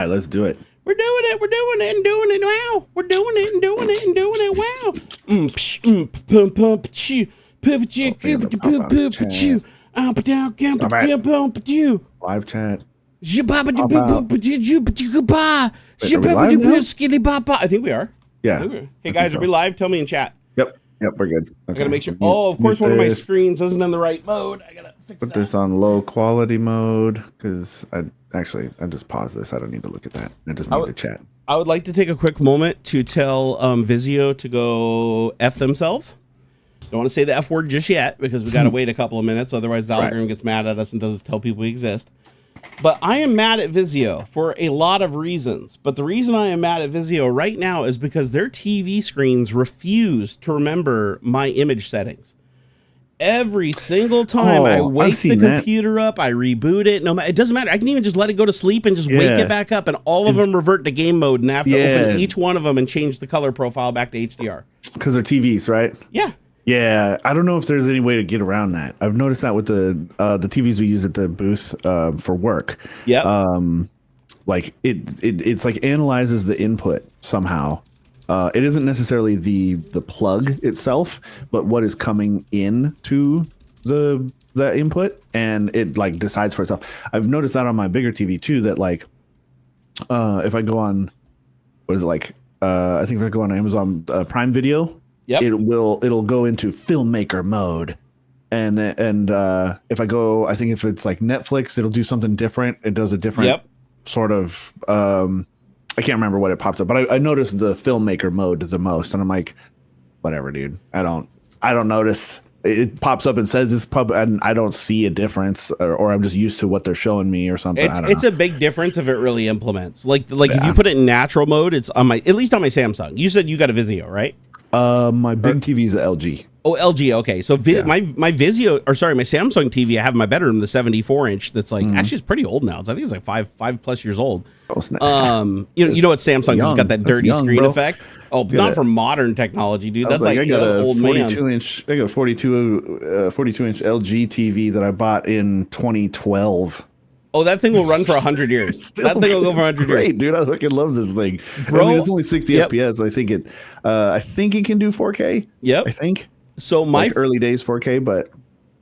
All right, let's do it. We're doing it. We're doing it and doing it now. We're doing it and doing it and doing it. Wow. Pump pump chew. Pump chew. Pump chew. Up down. Pump chew. Live chat. I think we are. Yeah. Hey guys, are we live? Tell me in chat. Yep, we're good. Okay. I gotta make sure. Oh, of course, one of my screens isn't in the right mode. I gotta fix that. Put this on low quality mode because I just paused this. I don't need to look at that. I just need to chat. I would like to take a quick moment to tell Vizio to go F themselves. Don't want to say the F word just yet because we got to wait a couple of minutes. Otherwise, the algorithm gets mad at us and doesn't tell people we exist. But I am mad at Vizio for a lot of reasons. But the reason I am mad at Vizio right now is because their TV screens refuse to remember my image settings. Every single time I wake the computer up, I reboot it. No, it doesn't matter. I can even just let it go to sleep and just wake it back up, and all of them revert to game mode, and I have to open each one of them and change the color profile back to HDR. Because they're TVs, right? Yeah. Yeah, I don't know if there's any way to get around that. I've noticed that with the TVs we use at the booth for work. Yeah. Like it's like analyzes the input somehow. It isn't necessarily the plug itself, but what is coming in to the input, and it like decides for itself. I've noticed that on my bigger TV too. That like if I go on, what is it like? I think if I go on Amazon Prime Video. Yep. It'll go into filmmaker mode, and if I go, I think if it's like Netflix, it'll do something different. It does a different sort of I can't remember what it pops up, but I noticed the filmmaker mode the most, and I'm like, whatever, dude. I don't notice. It pops up and says it's pub, and I don't see a difference, or I'm just used to what they're showing me or something. It's a big difference if it really implements. Like if you put it in natural mode, it's on at least on my Samsung. You said you got a Vizio, right? My big TV is LG. Oh, LG. Okay, so my Vizio, or sorry, my Samsung TV I have in my bedroom, the 74-inch. That's like actually it's pretty old now. I think it's like five plus years old. Oh, you know what Samsung just got that dirty screen effect. Oh, not for modern technology, dude. That's like I got a old 42-inch. I got a 42-inch LG TV that I bought in 2012. Oh, that thing will run for 100 years. That thing will go for 100 great, years. Dude. I fucking love this thing. Bro, I mean, it's only 60 FPS. I think it can do 4K. Yep. I think. So my early days 4K, but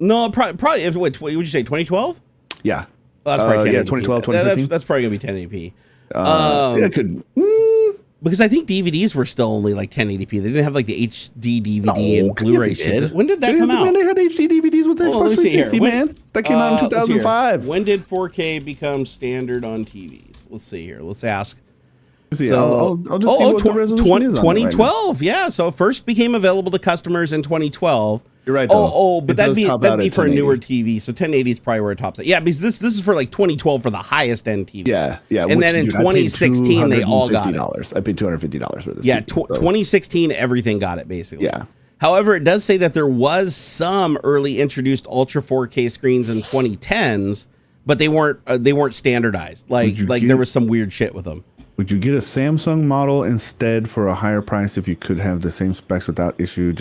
no, probably. What would you say? 2012? Yeah. Well, that's probably 1080p. Yeah, 2012, 2015. That's probably gonna be 1080p. Yeah, it could. Because I think DVDs were still only like 1080p. They didn't have like the HD DVD and Blu-ray shit. When did that come out? They had HD DVDs with Xbox 360, man. That came out in 2005. When did 4K become standard on TVs? Let's see here. Let's ask. See, I'll just see what the resolution is on 2012. Right, yeah. So it first became available to customers in 2012. You're right. But that'd be for a newer TV. So 1080 is probably where it tops out. Yeah, because this is for like 2012 for the highest end TV. Yeah. And then in 2016 they all got it. I paid $250 for this. Yeah, 2016 everything got it basically. Yeah. However, it does say that there was some early introduced Ultra 4K screens in 2010s, but they weren't standardized. Like there was some weird shit with them. Would you get a Samsung model instead for a higher price if you could have the same specs without issue?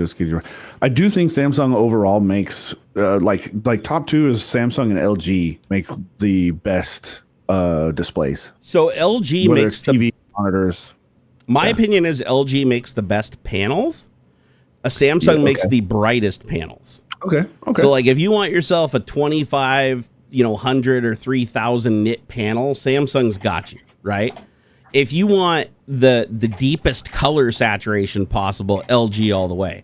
I do think Samsung overall makes like top two is Samsung and LG make the best displays. So LG whether makes it's TV monitors. My opinion is LG makes the best panels. A Samsung makes the brightest panels. Okay. So like if you want yourself a 2500 or 3000 nit panel, Samsung's got you, right? If you want the deepest color saturation possible, LG all the way.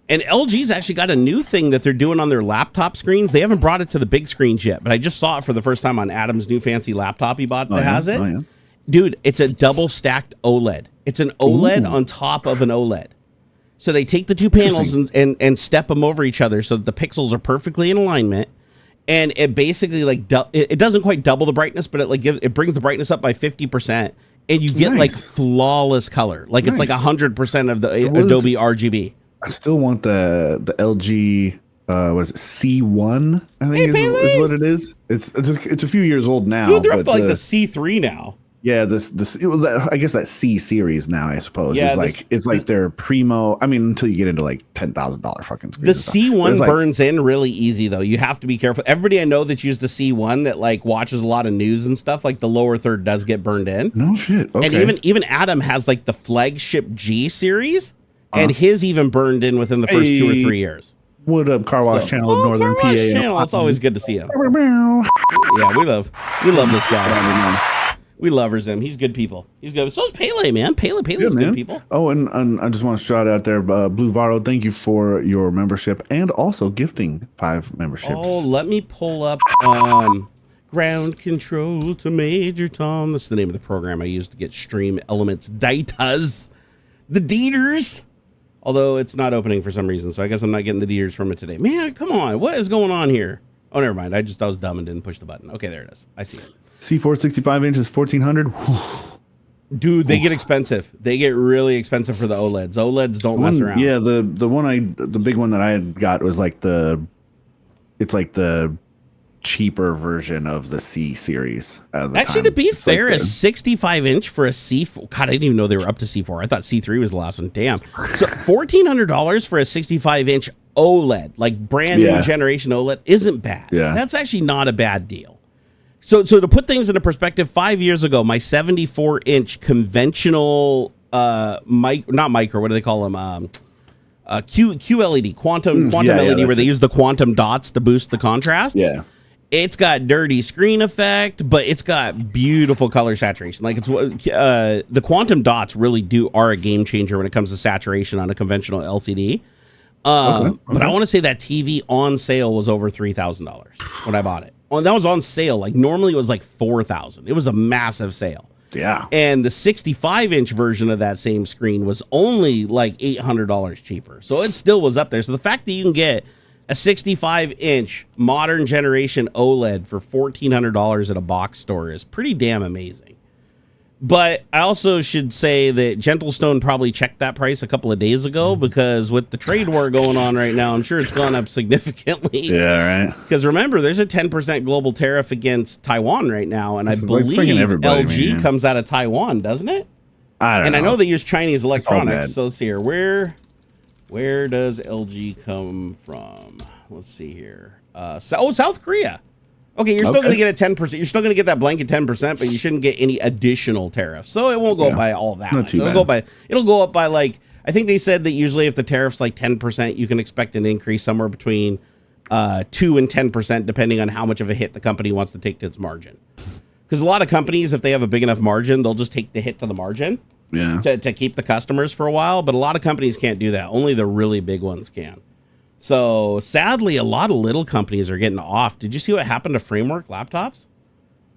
And LG's actually got a new thing that they're doing on their laptop screens. They haven't brought it to the big screens yet, but I just saw it for the first time on Adam's new fancy laptop he bought that has it. Yeah. Dude, it's a double stacked OLED. It's an OLED on top of an OLED. So they take the two panels and step them over each other so that the pixels are perfectly in alignment. And it basically it doesn't quite double the brightness, but it brings the brightness up by 50%. And you get like flawless color. Like it's like 100% of the Adobe RGB. I still want the LG what is it, C1? I think is what it is. It's a few years old now. Dude, they're up to like the C3 now. Yeah, it was I guess that C series now, I suppose. Yeah, It's like their primo. I mean, until you get into like $10,000 fucking screens. The C1 like, burns in really easy though. You have to be careful. Everybody I know that's used the C1 that like watches a lot of news and stuff, like the lower third does get burned in. No shit. Okay. And even Adam has like the flagship G series, and his even burned in within the first 2 or 3 years. What up, Car Wash Channel of Northern Car Wash PA? Channel. It's always good to see him. Yeah, we love this guy. We love him. He's good people. He's good. So is Pele, man. Pele's good people. Oh, and I just want to shout out there, Blue Varo. Thank you for your membership and also gifting 5 memberships. Oh, let me pull up Ground Control to Major Tom. That's the name of the program I use to get stream elements datas. The Deeters. Although it's not opening for some reason, so I guess I'm not getting the Deeters from it today. Man, come on. What is going on here? Oh, never mind. I was dumb and didn't push the button. Okay, there it is. I see it. C4 65 inches, 1400. Dude, they get expensive. They get really expensive for the OLEDs. OLEDs don't mess around. Yeah, the big one that I had got was like it's like the cheaper version of the C series. Actually, to be fair, a 65-inch for a C4. God, I didn't even know they were up to C4. I thought C3 was the last one. Damn. So $1,400 for a 65-inch OLED, like brand new generation OLED, isn't bad. Yeah, that's actually not a bad deal. So to put things into perspective, 5 years ago, my 74-inch conventional not micro, what do they call them? QLED, quantum LED, where they use the quantum dots to boost the contrast. Yeah. It's got dirty screen effect, but it's got beautiful color saturation. Like the quantum dots really are a game changer when it comes to saturation on a conventional LCD. But I want to say that TV on sale was over $3,000 when I bought it. Oh, that was on sale. Like normally it was like $4,000. It was a massive sale. Yeah. And the 65-inch version of that same screen was only like $800 cheaper. So it still was up there. So the fact that you can get a 65-inch modern generation OLED for $1,400 at a box store is pretty damn amazing. But I also should say that Gentlestone probably checked that price a couple of days ago, because with the trade war going on right now, I'm sure it's gone up significantly. Yeah, right. Because remember, there's a 10% global tariff against Taiwan right now, and I believe LG comes out of Taiwan, doesn't it? I don't know. And I know they use Chinese electronics. So let's see here. Where does LG come from? Let's see here. South Korea. Okay, you're still going to get a 10%. You're still going to get that blanket 10%, but you shouldn't get any additional tariffs. So it won't go up by all that much. It'll go up by like, I think they said that usually if the tariff's like 10%, you can expect an increase somewhere between 2 and 10%, depending on how much of a hit the company wants to take to its margin. Because a lot of companies, if they have a big enough margin, they'll just take the hit to the margin to keep the customers for a while. But a lot of companies can't do that. Only the really big ones can. So sadly, a lot of little companies are getting off. Did you see what happened to Framework laptops?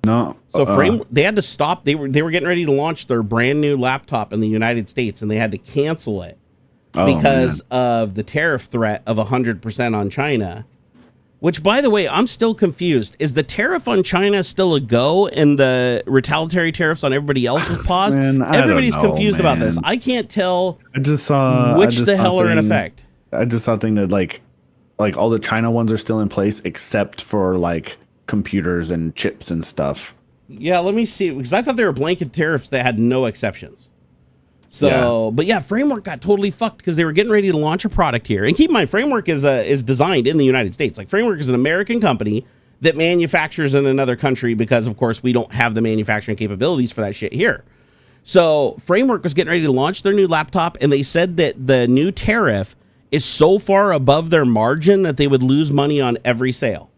No. So they had to stop. They were getting ready to launch their brand new laptop in the United States, and they had to cancel it because of the tariff threat of 100% on China. Which, by the way, I'm still confused. Is the tariff on China still a go, and the retaliatory tariffs on everybody else is paused? Everybody's confused about this. I can't tell. I just saw which the hell are in effect. I just saw thing that like all the China ones are still in place except for like computers and chips and stuff. Yeah, let me see, because I thought they were blanket tariffs that had no exceptions. So, but yeah, Framework got totally fucked because they were getting ready to launch a product here. And keep in mind, Framework is designed in the United States. Like Framework is an American company that manufactures in another country because, of course, we don't have the manufacturing capabilities for that shit here. So Framework was getting ready to launch their new laptop, and they said that the new tariff is so far above their margin that they would lose money on every sale.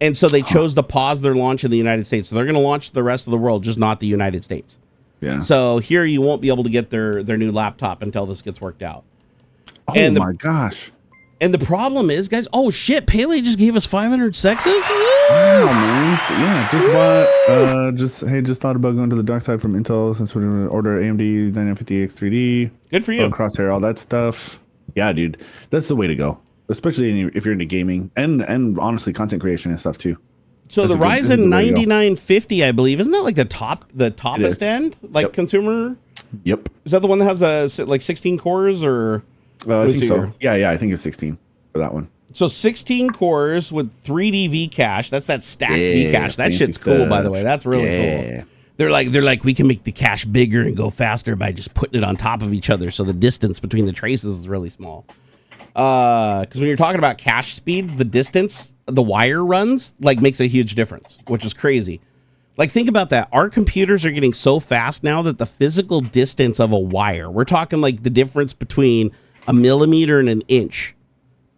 And so they chose to pause their launch in the United States. So they're going to launch the rest of the world, just not the United States. Yeah. So here you won't be able to get their new laptop until this gets worked out. Oh my gosh. And the problem is, guys, oh shit, Pele just gave us 500 sexes? Wow, man. Yeah, just thought about going to the dark side from Intel since we're going to order AMD 9950X 3D. Good for you. Crosshair, all that stuff. Yeah, dude, that's the way to go, especially if you're into gaming and honestly content creation and stuff too. So the Ryzen 9950, I believe, isn't that like the toppest end, like consumer? Yep. Is that the one that has like 16 cores or? I think so. Yeah, I think it's 16 for that one. So 16 cores with 3D V cache. That's that stacked V cache. That shit's cool, by the way. That's really cool. They're like, we can make the cache bigger and go faster by just putting it on top of each other, so the distance between the traces is really small. Because when you're talking about cache speeds, the distance the wire runs like makes a huge difference, which is crazy. Like, think about that. Our computers are getting so fast now that the physical distance of a wire, we're talking like the difference between a millimeter and an inch,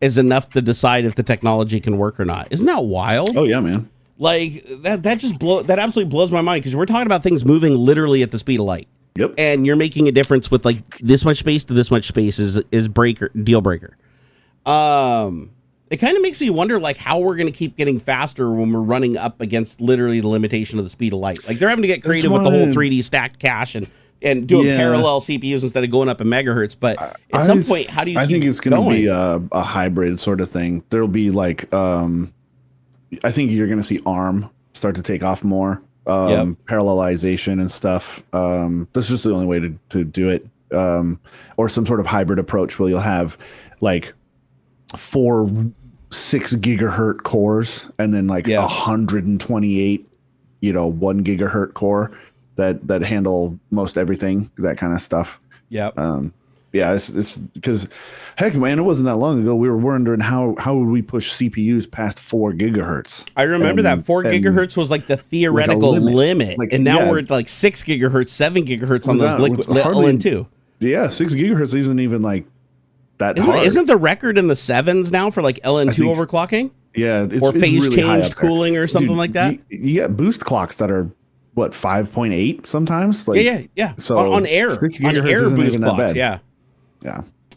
is enough to decide if the technology can work or not. Isn't that wild? Oh yeah, man. Like that absolutely blows my mind, because we're talking about things moving literally at the speed of light. Yep. And you're making a difference with like this much space to this much space is deal breaker. It kind of makes me wonder like how we're going to keep getting faster when we're running up against literally the limitation of the speed of light. Like, they're having to get creative with the whole 3D stacked cache and doing parallel CPUs instead of going up in megahertz. But at some point, how do you? I think it's going to be a hybrid sort of thing. There'll be like, I think you're going to see ARM start to take off more, parallelization and stuff. That's just the only way to do it, or some sort of hybrid approach where you'll have like 4 6 gigahertz cores and then like 128 1 gigahertz core that handle most everything, that kind of stuff. It's because, heck, man, it wasn't that long ago we were wondering how would we push CPUs past 4 gigahertz. I remember that 4 gigahertz was like the theoretical limit. Like, and now we're at like 6 gigahertz, 7 gigahertz on those liquid LN2. Yeah, 6 gigahertz isn't even like that hard. Isn't the record in the 7s now for like LN2 overclocking? Yeah, or phase really change cooling or something like that. You get boost clocks that are what, 5.8 sometimes. Like, yeah. So on air boost clocks. Yeah.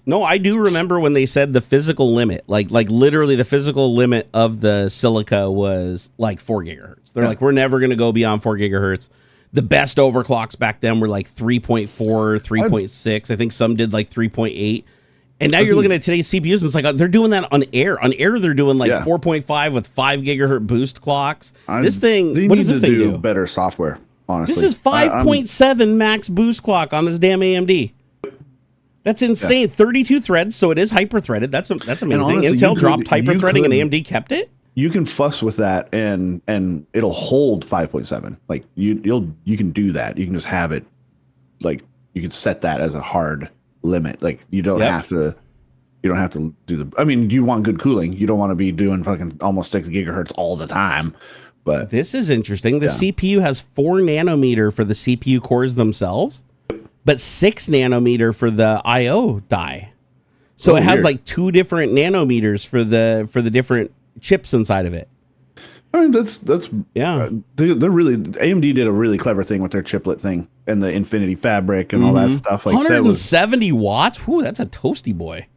No, I do remember when they said the physical limit, like literally the physical limit of the silica was like 4 gigahertz. They're like, we're never going to go beyond 4 gigahertz. The best overclocks back then were like 3.4, 3.6. I think some did like 3.8. And now you're looking at today's CPUs, and it's like they're doing that on air. On air, they're doing like 4.5 with 5 gigahertz boost clocks. This thing, what does this thing do? Better software, honestly. This is 5.7 max boost clock on this damn AMD. That's insane. 32 threads, so it is hyper-threaded. That's amazing. Honestly, Intel dropped hyper-threading and AMD kept it? You can fuss with that, and it'll hold 5.7. Like, you can do that. You can just have it, like, you can set that as a hard limit. Like, you don't have to do the, I mean, you want good cooling. You don't want to be doing fucking almost 6 gigahertz all the time. But this is interesting. The CPU has 4 nanometer for the CPU cores themselves, but 6 nanometer for the IO die. So it has like 2 different nanometers for the different chips inside of it. I mean, that's they're really, AMD did a really clever thing with their chiplet thing and the Infinity Fabric and all that stuff. Like 170 watts. Whew, that's a toasty boy.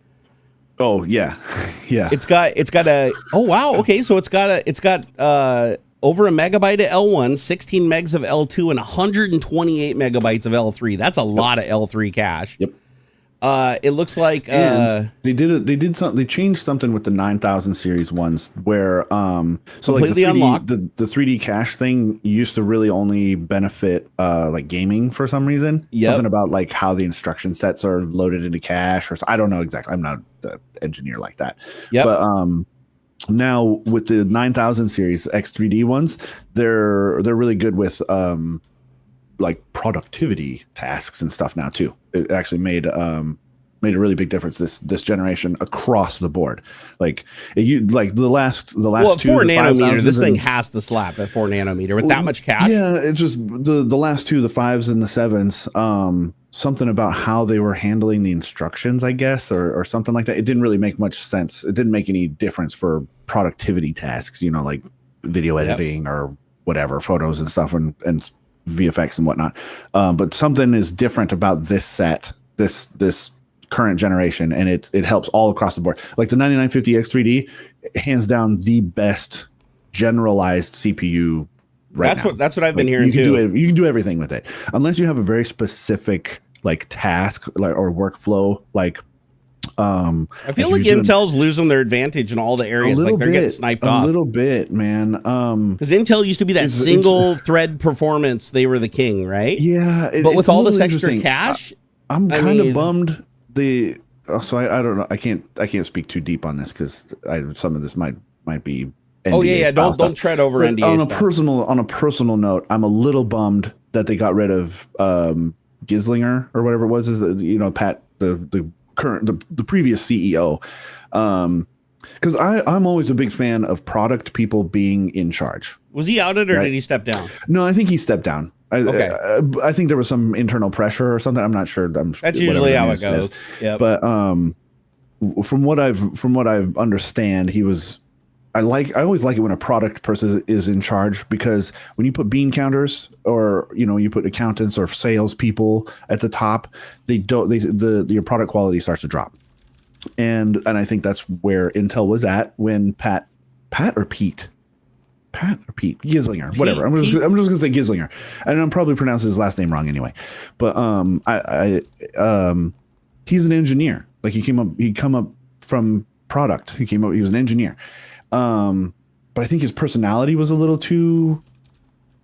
Oh yeah, yeah. It's got a. Oh wow. Okay, so it's got over a megabyte of L1, 16 megs of L2, and 128 megabytes of L3. That's a lot of L3 cache. Yep. It looks like they changed something with the 9000 series ones where so like the 3D, unlocked. the 3D cache thing used to really only benefit like gaming for some reason. Something about like how the instruction sets are loaded into cache, or I don't know exactly. I'm not the engineer like that. But now with the 9000 series X3D ones, they're really good with like productivity tasks and stuff now too. It actually made a really big difference this generation across the board. Like the last 2 4 nanometer. This thing has to slap at 4 nanometer with that much cache. Yeah, it's just the last 2, the 5s and the 7s. Something about how they were handling the instructions, I guess, or something like that. It didn't really make much sense. It didn't make any difference for productivity tasks, like video editing or whatever, photos and stuff, and VFX and whatnot. But something is different about this set, this current generation, and it helps all across the board. Like the 9950 X3D, hands down the best generalized CPU. That's what I've been hearing too. You can do everything with it, unless you have a very specific like task or workflow. Like, I feel like Intel's losing their advantage in all the areas. Like they're getting sniped off a little bit, man. Because Intel used to be that single thread performance. They were the king, right? Yeah, but with all this extra cache, I'm kind of bummed. So I don't know. I can't speak too deep on this because some of this might be. NDA Don't tread over NDA on a personal note, I'm a little bummed that they got rid of Gislinger or whatever it was, is Pat, the previous CEO. Because I'm always a big fan of product people being in charge. Was he outed or did he step down? No, I think he stepped down. I think there was some internal pressure or something. I'm not sure. That's usually how it goes. Yeah. But from what I understand, he was. I always like it when a product person is in charge, because when you put bean counters or you put accountants or salespeople at the top, your product quality starts to drop. And I think that's where Intel was at when Pat or Pete Gislinger, whatever. I'm just gonna say Gislinger, and I'm probably pronouncing his last name wrong anyway. But he's an engineer. Like he come up from product. He was an engineer. But I think his personality was a little too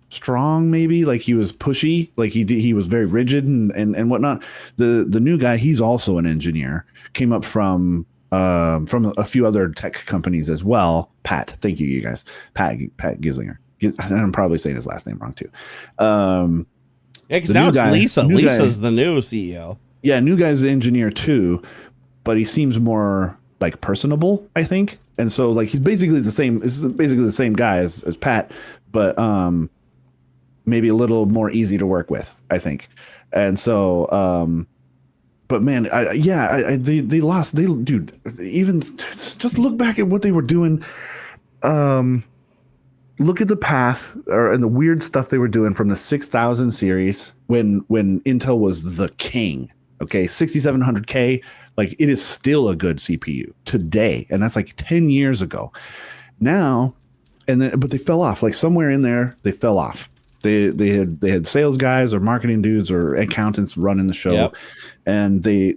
strong, maybe. Like he was pushy, like he was very rigid and whatnot. The new guy, he's also an engineer, came up from a few other tech companies as well. Pat, thank you guys. Pat Gislinger. And I'm probably saying his last name wrong too. Because now it's Lisa. Lisa's the new CEO. Yeah, new guy's the engineer too, but he seems more like personable, I think. And so like he's basically the same. This is basically the same guy as Pat, but maybe a little more easy to work with, I think. And so, but man, they lost. Dude, even just look back at what they were doing. Look at the path and the weird stuff they were doing from the 6000 series when Intel was the king. Okay, 6700K, like it is still a good CPU today, and that's like 10 years ago. Now, but they fell off. Like somewhere in there, they fell off. They had sales guys or marketing dudes or accountants running the show, yep. And they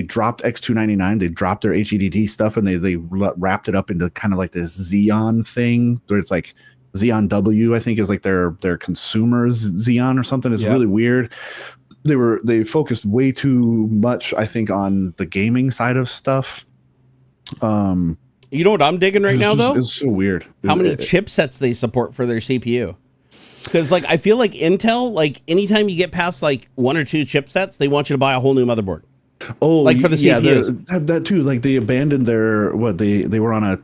dropped X299. They dropped their HEDD stuff, and they wrapped it up into kind of like this Xeon thing, where it's like Xeon W, I think, is like their consumers Xeon or something. It's really weird. They focused way too much, I think, on the gaming side of stuff. You know what I'm digging right now, though? It's so weird. How many chipsets they support for their CPU? Because like I feel like Intel, like anytime you get past like one or two chipsets, they want you to buy a whole new motherboard. Oh, like for the CPUs. That too. Like they abandoned their they were on a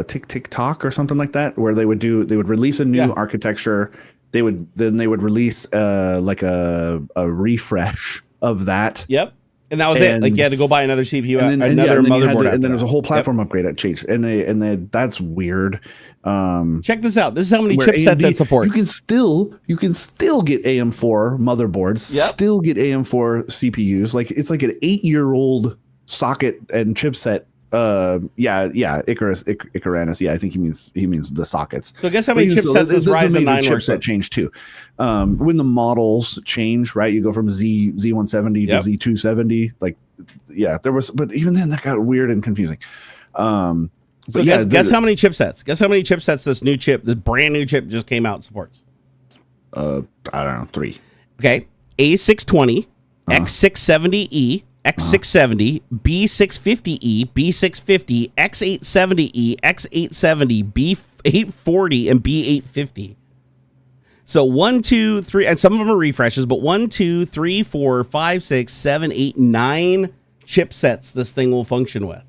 TikTok or something like that, where they would release a new architecture. They would release like a refresh of that. Yep. And that was it. Like you had to go buy another CPU, another motherboard, and then there's a whole platform upgrade at changed. And that's weird. Check this out. This is how many chipsets it supports. You can still get AM4 motherboards. Yep. Still get AM4 CPUs. Like it's like an 8-year-old socket and chipset. Icarus. Yeah, I think he means the sockets. So guess how many chipsets this Ryzen 9 works with? Change too. When the models change, right? You go from Z170 to Z270. Like, yeah, there was, but even then that got weird and confusing. So guess how many chipsets? Guess how many chipsets this brand new chip just came out and supports? I don't know, 3. Okay, A620, X670E. X670, B650E, B650, X870E, X870, B840, and B850. So 1, 2, 3, and some of them are refreshes, but 1, 2, 3, 4, 5, 6, 7, 8, 9 chipsets this thing will function with.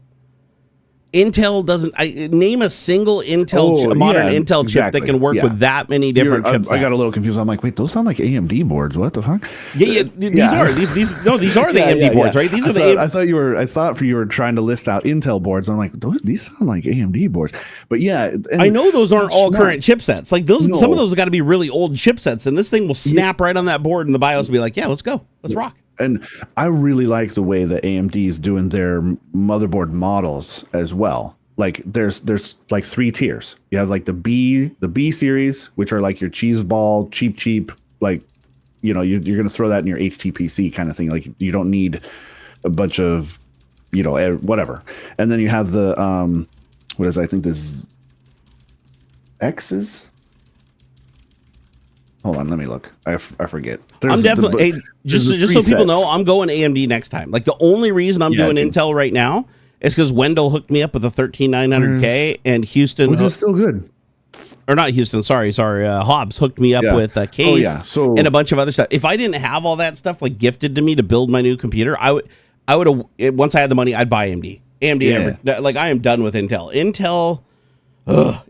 Intel doesn't. Name a single modern Intel chip that can work with that many different chipsets. I got a little confused. I'm like, wait, those sound like AMD boards. What the fuck? These are the AMD boards, right? These are I thought you were trying to list out Intel boards. I'm like, these sound like AMD boards. But yeah, I know those aren't all current chipsets. Like those, some of those have got to be really old chipsets, and this thing will snap right on that board, and the BIOS will be like, yeah, let's go, let's rock. And I really like the way that AMD is doing their motherboard models as well. Like there's like 3 tiers. You have like the B series, which are like your cheese ball, cheap, like, you're going to throw that in your HTPC kind of thing. Like you don't need a bunch of, whatever. And then you have the, I think this X's. Hold on, let me look. I forget. I'm definitely just so people know, I'm going AMD next time. Like the only reason I'm doing Intel right now is because Wendell hooked me up with a 13900K and Houston, which is still good. or not Houston, sorry, Hobbs hooked me up with a case and a bunch of other stuff. If I didn't have all that stuff like gifted to me to build my new computer, I would have, once I had the money, I'd buy AMD. Like I am done with Intel.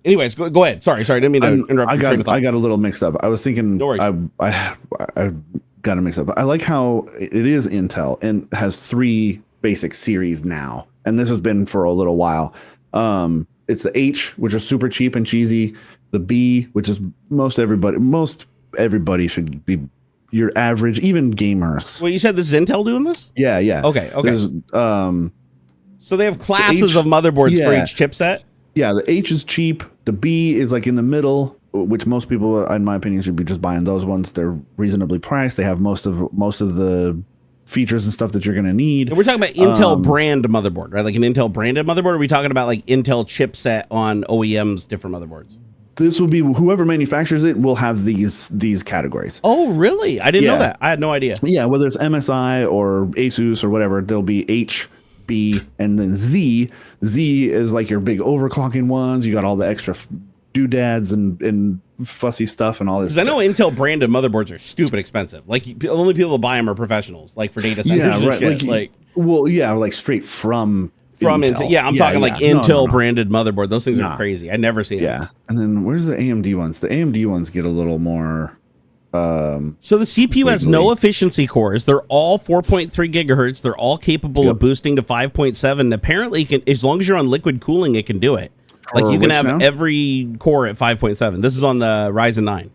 Anyways, go ahead. Sorry, didn't mean to interrupt. I got a little mixed up. I was thinking, no worries. I got it mixed up. I like how it is Intel and has 3 basic series now, and this has been for a little while. It's the H, which is super cheap and cheesy. The B, which is most everybody should be your average, even gamers. Well, you said this is Intel doing this? Yeah. Okay. There's, so they have classes of motherboards for each chipset? Yeah, the H is cheap. The B is like in the middle, which most people, in my opinion, should be just buying those ones. They're reasonably priced. They have most of the features and stuff that you're going to need. And we're talking about Intel brand motherboard, right? Like an Intel branded motherboard? Or are we talking about like Intel chipset on OEM's different motherboards? This will be whoever manufactures it will have these categories. Oh, really? I didn't know that. I had no idea. Yeah, whether it's MSI or Asus or whatever, there'll be H, B, and then Z. Z is like your big overclocking ones. You got all the extra doodads and fussy stuff and all this. Because I know Intel branded motherboards are stupid expensive. Like the only people that buy them are professionals, like for data centers and shit. Like straight from Intel. Yeah, I'm talking like Intel branded motherboard. Those things are crazy. I've never seen it. Yeah, and then where's the AMD ones? The AMD ones get a little more. So the CPU has no efficiency cores. They're all 4.3 gigahertz. They're all capable of boosting to 5.7. Apparently, as long as you're on liquid cooling, it can do it. Like you can have every core at 5.7. This is on the Ryzen 9.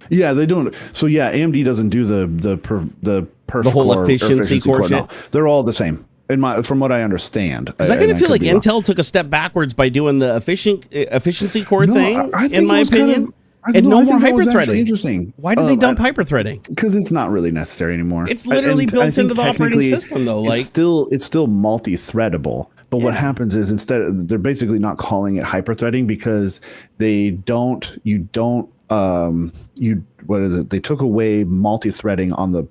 Yeah, they don't. So yeah, AMD doesn't do the whole efficiency core shit. No, they're all the same. From what I understand, because I kind of feel like Intel took a step backwards by doing the efficiency core thing. In my opinion. No more hyper-threading. Interesting. Why did they dump hyper-threading? Because it's not really necessary anymore. It's literally built into the operating system, though. Like it's still multi-threadable. But what happens is they're basically not calling it hyper-threading because they don't. They took away multi-threading on the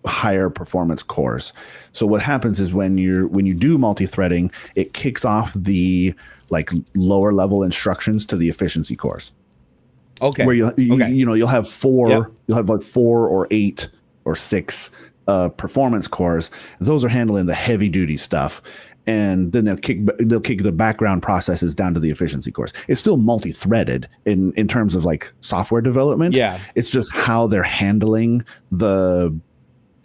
higher performance cores. So what happens is when you do multi-threading, it kicks off the like lower level instructions to the efficiency cores. Okay. Where you'll have 4, you'll have like 4 or 8 or 6 performance cores. Those are handling the heavy duty stuff, and then they'll kick the background processes down to the efficiency cores. It's still multi-threaded in terms of like software development. Yeah, it's just how they're handling the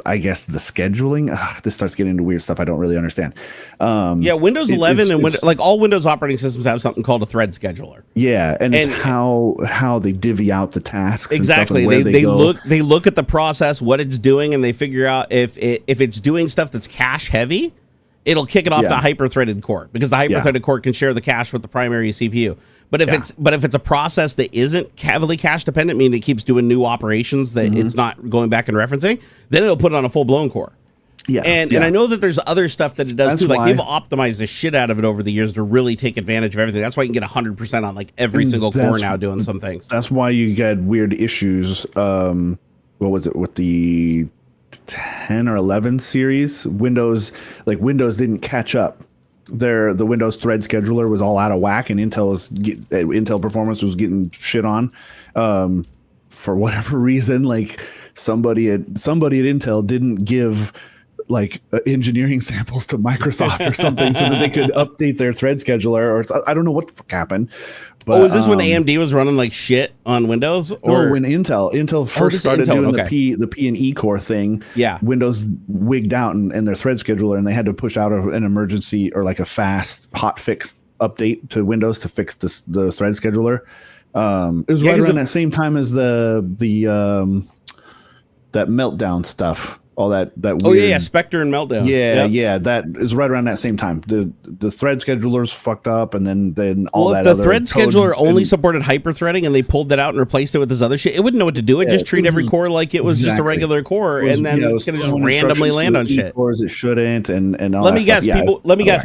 scheduling. This starts getting into weird stuff I don't really understand. Windows 11 and like all Windows operating systems have something called a thread scheduler. Yeah, and it's how they divvy out the tasks. Exactly. And stuff They look at the process, what it's doing, and they figure out if it's doing stuff that's cache heavy, it'll kick it off the hyper-threaded core because the hyper-threaded core can share the cache with the primary CPU. But if it's a process that isn't heavily cache dependent, meaning it keeps doing new operations that it's not going back and referencing, then it'll put it on a full-blown core. Yeah, and I know that there's other stuff that it does too. Like they've optimized the shit out of it over the years to really take advantage of everything. That's why you can get 100% on like every single core now doing some things. That's why you get weird issues. What was it with the 10 or 11 series? Windows didn't catch up. The Windows thread scheduler was all out of whack, and Intel performance was getting shit on for whatever reason. Like somebody at Intel didn't give like engineering samples to Microsoft or something so that they could update their thread scheduler, or I don't know what the fuck happened. But, is this when AMD was running like shit on Windows? Or when Intel first started doing the P and E core thing, Windows wigged out and their thread scheduler, and they had to push out an emergency or like a fast hot fix update to Windows to fix the thread scheduler. It was right around that same time as the that meltdown stuff. All that weird, Spectre and Meltdown. Yeah, that is right around that same time. The thread scheduler's fucked up, and then all that. If the thread scheduler only supported hyper-threading and they pulled that out and replaced it with this other shit, it wouldn't know what to do. It just treat every core like it was just a regular core, and then it's gonna just randomly land on shit. Cores it shouldn't, and all. Let me guess,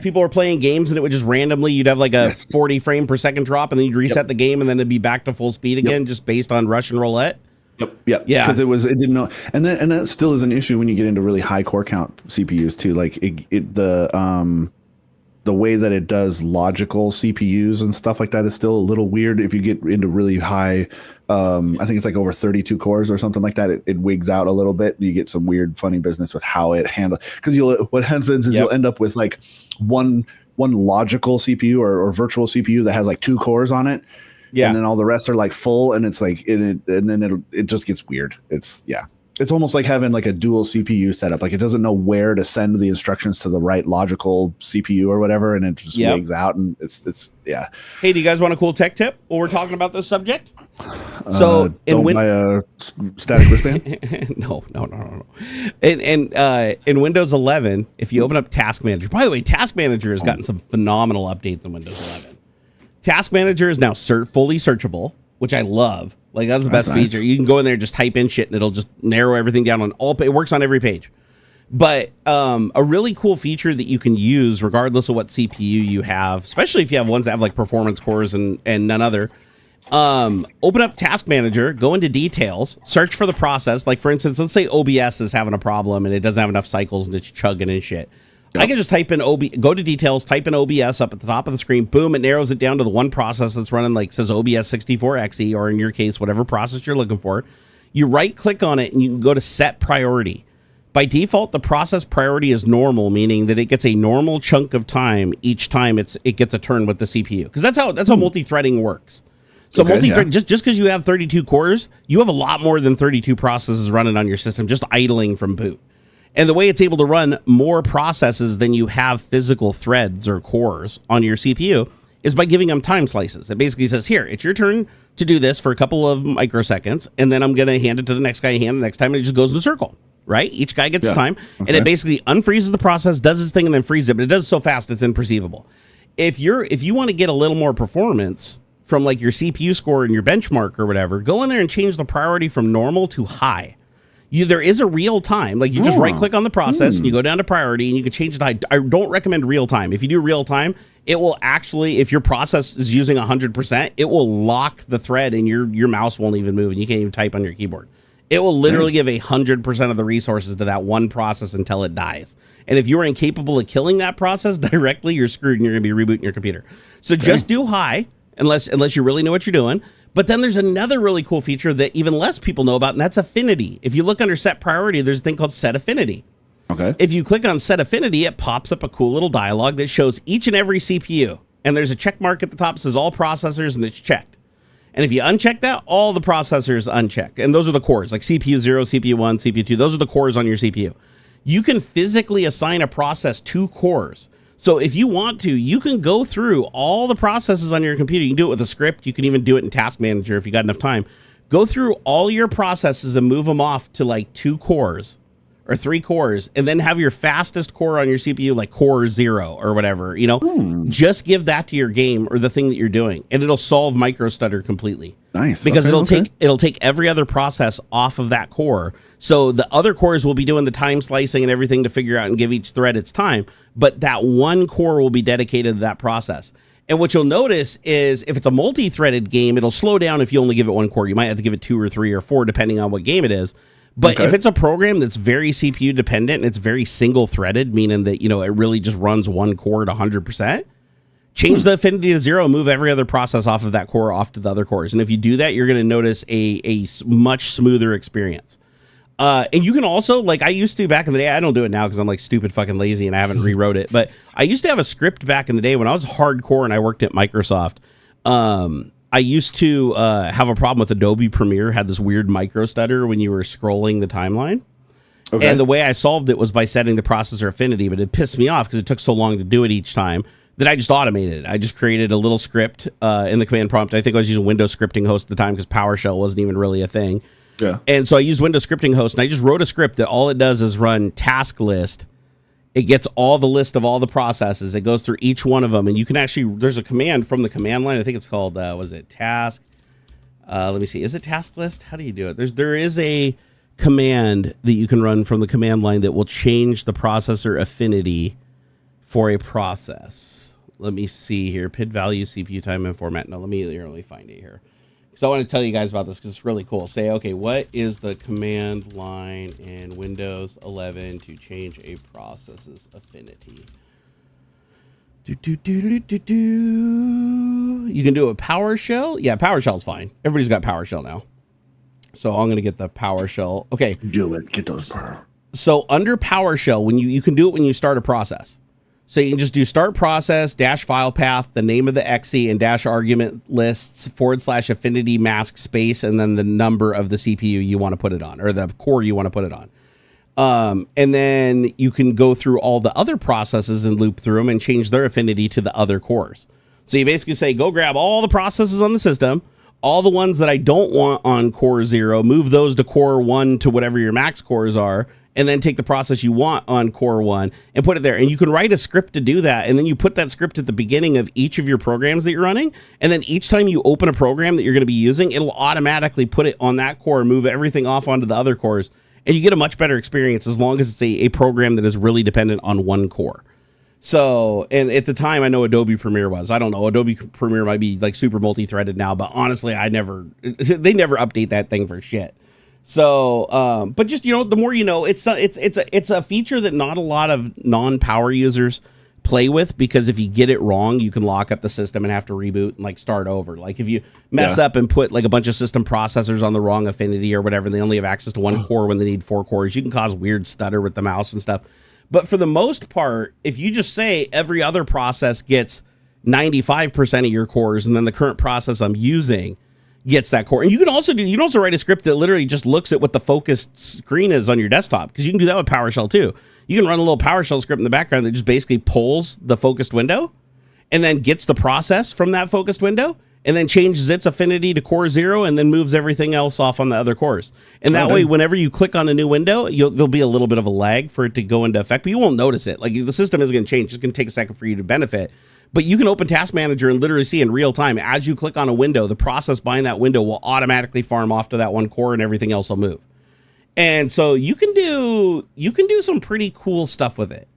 people were playing games and it would just randomly. You'd have like a 40 frame per second drop, and then you'd reset the game, and then it'd be back to full speed again, just based on Russian roulette. Yep. Because it didn't know, and that still is an issue when you get into really high core count CPUs too. Like the way that it does logical CPUs and stuff like that is still a little weird. If you get into really high, I think it's like over 32 cores or something like that, it wigs out a little bit. You get some weird, funny business with how it handles. Because what happens is you'll end up with like one logical CPU or virtual CPU that has like 2 cores on it. Yeah. And then all the rest are like full, and it's like and then it just gets weird. It's almost like having like a dual CPU setup. Like it doesn't know where to send the instructions to the right logical CPU or whatever, and it just wigs out, and it's yeah. Hey, do you guys want a cool tech tip while we're talking about this subject? So don't buy a static wristband. No. In Windows 11, if you open up Task Manager, by the way, Task Manager has gotten some phenomenal updates in Windows 11. Task Manager is now fully searchable, which I love. Like that's the best feature. You can go in there and just type in shit, and it'll just narrow everything down on all. It works on every page. But a really cool feature that you can use regardless of what CPU you have, especially if you have ones that have like performance cores and none other. Open up Task Manager, go into details, search for the process. Like for instance, let's say OBS is having a problem and it doesn't have enough cycles and it's chugging and shit. Yep. I can just type in go to details, type in OBS up at the top of the screen. Boom, it narrows it down to the one process that's running, like says OBS 64XE, or in your case, whatever process you're looking for. You right click on it and you can go to set priority. By default, the process priority is normal, meaning that it gets a normal chunk of time each time it gets a turn with the CPU. Because that's how multi-threading works. So multi-thread, just because you have 32 cores, you have a lot more than 32 processes running on your system, just idling from boot. And the way it's able to run more processes than you have physical threads or cores on your CPU is by giving them time slices. It basically says, here, it's your turn to do this for a couple of microseconds, and then I'm going to hand it to the next guy, the next time, and it just goes in a circle, right? Each guy gets time, and it basically unfreezes the process, does its thing, and then freezes it, but it does it so fast it's imperceivable. If you want to get a little more performance from like your CPU score and your benchmark or whatever, go in there and change the priority from normal to high. There is a real time, like you just right click on the process and you go down to priority and you can change it to high. I don't recommend real time. If you do real time, it will actually, if your process is using 100%, it will lock the thread and your mouse won't even move and you can't even type on your keyboard. It will literally give 100% of the resources to that one process until it dies. And if you are incapable of killing that process directly, you're screwed and you're going to be rebooting your computer. So just do high unless you really know what you're doing. But then there's another really cool feature that even less people know about, and that's affinity. If you look under set priority, there's a thing called set affinity. Okay. If you click on set affinity, it pops up a cool little dialog that shows each and every CPU. And there's a check mark at the top that says all processors, and it's checked. And if you uncheck that, all the processors unchecked. And those are the cores, like CPU 0, CPU 1, CPU 2. Those are the cores on your CPU. You can physically assign a process 2 cores. So if you want to, you can go through all the processes on your computer. You can do it with a script. You can even do it in Task Manager if you got enough time. Go through all your processes and move them off to like 2 cores or 3 cores, and then have your fastest core on your CPU, like core 0 or whatever, just give that to your game or the thing that you're doing, and it'll solve micro-stutter completely. Nice. Because it'll take every other process off of that core. So the other cores will be doing the time slicing and everything to figure out and give each thread its time, but that one core will be dedicated to that process. And what you'll notice is if it's a multi-threaded game, it'll slow down if you only give it 1 core. You might have to give it 2 or 3 or 4, depending on what game it is. But if it's a program that's very CPU dependent and it's very single threaded, meaning that, it really just runs 1 core at 100%, change the affinity to 0, move every other process off of that core off to the other cores. And if you do that, you're going to notice a much smoother experience. And you can also, like I used to back in the day, I don't do it now because I'm like stupid fucking lazy and I haven't rewrote it. But I used to have a script back in the day when I was hardcore and I worked at Microsoft. I used to have a problem with Adobe Premiere, had this weird micro-stutter when you were scrolling the timeline. Okay. And the way I solved it was by setting the processor affinity, but it pissed me off because it took so long to do it each time that I just automated it. I just created a little script in the command prompt. I think I was using Windows Scripting Host at the time because PowerShell wasn't even really a thing. Yeah. And so I used Windows Scripting Host, and I just wrote a script that all it does is run task list. It gets all the list of all the processes. It goes through each one of them, and you can actually, there's a command from the command line. I think it's called, was it task? Let me see. Is it task list? How do you do it? There is a command that you can run from the command line that will change the processor affinity for a process. Let me see here. PID value, CPU time, and format. No, let me find it here. So I want to tell you guys about this because it's really cool. Say, okay, what is the command line in Windows 11 to change a process's affinity? You can do a PowerShell. Yeah, PowerShell's fine. Everybody's got PowerShell now. So I'm going to get the PowerShell. Okay. Do it. Get those power. So under PowerShell, when you can do it when you start a process. So you can just do start process dash file path, the name of the exe, and dash argument lists / affinity mask space, and then the number of the CPU you want to put it on, or the core you want to put it on. And then you can go through all the other processes and loop through them and change their affinity to the other cores. So you basically say, go grab all the processes on the system, all the ones that I don't want on core 0, move those to core 1 to whatever your max cores are, and then take the process you want on core 1 and put it there. And you can write a script to do that. And then you put that script at the beginning of each of your programs that you're running. And then each time you open a program that you're going to be using, it'll automatically put it on that core, move everything off onto the other cores. And you get a much better experience as long as it's a program that is really dependent on one core. So, and at the time, I know Adobe Premiere was. I don't know. Adobe Premiere might be like super multi-threaded now, but honestly, they never update that thing for shit. So, but just, the more you know, it's a feature that not a lot of non-power users play with, because if you get it wrong, you can lock up the system and have to reboot and like start over. Like if you mess up and put like a bunch of system processors on the wrong affinity or whatever, they only have access to one core when they need 4 cores. You can cause weird stutter with the mouse and stuff. But for the most part, if you just say every other process gets 95% of your cores, and then the current process I'm using gets that core. And you can also write a script that literally just looks at what the focused screen is on your desktop, because you can do that with PowerShell too. You can run a little PowerShell script in the background that just basically pulls the focused window and then gets the process from that focused window and then changes its affinity to core 0 and then moves everything else off on the other cores. And that way, whenever you click on a new window, there'll be a little bit of a lag for it to go into effect, but you won't notice it. Like the system isn't going to change. It's going to take a second for you to benefit. But you can open Task Manager and literally see in real time, as you click on a window, the process behind that window will automatically farm off to that one core and everything else will move. And so you can do some pretty cool stuff with it.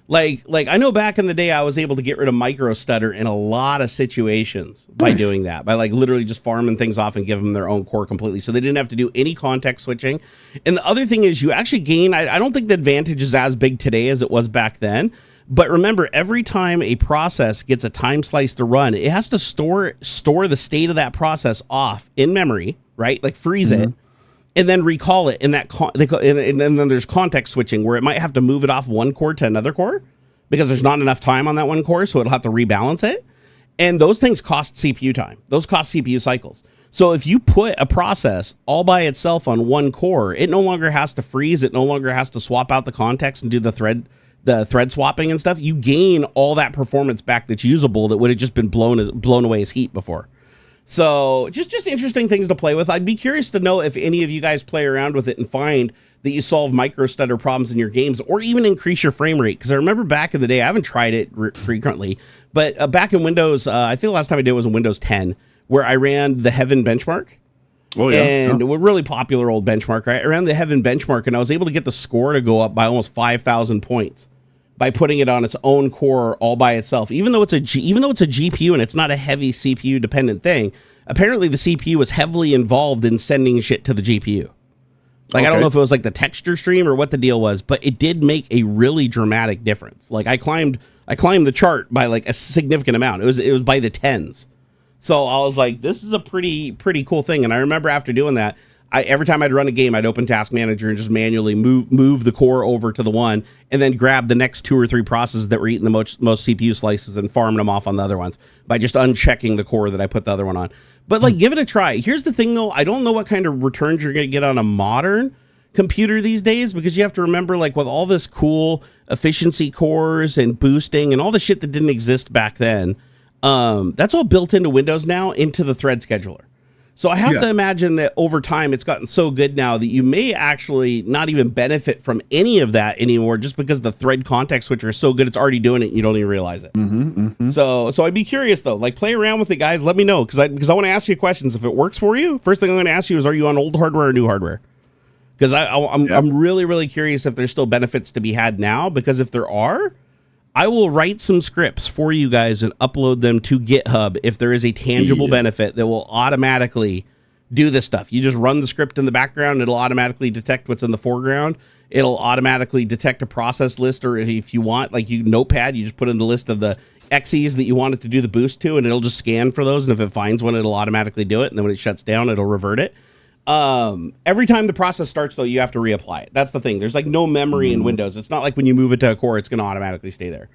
Like I know back in the day, I was able to get rid of micro-stutter in a lot of situations by doing that, by like literally just farming things off and give them their own core completely. So they didn't have to do any context switching. And the other thing is you actually gain, I don't think the advantage is as big today as it was back then. But remember, every time a process gets a time slice to run, it has to store the state of that process off in memory, right? Like freeze it, and then recall it. And then there's context switching, where it might have to move it off one core to another core because there's not enough time on that one core, so it'll have to rebalance it. And those things cost CPU time. Those cost CPU cycles. So if you put a process all by itself on one core, it no longer has to freeze. It no longer has to swap out the context and do the thread swapping and stuff. You gain all that performance back that's usable that would have just been blown away as heat before. So just interesting things to play with. I'd be curious to know if any of you guys play around with it and find that you solve micro-stutter problems in your games, or even increase your frame rate. Because I remember back in the day, I haven't tried it frequently, but back in Windows, I think the last time I did was in Windows 10, where I ran the Heaven benchmark. Oh, yeah. And a really popular old benchmark, right? I ran the Heaven benchmark, and I was able to get the score to go up by almost 5,000 points by putting it on its own core all by itself. Even though it's a GPU and it's not a heavy CPU dependent thing, apparently the CPU was heavily involved in sending shit to the GPU. Like, I don't know if it was like the texture stream or what the deal was, but it did make a really dramatic difference. Like I climbed the chart by like a significant amount. It was by the tens. So I was like, this is a pretty cool thing. And I remember after doing that, every time I'd run a game, I'd open Task Manager and just manually move the core over to the one, and then grab the next 2 or 3 processes that were eating the most CPU slices and farming them off on the other ones by just unchecking the core that I put the other one on. But like, give it a try. Here's the thing though, I don't know what kind of returns you're going to get on a modern computer these days, because you have to remember, like with all this cool efficiency cores and boosting and all the shit that didn't exist back then, that's all built into Windows now, into the thread scheduler. So I have to imagine that over time it's gotten so good now that you may actually not even benefit from any of that anymore, just because the thread context switcher is so good it's already doing it and you don't even realize it. So I'd be curious though, like play around with it, guys. Let me know, because I want to ask you questions. If it works for you, first thing I'm going to ask you is, are you on old hardware or new hardware? Because I'm really curious if there's still benefits to be had now, because if there are, I will write some scripts for you guys and upload them to GitHub if there is a tangible benefit that will automatically do this stuff. You just run the script in the background, it'll automatically detect what's in the foreground. It'll automatically detect a process list, or if you want, like Notepad, you just put in the list of the XEs that you want it to do the boost to, and it'll just scan for those. And if it finds one, it'll automatically do it. And then when it shuts down, it'll revert it. Every time the process starts, though, you have to reapply it. That's the thing. There's like no memory in Windows. It's not like when you move it to a core, it's going to automatically stay there.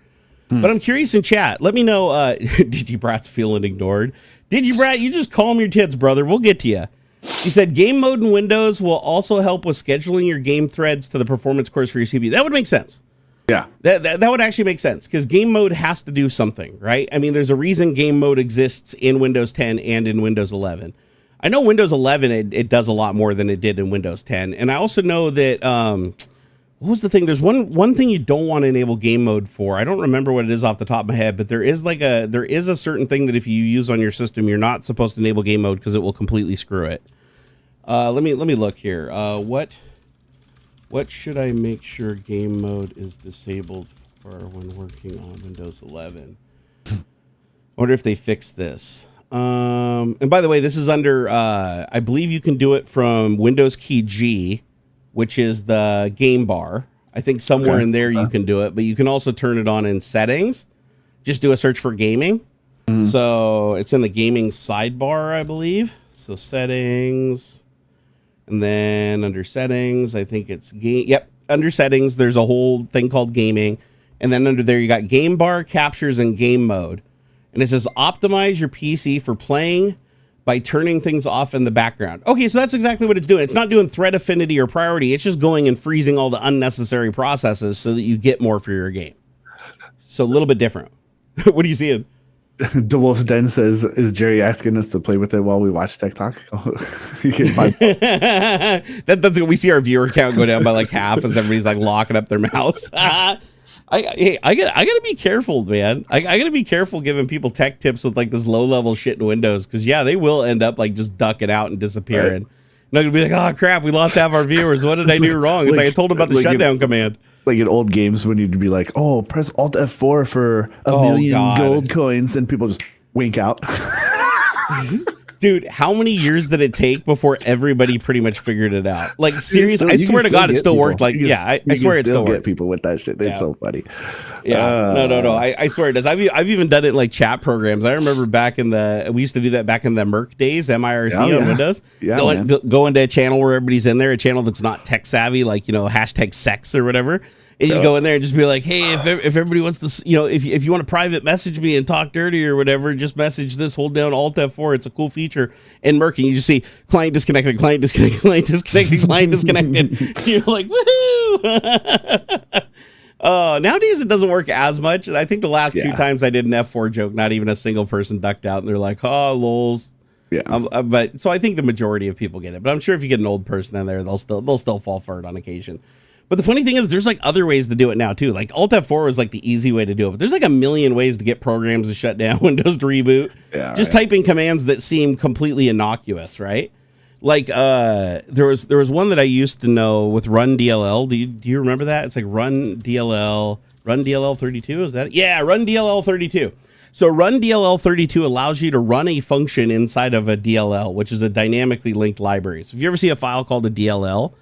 But I'm curious in chat. Let me know. Digibrat's feeling ignored. Digibrat, you just calm your tits, brother. We'll get to you. He said game mode in Windows will also help with scheduling your game threads to the performance cores for your CPU. That would make sense. Yeah, that would actually make sense because game mode has to do something, right? I mean, there's a reason game mode exists in Windows 10 and in Windows 11. I know Windows 11, it does a lot more than it did in Windows 10. And I also know that, what was the thing? There's one thing you don't want to enable game mode for. I don't remember what it is off the top of my head, but there is a certain thing that if you use on your system, you're not supposed to enable game mode because it will completely screw it. Let me look here. What should I make sure game mode is disabled for when working on Windows 11? I wonder if they fixed this. And by the way, this is under, I believe you can do it from Windows key G, which is the game bar. I think somewhere in there you can do it, but you can also turn it on in settings. Just do a search for gaming. So it's in the gaming sidebar, I believe. So settings. And then under settings, I think it's game. Yep. Under settings, there's a whole thing called gaming. And then under there, you got game bar, captures, and game mode. And it says optimize your PC for playing by turning things off in the background. Okay, so that's exactly what it's doing. It's not doing thread affinity or priority. It's just going and freezing all the unnecessary processes so that you get more for your game. So a little bit different. What are you seeing? DeWolf's Den says, is Jerry asking us to play with it while we watch Tech Talk? You can find that's we see our viewer count go down by like half as everybody's like locking up their mouse. I gotta be careful, man. I gotta be careful giving people tech tips with like this low level shit in Windows because yeah, they will end up like just ducking out and disappearing. Right. And I'm gonna be like, oh crap, we lost half our viewers. What did I do wrong? It's like I told them about the shutdown command. Like in old games when you'd be like, oh, press Alt F4 for a million gold coins, and people just wink out. Dude, how many years did it take before everybody pretty much figured it out? Like, seriously, I swear to God, it still worked. Like, I swear it still works. Get people with that shit. It's so funny. Yeah, no. I swear it does. I've even done it in like chat programs. I remember we used to do that back in the Merc days, MIRC on Windows. Yeah, go into a channel where everybody's in there, a channel that's not tech savvy, like, hashtag sex or whatever. And you go in there and just be like, hey, if everybody wants to, if you want to private message me and talk dirty or whatever, just message this, hold down Alt F4. It's a cool feature. And Merc, and you just see client disconnected, client disconnected, client disconnected, client disconnected. You're like, woohoo! Nowadays it doesn't work as much. I think the last 2 times I did an F4 joke, not even a single person ducked out, and they're like, oh, lols. Yeah. But so I think the majority of people get it. But I'm sure if you get an old person in there, they'll still fall for it on occasion. But the funny thing is there's like other ways to do it now too. Like Alt F4 was like the easy way to do it. But there's like a million ways to get programs to shut down, Windows to reboot. Yeah, just typing commands that seem completely innocuous, right? Like there was one that I used to know with run DLL. Do you remember that? It's like run DLL 32, is that it? Yeah, run DLL 32. So run DLL 32 allows you to run a function inside of a DLL, which is a dynamically linked library. So if you ever see a file called a DLL,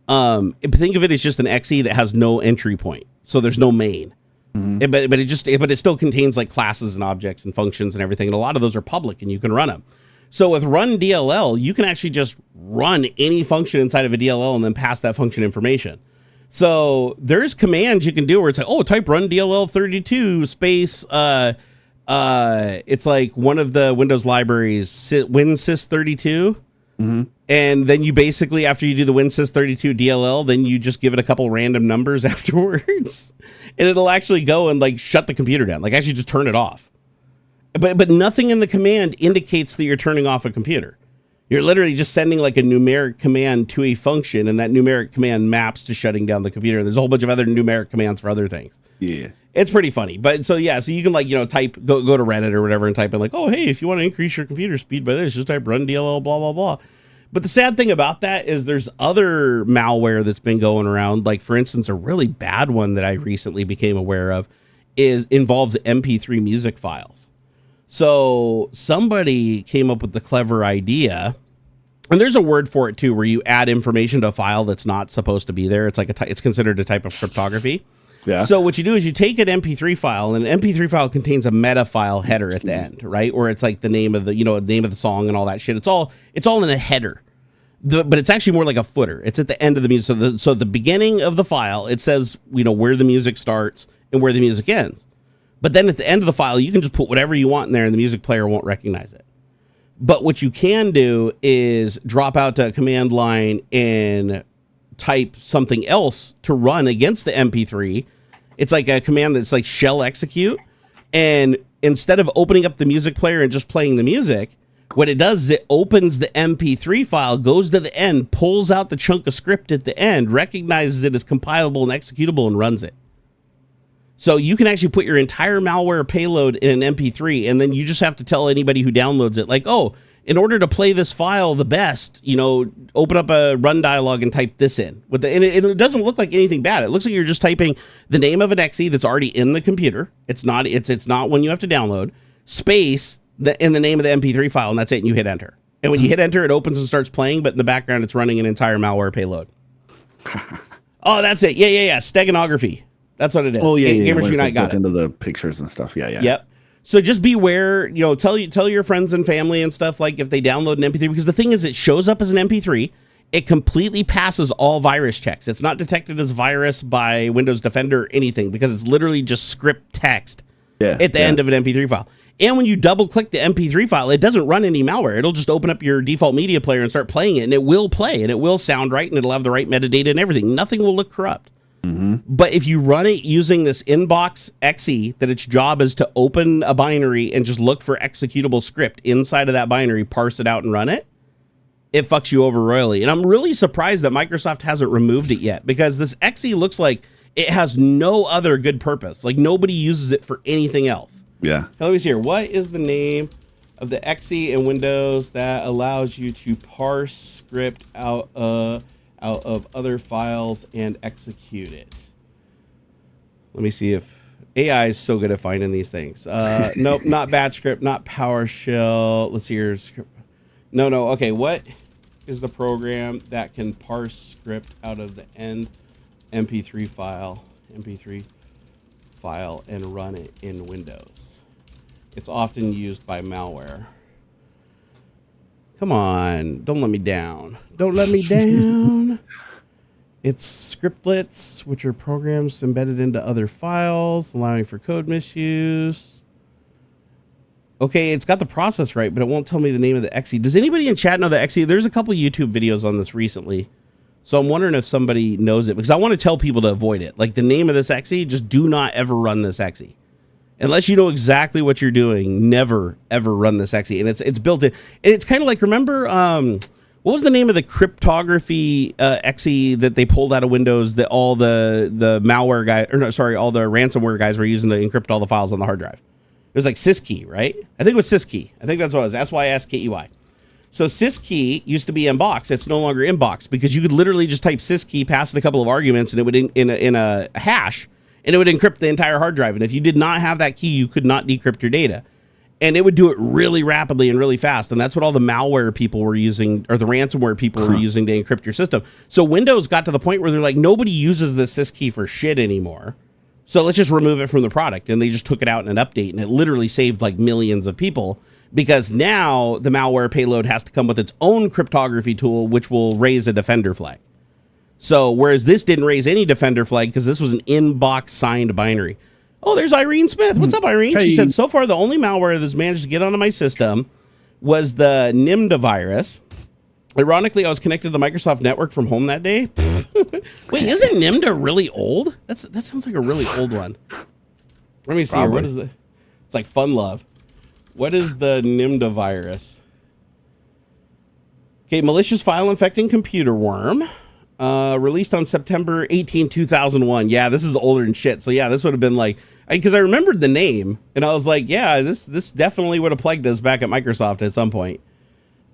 think of it as just an XE that has no entry point. So there's no main. Mm-hmm. But it still contains like classes and objects and functions and everything. And a lot of those are public and you can run them. So with run DLL, you can actually just run any function inside of a DLL and then pass that function information. So there's commands you can do where it's like, oh, type run DLL 32 space, it's like one of the Windows libraries, WinSys32. Mm-hmm. And then you basically, after you do the WinSys32 DLL, then you just give it a couple random numbers afterwards. And it'll actually go and like shut the computer down. Like actually just turn it off. But nothing in the command indicates that you're turning off a computer. You're literally just sending like a numeric command to a function, and that numeric command maps to shutting down the computer. And there's a whole bunch of other numeric commands for other things. Yeah. It's pretty funny. But so yeah, so you can like, type, go to Reddit or whatever and type in like, oh, hey, if you want to increase your computer speed by this, just type run DLL, blah, blah, blah. But the sad thing about that is there's other malware that's been going around. Like, for instance, a really bad one that I recently became aware of involves MP3 music files. So somebody came up with the clever idea, and there's a word for it too, where you add information to a file that's not supposed to be there. It's like it's considered a type of cryptography. Yeah. So what you do is you take an MP3 file, and an MP3 file contains a meta file header at the end, right? Or it's like the name of the, name of the song and all that shit. It's all in a header. But it's actually more like a footer. It's at the end of the music. So the beginning of the file, it says, where the music starts and where the music ends. But then at the end of the file, you can just put whatever you want in there and the music player won't recognize it. But what you can do is drop out to a command line and type something else to run against the MP3. It's like a command that's like shell execute. And instead of opening up the music player and just playing the music, what it does is it opens the MP3 file, goes to the end, pulls out the chunk of script at the end, recognizes it as compilable and executable, and runs it. So you can actually put your entire malware payload in an MP3, and then you just have to tell anybody who downloads it, like, oh, in order to play this file the best, open up a run dialog and type this in. And it doesn't look like anything bad. It looks like you're just typing the name of an exe that's already in the computer. It's not one you have to download. Space in the name of the MP3 file, and that's it, and you hit enter. And when you hit enter, it opens and starts playing, but in the background, it's running an entire malware payload. Oh, that's it. Yeah. Steganography. That's what it is. Oh, yeah. Gamers Unite got it. Into the pictures and stuff. Yeah. Yep. So just beware, tell your friends and family and stuff, like if they download an MP3, because the thing is, it shows up as an MP3. It completely passes all virus checks. It's not detected as virus by Windows Defender or anything, because it's literally just script text at the end of an MP3 file. And when you double click the MP3 file, it doesn't run any malware. It'll just open up your default media player and start playing it, and it will play, and it will sound right, and it'll have the right metadata and everything. Nothing will look corrupt. Mm-hmm. But if you run it using this inbox exe, that its job is to open a binary and just look for executable script inside of that binary, parse it out and run it, it fucks you over royally. And I'm really surprised that Microsoft hasn't removed it yet, because this exe looks like it has no other good purpose. Like, nobody uses it for anything else. Yeah. Now, let me see here. What is the name of the exe in Windows that allows you to parse script out of other files and execute it? Let me see if AI is so good at finding these things. Nope, not batch script, not PowerShell. Let's see here. No. Okay, what is the program that can parse script out of the end MP3 file and run it in Windows? It's often used by malware. Come on, don't let me down. Don't let me down. It's scriptlets, which are programs embedded into other files, allowing for code misuse. Okay, it's got the process right, but it won't tell me the name of the exe. Does anybody in chat know the exe? There's a couple YouTube videos on this recently, so I'm wondering if somebody knows it, because I want to tell people to avoid it. Like, the name of this exe, just do not ever run this exe. Unless you know exactly what you're doing, never, ever run this exe. And it's built in. And it's kind of like, remember, what was the name of the cryptography exe that they pulled out of Windows that all the malware guys, all the ransomware guys were using to encrypt all the files on the hard drive? It was like syskey, right? I think it was syskey. I think that's what it was. SYSKEY. So syskey used to be inbox. It's no longer inbox, because you could literally just type syskey, pass it a couple of arguments, and it would in a hash, and it would encrypt the entire hard drive. And if you did not have that key, you could not decrypt your data. And it would do it really rapidly and really fast. And that's what all the malware people were using, or the ransomware people were using to encrypt your system. So Windows got to the point where they're like, nobody uses this syskey for shit anymore, so let's just remove it from the product. And they just took it out in an update, and it literally saved like millions of people, because now the malware payload has to come with its own cryptography tool, which will raise a defender flag. So whereas this didn't raise any defender flag, because this was an inbox signed binary. Oh, there's Irene Smith. What's up, Irene? Hey. She said, so far, the only malware that's managed to get onto my system was the Nvidia virus. Ironically, I was connected to the Microsoft network from home that day. Wait, isn't Nvidia really old? That sounds like a really old one. Let me see here. What is the... It's like Fun Love. What is the Nvidia virus? Okay, malicious file infecting computer worm. Released on September 18, 2001. Yeah, this is older than shit. So yeah, this would have been like, because I remembered the name, and I was like, yeah, this definitely would have plagued us back at Microsoft at some point.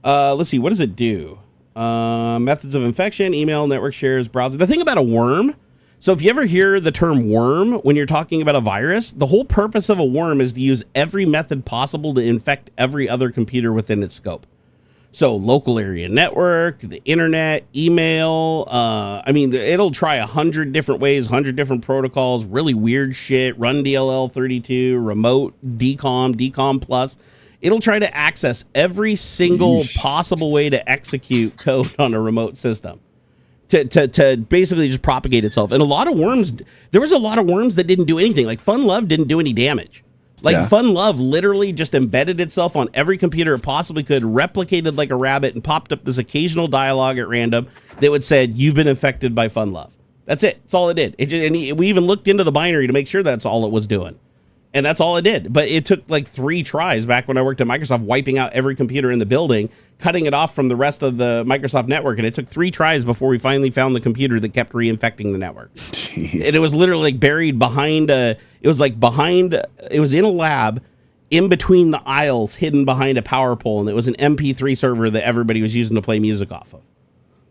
Let's see, what does it do? Methods of infection, email, network shares, browser. The thing about a worm, so if you ever hear the term worm when you're talking about a virus, the whole purpose of a worm is to use every method possible to infect every other computer within its scope. So local area network, the internet, email. I mean, it'll try 100 different ways, 100 different protocols, really weird shit. Run DLL 32, remote, DCOM plus. It'll try to access every single possible way to execute code on a remote system to basically just propagate itself. And a lot of worms, there was a lot of worms that didn't do anything. Like FunLove didn't do any damage. Like FunLove literally just embedded itself on every computer it possibly could, replicated like a rabbit, and popped up this occasional dialogue at random that would say, "You've been infected by FunLove." That's it. That's all it did. We even looked into the binary to make sure that's all it was doing. And that's all it did. But it took like 3 tries back when I worked at Microsoft, wiping out every computer in the building, cutting it off from the rest of the Microsoft network. And it took 3 tries before we finally found the computer that kept reinfecting the network. Jeez. And it was literally like buried behind it was in a lab in between the aisles, hidden behind a power pole. And it was an MP3 server that everybody was using to play music off of.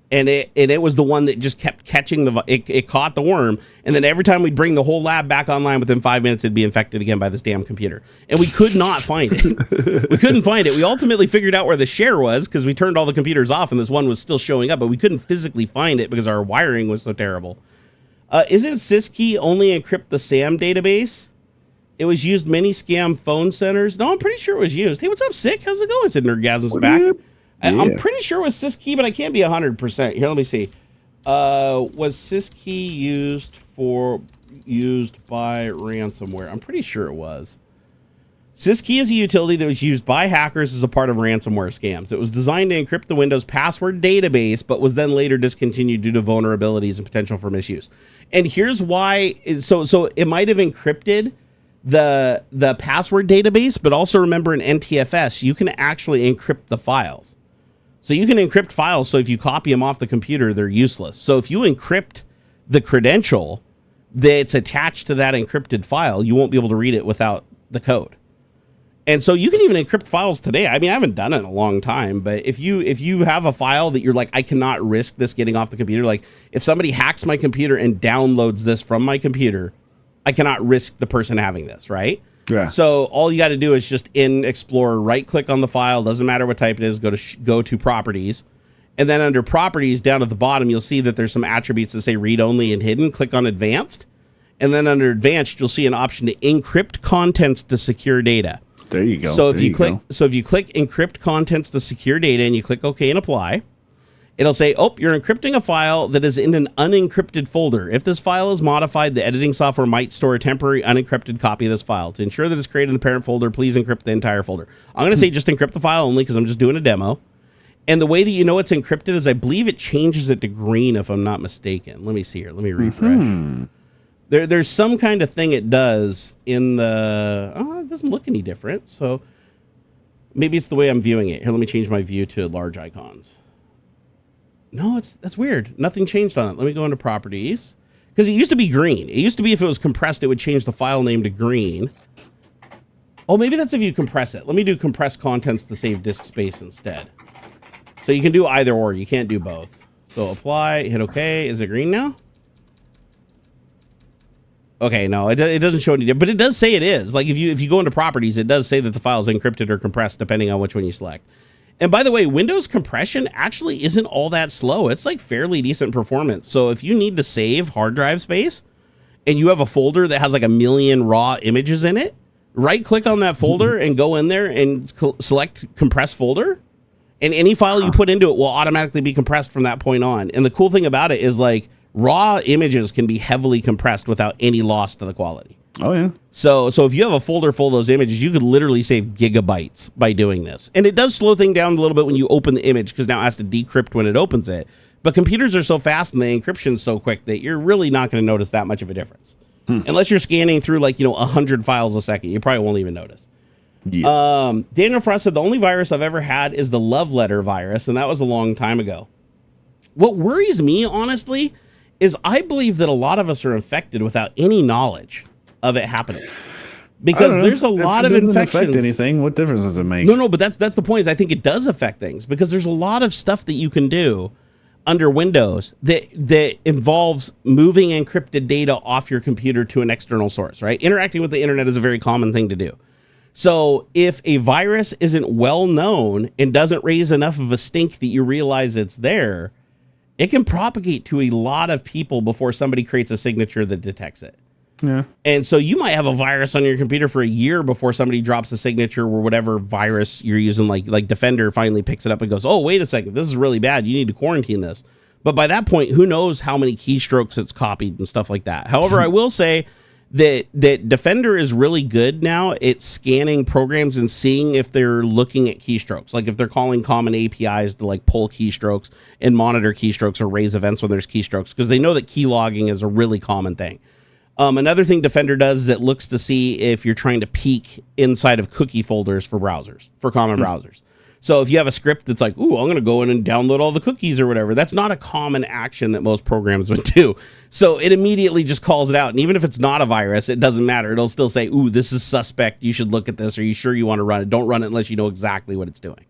And it was the one that just kept catching it caught the worm, and then every time we'd bring the whole lab back online, within 5 minutes it'd be infected again by this damn computer, and we could not find it. We couldn't find it. We ultimately figured out where the share was because we turned all the computers off, and this one was still showing up, but we couldn't physically find it because our wiring was so terrible. Isn't syskey only encrypt the SAM database? It was used many scam phone centers. No, I'm pretty sure it was used. Hey, what's up, Sick? How's it going? Said Nerdgasm's back. Yeah. I'm pretty sure it was syskey, but I can't be 100%. Here, let me see. Was syskey used by ransomware? I'm pretty sure it was. Syskey is a utility that was used by hackers as a part of ransomware scams. It was designed to encrypt the Windows password database, but was then later discontinued due to vulnerabilities and potential for misuse. And here's why. So it might have encrypted the password database, but also remember in NTFS, you can actually encrypt the files. So you can encrypt files, so if you copy them off the computer, they're useless. So if you encrypt the credential that's attached to that encrypted file, you won't be able to read it without the code. And so you can even encrypt files today. I mean, I haven't done it in a long time, but if you have a file that you're like, I cannot risk this getting off the computer, like if somebody hacks my computer and downloads this from my computer, I cannot risk the person having this, right? Yeah. So all you got to do is just in Explorer, right-click on the file. Doesn't matter what type it is. Go to Properties, and then under Properties, down at the bottom, you'll see that there's some attributes that say Read Only and Hidden. Click on Advanced, and then under Advanced, you'll see an option to encrypt contents to secure data. There you go. So if you click Encrypt Contents to secure data, and you click OK and Apply, it'll say, oh, you're encrypting a file that is in an unencrypted folder. If this file is modified, the editing software might store a temporary unencrypted copy of this file. To ensure that it's created in the parent folder, please encrypt the entire folder. I'm going to say just encrypt the file only because I'm just doing a demo. And the way that you know it's encrypted is I believe it changes it to green, if I'm not mistaken. Let me see here. Let me refresh. There's some kind of thing it does in the... Oh, it doesn't look any different. So maybe it's the way I'm viewing it. Here, let me change my view to large icons. No, that's weird. Nothing changed on it. Let me go into Properties. Because it used to be green. It used to be if it was compressed, it would change the file name to green. Oh, maybe that's if you compress it. Let me do compress contents to save disk space instead. So you can do either or. You can't do both. So apply, hit OK. Is it green now? Okay, no, it doesn't show any difference. But it does say it is. Like if you go into Properties, it does say that the file is encrypted or compressed depending on which one you select. And by the way, Windows compression actually isn't all that slow. It's like fairly decent performance. So if you need to save hard drive space and you have a folder that has like 1 million raw images in it, right click on that folder and go in there and select compress folder. And any file you put into it will automatically be compressed from that point on. And the cool thing about it is like raw images can be heavily compressed without any loss to the quality. Oh, yeah. So if you have a folder full of those images, you could literally save gigabytes by doing this. And it does slow things down a little bit when you open the image because now it has to decrypt when it opens it. But computers are so fast and the encryption's so quick that you're really not going to notice that much of a difference. Unless you're scanning through 100 files a second. You probably won't even notice. Yeah. Daniel Frost said, the only virus I've ever had is the love letter virus, and that was a long time ago. What worries me, honestly, is I believe that a lot of us are infected without any knowledge of it happening, because there's a lot of infections. Affect anything? What difference does it make? No, but that's the point. Is I think it does affect things because there's a lot of stuff that you can do under Windows that involves moving encrypted data off your computer to an external source. Right, interacting with the internet is a very common thing to do. So if a virus isn't well known and doesn't raise enough of a stink that you realize it's there, it can propagate to a lot of people before somebody creates a signature that detects it. Yeah. And so you might have a virus on your computer for a year before somebody drops a signature or whatever virus you're using, like Defender finally picks it up and goes, oh, wait a second, this is really bad. You need to quarantine this. But by that point, who knows how many keystrokes it's copied and stuff like that. However, I will say that Defender is really good now at scanning programs and seeing if they're looking at keystrokes. Like if they're calling common APIs to like pull keystrokes and monitor keystrokes or raise events when there's keystrokes, because they know that key logging is a really common thing. Another thing Defender does is it looks to see if you're trying to peek inside of cookie folders for browsers, for common browsers. So if you have a script that's like, ooh, I'm going to go in and download all the cookies or whatever, that's not a common action that most programs would do. So it immediately just calls it out. And even if it's not a virus, it doesn't matter. It'll still say, ooh, this is suspect. You should look at this. Are you sure you want to run it? Don't run it unless you know exactly what it's doing.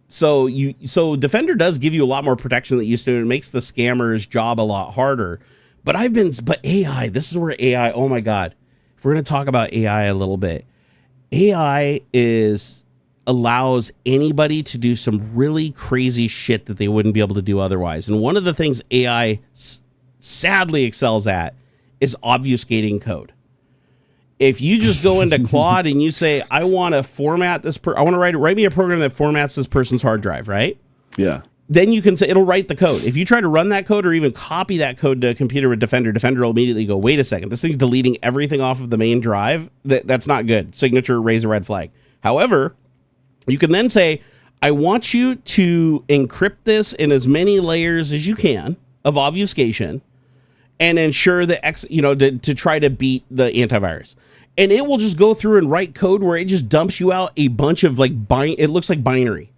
So Defender does give you a lot more protection than it used to. And it makes the scammer's job a lot harder. But AI, this is where AI, oh my God, if we're going to talk about AI a little bit, AI allows anybody to do some really crazy shit that they wouldn't be able to do otherwise. And one of the things AI sadly excels at is obfuscating code. If you just go into Claude and you say, I want to format this, I want to write me a program that formats this person's hard drive, right? Yeah. Then you can say it'll write the code. If you try to run that code or even copy that code to a computer with Defender will immediately go, wait a second, this thing's deleting everything off of the main drive. That's not good. Signature, raise a red flag. However, you can then say, I want you to encrypt this in as many layers as you can of obfuscation and ensure that to try to beat the antivirus. And it will just go through and write code where it just dumps you out a bunch of it looks like binary.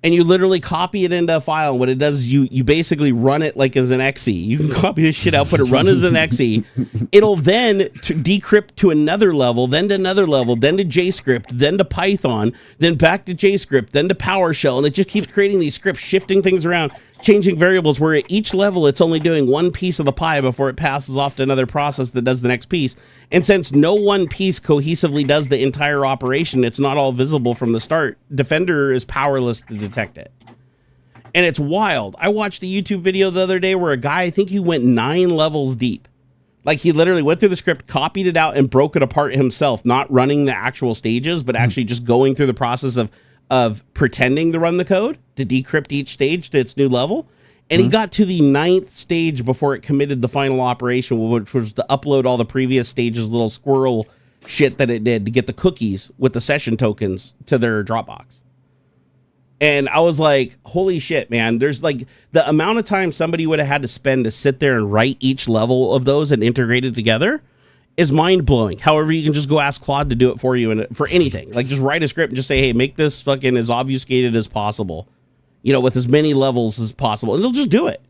And you literally copy it into a file. And what it does is you basically run it like as an exe. You can copy this shit out, put it run as an exe. It'll then decrypt to another level, then to another level, then to JScript, then to Python, then back to JScript, then to PowerShell. And it just keeps creating these scripts, shifting things around, changing variables where at each level it's only doing one piece of the pie before it passes off to another process that does the next piece. And since no one piece cohesively does the entire operation, it's not all visible from the start, Defender is powerless to detect it. And it's wild. I watched a YouTube video the other day where a guy, I think he went 9 levels deep. Like he literally went through the script, copied it out, and broke it apart himself, not running the actual stages, but actually just going through the process of pretending to run the code to decrypt each stage to its new level. And he got to the 9th stage before it committed the final operation, which was to upload all the previous stages, little squirrel shit that it did to get the cookies with the session tokens to their Dropbox. And I was like, holy shit, man. There's like the amount of time somebody would have had to spend to sit there and write each level of those and integrate it together is mind-blowing. However, you can just go ask Claude to do it for you and for anything. Like just write a script and just say, hey, make this fucking as obfuscated as possible, with as many levels as possible, and they'll just do it.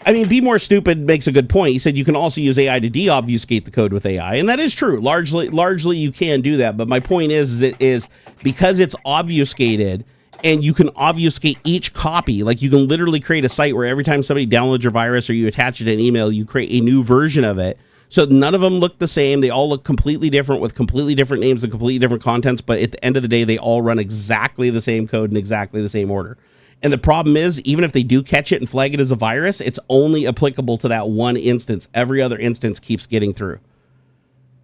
I mean, Be More Stupid makes a good point. He said you can also use AI to de-obfuscate the code with AI, and that is true. Largely you can do that, but my point is because it's obfuscated and you can obfuscate each copy, like you can literally create a site where every time somebody downloads your virus or you attach it to an email, you create a new version of it. So none of them look the same. They all look completely different with completely different names and completely different contents. But at the end of the day, they all run exactly the same code in exactly the same order. And the problem is, even if they do catch it and flag it as a virus, it's only applicable to that one instance. Every other instance keeps getting through.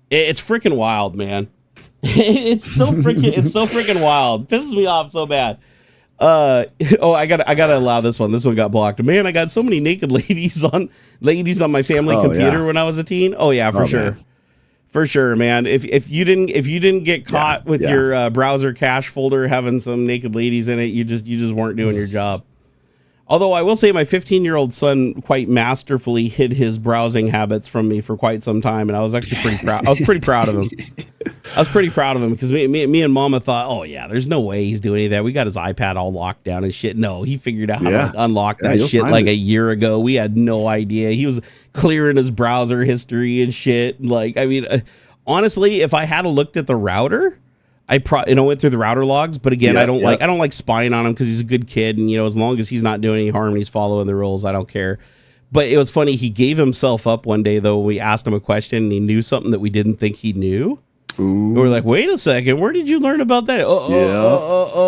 It's freaking wild, man. It's so freaking wild. Pisses me off so bad. I gotta allow this one. This one got blocked. Man, I got so many naked ladies on my family computer when I was a teen. Oh yeah, for sure. Man. For sure, man. If you didn't get caught with your browser cache folder having some naked ladies in it, you just weren't doing your job. Although I will say my 15-year-old son quite masterfully hid his browsing habits from me for quite some time, and I was actually pretty proud. I was pretty proud of him. Because me and Mama thought, oh yeah, there's no way he's doing any of that. We got his iPad all locked down and shit. No, he figured out how to unlock that shit like a year ago. We had no idea. He was clearing his browser history and shit. Like, I mean, honestly, if I had looked at the router, I went through the router logs, but again, I don't like spying on him because he's a good kid, and as long as he's not doing any harm and he's following the rules, I don't care. But it was funny, he gave himself up one day though. We asked him a question and he knew something that we didn't think he knew. Ooh. We're like, wait a second, where did you learn about that?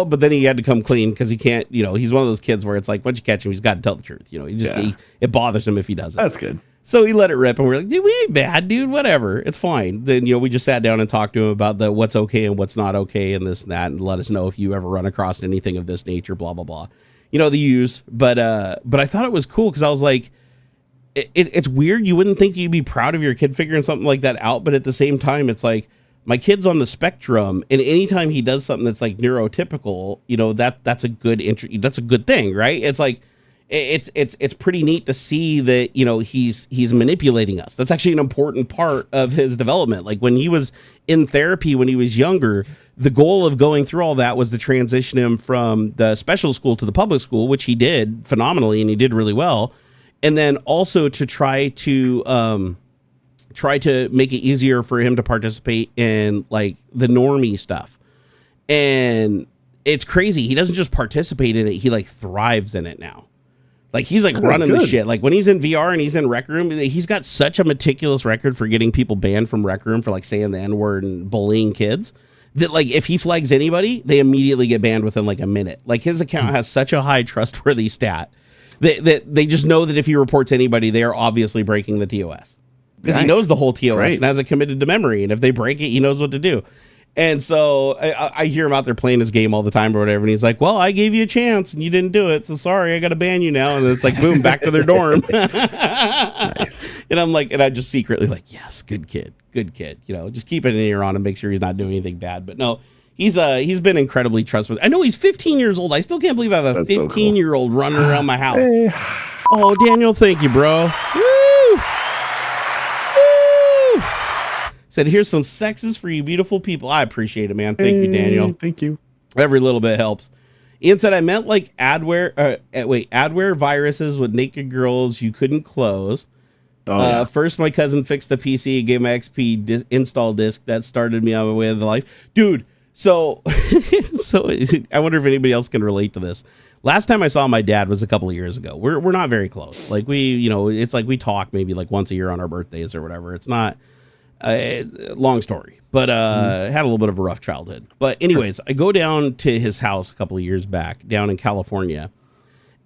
But then he had to come clean because he can't, he's one of those kids where it's like, once you catch him, he's got to tell the truth. It bothers him if he doesn't. That's good. So he let it rip, and we're like, dude, we ain't bad, dude, whatever. It's fine. Then, we just sat down and talked to him about what's okay and what's not okay and this and that, and let us know if you ever run across anything of this nature, blah, blah, blah. The use. But I thought it was cool because I was like, it's weird. You wouldn't think you'd be proud of your kid figuring something like that out, but at the same time, it's like, my kid's on the spectrum, and anytime he does something that's like neurotypical, that's a good thing, right? It's like it's pretty neat to see that he's manipulating us. That's actually an important part of his development. Like when he was in therapy when he was younger, the goal of going through all that was to transition him from the special school to the public school, which he did phenomenally and he did really well, and then also to try to make it easier for him to participate in like the normie stuff. And it's crazy. He doesn't just participate in it. He like thrives in it now. Like he's like running the shit. Like when he's in VR and he's in Rec Room, he's got such a meticulous record for getting people banned from Rec Room for like saying the N-word and bullying kids that like if he flags anybody, they immediately get banned within like a minute. Like his account has such a high trustworthy stat that they just know that if he reports anybody, they are obviously breaking the TOS. Because he knows the whole TOS and has it committed to memory. And if they break it, he knows what to do. And so I hear him out there playing his game all the time or whatever. And he's like, well, I gave you a chance and you didn't do it. So sorry, I got to ban you now. And it's like, boom, back to their dorm. Nice. And I'm like, and I just secretly like, yes, good kid. Just keep an ear on him, make sure he's not doing anything bad. But no, he's been incredibly trustworthy. I know he's 15 years old. I still can't believe I have a 15-year-old running around my house. Hey. Oh, Daniel, thank you, bro. Woo! Said, here's some sexes for you beautiful people. I appreciate it, man. Thank you, Daniel. Thank you. Every little bit helps. Ian said, I meant like adware viruses with naked girls you couldn't close. First, my cousin fixed the PC and gave my XP install disk. That started me on my way of the life. Dude, so I wonder if anybody else can relate to this. Last time I saw my dad was a couple of years ago. We're not very close. Like it's like we talk maybe like once a year on our birthdays or whatever. It's not... long story, but had a little bit of a rough childhood. But anyways, I go down to his house a couple of years back down in California,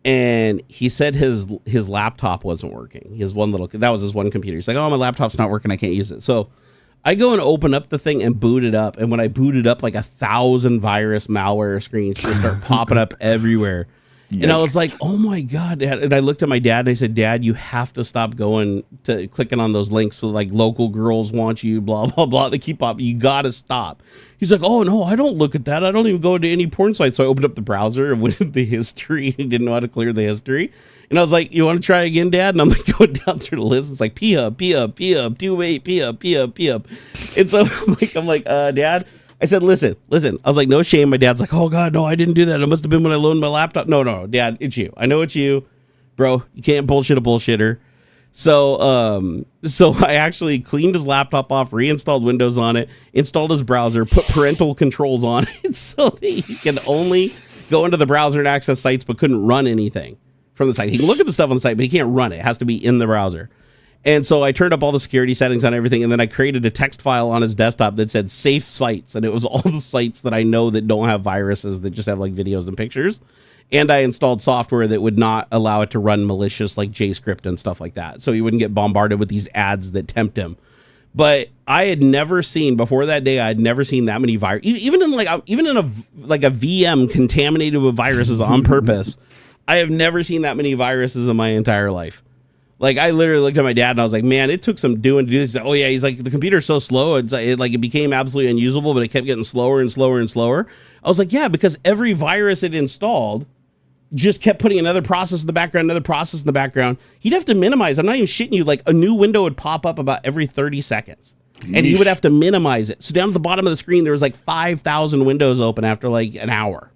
and he said his laptop wasn't working. That was his one computer. He's like, oh, my laptop's not working, I can't use it. So I go and open up the thing and boot it up, and when I boot it up, like 1,000 virus malware screens just start popping up everywhere. Yikes. And I was like, oh my God, Dad. And I looked at my dad and I said, Dad, you have to stop clicking on those links with like local girls want you, blah, blah, blah. They keep up. You got to stop. He's like, oh no, I don't look at that. I don't even go to any porn sites. So I opened up the browser and went into the history. He didn't know how to clear the history. And I was like, you want to try again, Dad? And I'm like going down through the list. It's like P-Hub, 28, P-Hub. And so I'm like, Dad, I said, listen. I was like, no shame. My dad's like, oh God, no, I didn't do that. It must have been when I loaned my laptop. No, Dad, it's you. I know it's you, bro. You can't bullshit a bullshitter. So I actually cleaned his laptop off, reinstalled Windows on it, installed his browser, put parental controls on it so that he can only go into the browser and access sites, but couldn't run anything from the site. He can look at the stuff on the site, but he can't run it. It has to be in the browser. And so I turned up all the security settings on everything, and then I created a text file on his desktop that said safe sites, and it was all the sites that I know that don't have viruses, that just have like videos and pictures. And I installed software that would not allow it to run malicious like JScript and stuff like that, so he wouldn't get bombarded with these ads that tempt him. But I had never seen, before that day, I had never seen that many viruses, even in a VM contaminated with viruses on purpose. I have never seen that many viruses in my entire life. Like, I literally looked at my dad and I was like, man, it took some doing to do this. Oh yeah, he's like, the computer's so slow. It became absolutely unusable, but it kept getting slower and slower and slower. I was like, yeah, because every virus it installed just kept putting another process in the background, He'd have to minimize. I'm not even shitting you. Like, a new window would pop up about every 30 seconds. And he would have to minimize it. So down at the bottom of the screen, there was like 5,000 windows open after like an hour.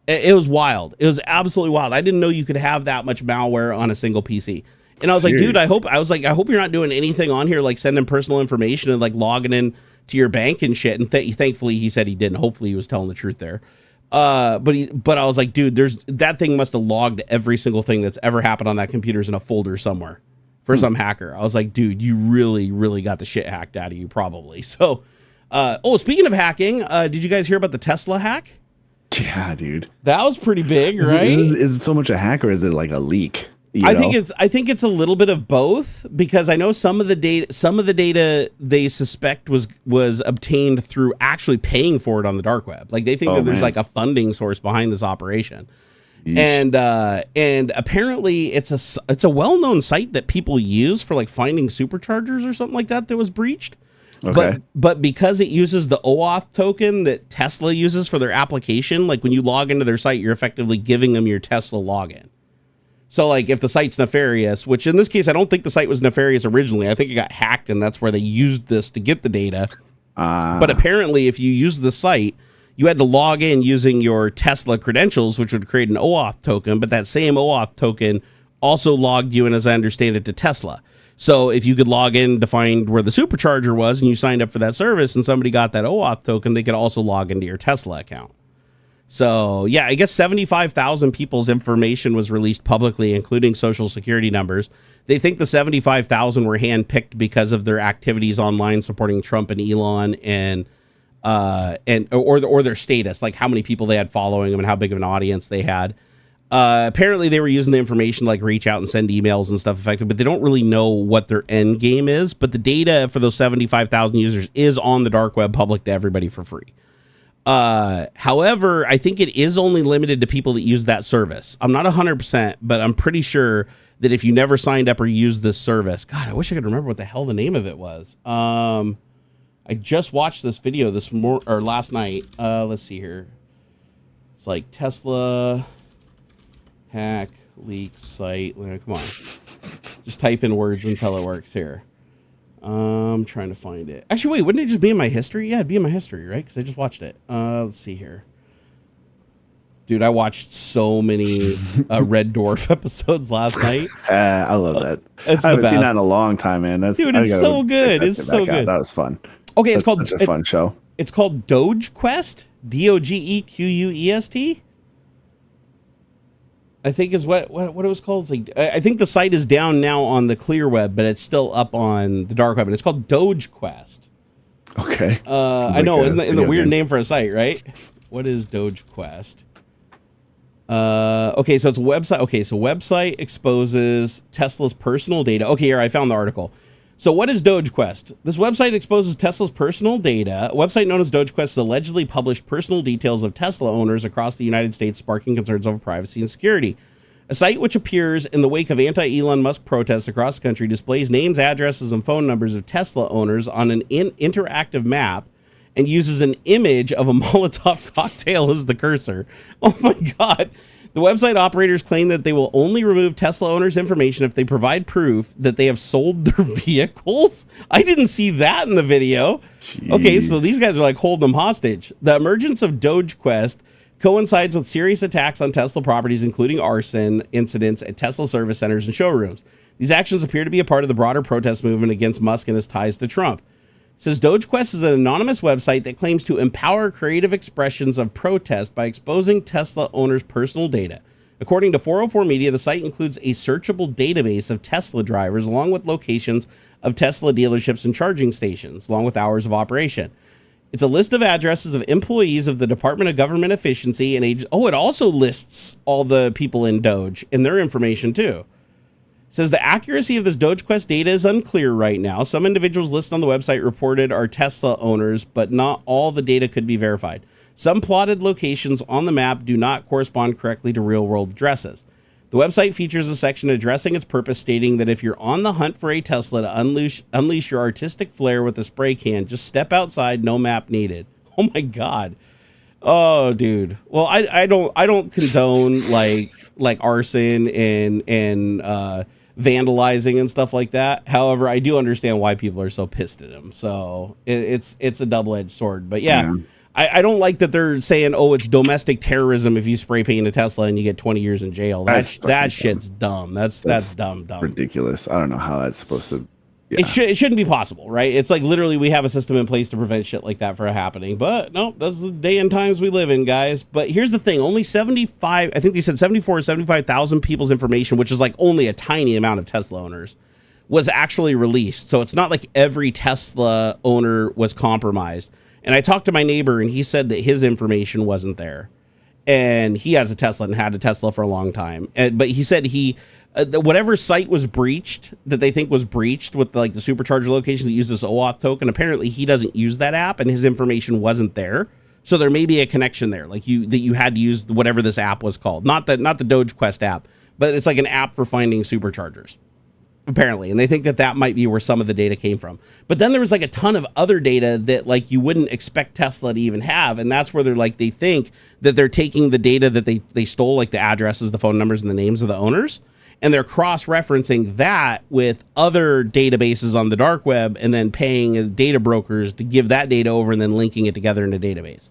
It was wild. It was absolutely wild. I didn't know you could have that much malware on a single PC. And I was like, dude, I hope you're not doing anything on here, like sending personal information and like logging in to your bank and shit. And thankfully he said he didn't. Hopefully he was telling the truth there. But I was like, dude, that thing must have logged every single thing that's ever happened on that computer's in a folder somewhere for some hacker. I was like, dude, you really, really got the shit hacked out of you probably. So Speaking of hacking, did you guys hear about the Tesla hack? Yeah, dude. That was pretty big, right? Is it so much a hack or is it like a leak? I think it's a little bit of both, because I know some of the data they suspect was obtained through actually paying for it on the dark web. Like they think that there's like a funding source behind this operation. Yeesh. And apparently it's a well-known site that people use for like finding superchargers or something like that was breached. Okay. But because it uses the OAuth token that Tesla uses for their application, like when you log into their site, you're effectively giving them your Tesla login. So like if the site's nefarious, which in this case, I don't think the site was nefarious originally. I think it got hacked and that's where they used this to get the data. But apparently if you use the site, you had to log in using your Tesla credentials, which would create an OAuth token. But that same OAuth token also logged you in, as I understand it, to Tesla. So if you could log in to find where the supercharger was and you signed up for that service and somebody got that OAuth token, they could also log into your Tesla account. So, yeah, I guess 75,000 people's information was released publicly, including social security numbers. They think the 75,000 were handpicked because of their activities online supporting Trump and Elon or their status, like how many people they had following them and how big of an audience they had. Apparently they were using the information to like reach out and send emails and stuff effective, but they don't really know what their end game is. But the data for those 75,000 users is on the dark web, public to everybody for free. However, I think it is only limited to people that use that service. I'm not 100%, but I'm pretty sure that if you never signed up or used this service, God, I wish I could remember what the hell the name of it was. I just watched this video last night. Let's see here. It's like Tesla hack leak site. Come on. Just type in words until it works here. I'm trying to find it. Actually, wait, wouldn't it just be in my history? Yeah, it'd be in my history, right? Because I just watched it. Let's see here. Dude, I watched so many Red Dwarf episodes last night. I love that. It's I haven't the best. seen that in a long time, man. Dude, it's so good. It's so good. That was fun. Okay, it's such a fun show. It's called Doge Quest. DOGEQUEST. I think is what it was called. It's like, I think the site is down now on the clear web, but it's still up on the dark web, and it's called Doge Quest. Okay. I know, isn't a weird name for a site, right? What is Doge Quest? Okay, so it's a website. Okay, so website exposes Tesla's personal data. Okay, here I found the article. So what is Doge Quest? This website exposes Tesla's personal data. A website known as Doge Quest allegedly published personal details of Tesla owners across the United States, sparking concerns over privacy and security. A site which appears in the wake of anti-Elon Musk protests across the country displays names, addresses, and phone numbers of Tesla owners on an interactive map and uses an image of a Molotov cocktail as the cursor. Oh my God. The website operators claim that they will only remove Tesla owners' information if they provide proof that they have sold their vehicles. I didn't see that in the video. Jeez. Okay, so these guys are like holding them hostage. The emergence of Doge Quest coincides with serious attacks on Tesla properties, including arson incidents at Tesla service centers and showrooms. These actions appear to be a part of the broader protest movement against Musk and his ties to Trump. It says Doge Quest is an anonymous website that claims to empower creative expressions of protest by exposing Tesla owners' personal data. According to 404 Media, the site includes a searchable database of Tesla drivers along with locations of Tesla dealerships and charging stations, along with hours of operation. It's a list of addresses of employees of the Department of Government Efficiency and Age. Oh, it also lists all the people in Doge and their information too. It says the accuracy of this Doge Quest data is unclear right now. Some individuals listed on the website reported are Tesla owners, but not all the data could be verified. Some plotted locations on the map do not correspond correctly to real-world addresses. The website features a section addressing its purpose, stating that if you're on the hunt for a Tesla to unleash your artistic flair with a spray can, just step outside, no map needed. Oh my God. Oh, dude. Well, I don't condone like arson and vandalizing and stuff like that. However, I do understand why people are so pissed at him. So it's a double-edged sword. But yeah. I don't like that they're saying, oh, it's domestic terrorism if you spray paint a Tesla and you get 20 years in jail. That shit's dumb. That's dumb. Ridiculous. I don't know how that's supposed to. Yeah. It shouldn't be possible, right? It's like literally we have a system in place to prevent shit like that from happening. But no, that's the day and times we live in, guys. But here's the thing. Only 75, I think they said 74 or 75,000 people's information, which is like only a tiny amount of Tesla owners, was actually released. So it's not like every Tesla owner was compromised. And I talked to my neighbor and he said that his information wasn't there. And he has a Tesla and had a Tesla for a long time. But he said whatever site was breached that they think was breached with like the supercharger location that uses this OAuth token, apparently he doesn't use that app and his information wasn't there. So there may be a connection there, like you had to use whatever this app was called. Not the Doge Quest app, but it's like an app for finding superchargers. Apparently, and they think that might be where some of the data came from. But then there was like a ton of other data that like you wouldn't expect Tesla to even have, and that's where they think that they're taking the data that they stole, like the addresses, the phone numbers, and the names of the owners, and they're cross-referencing that with other databases on the dark web, and then paying as data brokers to give that data over, and then linking it together in a database.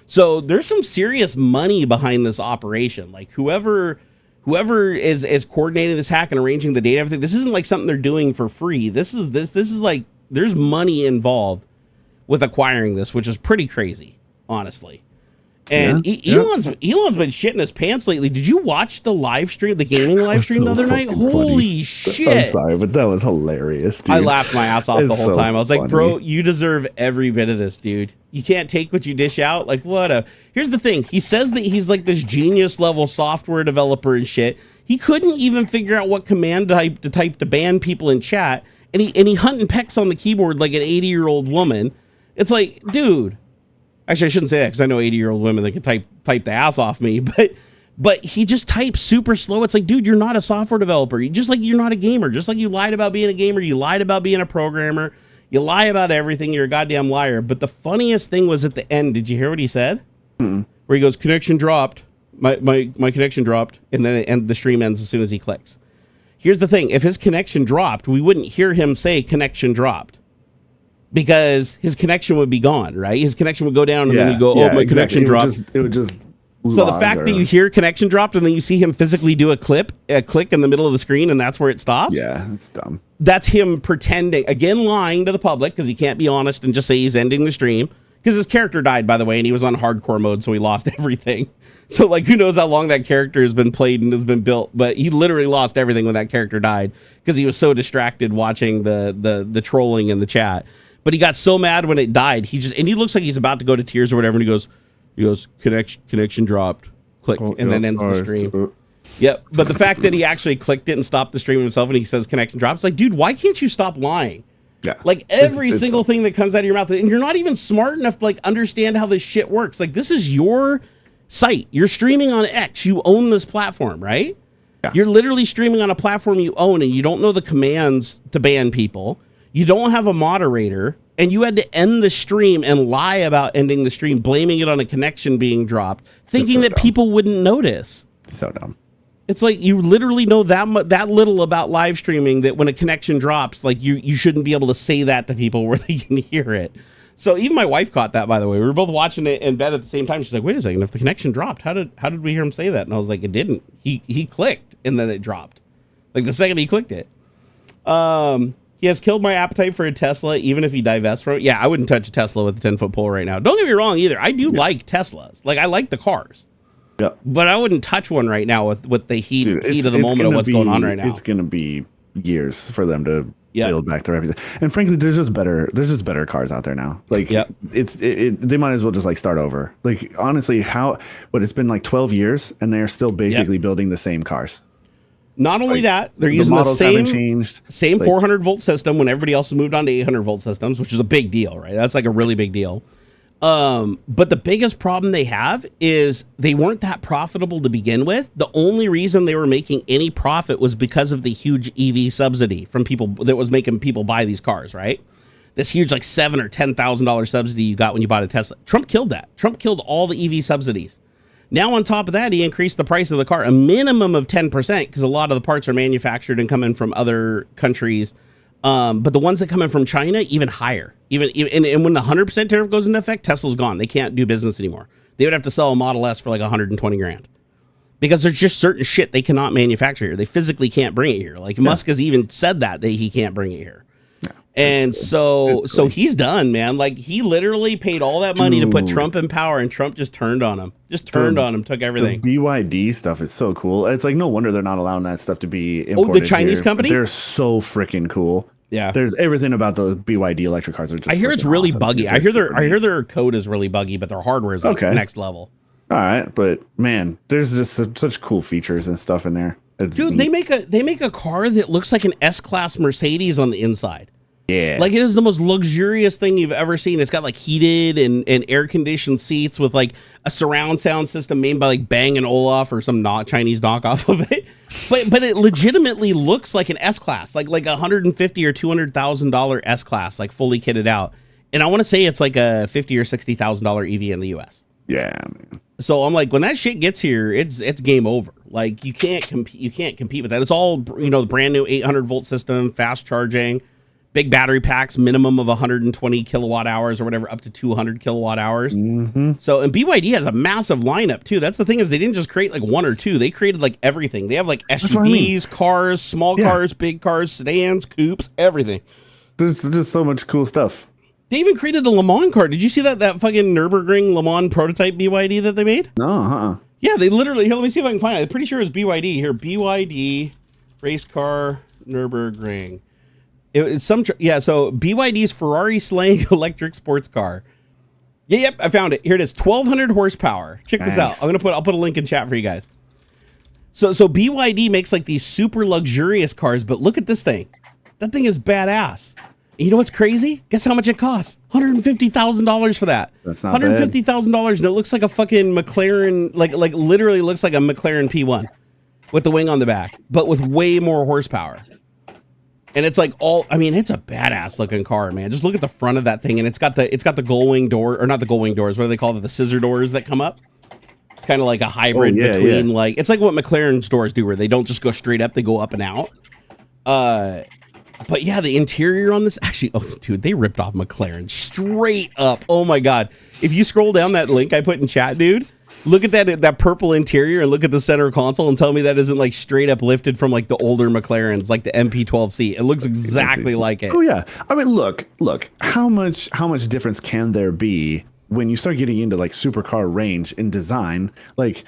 So there's some serious money behind this operation. Like whoever is coordinating this hack and arranging the data, everything, this isn't like something they're doing for free. This is like there's money involved with acquiring this, which is pretty crazy, honestly. And Elon's been shitting his pants lately. Did you watch the live stream, the gaming live stream the other night? Holy shit. I'm sorry, but that was hilarious, dude. I laughed my ass off the whole time. I was like, bro, you deserve every bit of this, dude. You can't take what you dish out. Like, here's the thing. He says that he's like this genius level software developer and shit. He couldn't even figure out what command to type to ban people in chat. And he hunt and pecks on the keyboard like an 80-year-old woman. It's like, dude. Actually, I shouldn't say that because I know 80-year-old women that can type the ass off me, but he just types super slow. It's like, dude, you're not a software developer. Just like you're not a gamer. Just like you lied about being a gamer, you lied about being a programmer, you lie about everything. You're a goddamn liar. But the funniest thing was at the end. Did you hear what he said? Mm-mm. Where he goes, connection dropped. My connection dropped, and then the stream ends as soon as he clicks. Here's the thing: if his connection dropped, we wouldn't hear him say connection dropped. Because his connection would be gone, right? His connection would go down, and then he'd go, my connection dropped. It would just so the fact that you hear connection dropped, and then you see him physically do a click in the middle of the screen, and that's where it stops. Yeah, it's dumb. That's him pretending, again, lying to the public, because he can't be honest and just say he's ending the stream. Because his character died, by the way, and he was on hardcore mode, so he lost everything. So, like, who knows how long that character has been played and has been built, but he literally lost everything when that character died, because he was so distracted watching the trolling in the chat. But he got so mad when it died. He looks like he's about to go to tears or whatever. And he goes, connection dropped, click, and then ends the stream. Yep. But the fact that he actually clicked it and stopped the stream himself, and he says connection dropped, it's like, dude, why can't you stop lying? Yeah. Like every single thing that comes out of your mouth, and you're not even smart enough to like understand how this shit works. Like, this is your site. You're streaming on X. You own this platform, right? Yeah. You're literally streaming on a platform you own, and you don't know the commands to ban people. You don't have a moderator, and you had to end the stream and lie about ending the stream, blaming it on a connection being dropped, thinking that people wouldn't notice. So dumb. It's like you literally know that little about live streaming that when a connection drops, like you shouldn't be able to say that to people where they can hear it. So even my wife caught that, by the way. We were both watching it in bed at the same time. She's like, wait a second, if the connection dropped, how did we hear him say that? And I was like, it didn't. He clicked, and then it dropped. Like the second he clicked it. He has killed my appetite for a Tesla, even if he divests from it. Yeah, I wouldn't touch a Tesla with a 10-foot pole right now. Don't get me wrong either. I do like Teslas. Like, I like the cars. Yeah. But I wouldn't touch one right now with the heat of the moment of what's going on right now. It's going to be years for them to build back their reputation. And frankly, there's just better cars out there now. Like, they might as well just like start over. Like, honestly, it's been like 12 years, and they're still basically building the same cars. Not only that, they're using the same 400-volt system when everybody else has moved on to 800-volt systems, which is a big deal, right? That's like a really big deal. But the biggest problem they have is they weren't that profitable to begin with. The only reason they were making any profit was because of the huge EV subsidy from people that was making people buy these cars, right? This huge like $7,000 or $10,000 subsidy you got when you bought a Tesla. Trump killed that. Trump killed all the EV subsidies. Now, on top of that, he increased the price of the car a minimum of 10% because a lot of the parts are manufactured and come in from other countries. But the ones that come in from China, even higher. And when the 100% tariff goes into effect, Tesla's gone. They can't do business anymore. They would have to sell a Model S for like $120,000 because there's just certain shit they cannot manufacture here. They physically can't bring it here. Like Musk has even said that he can't bring it here. Yeah. And so he's done, man. Like, he literally paid all that money to put Trump in power, and Trump just turned on him. Took everything. The BYD stuff is so cool. It's like, no wonder they're not allowing that stuff to be imported. Oh, the Chinese company? They're so freaking cool. Yeah. There's everything about the BYD electric cars. Are just I hear it's really awesome. buggy. I hear their code is really buggy, but their hardware is like next level. All right, but man, there's just such cool features and stuff in there. Dude, they make a car that looks like an S-Class Mercedes on the inside. Yeah. Like, it is the most luxurious thing you've ever seen. It's got like heated and air-conditioned seats with like a surround sound system made by like Bang & Olufsen or some Chinese knockoff of it. But it legitimately looks like an S-Class, like $150,000 or $200,000 S-Class, like fully kitted out. And I want to say it's like a $50,000 or $60,000 EV in the US. Yeah, man. So I'm like, when that shit gets here, it's game over. Like, you can't compete with that. It's all, the brand new 800 volt system, fast charging, big battery packs, minimum of 120 kilowatt hours or whatever, up to 200 kilowatt hours. Mm-hmm. So, and BYD has a massive lineup too. That's the thing, is they didn't just create like one or two. They created like everything. They have like SUVs, cars, small cars, big cars, sedans, coupes, everything. There's just so much cool stuff. They even created a Le Mans car. Did you see that fucking Nürburgring Le Mans prototype BYD that they made? No, Yeah, they literally, here, let me see if I can find it. I'm pretty sure it's BYD. Here, BYD race car Nürburgring. It's so BYD's Ferrari slaying electric sports car. Yep, I found it. Here it is, 1,200 horsepower. Check this out. I'll put a link in chat for you guys. So BYD makes like these super luxurious cars, but look at this thing. That thing is badass. You know what's crazy? Guess how much it costs? $150,000 for that. That's not $150,000, and it looks like a fucking McLaren, like literally looks like a McLaren P1 with the wing on the back, but with way more horsepower. And it's like it's a badass looking car, man. Just look at the front of that thing, and it's got the gull wing door, or not the gull wing doors. What do they call it? The scissor doors that come up. It's kind of like a hybrid between like, it's like what McLaren's doors do, where they don't just go straight up, they go up and out. But yeah, the interior on this actually, dude, they ripped off McLaren straight up. Oh my God. If you scroll down that link I put in chat, dude, look at that purple interior and look at the center console and tell me that isn't like straight up lifted from like the older McLarens, like the MP12C. It looks exactly like it. Oh yeah. I mean, look, how much difference can there be when you start getting into like supercar range and design? Like,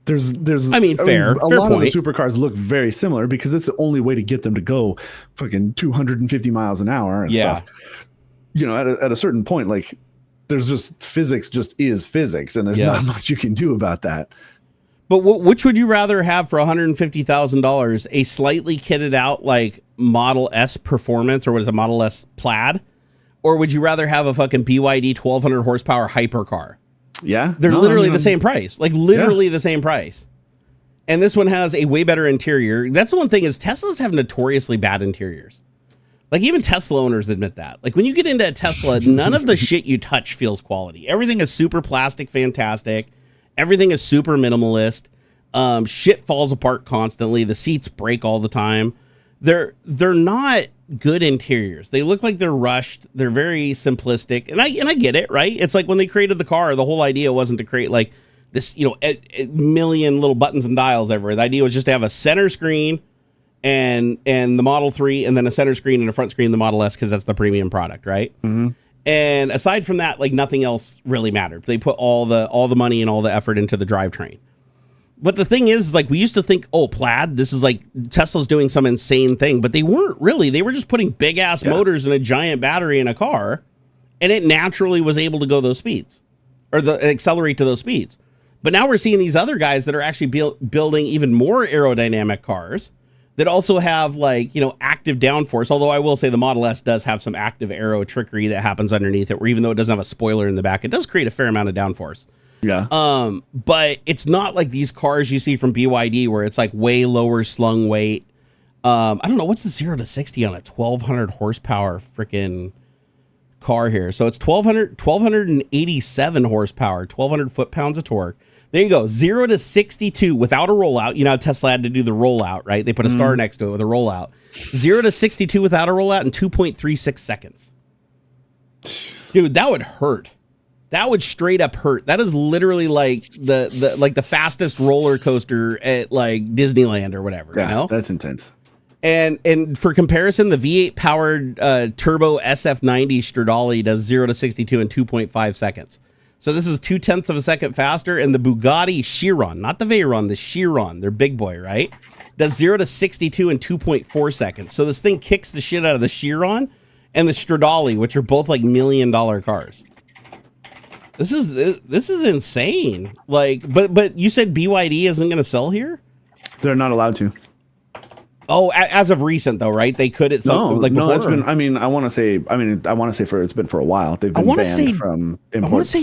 There's fair lot point. of the supercars look very similar because it's the only way to get them to go fucking 250 miles an hour and stuff. At a certain point, like, there's just physics is physics, and there's not much you can do about that. But which would you rather have for $150,000? A slightly kitted out like Model S Performance, or what is a Model S Plaid? Or would you rather have a fucking BYD 1,200 horsepower hypercar? Yeah, they're literally the same price, like literally the same price. And this one has a way better interior. That's the one thing, is Teslas have notoriously bad interiors. Like, even Tesla owners admit that. Like, when you get into a Tesla, none of the shit you touch feels quality. Everything is super plastic fantastic. Everything is super minimalist. Shit falls apart constantly. The seats break all the time. They're not good interiors. They look like they're rushed. They're very simplistic, and I get it, right? It's like when they created the car, the whole idea wasn't to create like this, a million little buttons and dials everywhere. The idea was just to have a center screen and the Model 3, and then a center screen and a front screen, the Model S, because that's the premium product, right? Mm-hmm. And aside from that, like, nothing else really mattered. They put all the money and all the effort into the drivetrain. But the thing is, like, we used to think, Plaid, this is like Tesla's doing some insane thing, but they weren't really. They were just putting big ass motors and a giant battery in a car, and it naturally was able to go those speeds, or accelerate to those speeds. But now we're seeing these other guys that are actually building even more aerodynamic cars that also have, like, active downforce. Although I will say the Model S does have some active aero trickery that happens underneath it, where even though it doesn't have a spoiler in the back, it does create a fair amount of downforce. Yeah. But it's not like these cars you see from BYD where it's like way lower slung weight. I don't know, what's the 0 to 60 on a 1,200 horsepower freaking car here. So it's 1,287 horsepower, 1,200 foot-pounds of torque. There you go, 0 to 62 without a rollout. You know how Tesla had to do the rollout, right? They put a star next to it with a rollout. 0 to 62 without a rollout in 2.36 seconds. Dude, that would hurt. That would straight up hurt. That is literally like the fastest roller coaster at like Disneyland or whatever. Yeah, you know? That's intense. And for comparison, the V8 powered turbo SF90 Stradale does 0 to 62 in 2.5 seconds. So this is 0.2 of a second faster. And the Bugatti Chiron, not the Veyron, the Chiron, their big boy, right? Does 0 to 62 in 2.4 seconds. So this thing kicks the shit out of the Chiron and the Stradale, which are both like $1 million cars. This is insane. Like, but you said BYD isn't going to sell here? They're not allowed to. Oh, as of recent though, right? They could at some like before. It's been. I mean, I want to say it's been for a while. They've been banned from imports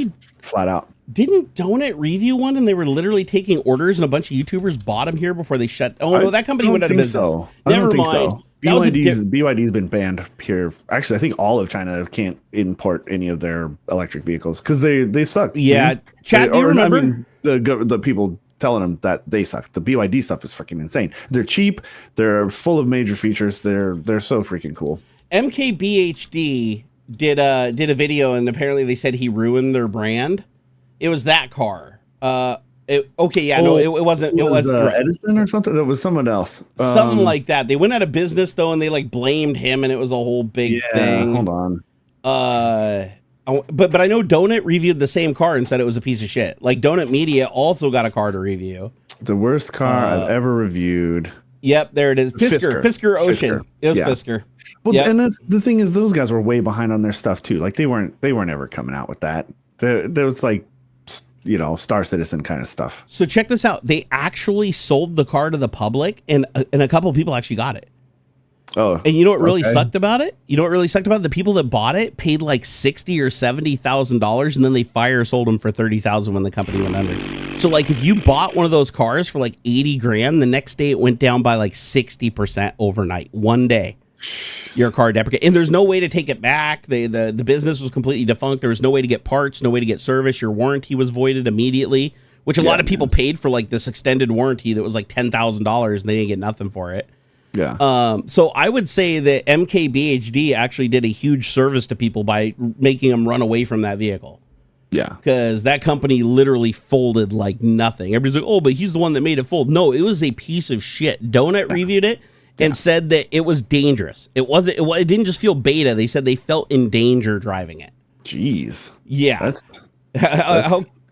flat out. Didn't Donut review one and they were literally taking orders and a bunch of YouTubers bought them here before they shut? Oh no, that company went out of business. So. Never mind. BYD's been banned here. Actually, I think all of China can't import any of their electric vehicles because they suck. Yeah, Chad, do you remember? I mean, the people telling them that they suck. The BYD stuff is freaking insane. They're cheap. They're full of major features. They're so freaking cool. MKBHD did a video and apparently they said he ruined their brand. It was that car. It wasn't. It was Edison or something. That was someone else. Something like that. They went out of business though, and they like blamed him, and it was a whole big thing. Hold on. But I know Donut reviewed the same car and said it was a piece of shit. Like Donut Media also got a car to review. The worst car I've ever reviewed. Yep, there it is. Fisker Ocean. It was Fisker. Well, and that's the thing is those guys were way behind on their stuff too. Like they weren't ever coming out with that. There was like, Star Citizen kind of stuff. So check this out. They actually sold the car to the public, and a couple of people actually got it. Oh, and you know what really sucked about it? The people that bought it paid like $60,000 or $70,000, and then they sold them for $30,000 when the company went under. So like, if you bought one of those cars for like $80,000, the next day it went down by like 60% overnight. One day, your car deprecated, and there's no way to take it back. The business was completely defunct. There was no way to get parts, no way to get service. Your warranty was voided immediately, which a lot of people paid for like this extended warranty that was like $10,000, and they didn't get nothing for it. Yeah. So I would say that MKBHD actually did a huge service to people by making them run away from that vehicle. Yeah. Because that company literally folded like nothing. Everybody's like, oh, but he's the one that made it fold. No, it was a piece of shit. Donut reviewed it and said that it was dangerous. It didn't just feel beta. They said they felt in danger driving it. Jeez. Yeah.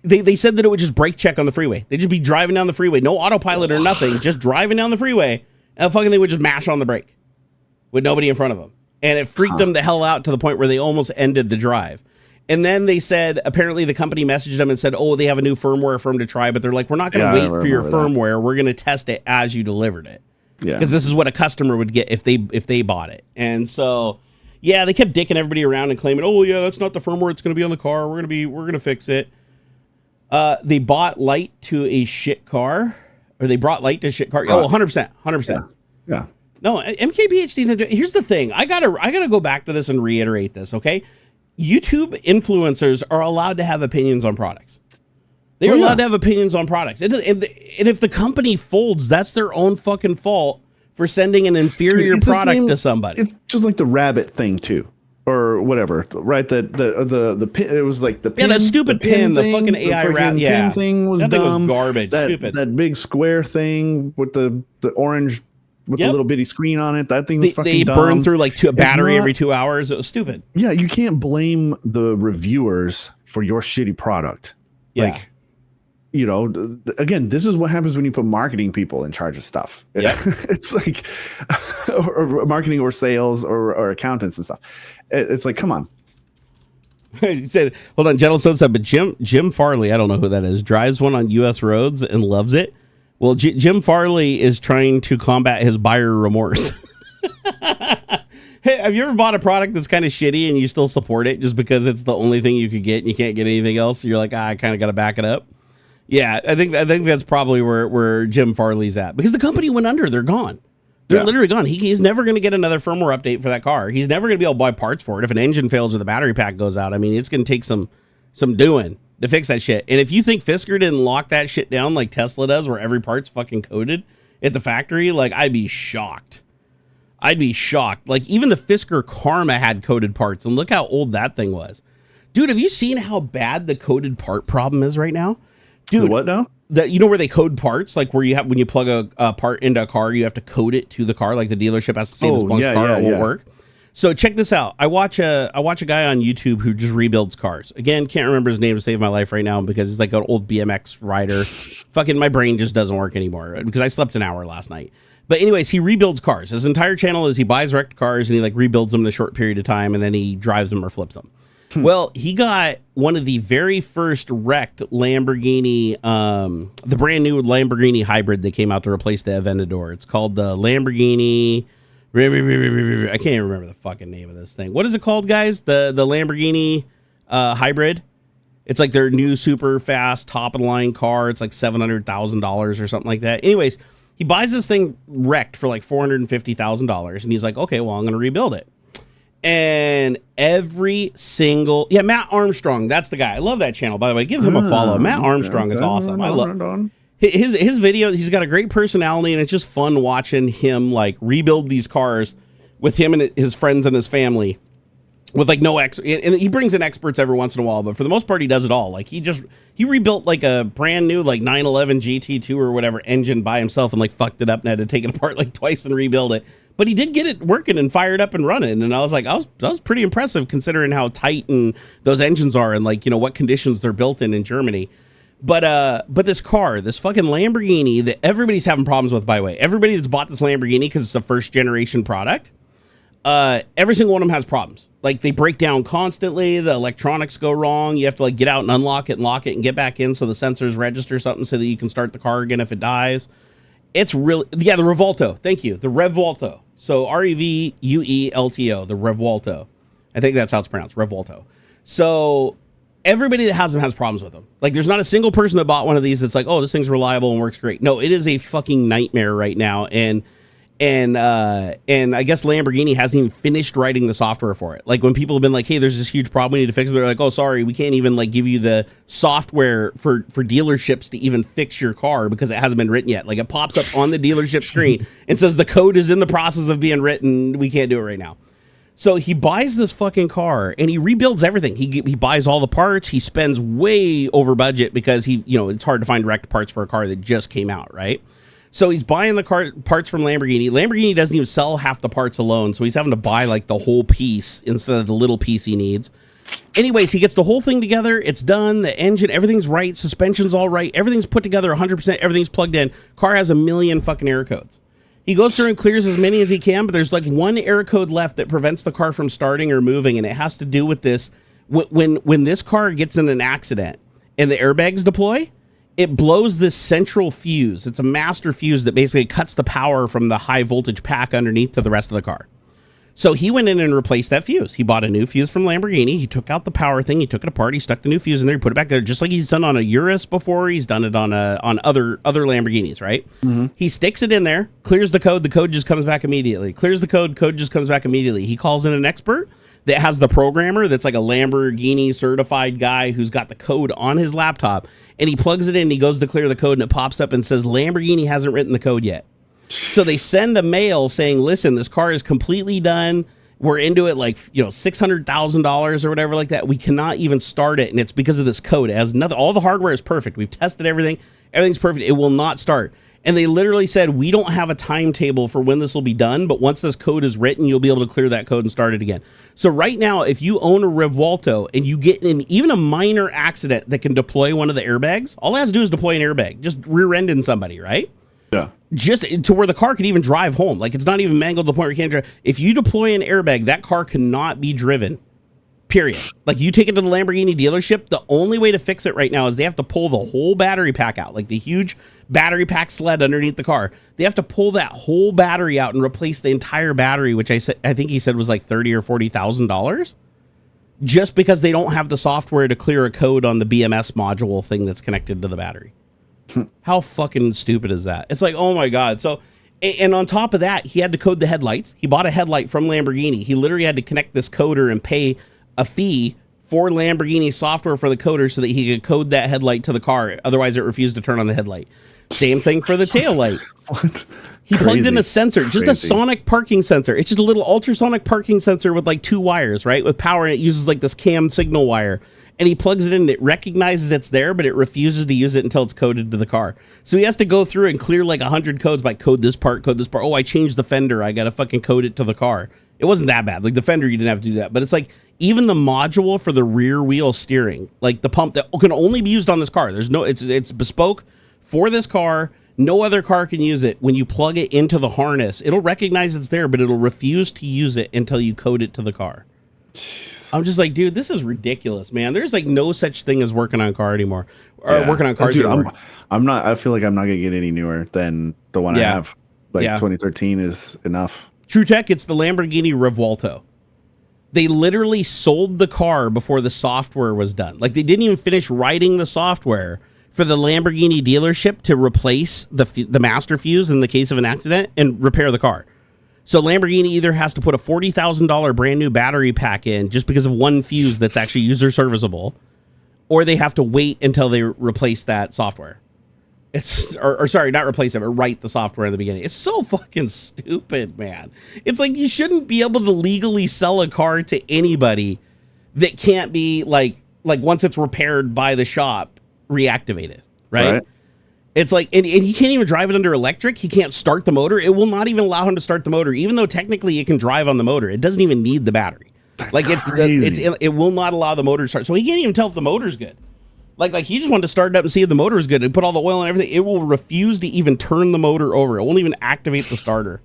They said that it would just brake check on the freeway. They'd just be driving down the freeway. No autopilot or nothing. Just driving down the freeway. And fucking they would just mash on the brake with nobody in front of them. And it freaked them the hell out to the point where they almost ended the drive. And then they said, apparently the company messaged them and said, oh, they have a new firmware for them to try, but they're like, we're not going to wait for your firmware. We're going to test it as you delivered it. Yeah. Because this is what a customer would get if they bought it. And so, yeah, they kept dicking everybody around and claiming, oh, yeah, that's not the firmware. It's going to be on the car. We're going to fix it. They bought light to a shit car. Or they brought light to shit car. Oh, 100%. 100%. Yeah. No, MKBHD. Here's the thing. I gotta go back to this and reiterate this, okay? YouTube influencers are allowed to have opinions on products. They are allowed to have opinions on products. And if the company folds, that's their own fucking fault for sending an inferior product to somebody. It's just like the rabbit thing, too. Or whatever, right? The pin, it was like the pin. Yeah, that stupid pin, the fucking AI wrap. Yeah, pin thing was dumb. That thing was garbage. Stupid. That big square thing with the orange with the little bitty screen on it. That thing was fucking dumb. They burned through like a battery every 2 hours. It was stupid. Yeah, you can't blame the reviewers for your shitty product. Yeah. Like, again, this is what happens when you put marketing people in charge of stuff. Yeah, it's like or marketing or sales or accountants and stuff. It's like, come on. He said, hold on, Gentle Stone said, but Jim Farley, I don't know who that is, drives one on U.S. roads and loves it. Well, Jim Farley is trying to combat his buyer remorse. Hey, have you ever bought a product that's kind of shitty and you still support it just because it's the only thing you could get and you can't get anything else? So you're like, I kind of got to back it up. Yeah, I think that's probably where Jim Farley's at, because the company went under. They're gone. They're literally gone. He's never going to get another firmware update for that car. He's never going to be able to buy parts for it. If an engine fails or the battery pack goes out, I mean, it's going to take some doing to fix that shit. And if you think Fisker didn't lock that shit down like Tesla does, where every part's fucking coded at the factory, like, I'd be shocked. Like, even the Fisker Karma had coded parts, and look how old that thing was. Dude, have you seen how bad the coded part problem is right now? Dude, what now? that, you know, where they code parts, like where you have, when you plug a part into a car, you have to code it to the car. Like the dealership has to say this belongs to the car, or it won't work. So check this out. I watch a guy on YouTube who just rebuilds cars. Again, can't remember his name to save my life right now because he's like an old BMX rider. Fucking my brain just doesn't work anymore because I slept an hour last night. But anyways, he rebuilds cars. His entire channel is he buys wrecked cars and he like rebuilds them in a short period of time and then he drives them or flips them. Well, he got one of the very first wrecked Lamborghini, the brand new Lamborghini hybrid that came out to replace the Aventador. It's called the Lamborghini. I can't even remember the fucking name of this thing. What is it called, guys? The Lamborghini hybrid. It's like their new super fast top of the line car. It's like $700,000 or something like that. Anyways, he buys this thing wrecked for like $450,000, and he's like, okay, well, I'm going to rebuild it. And every single Matt Armstrong, that's the guy. I love that channel, by the way. Give him a follow. Matt Armstrong is awesome. I love his videos. He's got a great personality, and it's just fun watching him like rebuild these cars with him and his friends and his family with like no and he brings in experts every once in a while, but for the most part he does it all. Like he rebuilt like a brand new like 911 GT2 or whatever engine by himself and like fucked it up and had to take it apart like twice and rebuild it. But he did get it working and fired up and running, and I was like, that was pretty impressive considering how tight and those engines are and like, you know, what conditions they're built in Germany. But this car, this fucking Lamborghini that everybody's having problems with, by the way, everybody that's bought this Lamborghini because it's a first generation product, every single one of them has problems. Like they break down constantly, the electronics go wrong, you have to like get out and unlock it and lock it and get back in so the sensors register something so that you can start the car again if it dies. It's really, the Revuelto. Thank you. The Revuelto. So Revuelto, the Revuelto. I think that's how it's pronounced, Revuelto. So everybody that has them has problems with them. Like there's not a single person that bought one of these that's like, oh, this thing's reliable and works great. No, it is a fucking nightmare right now. And I guess Lamborghini hasn't even finished writing the software for it. Like when people have been like, hey, there's this huge problem we need to fix it, they're like, oh, sorry, we can't even like give you the software for dealerships to even fix your car because it hasn't been written yet. Like it pops up on the dealership screen and says the code is in the process of being written. We can't do it right now. So he buys this fucking car and he rebuilds everything. He buys all the parts. He spends way over budget because it's hard to find direct parts for a car that just came out, right? So he's buying the parts from Lamborghini. Lamborghini doesn't even sell half the parts alone, so he's having to buy like the whole piece instead of the little piece he needs. Anyways, he gets the whole thing together. It's done. The engine, everything's right. Suspension's all right. Everything's put together 100%. Everything's plugged in. Car has 1 million fucking error codes. He goes through and clears as many as he can, but there's like one error code left that prevents the car from starting or moving, and it has to do with this. When this car gets in an accident and the airbags deploy, it blows this central fuse. It's a master fuse that basically cuts the power from the high voltage pack underneath to the rest of the car. So he went in and replaced that fuse. He bought a new fuse from Lamborghini. He took out the power thing. He took it apart. He stuck the new fuse in there. He put it back there, just like he's done on a Urus before. He's done it on other Lamborghinis, right? Mm-hmm. He sticks it in there, clears the code. The code just comes back immediately. Clears the code. Code just comes back immediately. He calls in an expert that has the programmer that's like a Lamborghini certified guy who's got the code on his laptop, and he plugs it in. He goes to clear the code, and it pops up and says Lamborghini hasn't written the code yet. So they send a mail saying, listen, this car is completely done. We're into it like, $600,000 or whatever like that. We cannot even start it. And it's because of this code. It has nothing. All the hardware is perfect. We've tested everything. Everything's perfect. It will not start. And they literally said, we don't have a timetable for when this will be done, but once this code is written, you'll be able to clear that code and start it again. So right now, if you own a Revuelto and you get in even a minor accident that can deploy one of the airbags, all it has to do is deploy an airbag, just rear-ending somebody, right? Yeah. Just to where the car can even drive home. Like it's not even mangled to the point where you can't drive. If you deploy an airbag, that car cannot be driven. Period. Like you take it to the Lamborghini dealership, the only way to fix it right now is they have to pull the whole battery pack out, like the huge battery pack sled underneath the car. They have to pull that whole battery out and replace the entire battery, which I think he said was like $30,000 or $40,000, just because they don't have the software to clear a code on the BMS module thing that's connected to the battery. How fucking stupid is that? It's like, oh my God. So, and on top of that, he had to code the headlights. He bought a headlight from Lamborghini. He literally had to connect this coder and pay a fee for Lamborghini software for the coder so that he could code that headlight to the car. Otherwise, it refused to turn on the headlight. Same thing for the tail light. What? He plugged in Crazy. a sensor, just a sonic parking sensor. It's just a little ultrasonic parking sensor with like 2 wires, right? With power, and it uses like this cam signal wire. And he plugs it in, and it recognizes it's there, but it refuses to use it until it's coded to the car. So he has to go through and clear like 100 codes by code this part, code this part. Oh, I changed the fender. I got to fucking code it to the car. It wasn't that bad. Like the fender, you didn't have to do that. But it's like even the module for the rear wheel steering, like the pump that can only be used on this car. There's no, it's bespoke for this car. No other car can use it. When you plug it into the harness, it'll recognize it's there, but it'll refuse to use it until you code it to the car. Jeez. I'm just like, dude, this is ridiculous, man. There's like no such thing as working on a car anymore, or working on cars anymore. I'm not. I feel like I'm not gonna get any newer than the one I have. Like 2013 is enough. True Tech, it's the Lamborghini Revuelto. They literally sold the car before the software was done. Like they didn't even finish writing the software for the Lamborghini dealership to replace the master fuse in the case of an accident and repair the car. So Lamborghini either has to put a $40,000 brand new battery pack in just because of one fuse that's actually user serviceable, or they have to wait until they replace that software. It's or sorry, not replace it, but write the software in the beginning. It's so fucking stupid, man. It's like you shouldn't be able to legally sell a car to anybody that can't be like once it's repaired by the shop, reactivated, right? It's like, and he can't even drive it under electric. He can't start the motor. It will not even allow him to start the motor, even though technically it can drive on the motor. It doesn't even need the battery. That's like crazy. it will not allow the motor to start. So he can't even tell if the motor's good. Like he just wanted to start it up and see if the motor is good and put all the oil and everything. It will refuse to even turn the motor over. It won't even activate the starter.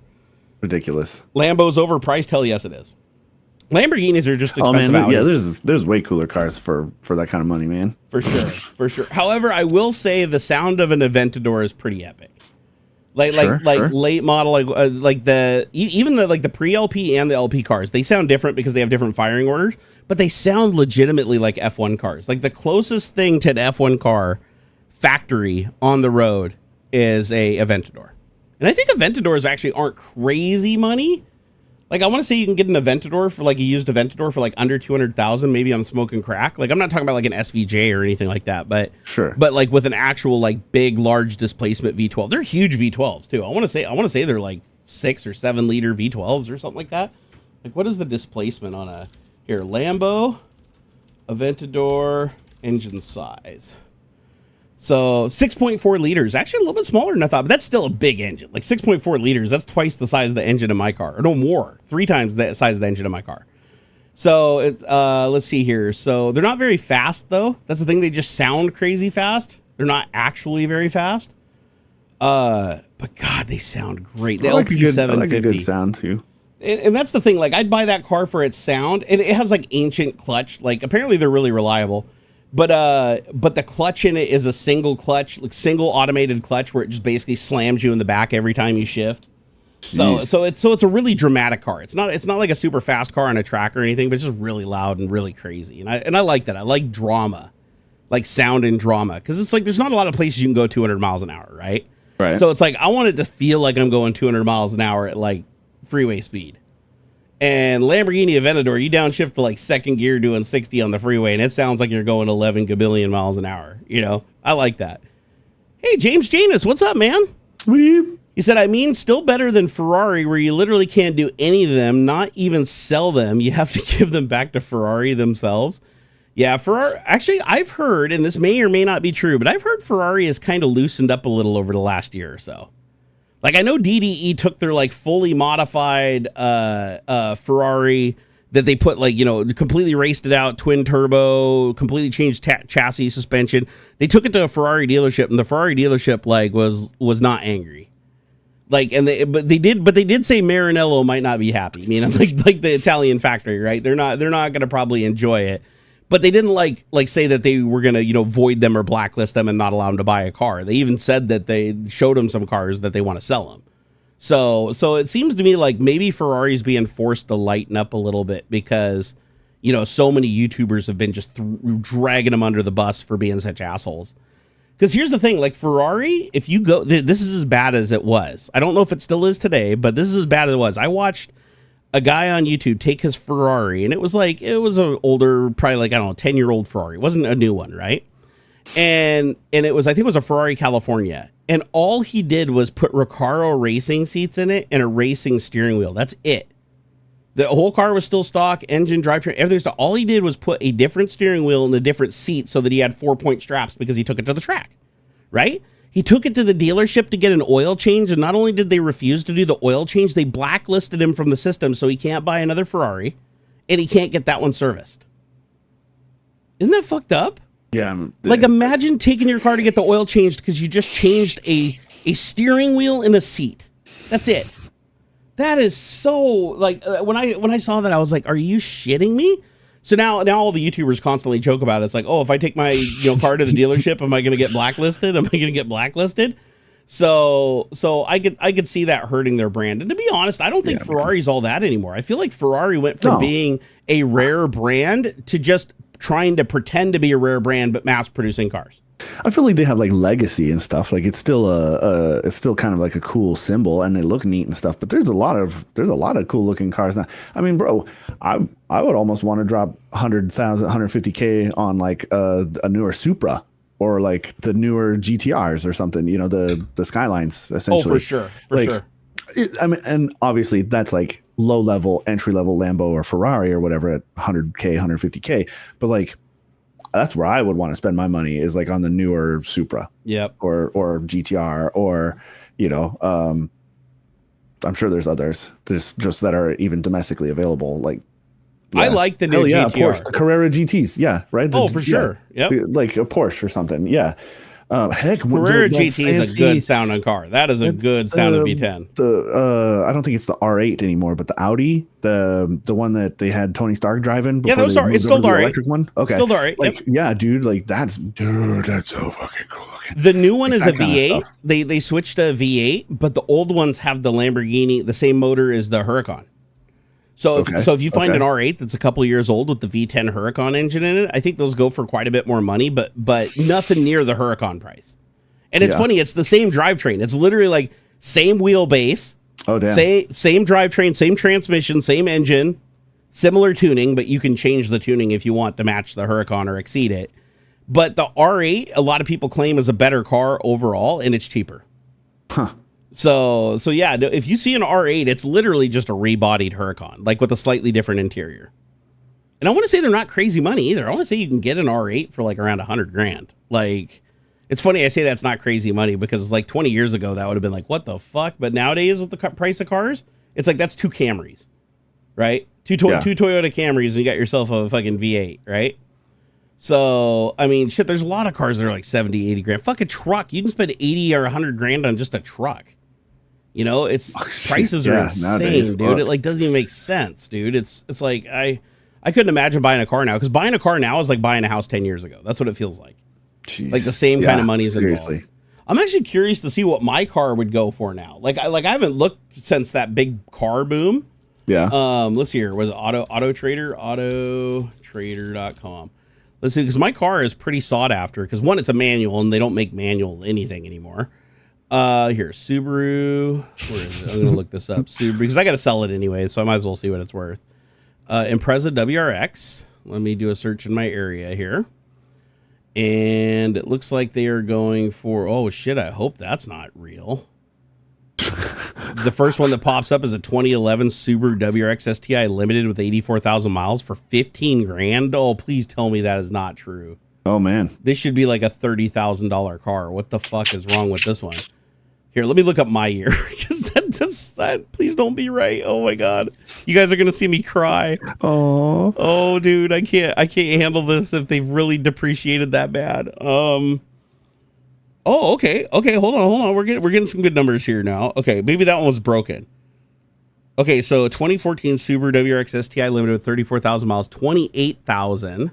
Ridiculous. Lambo's overpriced? Hell yes, it is. Lamborghinis are just expensive. Oh man, yeah, there's way cooler cars for that kind of money, man. For sure. However, I will say the sound of an Aventador is pretty epic. Sure. Late model, like the pre-LP and the LP cars, they sound different because they have different firing orders, but they sound legitimately like F1 cars. Like the closest thing to an F1 car factory on the road is a Aventador, and I think Aventadors actually aren't crazy money. Like I want to say you can get an Aventador for like a used Aventador for like under 200,000. Maybe I'm smoking crack. Like I'm not talking about like an SVJ or anything like that, but sure. But like with an actual like big large displacement V12, they're huge V12s too. I want to say they're like 6 or 7 liter V12s or something like that. Like what is the displacement on a Lambo Aventador engine size? So 6.4 liters, actually a little bit smaller than I thought, but that's still a big engine. Like 6.4 liters, that's twice the size of the engine in my car, or no more, 3 times the size of the engine in my car. So let's see here. So they're not very fast though. That's the thing. They just sound crazy fast. They're not actually very fast. But God, they sound great. The LP750. I like a good sound too. And that's the thing. Like I'd buy that car for its sound, and it has like ancient clutch. Like apparently they're really reliable. But the clutch in it is a single clutch, like single automated clutch, where it just basically slams you in the back every time you shift. So it's a really dramatic car. It's not like a super fast car on a track or anything, but it's just really loud and really crazy. And I like that. I like drama, like sound and drama, because it's like there's not a lot of places you can go 200 miles an hour, right? Right. So it's like I want it to feel like I'm going 200 miles an hour at like freeway speed. And Lamborghini Aventador, you downshift to like second gear doing 60 on the freeway, and it sounds like you're going 11 gabillion miles an hour. You know, I like that. Hey, James Janus, what's up, man? He said, I mean, still better than Ferrari, where you literally can't do any of them, not even sell them. You have to give them back to Ferrari themselves. Yeah, Ferrari, actually, I've heard, and this may or may not be true, but I've heard Ferrari has kind of loosened up a little over the last year or so. Like I know DDE took their like fully modified Ferrari that they put like, you know, completely raced it out, twin turbo, completely changed chassis suspension. They took it to a Ferrari dealership, and the Ferrari dealership like was not angry. Like, and they did say Maranello might not be happy. I mean, like the Italian factory, right? They're not going to probably enjoy it. But they didn't like say that they were going to, you know, void them or blacklist them and not allow them to buy a car. They even said that they showed them some cars that they want to sell them. So it seems to me like maybe Ferrari's being forced to lighten up a little bit because, you know, so many YouTubers have been just dragging them under the bus for being such assholes. Because here's the thing, like Ferrari, if you go, this is as bad as it was. I don't know if it still is today, but this is as bad as it was. I watched a guy on YouTube take his Ferrari, and it was an older, probably like, I don't know, 10-year-old Ferrari. It wasn't a new one, right? and it was, I think it was a Ferrari California, and all he did was put Recaro racing seats in it and a racing steering wheel. That's it. The whole car was still stock, engine, drivetrain, everything. So all he did was put a different steering wheel and a different seat so that he had 4-point straps because he took it to the track, right? He took it to the dealership to get an oil change, and not only did they refuse to do the oil change, they blacklisted him from the system so he can't buy another Ferrari, and he can't get that one serviced. Isn't that fucked up? Yeah. Like, imagine taking your car to get the oil changed because you just changed a steering wheel and a seat. That's it. That is so, like, when I saw that, I was like, are you shitting me? So now all the YouTubers constantly joke about it. It's like, oh, if I take my car to the dealership, am I going to get blacklisted? Am I going to get blacklisted? So I could see that hurting their brand. And to be honest, I don't think Ferrari's all that anymore. I feel like Ferrari went from being a rare brand to just trying to pretend to be a rare brand, but mass producing cars. I feel like they have like legacy and stuff. Like it's still it's still kind of like a cool symbol, and they look neat and stuff. But there's a lot of cool looking cars now. I mean, bro, I would almost want to drop 100,000, 150K on like a newer Supra or like the newer GTRs or something. You know, the Skylines essentially. Oh, for sure, sure. I mean, and obviously that's like low level, entry level Lambo or Ferrari or whatever at 100K, 150K. But like, that's where I would want to spend my money is like on the newer Supra. Yep. Or GTR or, I'm sure there's others just that are even domestically available. Like, I like the new GTR. Porsche, the Carrera GTs. Yeah. Right. For sure. Yeah. Like a Porsche or something. Yeah. Heck, Carrera GT is a good sounding car. That is a good sounding V10. I don't think it's the R8 anymore, but the Audi, the one that they had Tony Stark driving. Yeah, it's still the R8. Electric one. Okay, still the R8. Like, yeah, dude, like that's so fucking cool looking. The new one is a V8. They switched to a V8, but the old ones have the Lamborghini, the same motor as the Huracan. So if you find an R8 that's a couple years old with the V10 Huracan engine in it, I think those go for quite a bit more money, but nothing near the Huracan price. And it's funny, it's the same drivetrain. It's literally like same wheelbase, same drivetrain, same transmission, same engine, similar tuning, but you can change the tuning if you want to match the Huracan or exceed it. But the R8, a lot of people claim is a better car overall, and it's cheaper. Huh. So yeah, if you see an R8, it's literally just a rebodied Huracan, like with a slightly different interior. And I want to say they're not crazy money either. I want to say you can get an R8 for like around $100,000. Like, it's funny I say that's not crazy money because it's like 20 years ago that would have been like, what the fuck? But nowadays with the price of cars, it's like that's 2 Camrys, right? Two Toyota Camrys and you got yourself a fucking V8, right? So, I mean, shit, there's a lot of cars that are like 70, 80 grand. Fuck a truck. You can spend 80 or 100 grand on just a truck. You know, prices are insane, nowadays, dude. It like doesn't even make sense, dude. It's like I couldn't imagine buying a car now because buying a car now is like buying a house 10 years ago. That's what it feels like. Jeez. Like the same kind of money is involved. I'm actually curious to see what my car would go for now. I haven't looked since that big car boom. Yeah. Let's see here. Was it autotrader.com. Let's see, because my car is pretty sought after because one, it's a manual and they don't make manual anything anymore. Here, Subaru. Where is it? I'm gonna look this up. Subaru, because I gotta sell it anyway, so I might as well see what it's worth. Impreza WRX. Let me do a search in my area here. And it looks like they are going for, oh shit, I hope that's not real. The first one that pops up is a 2011 Subaru WRX STI Limited with 84,000 miles for 15 grand. Oh, please tell me that is not true. Oh man, this should be like a $30,000 car. What the fuck is wrong with this one? Here, let me look up my year because that please don't be right. Oh my god, you guys are gonna see me cry. Oh, dude, I can't handle this if they've really depreciated that bad. Oh, okay, hold on. We're getting some good numbers here now. Okay, maybe that one was broken. Okay, so 2014 Subaru WRX STI Limited with 34,000 miles, 28,000.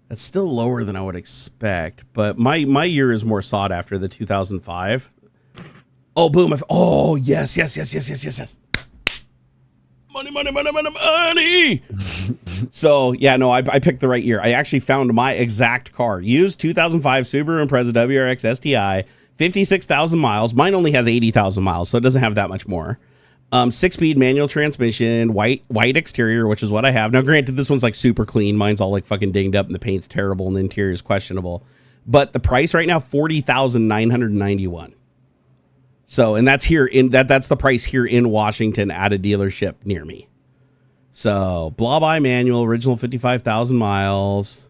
That's still lower than I would expect, but my year is more sought after, the 2005. Oh, boom. Oh, yes. Money. So, yeah, no, I picked the right year. I actually found my exact car. Used 2005 Subaru Impreza WRX STI, 56,000 miles. Mine only has 80,000 miles, so it doesn't have that much more. 6-speed manual transmission, white exterior, which is what I have. Now, granted, this one's like super clean. Mine's all like fucking dinged up and the paint's terrible and the interior is questionable. but the price right now, $40,991. So, and that's that's the price here in Washington at a dealership near me. So, blah by manual, original 55,000 miles.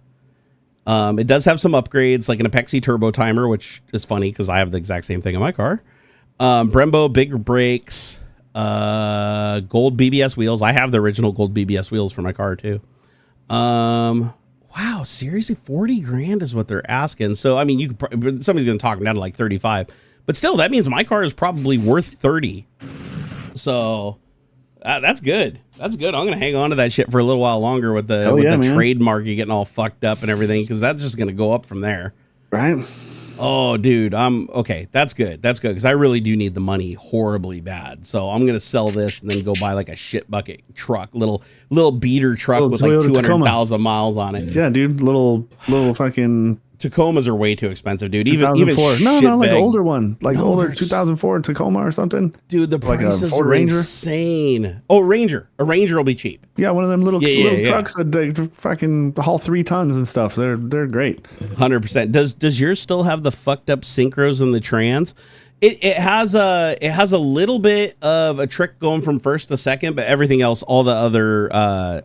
It does have some upgrades, like an Apexi turbo timer, which is funny because I have the exact same thing in my car. Brembo bigger brakes, gold BBS wheels. I have the original gold BBS wheels for my car too. Wow, seriously, 40 grand is what they're asking. So, I mean, you could somebody's going to talk them down to like 35, but still, that means my car is probably worth 30. So, that's good. That's good. I'm going to hang on to that shit for a little while longer with the trade market getting all fucked up and everything, because that's just going to go up from there. Right. Oh, dude, okay. That's good. That's good, because I really do need the money horribly bad. So I'm gonna sell this and then go buy like a shit bucket truck, little beater truck with like 200,000 miles on it. Yeah, dude, little fucking Tacomas are way too expensive, dude. Even no, like an older one, like older 2004 Tacoma or something. Dude, the prices are insane. Oh, Ranger. A Ranger will be cheap. Yeah, one of them little trucks that they fucking haul 3 tons and stuff. They're great. 100%. Does yours still have the fucked up synchros and the trans? It has a little bit of a trick going from first to second, but everything else, all the other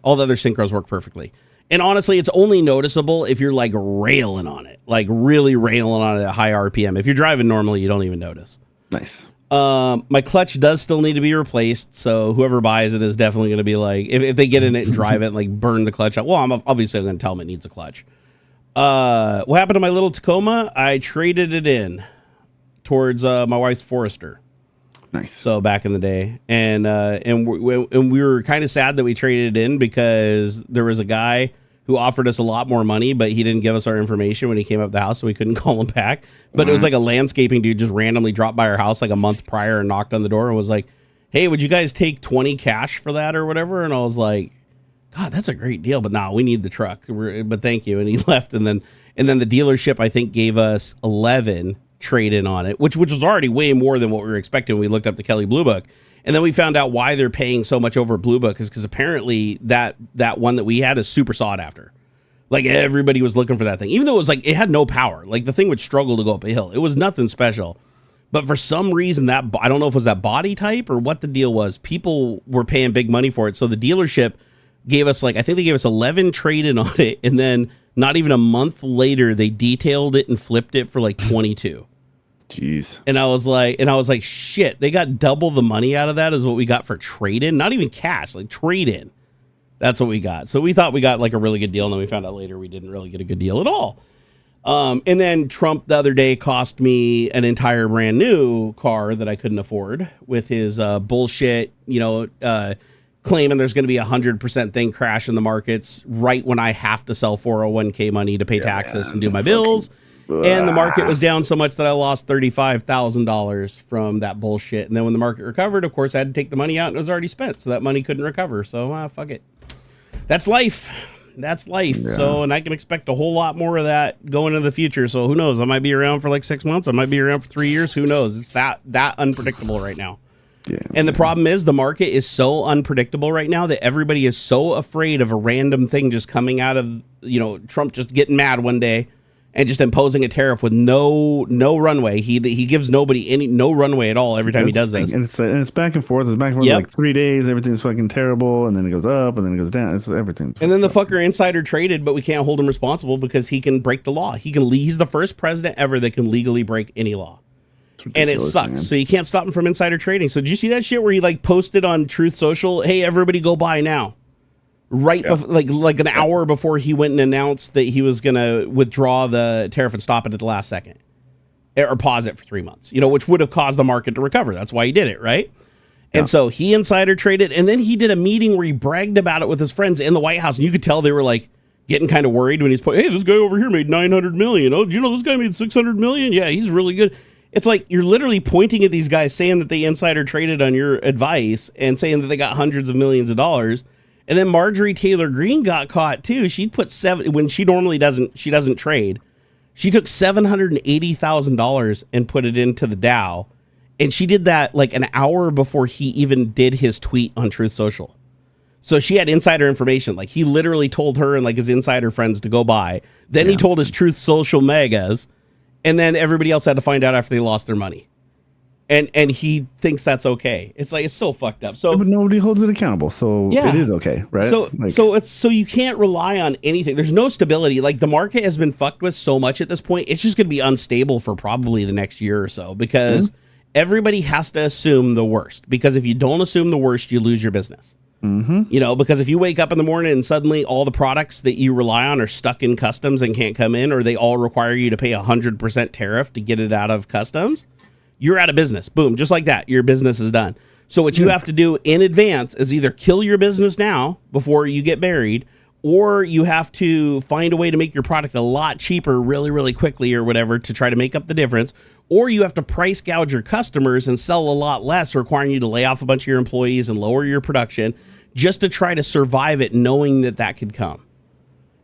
synchros work perfectly. And honestly, it's only noticeable if you're like railing on it, like really railing on it at high RPM. If you're driving normally, you don't even notice. Nice. My clutch does still need to be replaced. So whoever buys it is definitely going to be like, if they get in it and drive it and like burn the clutch out. Well, I'm obviously going to tell them it needs a clutch. What happened to my little Tacoma? I traded it in towards my wife's Forester. Nice. So back in the day, and we were kind of sad that we traded it in because there was a guy who offered us a lot more money, but he didn't give us our information when he came up the house, so we couldn't call him back. But it was like a landscaping dude just randomly dropped by our house like a month prior and knocked on the door and was like, "Hey, would you guys take 20 cash for that or whatever?" And I was like, "God, that's a great deal, but no, we need the truck. But thank you." And he left, and then the dealership I think gave us 11. Trade in on it, which was already way more than what we were expecting when we looked up the Kelly Blue Book. And then we found out why they're paying so much over Blue Book is because apparently that one that we had is super sought after. Like everybody was looking for that thing, even though it was like it had no power. Like the thing would struggle to go up a hill. It was nothing special. But for some reason that I don't know if it was that body type or what the deal was. People were paying big money for it. So the dealership gave us I think they gave us 11 trade in on it, and then not even a month later they detailed it and flipped it for like 22. Jeez. And I was like, shit, they got double the money out of that as what we got for trade-in. Not even cash, like trade-in. That's what we got. So we thought we got like a really good deal, and then we found out later we didn't really get a good deal at all. And then Trump the other day cost me an entire brand new car that I couldn't afford with his bullshit, claiming there's going to be 100% thing crash in the markets right when I have to sell 401k money to pay taxes and do my bills. And the market was down so much that I lost $35,000 from that bullshit. And then when the market recovered, of course, I had to take the money out and it was already spent. So that money couldn't recover. So fuck it. That's life. That's life. Yeah. So, and I can expect a whole lot more of that going into the future. So who knows? I might be around for like 6 months. I might be around for 3 years. Who knows? It's that unpredictable right now. Yeah, and the problem is the market is so unpredictable right now that everybody is so afraid of a random thing just coming out of, Trump just getting mad one day and just imposing a tariff with no runway. He gives nobody no runway at all every time he does this. And it's back and forth. It's back and forth for like 3 days. Everything's fucking terrible, and then it goes up, and then it goes down. It's everything. And then the fucker insider traded, but we can't hold him responsible because he can break the law. He's the first president ever that can legally break any law. And it sucks. Man. So you can't stop him from insider trading. So did you see that shit where he like posted on Truth Social, "Hey, everybody go buy now." Right, like an hour before he went and announced that he was going to withdraw the tariff and stop it at the last second, or pause it for 3 months, which would have caused the market to recover. That's why he did it, right? Yeah. And so he insider traded, and then he did a meeting where he bragged about it with his friends in the White House, and you could tell they were like getting kind of worried when he's "Hey, this guy over here made 900 million. Oh, this guy made 600 million. Yeah, he's really good." It's like you're literally pointing at these guys saying that they insider traded on your advice and saying that they got hundreds of millions of dollars. And then Marjorie Taylor Greene got caught too. She'd put when she normally doesn't trade. She took $780,000 and put it into the Dow. And she did that like an hour before he even did his tweet on Truth Social. So she had insider information. Like, he literally told her and like his insider friends to go buy. Then he told his Truth Social megas, and then everybody else had to find out after they lost their money. And he thinks that's okay. It's like, it's so fucked up. So, yeah, but nobody holds it accountable, so it is okay, right? So you can't rely on anything. There's no stability. Like, the market has been fucked with so much at this point. It's just going to be unstable for probably the next year or so, because everybody has to assume the worst. Because if you don't assume the worst, you lose your business. You know, because if you wake up in the morning and suddenly all the products that you rely on are stuck in customs and can't come in, or they all require you to pay 100% tariff to get it out of customs, you're out of business. Boom, just like that, your business is done. So what you have to do in advance is either kill your business now before you get buried, or you have to find a way to make your product a lot cheaper really, really quickly or whatever to try to make up the difference, or you have to price gouge your customers and sell a lot less, requiring you to lay off a bunch of your employees and lower your production just to try to survive it, knowing that that could come.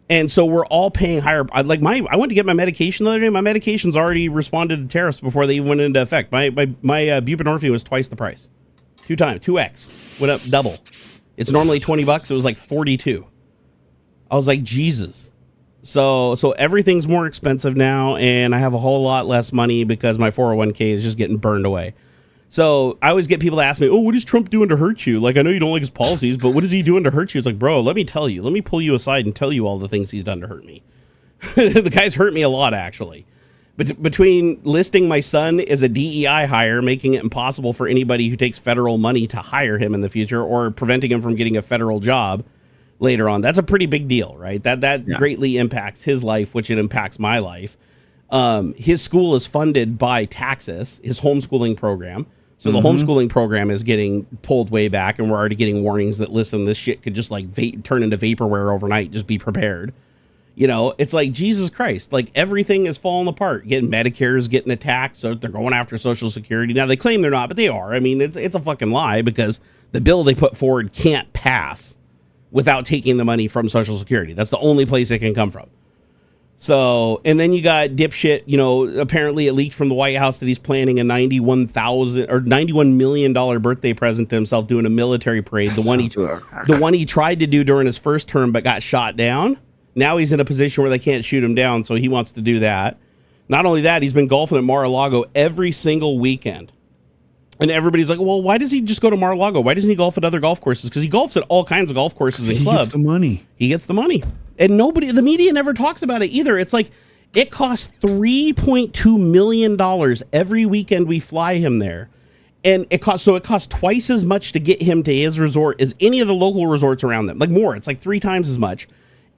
And so we're all paying higher. I went to get my medication the other day. My medication's already responded to tariffs before they even went into effect. My buprenorphine was twice the price. 2x. Went up double. It's normally $20. It was like 42. I was like, Jesus. So everything's more expensive now, and I have a whole lot less money because my 401k is just getting burned away. So I always get people to ask me, oh, what is Trump doing to hurt you? Like, I know you don't like his policies, but what is he doing to hurt you? It's like, bro, let me tell you. Let me pull you aside and tell you all the things he's done to hurt me. The guy's hurt me a lot, actually. But between listing my son as a DEI hire, making it impossible for anybody who takes federal money to hire him in the future, or preventing him from getting a federal job later on, that's a pretty big deal, right? That greatly impacts his life, which it impacts my life. His school is funded by taxes, his homeschooling program. So the homeschooling program is getting pulled way back, and we're already getting warnings that, listen, this shit could just like turn into vaporware overnight. Just be prepared. You know, it's like, Jesus Christ, like everything is falling apart. Medicare is getting attacked, so they're going after Social Security. Now, they claim they're not, but they are. I mean, it's a fucking lie, because the bill they put forward can't pass without taking the money from Social Security. That's the only place it can come from. So, and then you got dipshit, you know, apparently it leaked from the White House that he's planning a $91 million birthday present to himself, doing a military parade. The one he tried to do during his first term but got shot down. Now he's in a position where they can't shoot him down, so he wants to do that. Not only that, he's been golfing at Mar-a-Lago every single weekend. And everybody's like, well, why does he just go to Mar-a-Lago? Why doesn't he golf at other golf courses? Because he golfs at all kinds of golf courses and clubs. He gets the money. And the media never talks about it either. It's like, it costs $3.2 million every weekend we fly him there. And it costs twice as much to get him to his resort as any of the local resorts around them. Like, more, it's like 3 times as much.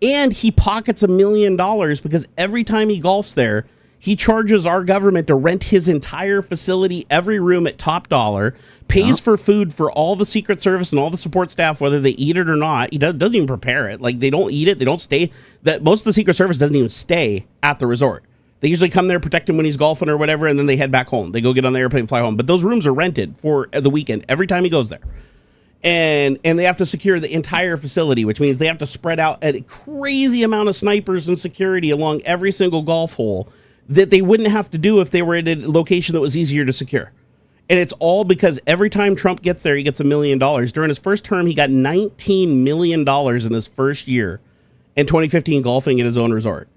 And he pockets $1 million because every time he golfs there, he charges our government to rent his entire facility, every room at top dollar, pays for food for all the Secret Service and all the support staff, whether they eat it or not. He doesn't even prepare it. Like, they don't eat it. They don't stay. Most of the Secret Service doesn't even stay at the resort. They usually come there, protect him when he's golfing or whatever, and then they head back home. They go get on the airplane and fly home. But those rooms are rented for the weekend every time he goes there. And they have to secure the entire facility, which means they have to spread out a crazy amount of snipers and security along every single golf hole that they wouldn't have to do if they were at a location that was easier to secure. And it's all because every time Trump gets there, he gets $1 million. During his first term, he got $19 million in his first year in 2015 golfing at his own resort.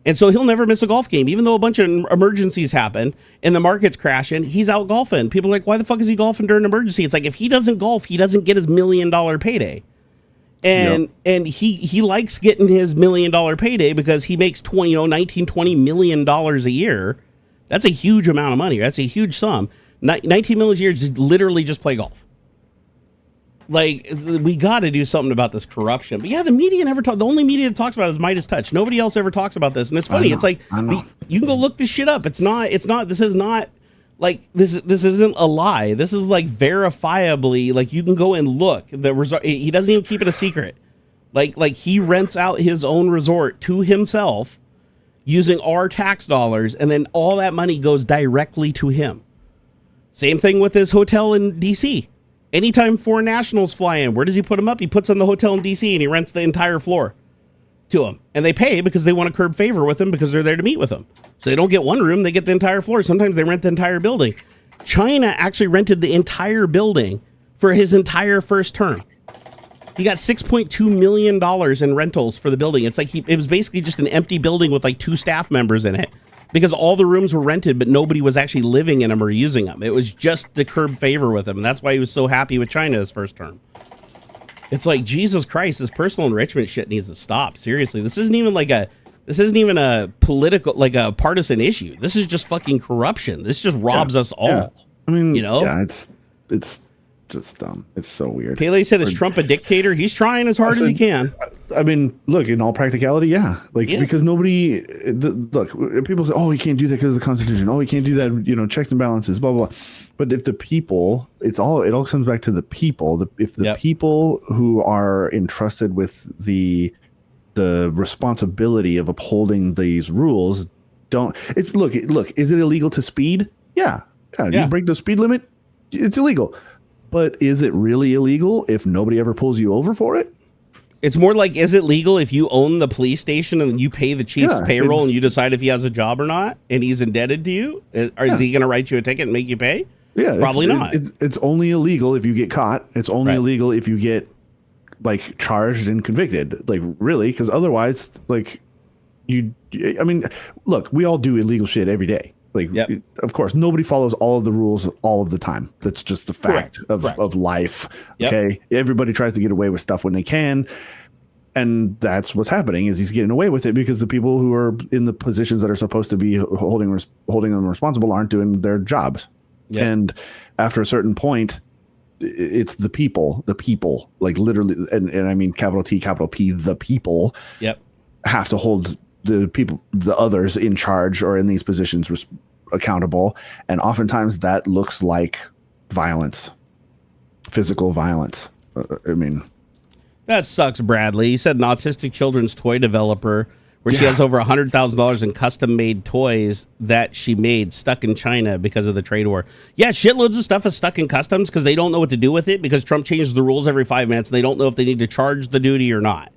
And so he'll never miss a golf game, even though a bunch of emergencies happen and the market's crashing. He's out golfing. People are like, why the fuck is he golfing during an emergency? It's like, if he doesn't golf, he doesn't get his $1 million payday. And he likes getting his $1 million payday because he makes $20 million a year. That's a huge amount of money. That's a huge sum. 19 million a year is literally just play golf. Like, we got to do something about this corruption. But yeah, the media never talks. The only media that talks about it is Midas Touch. Nobody else ever talks about this. And it's funny. It's like, you can go look this shit up. This isn't a lie. This is like verifiably, like, you can go and look. The resort, he doesn't even keep it a secret. Like he rents out his own resort to himself using our tax dollars, and then all that money goes directly to him. Same thing with his hotel in DC. Anytime foreign nationals fly in, where does he put them up? He puts on the hotel in DC and he rents the entire floor to them. And they pay because they want to curb favor with him because they're there to meet with him. So they don't get one room, they get the entire floor. Sometimes they rent the entire building. China actually rented the entire building for his entire first term. He got $6.2 million in rentals for the building. It's like it was basically just an empty building with like 2 staff members in it because all the rooms were rented, but nobody was actually living in them or using them. It was just to curb favor with him. And that's why he was so happy with China his first term. It's like, Jesus Christ, this personal enrichment shit needs to stop. Seriously, this isn't even a political, like a partisan issue. This is just fucking corruption. This just robs us all. Yeah. I mean, you know, it's just dumb. It's so weird. Pele said, "Is Trump a dictator?" He's trying as hard as he can. I mean, look, in all practicality, yeah. Like, because nobody, look, people say, oh, he can't do that because of the Constitution. Oh, he can't do that, you know, checks and balances, blah, blah, blah. But if the people, it all comes back to the people. If the people who are entrusted with the responsibility of upholding these rules don't, look, is it illegal to speed? Yeah. You break the speed limit, it's illegal. But is it really illegal if nobody ever pulls you over for it? It's more like, is it legal if you own the police station and you pay the chief's payroll and you decide if he has a job or not and he's indebted to you? Or is he going to write you a ticket and make you pay? Yeah, probably not. It's only illegal if you get caught. It's only illegal if you get like charged and convicted. Like, really? Because otherwise, like, I mean, look, we all do illegal shit every day. Like, of course, nobody follows all of the rules all of the time. That's just the fact of life. Okay. Everybody tries to get away with stuff when they can. And that's what's happening is he's getting away with it because the people who are in the positions that are supposed to be holding them responsible aren't doing their jobs. And after a certain point, it's the people, like literally, and I mean, capital T, capital P, the people have to hold the others in charge or in these positions accountable. And oftentimes that looks like violence, physical violence. I mean, that sucks, Bradley. He said an autistic children's toy developer where she has over $100,000 in custom made toys that she made stuck in China because of the trade war. Yeah, shitloads of stuff is stuck in customs because they don't know what to do with it because Trump changes the rules every 5 minutes. And they don't know if they need to charge the duty or not.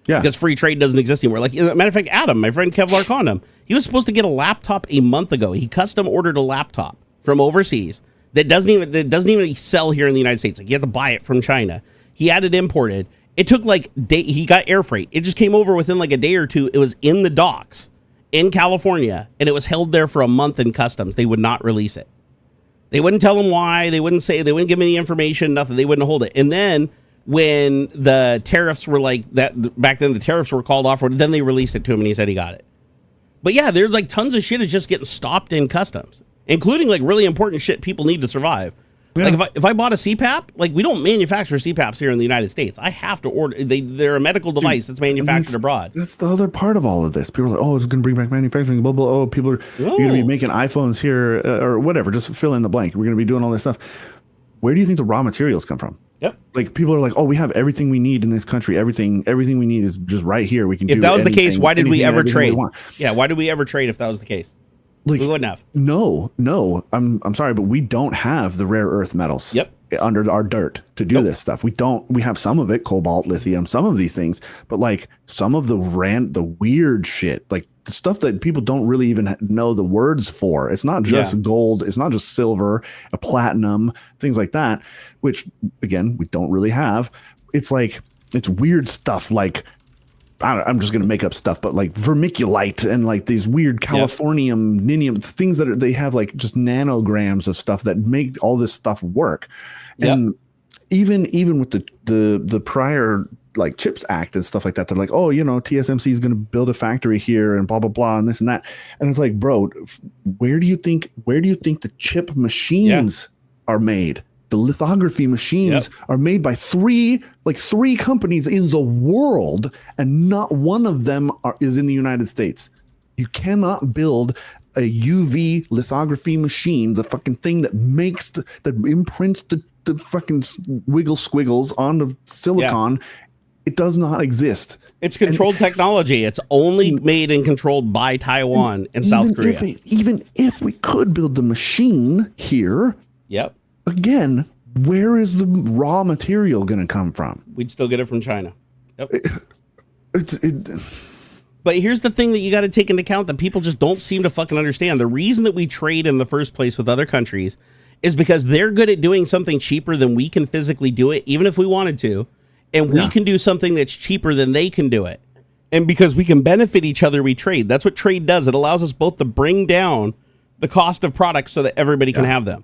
Yeah. Because free trade doesn't exist anymore. Like, as a matter of fact, Adam, my friend Kevlar Condom, he was supposed to get a laptop a month ago. He custom ordered a laptop from overseas that doesn't even sell here in the United States. Like, you have to buy it from China. He had it imported. It took like he got air freight. It just came over within like a day or two. It was in the docks in California, and it was held there for a month in customs. They would not release it. They wouldn't tell him why. They wouldn't give him any information, nothing. They wouldn't hold it. And then when the tariffs were like that, back then the tariffs were called off, then they released it to him and he said he got it. But yeah, there's like tons of shit is just getting stopped in customs, including like really important shit people need to survive. Yeah. Like if I bought a CPAP, like we don't manufacture CPAPs here in the United States. I have to order. They're a medical device that's manufactured abroad. That's the other part of all of this. People are like, oh, it's going to bring back manufacturing. Blah blah. Oh, people are going to be making iPhones here or whatever. Just fill in the blank. We're going to be doing all this stuff. Where do you think the raw materials come from? Yep. Like people are like, oh, we have everything we need in this country. Everything we need is just right here. We can. If that was the case, why did we ever trade? Yeah, why did we ever trade if that was the case? Like, we wouldn't have. No. I'm sorry, but we don't have the rare earth metals. Yep. Under our dirt to do this stuff. We have some of it, cobalt, lithium, some of these things, but like some of the weird shit, like the stuff that people don't really even know the words for. It's not just gold. It's not just silver, a platinum, things like that, which again, we don't really have. It's like, it's weird stuff like, I'm just going to make up stuff, but like vermiculite and like these weird californium, ninium things that they have like just nanograms of stuff that make all this stuff work. And even with the prior like CHIPS Act and stuff like that, they're like, oh, TSMC is going to build a factory here and blah, blah, blah, and this and that. And it's like, bro, where do you think the chip machines are made? The lithography machines are made by three companies in the world, and not one of them is in the United States. You cannot build a UV lithography machine, the fucking thing that imprints the fucking wiggle squiggles on the silicon. It does not exist. It's controlled technology. It's only made and controlled by Taiwan and South Korea. Even if we could build the machine here. Yep. Again, where is the raw material going to come from? We'd still get it from China. Yep. But here's the thing that you got to take into account that people just don't seem to fucking understand. The reason that we trade in the first place with other countries is because they're good at doing something cheaper than we can physically do it, even if we wanted to. and we can do something that's cheaper than they can do it. And because we can benefit each other, we trade. That's what trade does. It allows us both to bring down the cost of products so that everybody can have them.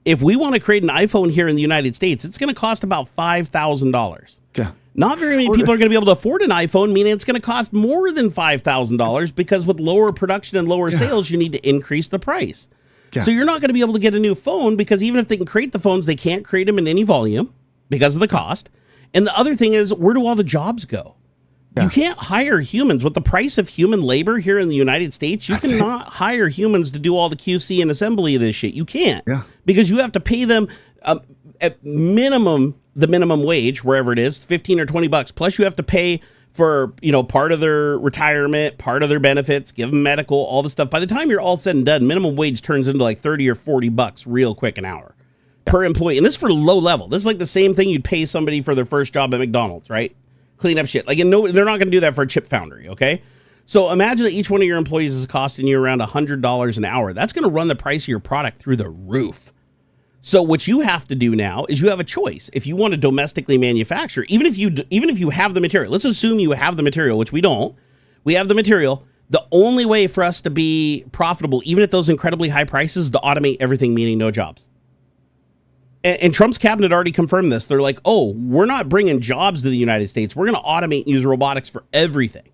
If we want to create an iPhone here in the United States, it's going to cost about $5,000. Yeah. Not very many people are going to be able to afford an iPhone, meaning it's going to cost more than $5,000 because with lower production and lower sales, you need to increase the price. Yeah. So you're not going to be able to get a new phone because even if they can create the phones, they can't create them in any volume because of the cost. And the other thing is, where do all the jobs go? Yeah. You can't hire humans. With the price of human labor here in the United States, you cannot hire humans to do all the QC and assembly of this shit. You can't. Yeah. Because you have to pay them at minimum, the minimum wage, wherever it is, 15 or 20 bucks. Plus you have to pay for, part of their retirement, part of their benefits, give them medical, all the stuff. By the time you're all said and done, minimum wage turns into like 30 or 40 bucks real quick an hour per employee. And this is for low level. This is like the same thing you'd pay somebody for their first job at McDonald's, right? Clean up shit. Like, they're not going to do that for a chip foundry, okay? So imagine that each one of your employees is costing you around $100 an hour. That's going to run the price of your product through the roof. So what you have to do now is you have a choice. If you want to domestically manufacture, even if you have the material, let's assume you have the material, which we don't. We have the material. The only way for us to be profitable, even at those incredibly high prices, is to automate everything, meaning no jobs. And Trump's cabinet already confirmed this. They're like, oh, we're not bringing jobs to the United States. We're going to automate and use robotics for everything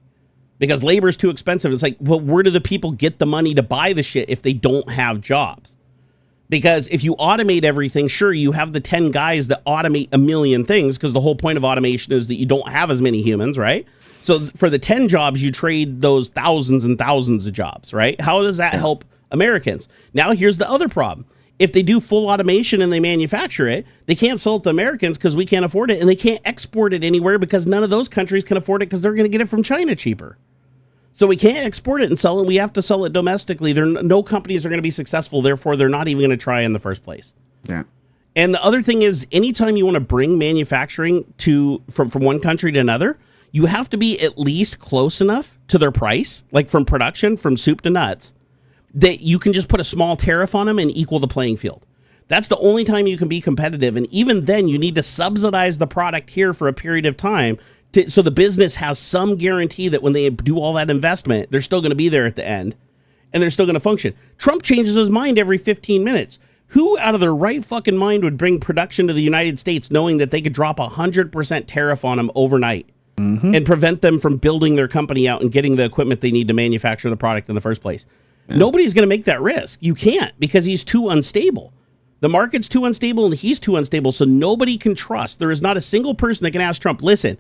because labor is too expensive. It's like, well, where do the people get the money to buy the shit if they don't have jobs? Because if you automate everything, sure, you have the 10 guys that automate a million things because the whole point of automation is that you don't have as many humans, right? So for the 10 jobs, you trade those thousands and thousands of jobs, right? How does that help Americans? Now, here's the other problem. If they do full automation and they manufacture it, they can't sell it to Americans because we can't afford it, and they can't export it anywhere because none of those countries can afford it because they're going to get it from China cheaper. So we can't export it and sell it. We have to sell it domestically. No companies are going to be successful. Therefore, they're not even going to try in the first place. Yeah. And the other thing is, anytime you want to bring manufacturing from one country to another, you have to be at least close enough to their price, like from production, from soup to nuts, that you can just put a small tariff on them and equal the playing field. That's the only time you can be competitive. And even then, you need to subsidize the product here for a period of time so the business has some guarantee that when they do all that investment, they're still going to be there at the end and they're still going to function. Trump changes his mind every 15 minutes. Who out of their right fucking mind would bring production to the United States knowing that they could drop 100% tariff on them overnight and prevent them from building their company out and getting the equipment they need to manufacture the product in the first place? Yeah. Nobody's going to make that risk. You can't, because he's too unstable. The market's too unstable and he's too unstable, so nobody can trust. There is not a single person that can ask Trump, listen,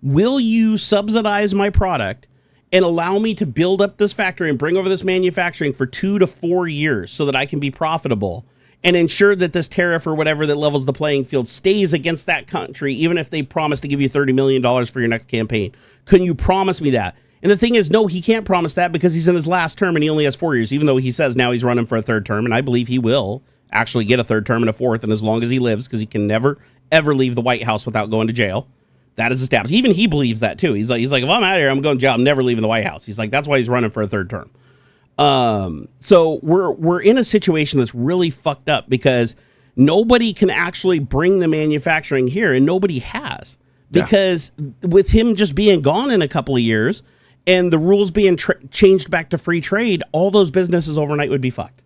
will you subsidize my product and allow me to build up this factory and bring over this manufacturing for 2 to 4 years so that I can be profitable and ensure that this tariff or whatever that levels the playing field stays against that country, even if they promise to give you $30 million for your next campaign? Can you promise me that? And the thing is, no, he can't promise that because he's in his last term and he only has 4 years, even though he says now he's running for a third term. And I believe he will actually get a third term and a fourth, and as long as he lives, because he can never, ever leave the White House without going to jail. That is established. Even he believes that too. He's like, if I'm out of here, I'm going to jail. I'm never leaving the White House. He's like, that's why he's running for a third term. So we're in a situation that's really fucked up because nobody can actually bring the manufacturing here, and nobody has. Because with him just being gone in a couple of years and the rules being changed back to free trade, all those businesses overnight would be fucked.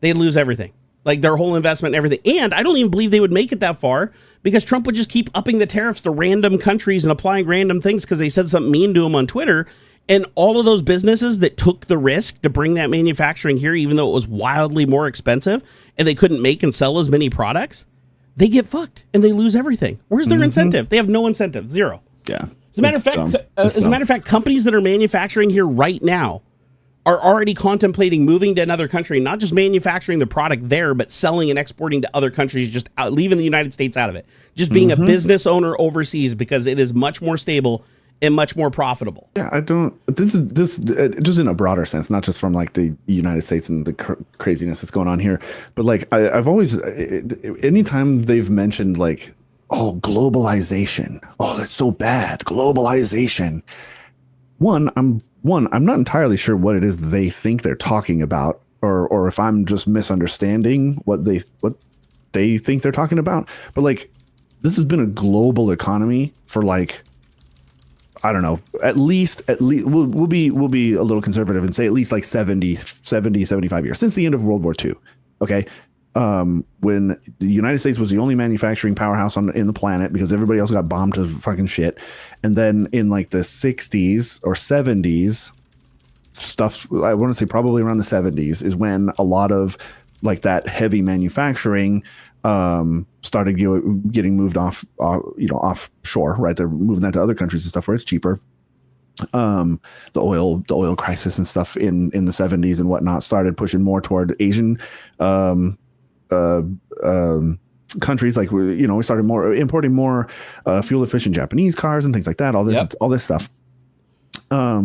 They'd lose everything, like their whole investment and everything. And I don't even believe they would make it that far because Trump would just keep upping the tariffs to random countries and applying random things because they said something mean to him on Twitter. And all of those businesses that took the risk to bring that manufacturing here, even though it was wildly more expensive and they couldn't make and sell as many products, they get fucked and they lose everything. Where's their incentive? They have no incentive. Zero. Yeah. As a matter of fact, companies that are manufacturing here right now are already contemplating moving to another country, not just manufacturing the product there, but selling and exporting to other countries, just leaving the United States out of it. Just being a business owner overseas because it is much more stable and much more profitable. Yeah, this just in a broader sense, not just from like the United States and the craziness that's going on here, but like I've always, anytime they've mentioned like, oh, globalization, oh, that's so bad, globalization. I'm not entirely sure what it is they think they're talking about, or if I'm just misunderstanding what they think they're talking about. But like, this has been a global economy for like, I don't know, at least we'll be a little conservative and say at least like 75 years since the end of World War II. Okay. When the United States was the only manufacturing powerhouse in the planet because everybody else got bombed to fucking shit. And then in like the 60s or 70s stuff, I want to say probably around the 70s is when a lot of like that heavy manufacturing started getting moved offshore, right? They're moving that to other countries and stuff where it's cheaper. The oil crisis and stuff in the 70s and whatnot started pushing more toward Asian countries. Like we started importing more fuel efficient Japanese cars and things like that. All this stuff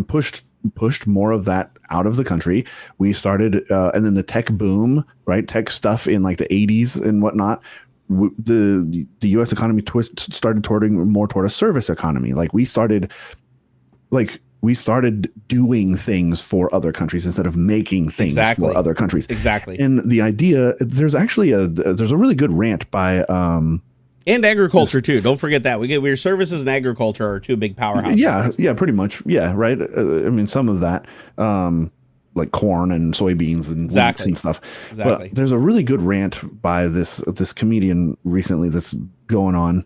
pushed more of that out of the country. We started, and then the tech boom, right? Tech stuff in like the 80s and whatnot. The U.S. economy started turning more toward a service economy. Like we started doing things for other countries instead of making things for other countries. Exactly. And the idea, there's actually a really good rant by and agriculture too. Don't forget that we services and agriculture are two big powerhouses. Yeah, pretty much. Yeah, right. I mean, some of that, like corn and soybeans and wheat and stuff. Exactly. But there's a really good rant by this comedian recently that's going on,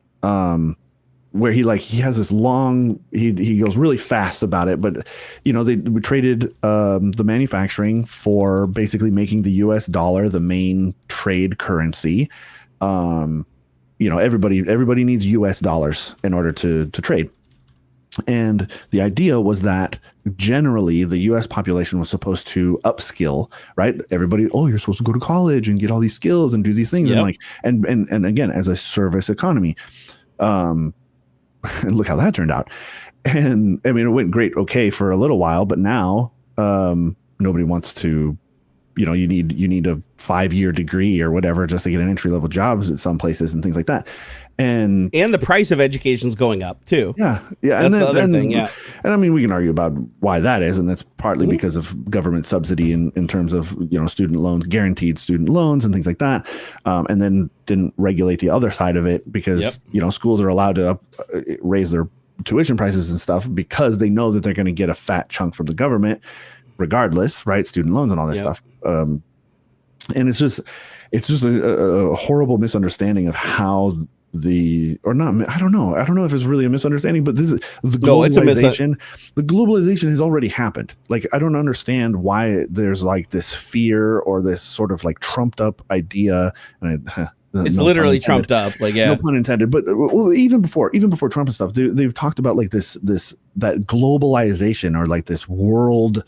where he has this long. He goes really fast about it, but we traded the manufacturing for basically making the U.S. dollar the main trade currency. Everybody needs US dollars in order to trade. And the idea was that generally the US population was supposed to upskill, right? Everybody, you're supposed to go to college and get all these skills and do these things. Yep. And again, as a service economy. And look how that turned out. And I mean, it went great. Okay. For a little while, but now, nobody wants to, you need a 5-year degree or whatever just to get an entry-level job at some places and things like that. And the price of education is going up too. Yeah. That's the other thing. Yeah. And I mean, we can argue about why that is. And that's partly because of government subsidy in terms of, student loans, guaranteed student loans and things like that. And then didn't regulate the other side of it because, schools are allowed to raise their tuition prices and stuff because they know that they're going to get a fat chunk from the government regardless, right? Student loans and all this stuff. And it's just a horrible misunderstanding of how I don't know if it's really a misunderstanding, but this is the globalization. The globalization has already happened. Like, I don't understand why there's like this fear or this sort of like trumped up idea. And it's literally trumped up, no pun intended. But even before Trump and stuff, they've talked about like that globalization or like this world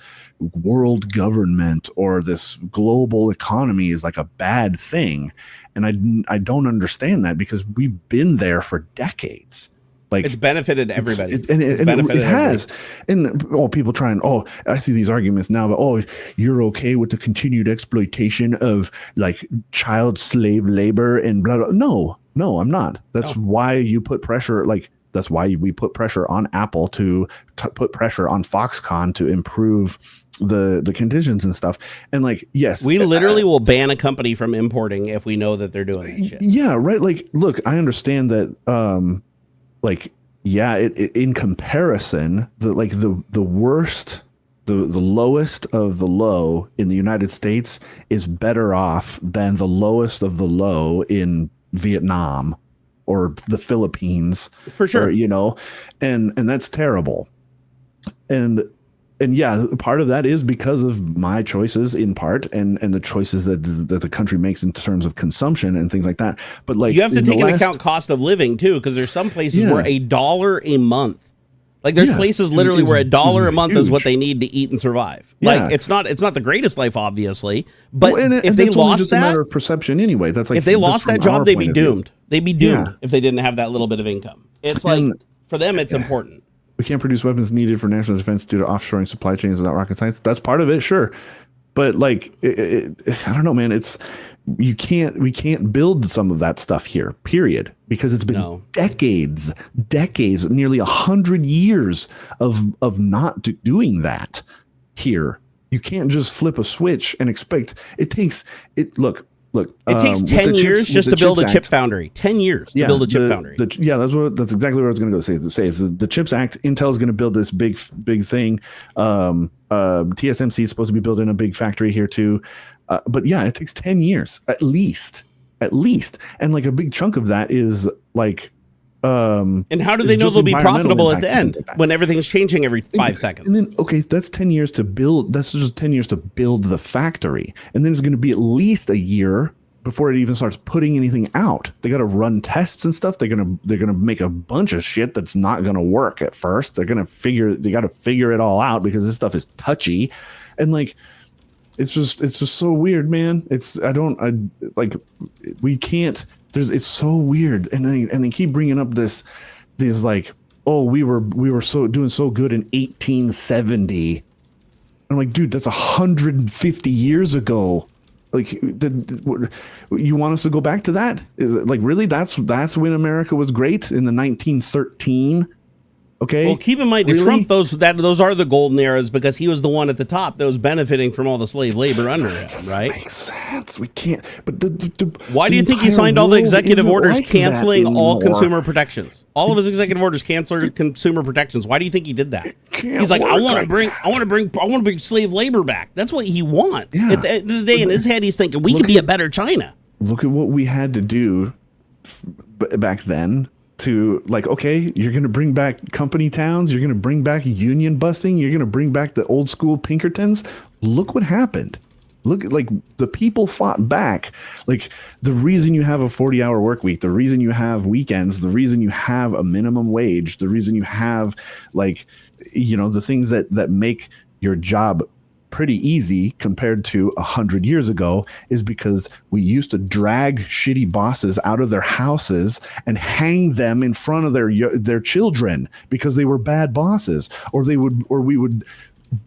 government or this global economy is like a bad thing, and I don't understand that because we've been there for decades. Like, it's benefited everybody. It has. And people try and I see these arguments now, but you're okay with the continued exploitation of like child slave labor and blah blah. No, I'm not. That's why you put pressure. Like, that's why we put pressure on Apple to put pressure on Foxconn to improve the conditions and stuff. And like, yes, we literally will ban a company from importing if we know that they're doing that shit. Yeah, right. Like, look, I understand that. In comparison, the worst, the lowest of the low in the United States is better off than the lowest of the low in Vietnam or the Philippines, for sure. And that's terrible. And yeah, part of that is because of my choices in part and the choices that the country makes in terms of consumption and things like that. But like, you have to take into account cost of living too, because there's some places where $1 a month, like there's places literally where $1 a month is what they need to eat and survive. Yeah. Like, it's not the greatest life, obviously, but if they lost just that, a matter of perception anyway. That's like, if they lost that job, they'd be doomed. They'd be doomed if they didn't have that little bit of income. It's like, for them, it's important. We can't produce weapons needed for national defense due to offshoring supply chains without rocket science. That's part of it, sure. But like, I don't know, man. We can't build some of that stuff here, period, because it's been decades, nearly 100 years of not doing that here. You can't just flip a switch and expect it takes it. Look, look, It takes with 10 the years Chips- just with to the build a Chips chip Act- foundry. 10 years to build a chip foundry. That's exactly what I was going to go say. Is the Chips Act, Intel's going to build this big thing. TSMC is supposed to be building a big factory here too. But yeah, it takes 10 years at least. And like a big chunk of that is like, and how do they know they'll be profitable at the end when everything's changing every 5 seconds? And then, okay, that's 10 years to build. That's just 10 years to build the factory. And then it's going to be at least a year before it even starts putting anything out. They got to run tests and stuff. They're going to make a bunch of shit that's not going to work at first. They got to figure it all out because this stuff is touchy. And like, it's just so weird, man. We can't, it's so weird. And they keep bringing up these like, oh, we were doing so good in 1870. I'm like, dude, that's 150 years ago. Like, you want us to go back to that? Is it, like, really? That's when America was great in the 1913. Okay. Well, keep in mind, to Trump, those are the golden eras because he was the one at the top that was benefiting from all the slave labor under him, right? Makes sense. We can't. But why do you think he signed all the executive orders canceling all consumer protections? All of his executive orders canceled consumer protections. Why do you think he did that? He's like, I want to bring slave labor back. That's what he wants. Yeah. At the end of the day, in his head, he's thinking we could be a better China. Look at what we had to do back then. To like, okay, you're going to bring back company towns. You're going to bring back union busting. You're going to bring back the old school Pinkertons. Look what happened. Look, like the people fought back. Like the reason you have a 40-hour work week, the reason you have weekends, the reason you have a minimum wage, the reason you have like, the things that make your job pretty easy compared to 100 years ago is because we used to drag shitty bosses out of their houses and hang them in front of their children because they were bad bosses, or we would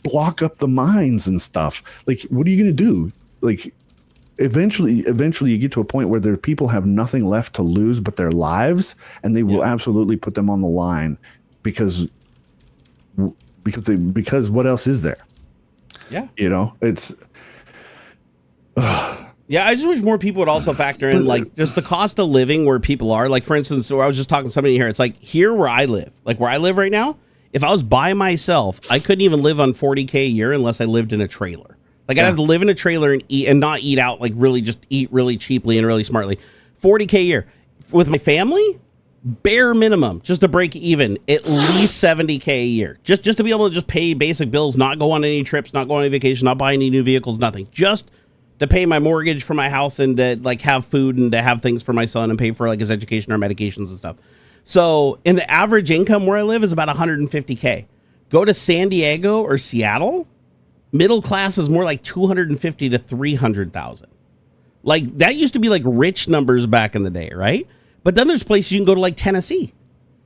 block up the mines and stuff. Like, what are you going to do? Like, eventually you get to a point where people have nothing left to lose but their lives, and they will absolutely put them on the line because what else is there? Yeah. It's. Yeah, I just wish more people would also factor in, like, just the cost of living where people are. Like, for instance, I was just talking to somebody here. It's like, here where I live right now, if I was by myself, I couldn't even live on $40K a year unless I lived in a trailer. Like, I'd have to live in a trailer and eat and not eat out, like, really just eat really cheaply and really smartly. $40K a year. With my family, bare minimum, just to break even, at least $70K a year. Just to be able to just pay basic bills, not go on any trips, not go on any vacation, not buy any new vehicles, nothing. Just to pay my mortgage for my house and to like have food and to have things for my son and pay for like his education or medications and stuff. So in the average income where I live is about 150K. Go to San Diego or Seattle, middle class is more like 250 to 300,000. Like that used to be like rich numbers back in the day, right? But then there's places you can go to like Tennessee.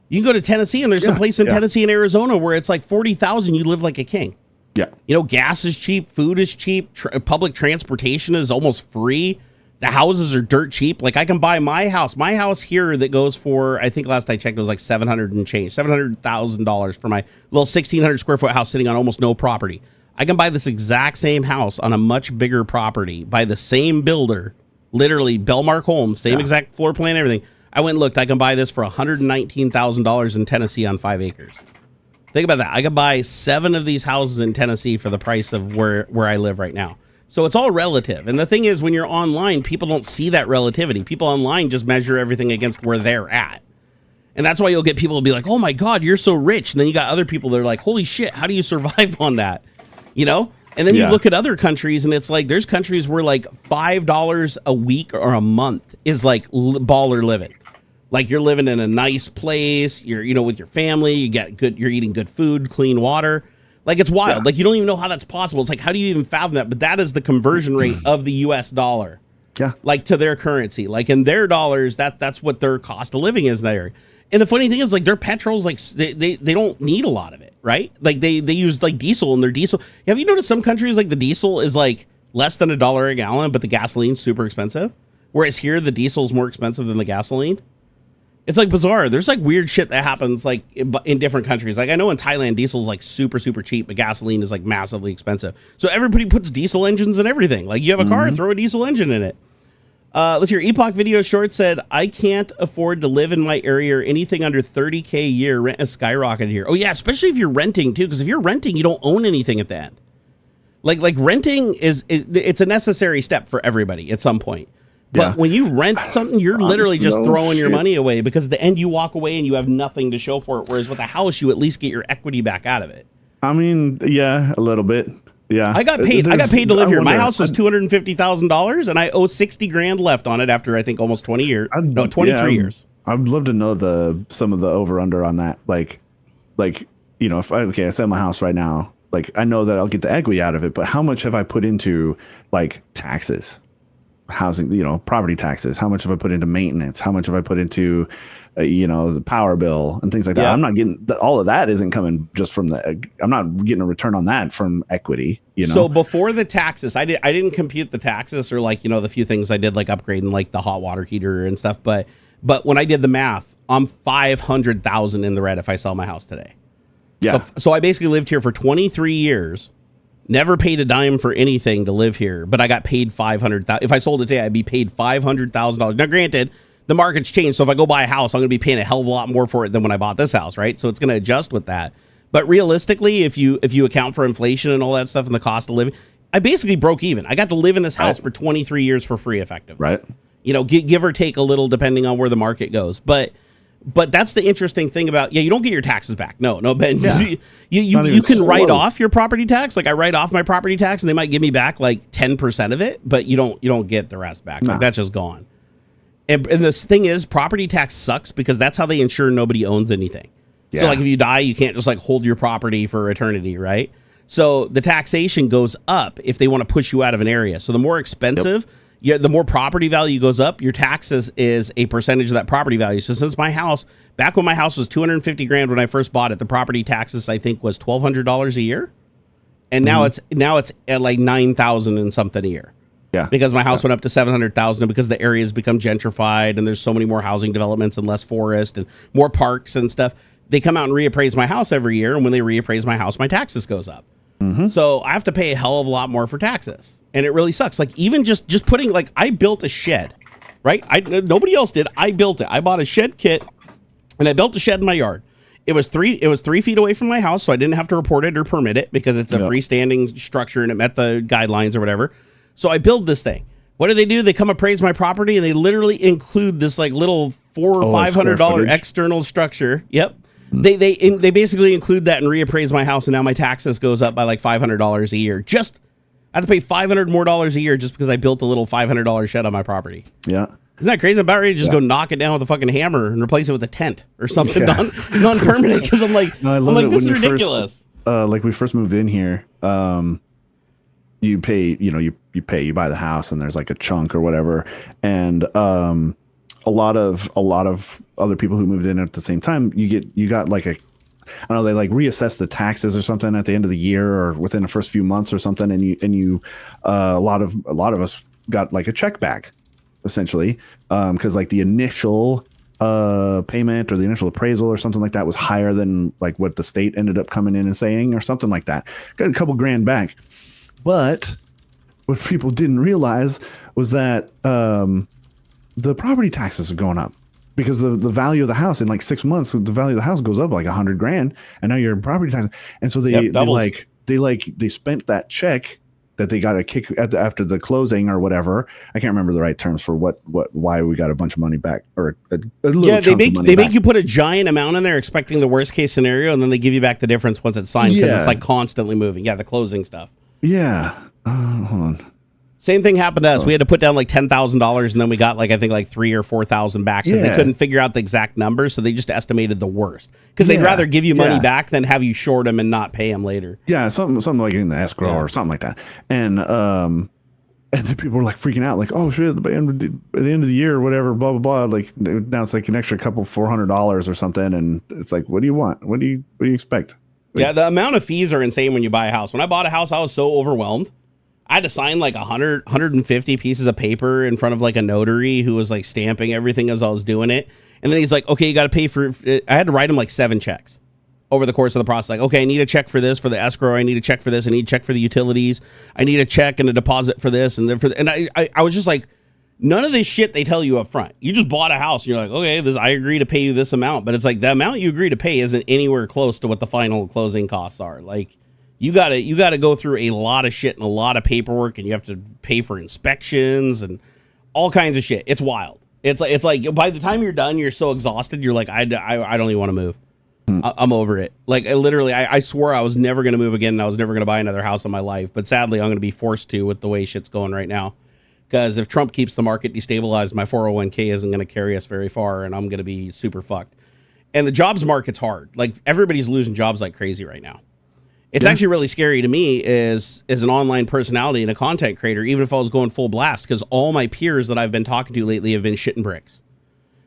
You can go to Tennessee and there's some place in Tennessee and Arizona where it's like 40,000. You live like a king. Yeah. Gas is cheap. Food is cheap. Public transportation is almost free. The houses are dirt cheap. Like I can buy my house. My house here that goes for, I think last I checked, it was like $700,000 for my little 1,600 square foot house sitting on almost no property. I can buy this exact same house on a much bigger property by the same builder, literally Belmark Homes, same exact floor plan, everything. I went and looked. I can buy this for $119,000 in Tennessee on 5 acres. Think about that. I could buy 7 of these houses in Tennessee for the price of where I live right now. So it's all relative. And the thing is, when you're online, people don't see that relativity. People online just measure everything against where they're at. And that's why you'll get people to be like, oh my God, you're so rich. And then you got other people that are like, holy shit, how do you survive on that? And then you look at other countries and it's like, there's countries where like $5 a week or a month is like baller living. Like you're living in a nice place, you're, with your family, you're eating good food, clean water. Like it's wild. Yeah. Like you don't even know how that's possible. It's like, how do you even fathom that? But that is the conversion rate of the US dollar. Yeah. Like to their currency. Like in their dollars, that's what their cost of living is there. And the funny thing is like their petrol's like, they don't need a lot of it, right? Like they use like diesel and their diesel. Have you noticed some countries like the diesel is like less than $1 a gallon, but the gasoline's super expensive? Whereas here the diesel is more expensive than the gasoline. It's like bizarre. There's like weird shit that happens like in different countries. Like I know in Thailand, diesel's like super, super cheap, but gasoline is like massively expensive. So everybody puts diesel engines in everything. Like you have a car, throw a diesel engine in it. Let's hear. Epoch Video Short said, I can't afford to live in my area or anything under $30K a year. Rent has skyrocketed here. Oh, yeah, especially if you're renting, too, because if you're renting, you don't own anything at the end. Like renting it's a necessary step for everybody at some point. But when you rent something, you're literally just throwing your money away, because at the end you walk away and you have nothing to show for it. Whereas with a house, you at least get your equity back out of it. I mean, yeah, a little bit. Yeah, I got paid to live here. My house was $250,000, and I owe $60,000 left on it after I think almost 20 years. 23 years. I'd love to know some of the over under on that. Like if I sell my house right now, like I know that I'll get the equity out of it, but how much have I put into like taxes, housing, property taxes? How much have I put into maintenance? How much have I put into the power bill and things like that? I'm not getting all of that. Isn't coming just from I'm not getting a return on that from equity. So before the taxes, I didn't compute the taxes or the few things I did, like upgrading like the hot water heater and stuff. But when I did the math, I'm $500,000 in the red if I sell my house today. Yeah. So I basically lived here for 23 years, never paid a dime for anything to live here, but I got paid $500,000. If I sold it today, I'd be paid $500,000. Now, granted, the market's changed, so if I go buy a house, I'm going to be paying a hell of a lot more for it than when I bought this house, right? So it's going to adjust with that. But realistically, if you account for inflation and all that stuff and the cost of living, I basically broke even. I got to live in this house for 23 years for free, effectively. Right. Give or take a little depending on where the market goes. But that's the interesting thing about, you don't get your taxes back. No, Ben. Yeah. You can write off your property tax. Like I write off my property tax and they might give me back like 10% of it, but you don't get the rest back. Like that's just gone. And this thing is, property tax sucks because that's how they ensure nobody owns anything. Yeah. So like if you die, you can't just like hold your property for eternity, right? So the taxation goes up if they want to push you out of an area. So the more expensive, the more property value goes up, your taxes is a percentage of that property value. So since back when my house was $250,000 when I first bought it, the property taxes I think was $1,200 a year, and now it's at like $9,000 and something a year. Yeah, because my house went up to $700,000 because the area has become gentrified and there's so many more housing developments and less forest and more parks and stuff. They come out and reappraise my house every year, and when they reappraise my house, my taxes goes up. Mm-hmm. So I have to pay a hell of a lot more for taxes. And it really sucks. Like even just putting, like I built a shed, right? Nobody else did. I built it. I bought a shed kit and I built a shed in my yard. It was 3 feet away from my house, so I didn't have to report it or permit it because it's a freestanding structure and it met the guidelines or whatever. So I build this thing. What do? They come appraise my property and they literally include this like little $400 or $500 external structure. Yep. They basically include that and reappraise my house, and now my taxes goes up by like $500 a year. I have to pay $500 more a year just because I built a little $500 shed on my property. Yeah. Isn't that crazy? I'm about ready to just go knock it down with a fucking hammer and replace it with a tent or something non-permanent, because I'm like, this is ridiculous. Like we first moved in here, you pay, you buy the house and there's like a chunk or whatever. And a lot of other people who moved in at the same time, you got like I don't know, they like reassess the taxes or something at the end of the year or within the first few months or something, and you a lot of us got like a check back essentially, because like the initial payment or the initial appraisal or something like that was higher than like what the state ended up coming in and saying or something like that. Got a couple grand back. But what people didn't realize was that the property taxes are going up because the value of the house in like 6 months, the value of the house goes up like $100,000, and now your property tax. And so they spent that check that they got a kick after the closing or whatever. I can't remember the right terms for why we got a bunch of money back, or a little chunk of money back. They make you put a giant amount in there expecting the worst case scenario, and then they give you back the difference once it's signed because it's like constantly moving. Yeah, the closing stuff. Yeah. Hold on. Same thing happened to us. We had to put down like $10,000, and then we got like I think like $3,000 or $4,000 back because they couldn't figure out the exact numbers, so they just estimated the worst because they'd rather give you money back than have you short them and not pay them later. Yeah, something like in the escrow or something like that. And then people were like freaking out, like, oh shit, at the end of the year or whatever, blah blah blah. Like now it's like an extra couple $400 or something, and it's like, what do you want? What do you expect? Yeah, the amount of fees are insane when you buy a house. When I bought a house, I was so overwhelmed. I had to sign like 150 pieces of paper in front of like a notary who was like stamping everything as I was doing it. And then he's like, okay, you got to pay for it. I had to write him like 7 checks over the course of the process. Like, okay, I need a check for this, for the escrow. I need a check for this. I need a check for the utilities. I need a check and a deposit for this. And then I was just like, None of this shit they tell you up front. You just bought a house. And you're like, okay, I agree to pay you this amount. But it's like the amount you agree to pay isn't anywhere close to what the final closing costs are. Like, you gotta go through a lot of shit and a lot of paperwork, and you have to pay for inspections and all kinds of shit. It's wild. It's like by the time you're done, you're so exhausted. You're like, I don't even want to move. I'm over it. Like, I swore I was never going to move again, and I was never going to buy another house in my life. But sadly, I'm going to be forced to with the way shit's going right now. Because if Trump keeps the market destabilized, my 401k isn't going to carry us very far, and I'm going to be super fucked. And the jobs market's hard. Like, everybody's losing jobs like crazy right now. It's actually really scary to me as an online personality and a content creator, even if I was going full blast, because all my peers that I've been talking to lately have been shitting bricks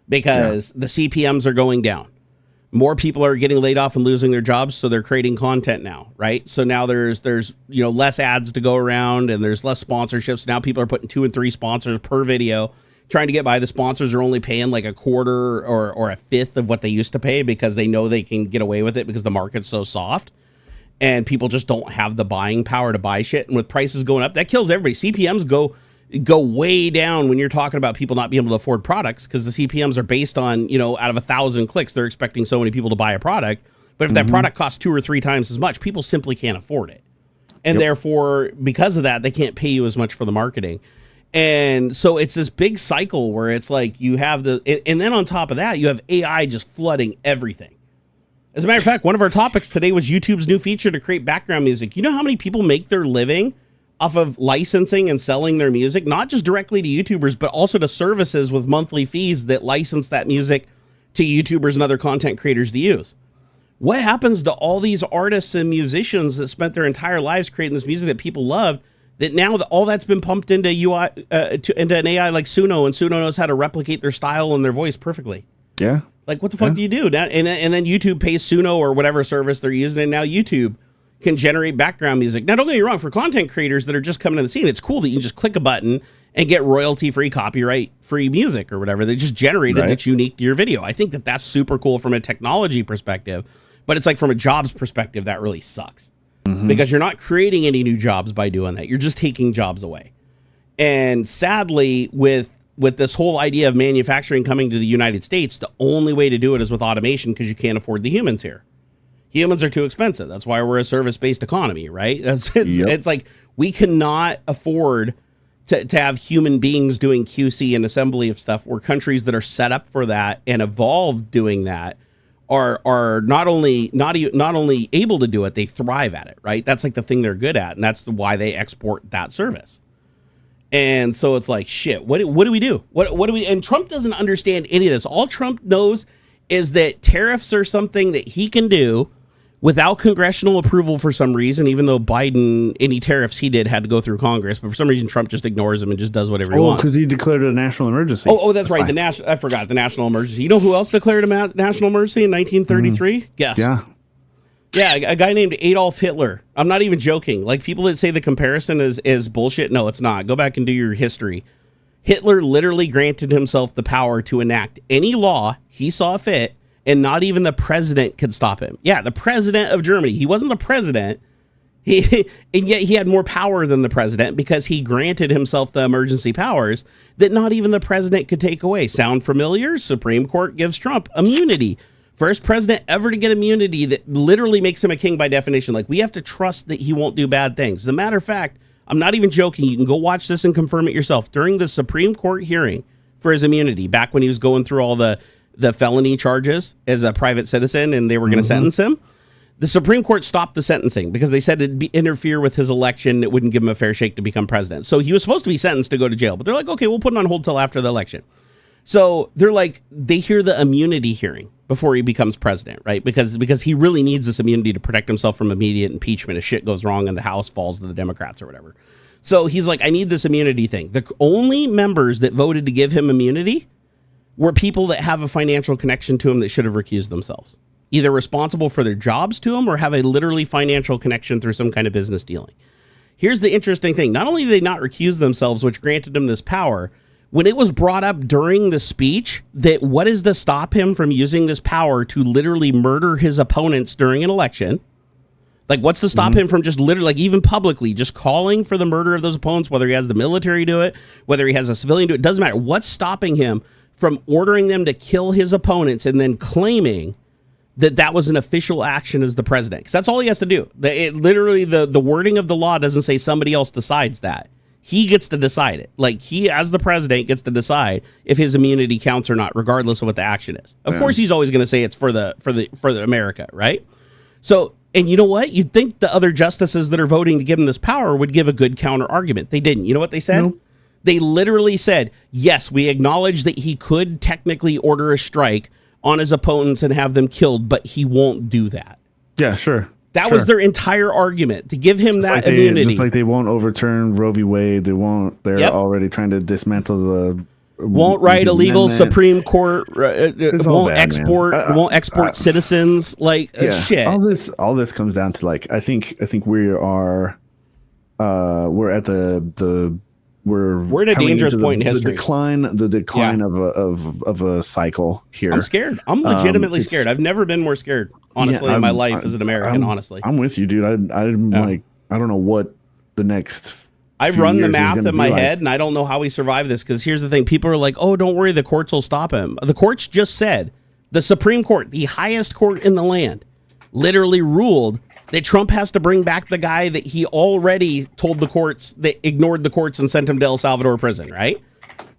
because the CPMs are going down. More people are getting laid off and losing their jobs, so they're creating content now, right? So now there's less ads to go around, and there's less sponsorships. Now people are putting 2 and 3 sponsors per video, trying to get by. The sponsors are only paying like a quarter or a fifth of what they used to pay because they know they can get away with it because the market's so soft. And people just don't have the buying power to buy shit. And with prices going up, that kills everybody. CPMs go way down when you're talking about people not being able to afford products, because the CPMs are based on, out of 1,000 clicks, they're expecting so many people to buy a product. But if that product costs 2 or 3 times as much, people simply can't afford it. And therefore, because of that, they can't pay you as much for the marketing. And so it's this big cycle where it's like you have and then on top of that, you have AI just flooding everything. As a matter of fact, one of our topics today was YouTube's new feature to create background music. You know how many people make their living off of licensing and selling their music, not just directly to YouTubers, but also to services with monthly fees that license that music to YouTubers and other content creators to use? What happens to all these artists and musicians that spent their entire lives creating this music that people loved, that now all that's been pumped into into an AI like Suno, and Suno knows how to replicate their style and their voice perfectly? Yeah. Like, what the fuck do you do? And then YouTube pays Suno or whatever service they're using, and now YouTube can generate background music. Now, don't get me wrong, for content creators that are just coming to the scene, it's cool that you can just click a button and get royalty-free, copyright-free music or whatever. They just generated that's unique to your video. I think that's super cool from a technology perspective, but it's like from a jobs perspective, that really sucks. Because you're not creating any new jobs by doing that. You're just taking jobs away. And sadly, with this whole idea of manufacturing coming to the United States, the only way to do it is with automation, because you can't afford the humans here. Humans are too expensive. That's why we're a service-based economy, right? It's like we cannot afford to have human beings doing QC and assembly of stuff, where countries that are set up for that and evolved doing that are not only able to do it, they thrive at it, right? That's like the thing they're good at, and that's why they export that service. And so it's like, shit, what do we do? What do we, and Trump doesn't understand any of this. All Trump knows is that tariffs are something that he can do without congressional approval for some reason, even though Biden, any tariffs he did had to go through Congress, but for some reason Trump just ignores them and just does whatever he wants. Because he declared it a national emergency. That's right. I forgot the national emergency. You know who else declared a national emergency in 1933? Guess. Yeah, a guy named Adolf Hitler. I'm not even joking. Like, people that say the comparison is bullshit. No, it's not. Go back and do your history. Hitler literally granted himself the power to enact any law he saw fit, and not even the president could stop him. Yeah, the president of Germany. He wasn't the president. And yet he had more power than the president, because he granted himself the emergency powers that not even the president could take away. Sound familiar? Supreme Court gives Trump immunity. First president ever to get immunity that literally makes him a king by definition. Like, we have to trust that he won't do bad things. As a matter of fact, I'm not even joking. You can go watch this and confirm it yourself. During the Supreme Court hearing for his immunity, back when he was going through all the felony charges as a private citizen and they were going to sentence him, the Supreme Court stopped the sentencing because they said it'd interfere with his election. It wouldn't give him a fair shake to become president. So he was supposed to be sentenced to go to jail, but they're like, okay, we'll put it on hold till after the election. So they're like, they hear the immunity hearing before he becomes president, right? Because he really needs this immunity to protect himself from immediate impeachment if shit goes wrong and the House falls to the Democrats or whatever. So he's like, I need this immunity thing. The only members that voted to give him immunity were people that have a financial connection to him that should have recused themselves, either responsible for their jobs to him or have a literally financial connection through some kind of business dealing. Here's the interesting thing. Not only did they not recuse themselves, which granted him this power, when it was brought up during the speech that what is to stop him from using this power to literally murder his opponents during an election, Like, what's to stop him from just literally, like, even publicly, just calling for the murder of those opponents, whether he has the military do it, whether he has a civilian do it, doesn't matter. What's stopping him from ordering them to kill his opponents and then claiming that was an official action as the president? Because that's all he has to do. Literally, the wording of the law doesn't say somebody else decides that. He gets to decide it. Like, he, as the president, gets to decide if his immunity counts or not, regardless of what the action is. Of course, he's always going to say it's for the America, right? So, and you know what? You'd think the other justices that are voting to give him this power would give a good counter argument. They didn't. You know what they said? Nope. They literally said, yes, we acknowledge that he could technically order a strike on his opponents and have them killed, but he won't do that. Yeah, sure. That was their entire argument, to give him that immunity. Just like they won't overturn Roe v. Wade. They won't. They're already trying to dismantle the. Won't write illegal Supreme Court. Won't export citizens. Like shit. All this comes down to, like, I think we are. We're at we're at a dangerous point in history. The decline of a cycle here. I'm scared. I'm legitimately scared. I've never been more scared, honestly, in my life as an American. Honestly, I'm with you, dude. I'm like, I don't know what the next. I've run the math in my head, and I don't know how we survive this. Because here's the thing: people are like, "Oh, don't worry, the courts will stop him." The courts just said, the Supreme Court, the highest court in the land, literally ruled that Trump has to bring back the guy that he already told the courts that ignored the courts and sent him to El Salvador prison, right?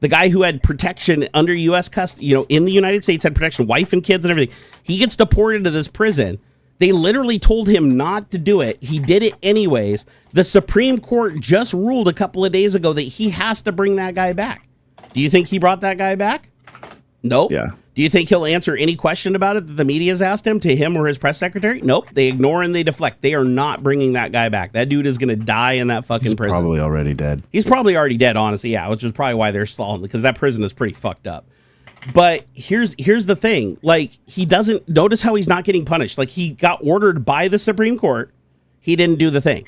The guy who had protection under U.S. custody, in the United States, had protection, wife and kids and everything. He gets deported to this prison. They literally told him not to do it. He did it anyways. The Supreme Court just ruled a couple of days ago that he has to bring that guy back. Do you think he brought that guy back? Nope. Yeah. Do you think he'll answer any question about it that the media's asked him, to him or his press secretary? Nope. They ignore and they deflect. They are not bringing that guy back. That dude is going to die in that fucking prison. He's probably already dead. He's probably already dead, honestly, yeah, which is probably why they're stalling, because that prison is pretty fucked up. But here's the thing. Like, he doesn't, notice how he's not getting punished. Like, he got ordered by the Supreme Court. He didn't do the thing,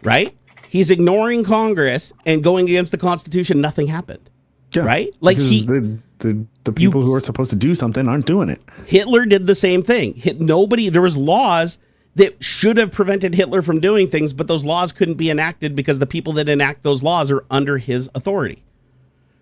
right? He's ignoring Congress and going against the Constitution. Nothing happened, right? Like, the people who are supposed to do something aren't doing it. Hitler did the same thing. There was laws that should have prevented Hitler from doing things, but those laws couldn't be enacted because the people that enact those laws are under his authority.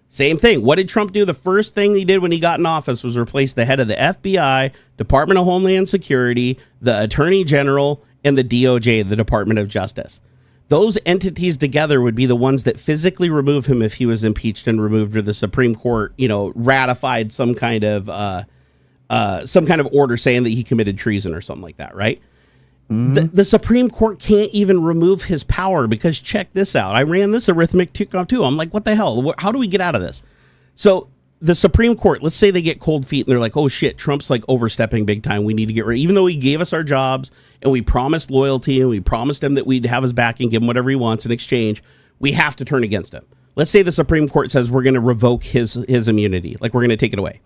Same thing. What did Trump do? The first thing he did when he got in office was replace the head of the FBI, Department of Homeland Security, the Attorney General, and the DOJ, the Department of Justice. Those entities together would be the ones that physically remove him if he was impeached and removed, or the Supreme Court, ratified some kind of order saying that he committed treason or something like that, right? Mm-hmm. The Supreme Court can't even remove his power, because check this out. I ran this arithmetic too. I'm like, what the hell? How do we get out of this? So the Supreme Court, let's say they get cold feet and they're like, oh shit, Trump's like overstepping big time. We need to get rid. Even though he gave us our jobs and we promised loyalty and we promised him that we'd have his back and give him whatever he wants in exchange, we have to turn against him. Let's say the Supreme Court says we're going to revoke his immunity, like we're going to take it away.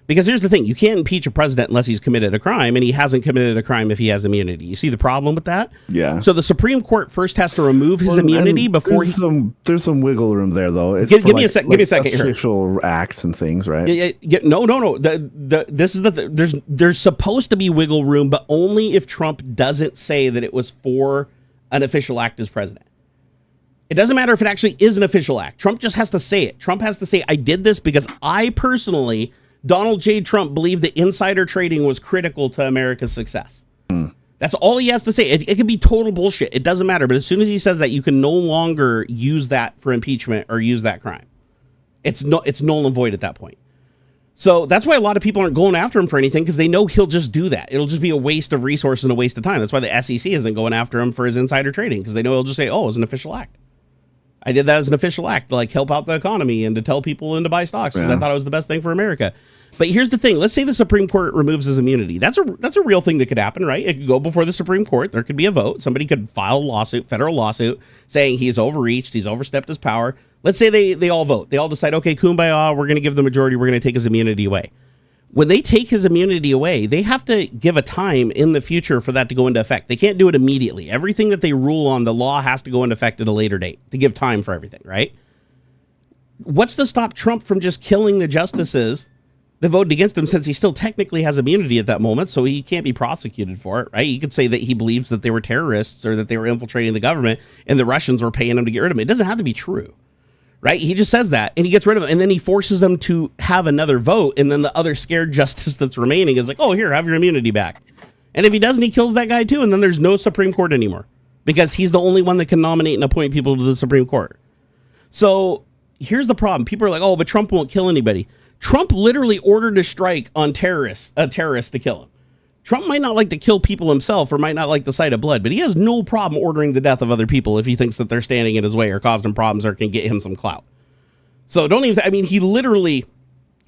Because here's the thing, you can't impeach a president unless he's committed a crime, and he hasn't committed a crime if he has immunity. You see the problem with that? Yeah. So the Supreme Court first has to remove his immunity before there's some wiggle room there, though. Give me a second here. Official acts and things, right? Yeah, no. This is there's supposed to be wiggle room, but only if Trump doesn't say that it was for an official act as president. It doesn't matter if it actually is an official act. Trump just has to say it. Trump has to say, I did this because I personally, Donald J. Trump, believed that insider trading was critical to America's success. That's all he has to say. It could be total bullshit. It doesn't matter. But as soon as he says that, you can no longer use that for impeachment or use that crime. It's null and void at that point. So that's why a lot of people aren't going after him for anything, because they know he'll just do that. It'll just be a waste of resources and a waste of time. That's why the SEC isn't going after him for his insider trading, because they know he'll just say, oh, it was an official act. I did that as an official act to like help out the economy and to tell people when to buy stocks, because I thought it was the best thing for America. But here's the thing. Let's say the Supreme Court removes his immunity. That's a real thing that could happen, right? It could go before the Supreme Court. There could be a vote. Somebody could file a lawsuit, federal lawsuit, saying he's overreached, he's overstepped his power. Let's say they all vote. They all decide, okay, kumbaya, we're going to give the majority, we're going to take his immunity away. When they take his immunity away, they have to give a time in the future for that to go into effect. They can't do it immediately. Everything that they rule on, the law has to go into effect at a later date to give time for everything, right? What's to stop Trump from just killing the justices that voted against him, since he still technically has immunity at that moment, so he can't be prosecuted for it, right? He could say that he believes that they were terrorists or that they were infiltrating the government and the Russians were paying him to get rid of him. It doesn't have to be true, right? He just says that and he gets rid of him, and then he forces them to have another vote, and then the other scared justice that's remaining is like, oh, here, have your immunity back. And if he doesn't, he kills that guy too, and then there's no Supreme Court anymore because he's the only one that can nominate and appoint people to the Supreme Court. So here's the problem. People are like, oh, but Trump won't kill anybody. Trump literally ordered a strike on a terrorist to kill him. Trump might not like to kill people himself or might not like the sight of blood, but he has no problem ordering the death of other people if he thinks that they're standing in his way or causing him problems or can get him some clout. So he literally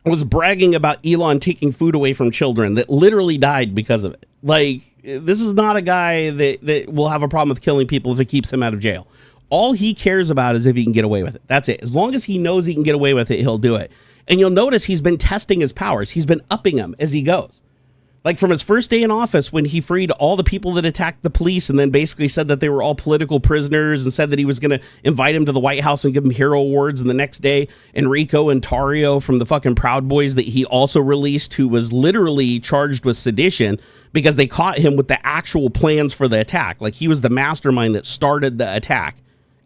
was bragging about Elon taking food away from children that literally died because of it. Like, this is not a guy that will have a problem with killing people if it keeps him out of jail. All he cares about is if he can get away with it. That's it. As long as he knows he can get away with it, he'll do it. And you'll notice he's been testing his powers. He's been upping them as he goes. Like from his first day in office, when he freed all the people that attacked the police and then basically said that they were all political prisoners and said that he was going to invite him to the White House and give him hero awards. And the next day, Enrico and Tario from the fucking Proud Boys that he also released, who was literally charged with sedition because they caught him with the actual plans for the attack. Like he was the mastermind that started the attack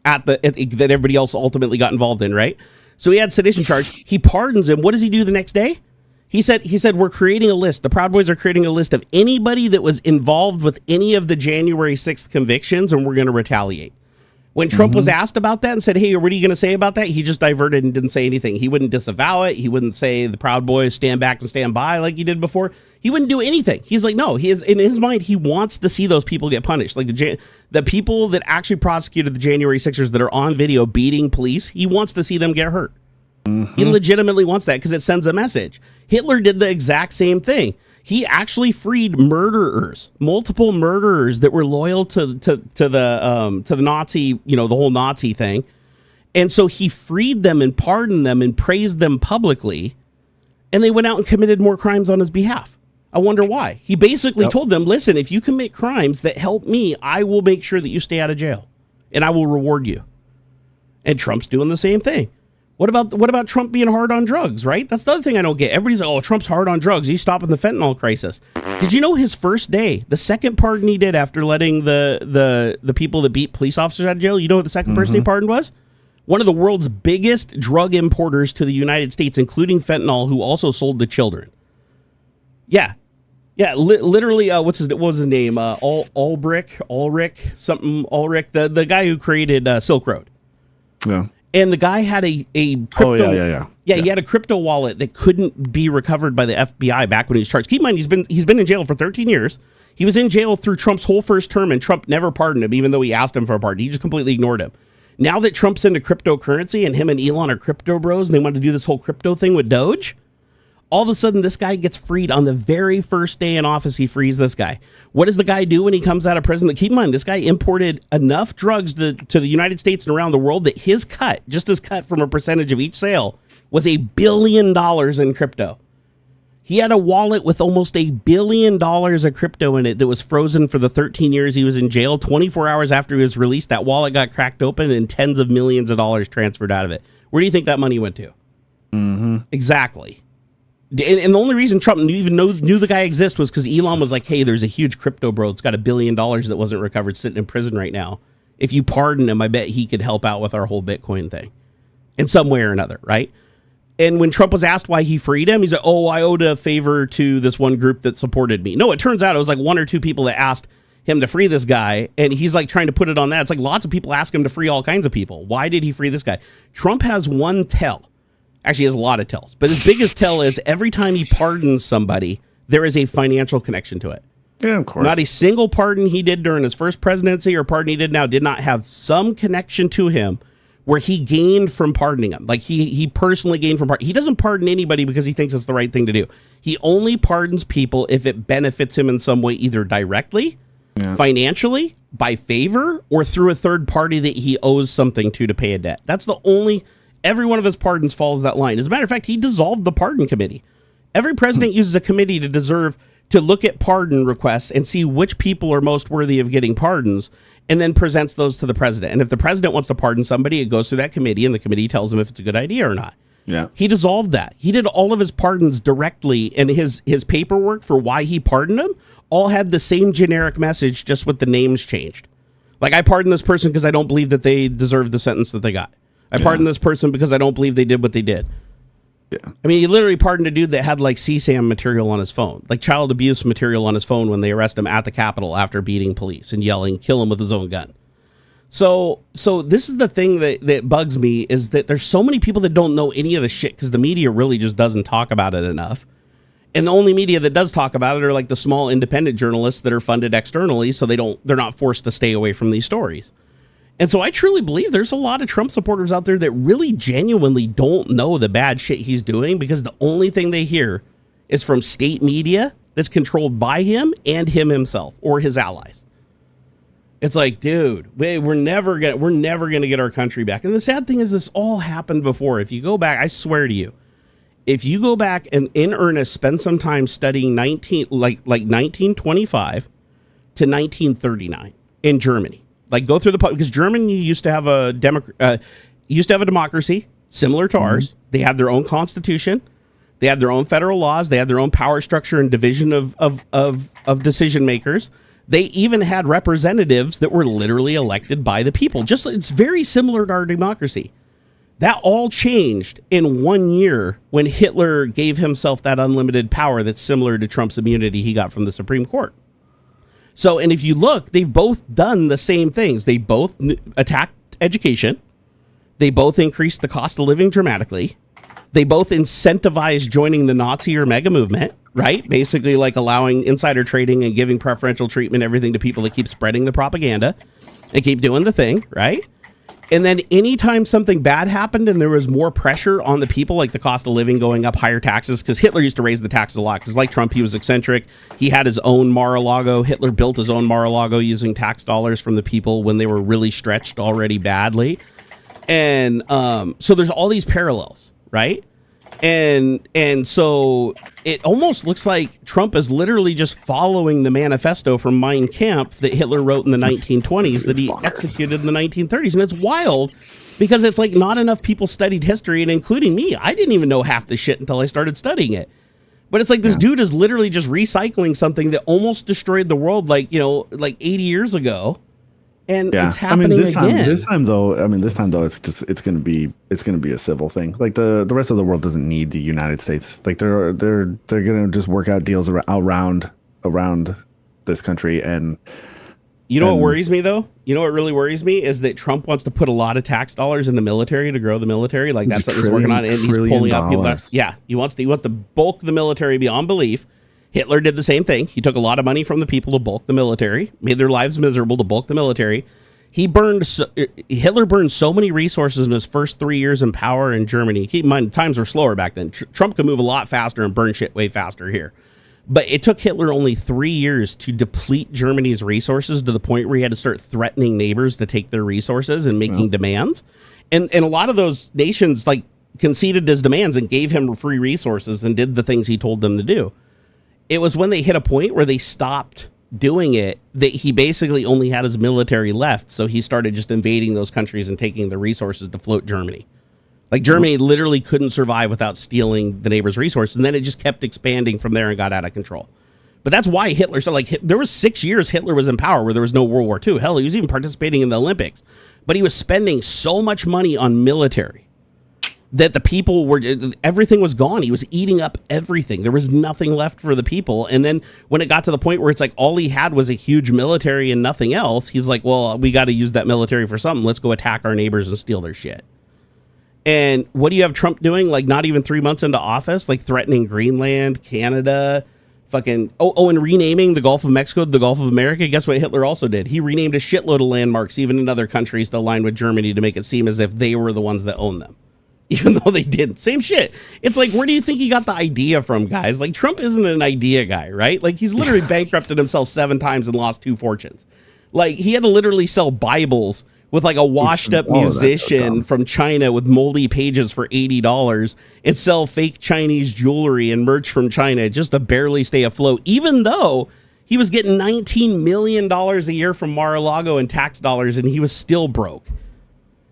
that everybody else ultimately got involved in, right? So he had sedition charge. He pardons him. What does he do the next day? He said, we're creating a list. The Proud Boys are creating a list of anybody that was involved with any of the January 6th convictions, and we're going to retaliate. When Trump was asked about that and said, hey, what are you going to say about that? He just diverted and didn't say anything. He wouldn't disavow it. He wouldn't say the Proud Boys stand back and stand by like he did before. He wouldn't do anything. He's like, no, in his mind, he wants to see those people get punished. Like the people that actually prosecuted the January 6ers that are on video beating police, he wants to see them get hurt. He legitimately wants that because it sends a message. Hitler did the exact same thing. He actually freed murderers, multiple murderers that were loyal to the Nazi, the whole Nazi thing. And so he freed them and pardoned them and praised them publicly. And they went out and committed more crimes on his behalf. I wonder why. He basically told them, listen, if you commit crimes that help me, I will make sure that you stay out of jail and I will reward you. And Trump's doing the same thing. What about Trump being hard on drugs, right? That's the other thing I don't get. Everybody's like, oh, Trump's hard on drugs. He's stopping the fentanyl crisis. Did you know his first day, the second pardon he did after letting the people that beat police officers out of jail, you know what the second person he pardoned was? One of the world's biggest drug importers to the United States, including fentanyl, who also sold to children. Yeah. Yeah, literally, what was his name? Ulrich, the guy who created Silk Road. Yeah. And the guy had a crypto. Yeah, he had a crypto wallet that couldn't be recovered by the FBI back when he was charged. Keep in mind, he's been in jail for 13 years. He was in jail through Trump's whole first term, and Trump never pardoned him, even though he asked him for a pardon. He just completely ignored him. Now that Trump's into cryptocurrency and him and Elon are crypto bros, and they want to do this whole crypto thing with Doge, all of a sudden this guy gets freed on the very first day in office. He frees this guy. What does the guy do when he comes out of prison? Keep in mind, this guy imported enough drugs to the United States and around the world that his cut from a percentage of each sale, was $1 billion in crypto. He had a wallet with almost $1 billion of crypto in it that was frozen for the 13 years he was in jail. 24 hours after he was released, that wallet got cracked open and tens of millions of dollars transferred out of it. Where do you think that money went to? Exactly. And the only reason Trump even knew the guy exists was because Elon was like, hey, there's a huge crypto bro. It's got $1 billion that wasn't recovered sitting in prison right now. If you pardon him, I bet he could help out with our whole Bitcoin thing in some way or another, right? And when Trump was asked why he freed him, he's like, oh, I owed a favor to this one group that supported me. No, it turns out it was like one or two people that asked him to free this guy, and he's like trying to put it on that. It's like lots of people ask him to free all kinds of people. Why did he free this guy? Trump has one tell. Actually, he has a lot of tells, but his biggest tell is every time he pardons somebody, there is a financial connection to it. Yeah, of course. Not a single pardon he did during his first presidency or pardon he did now did not have some connection to him where he gained from pardoning him. Like he personally gained from pardon. He doesn't pardon anybody because he thinks it's the right thing to do. He only pardons people if it benefits him in some way, either directly, financially, by favor, or through a third party that he owes something to pay a debt. That's the only... Every one of his pardons follows that line. As a matter of fact, he dissolved the pardon committee. Every president uses a committee to look at pardon requests and see which people are most worthy of getting pardons, and then presents those to the president. And if the president wants to pardon somebody, it goes through that committee, and the committee tells him if it's a good idea or not. Yeah. He dissolved that. He did all of his pardons directly, and his paperwork for why he pardoned him all had the same generic message, just with the names changed. Like, I pardon this person because I don't believe that they deserve the sentence that they got. I pardon this person because I don't believe they did what they did. Yeah. I mean, he literally pardoned a dude that had like CSAM material on his phone, like child abuse material on his phone when they arrest him at the Capitol after beating police and yelling, "Kill him with his own gun." So this is the thing that bugs me, is that there's so many people that don't know any of the shit because the media really just doesn't talk about it enough. And the only media that does talk about it are like the small independent journalists that are funded externally, so they're not forced to stay away from these stories. And so I truly believe there's a lot of Trump supporters out there that really genuinely don't know the bad shit he's doing, because the only thing they hear is from state media that's controlled by him and him himself or his allies. It's like, dude, we're never gonna get our country back. And the sad thing is, this all happened before. If you go back, I swear to you, if you go back and in earnest spend some time studying 1925 to 1939 in Germany. Like, go through because Germany used to have a democracy similar to ours. They had their own constitution, they had their own federal laws, they had their own power structure and division of decision makers. They even had representatives that were literally elected by the people. Just, it's very similar to our democracy. That all changed in 1 year when Hitler gave himself that unlimited power that's similar to Trump's immunity he got from the Supreme Court. So, and if you look, they've both done the same things. They both attacked education. They both increased the cost of living dramatically. They both incentivized joining the Nazi or MAGA movement, right? Basically like allowing insider trading and giving preferential treatment, everything to people that keep spreading the propaganda and keep doing the thing, right? And then anytime something bad happened and there was more pressure on the people, like the cost of living going up, higher taxes, because Hitler used to raise the taxes a lot, because like Trump, he was eccentric. He had his own Mar-a-Lago. Hitler built his own Mar-a-Lago using tax dollars from the people when they were really stretched already badly. And so there's all these parallels, right? And so it almost looks like Trump is literally just following the manifesto from Mein Kampf that Hitler wrote in the 1920s that he executed in the 1930s. And it's wild because it's like not enough people studied history, and including me. I didn't even know half the shit until I started studying it. But it's like this dude is literally just recycling something that almost destroyed the world like 80 years ago. And it's happening again. This time though, it's gonna be a civil thing. Like the rest of the world doesn't need the United States. Like they're gonna just work out deals around this country. And you know what worries me though? You know what really worries me is that Trump wants to put a lot of tax dollars in the military to grow the military. Like that's what he's working on, and he's pulling up people. He wants to bulk the military beyond belief. Hitler did the same thing. He took a lot of money from the people to bulk the military, made their lives miserable to bulk the military. Hitler burned so many resources in his first 3 years in power in Germany. Keep in mind, times were slower back then. Trump could move a lot faster and burn shit way faster here. But it took Hitler only 3 years to deplete Germany's resources to the point where he had to start threatening neighbors to take their resources and making demands. And a lot of those nations like conceded his demands and gave him free resources and did the things he told them to do. It was when they hit a point where they stopped doing it that he basically only had his military left. So he started just invading those countries and taking the resources to float Germany. Like Germany literally couldn't survive without stealing the neighbor's resources. And then it just kept expanding from there and got out of control. But that's why Hitler, so like there was 6 years Hitler was in power where there was no World War II. Hell, he was even participating in the Olympics. But he was spending so much money on military that the people everything was gone. He was eating up everything. There was nothing left for the people. And then when it got to the point where it's like all he had was a huge military and nothing else, he's like, well, we got to use that military for something. Let's go attack our neighbors and steal their shit. And what do you have Trump doing? Like not even 3 months into office, like threatening Greenland, Canada, and renaming the Gulf of Mexico the Gulf of America. Guess what Hitler also did? He renamed a shitload of landmarks, even in other countries, to align with Germany to make it seem as if they were the ones that owned them. Even though they didn't. Same shit. It's like, where do you think he got the idea from, guys? Like, Trump isn't an idea guy, right? Like, he's literally bankrupted himself 7 times and lost 2 fortunes. Like, he had to literally sell Bibles with, like, a washed-up musician from China with moldy pages for $80 and sell fake Chinese jewelry and merch from China just to barely stay afloat, even though he was getting $19 million a year from Mar-a-Lago in tax dollars and he was still broke.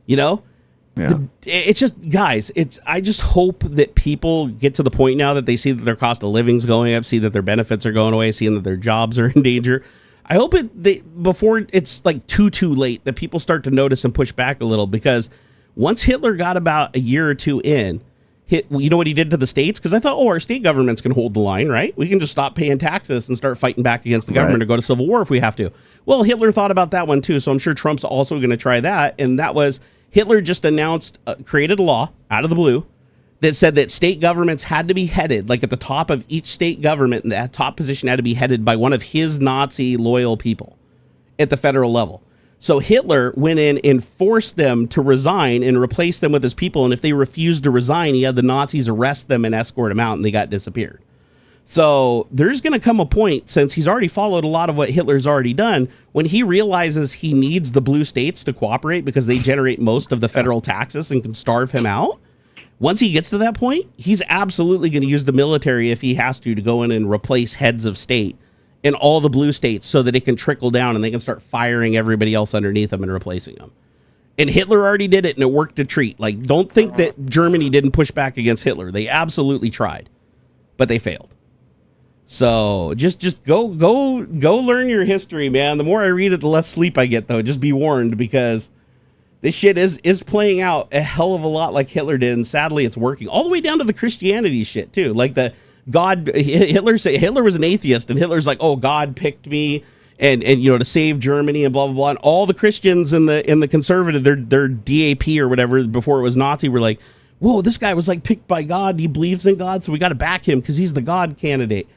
You know? Yeah. It's just, guys, I just hope that people get to the point now that they see that their cost of living's going up, see that their benefits are going away, seeing that their jobs are in danger. I hope before it's like too late, that people start to notice and push back a little, because once Hitler got about a year or two in, you know what he did to the states? Because I thought, our state governments can hold the line, right? We can just stop paying taxes and start fighting back against the government or go to civil war if we have to. Well, Hitler thought about that one too, so I'm sure Trump's also going to try that. And that was, Hitler just created a law out of the blue that said that state governments had to be headed, like at the top of each state government, and that top position had to be headed by one of his Nazi loyal people at the federal level. So Hitler went in and forced them to resign and replace them with his people. And if they refused to resign, he had the Nazis arrest them and escort them out, and they got disappeared. So there's going to come a point, since he's already followed a lot of what Hitler's already done, when he realizes he needs the blue states to cooperate because they generate most of the federal taxes and can starve him out. Once he gets to that point, he's absolutely going to use the military if he has to go in and replace heads of state in all the blue states so that it can trickle down and they can start firing everybody else underneath them and replacing them. And Hitler already did it, and it worked a treat. Like, don't think that Germany didn't push back against Hitler. They absolutely tried, but they failed. So just go learn your history, man. The more I read it, the less sleep I get, though. Just be warned, because this shit is playing out a hell of a lot like Hitler did, and sadly it's working. All the way down to the Christianity shit, too. Like Hitler was an atheist, and Hitler's like, oh, God picked me and to save Germany and blah blah blah. And all the Christians in the conservative, their DAP or whatever before it was Nazi, were like, whoa, this guy was like picked by God. He believes in God, so we got to back him because he's the God candidate.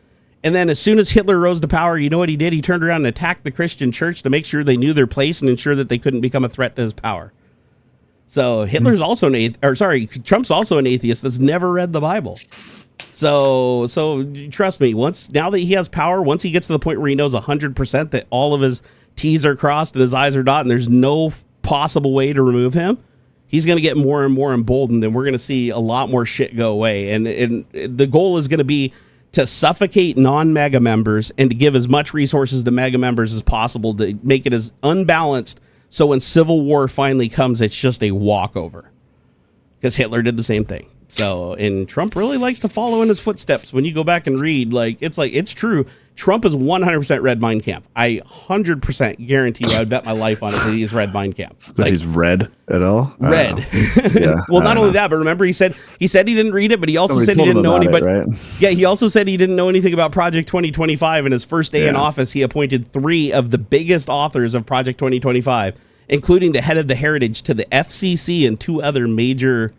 And then as soon as Hitler rose to power, you know what he did? He turned around and attacked the Christian church to make sure they knew their place and ensure that they couldn't become a threat to his power. So Hitler's also Trump's also an atheist that's never read the Bible. So trust me, now that he has power, once he gets to the point where he knows 100% that all of his T's are crossed and his I's are dotted and there's no possible way to remove him, he's going to get more and more emboldened, and we're going to see a lot more shit go away. And the goal is going to be to suffocate non-mega members and to give as much resources to mega members as possible to make it as unbalanced, so when civil war finally comes, it's just a walkover. Because Hitler did the same thing. So, and Trump really likes to follow in his footsteps. When you go back and read, it's true. Trump is 100% read Mein Kampf. I 100% guarantee you, I would bet my life on it that he's read Mein Kampf. That he's read at all? Read. Yeah, well, not only that, but remember he said he didn't read it, but he also said he didn't know anybody. Right? Yeah, he also said he didn't know anything about Project 2025. In his first day in office, he appointed 3 of the biggest authors of Project 2025, including the head of the Heritage, to the FCC and 2 other major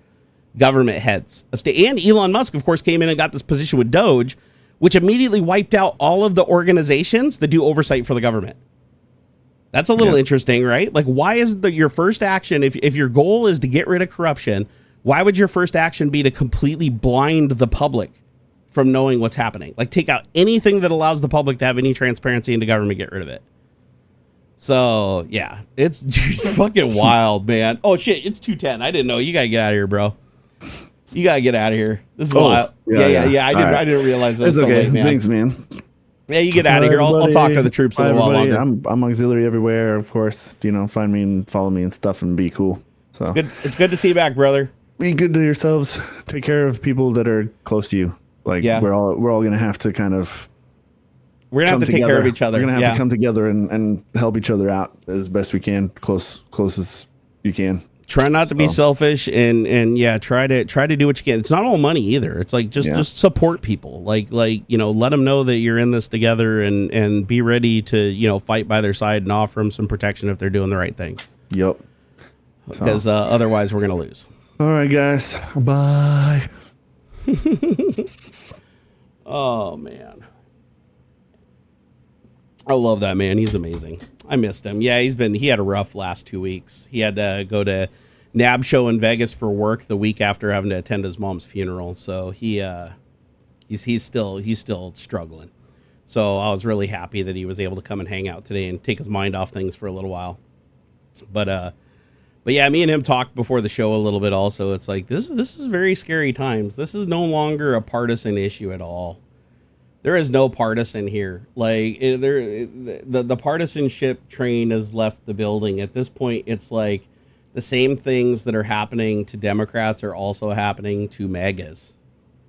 government heads of state. And Elon Musk, of course, came in and got this position with Doge, which immediately wiped out all of the organizations that do oversight for the government. That's a little interesting, right? Like, why is your first action, if your goal is to get rid of corruption, why would your first action be to completely blind the public from knowing what's happening? Like, take out anything that allows the public to have any transparency into government, get rid of it. So, yeah, it's fucking wild, man. Oh, shit, it's 2:10. I didn't know. You got to get out of here, bro. You got to get out of here. This is wild. Yeah. I didn't realize it was so late, man. Thanks, man. Yeah, you get out of here. I'll talk to the troops a little while longer. I'm AuxxZillary everywhere, of course. Find me and follow me and stuff and be cool. So It's good to see you back, brother. Be good to yourselves. Take care of people that are close to you. Like, we're all going to have to kind of... We're going to have to take care of each other. We're going to have to come together and help each other out as best we can, close as you can. Try not to be selfish and try to do what you can. It's not all money either. It's like just support people. Like let them know that you're in this together and be ready to fight by their side and offer them some protection if they're doing the right thing. Yep. Because otherwise we're gonna lose. All right, guys. Bye. Oh man, I love that man. He's amazing. I missed him. Yeah, he had a rough last 2 weeks. He had to go to NAB show in Vegas for work the week after having to attend his mom's funeral. So he's still struggling. So I was really happy that he was able to come and hang out today and take his mind off things for a little while. But yeah, me and him talked before the show a little bit also. It's like this is very scary times. This is no longer a partisan issue at all. There is no partisan here. Like the partisanship train has left the building. At this point, it's like the same things that are happening to Democrats are also happening to MAGAs.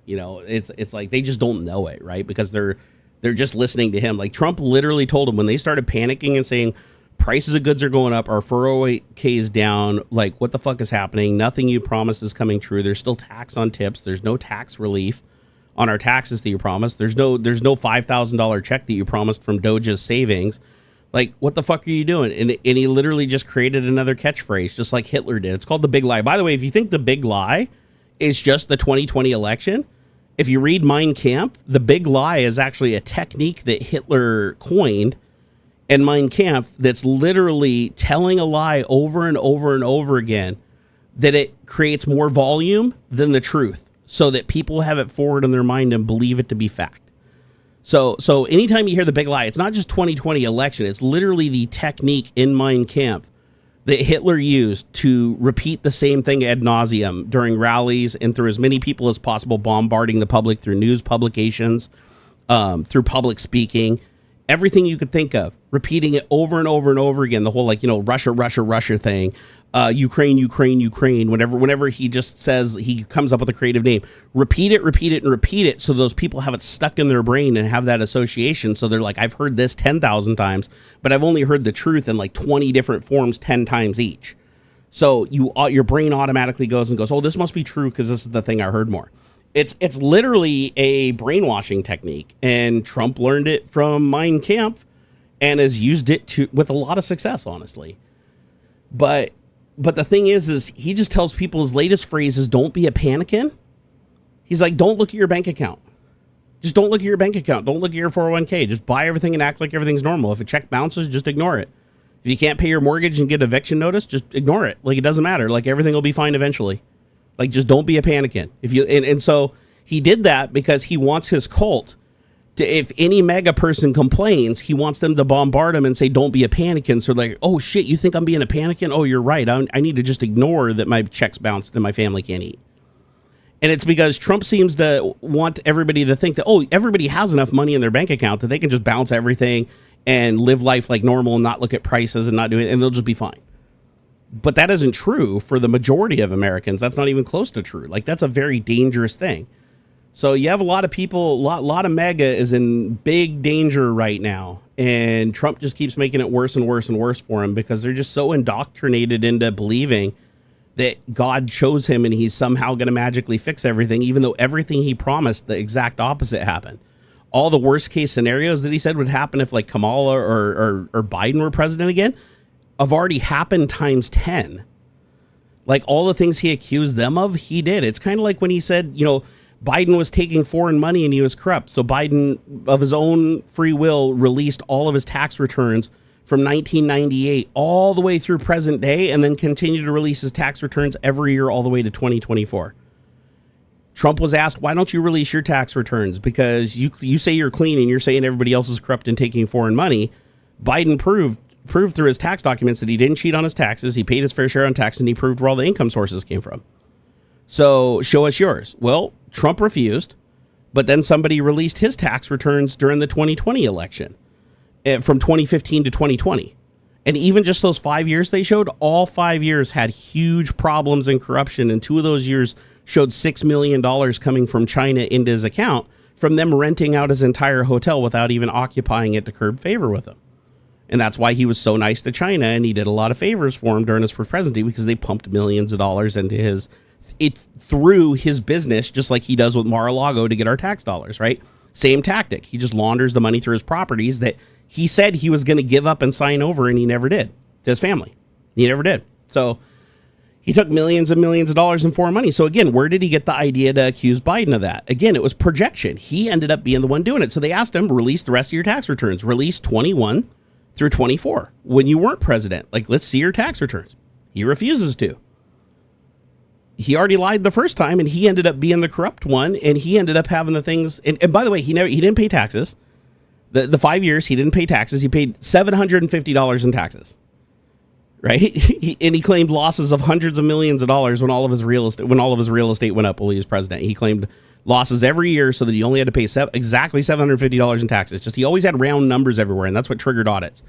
You know, it's like they just don't know it, right? Because they're just listening to him. Like Trump literally told them when they started panicking and saying prices of goods are going up, our 401k is down, like what the fuck is happening? Nothing you promised is coming true. There's still tax on tips. There's no tax relief on our taxes that you promised. There's no $5,000 check that you promised from Doge's savings. Like, what the fuck are you doing? And he literally just created another catchphrase, just like Hitler did. It's called the big lie. By the way, if you think the big lie is just the 2020 election, if you read Mein Kampf, the big lie is actually a technique that Hitler coined in Mein Kampf that's literally telling a lie over and over and over again that it creates more volume than the truth so that people have it forward in their mind and believe it to be fact. So anytime you hear the big lie, it's not just 2020 election. It's literally the technique in Mein Kampf that Hitler used to repeat the same thing ad nauseum during rallies and through as many people as possible, bombarding the public through news publications, through public speaking, everything you could think of, repeating it over and over and over again. The whole, like, you know, Russia thing, Ukraine. Whenever he just says, he comes up with a creative name, repeat it. So those people have it stuck in their brain and have that association. So they're like, I've heard this 10,000 times, but I've only heard the truth in like 20 different forms 10 times each. So your brain automatically goes, oh, this must be true because this is the thing I heard more. It's literally a brainwashing technique, and Trump learned it from Mein Kampf and has used it with a lot of success, honestly. But the thing is he just tells people, his latest phrase is, don't be a panickin. He's like, don't look at your bank account. Just don't look at your bank account. Don't look at your 401k. Just buy everything and act like everything's normal. If a check bounces, just ignore it. If you can't pay your mortgage and get eviction notice, just ignore it. Like, it doesn't matter. Like, everything will be fine eventually. Like, just don't be a panickin. And so he did that because he wants his cult to, if any mega person complains, he wants them to bombard him and say, don't be a panickin. So like, oh shit, you think I'm being a panickin? Oh, you're right. I need to just ignore that my checks bounced and my family can't eat. And it's because Trump seems to want everybody to think that, oh, everybody has enough money in their bank account that they can just bounce everything and live life like normal and not look at prices and not do it, and they'll just be fine. But that isn't true for the majority of Americans. That's not even close to true. Like, that's a very dangerous thing. So you have a lot of people, a lot of MAGA is in big danger right now. And Trump just keeps making it worse and worse and worse for him because they're just so indoctrinated into believing that God chose him and he's somehow going to magically fix everything, even though everything he promised, the exact opposite happened. All the worst case scenarios that he said would happen if like Kamala or Biden were president again have already happened times 10. Like, all the things he accused them of, he did. It's kind of like when he said, you know, Biden was taking foreign money and he was corrupt. So Biden, of his own free will, released all of his tax returns from 1998 all the way through present day, and then continued to release his tax returns every year all the way to 2024. Trump was asked, why don't you release your tax returns? Because you say you're clean and you're saying everybody else is corrupt and taking foreign money. Biden proved through his tax documents that he didn't cheat on his taxes. He paid his fair share on tax, and he proved where all the income sources came from. So show us yours. Well, Trump refused, but then somebody released his tax returns during the 2020 election from 2015 to 2020. And even just those 5 years they showed, all 5 years had huge problems and corruption. And 2 of those years showed $6 million coming from China into his account from them renting out his entire hotel without even occupying it to curb favor with him. And that's why he was so nice to China, and he did a lot of favors for him during his first presidency, because they pumped millions of dollars into through his business, just like he does with Mar-a-Lago to get our tax dollars, right? Same tactic. He just launders the money through his properties that he said he was going to give up and sign over, and he never did, to his family. He never did. So he took millions and millions of dollars in foreign money. So again, where did he get the idea to accuse Biden of that? Again, it was projection. He ended up being the one doing it. So they asked him, release the rest of your tax returns. Release 21 through 24 when you weren't president. Like, let's see your tax returns. He refuses to. He already lied the first time, and he ended up being the corrupt one, and he ended up having the things. And by the way, he didn't pay taxes. The 5 years he didn't pay taxes. He paid $750 in taxes, right? And he claimed losses of hundreds of millions of dollars when all of his real estate went up while he was president. He claimed losses every year so that he only had to pay exactly $750 in taxes. Just, he always had round numbers everywhere, and that's what triggered audits.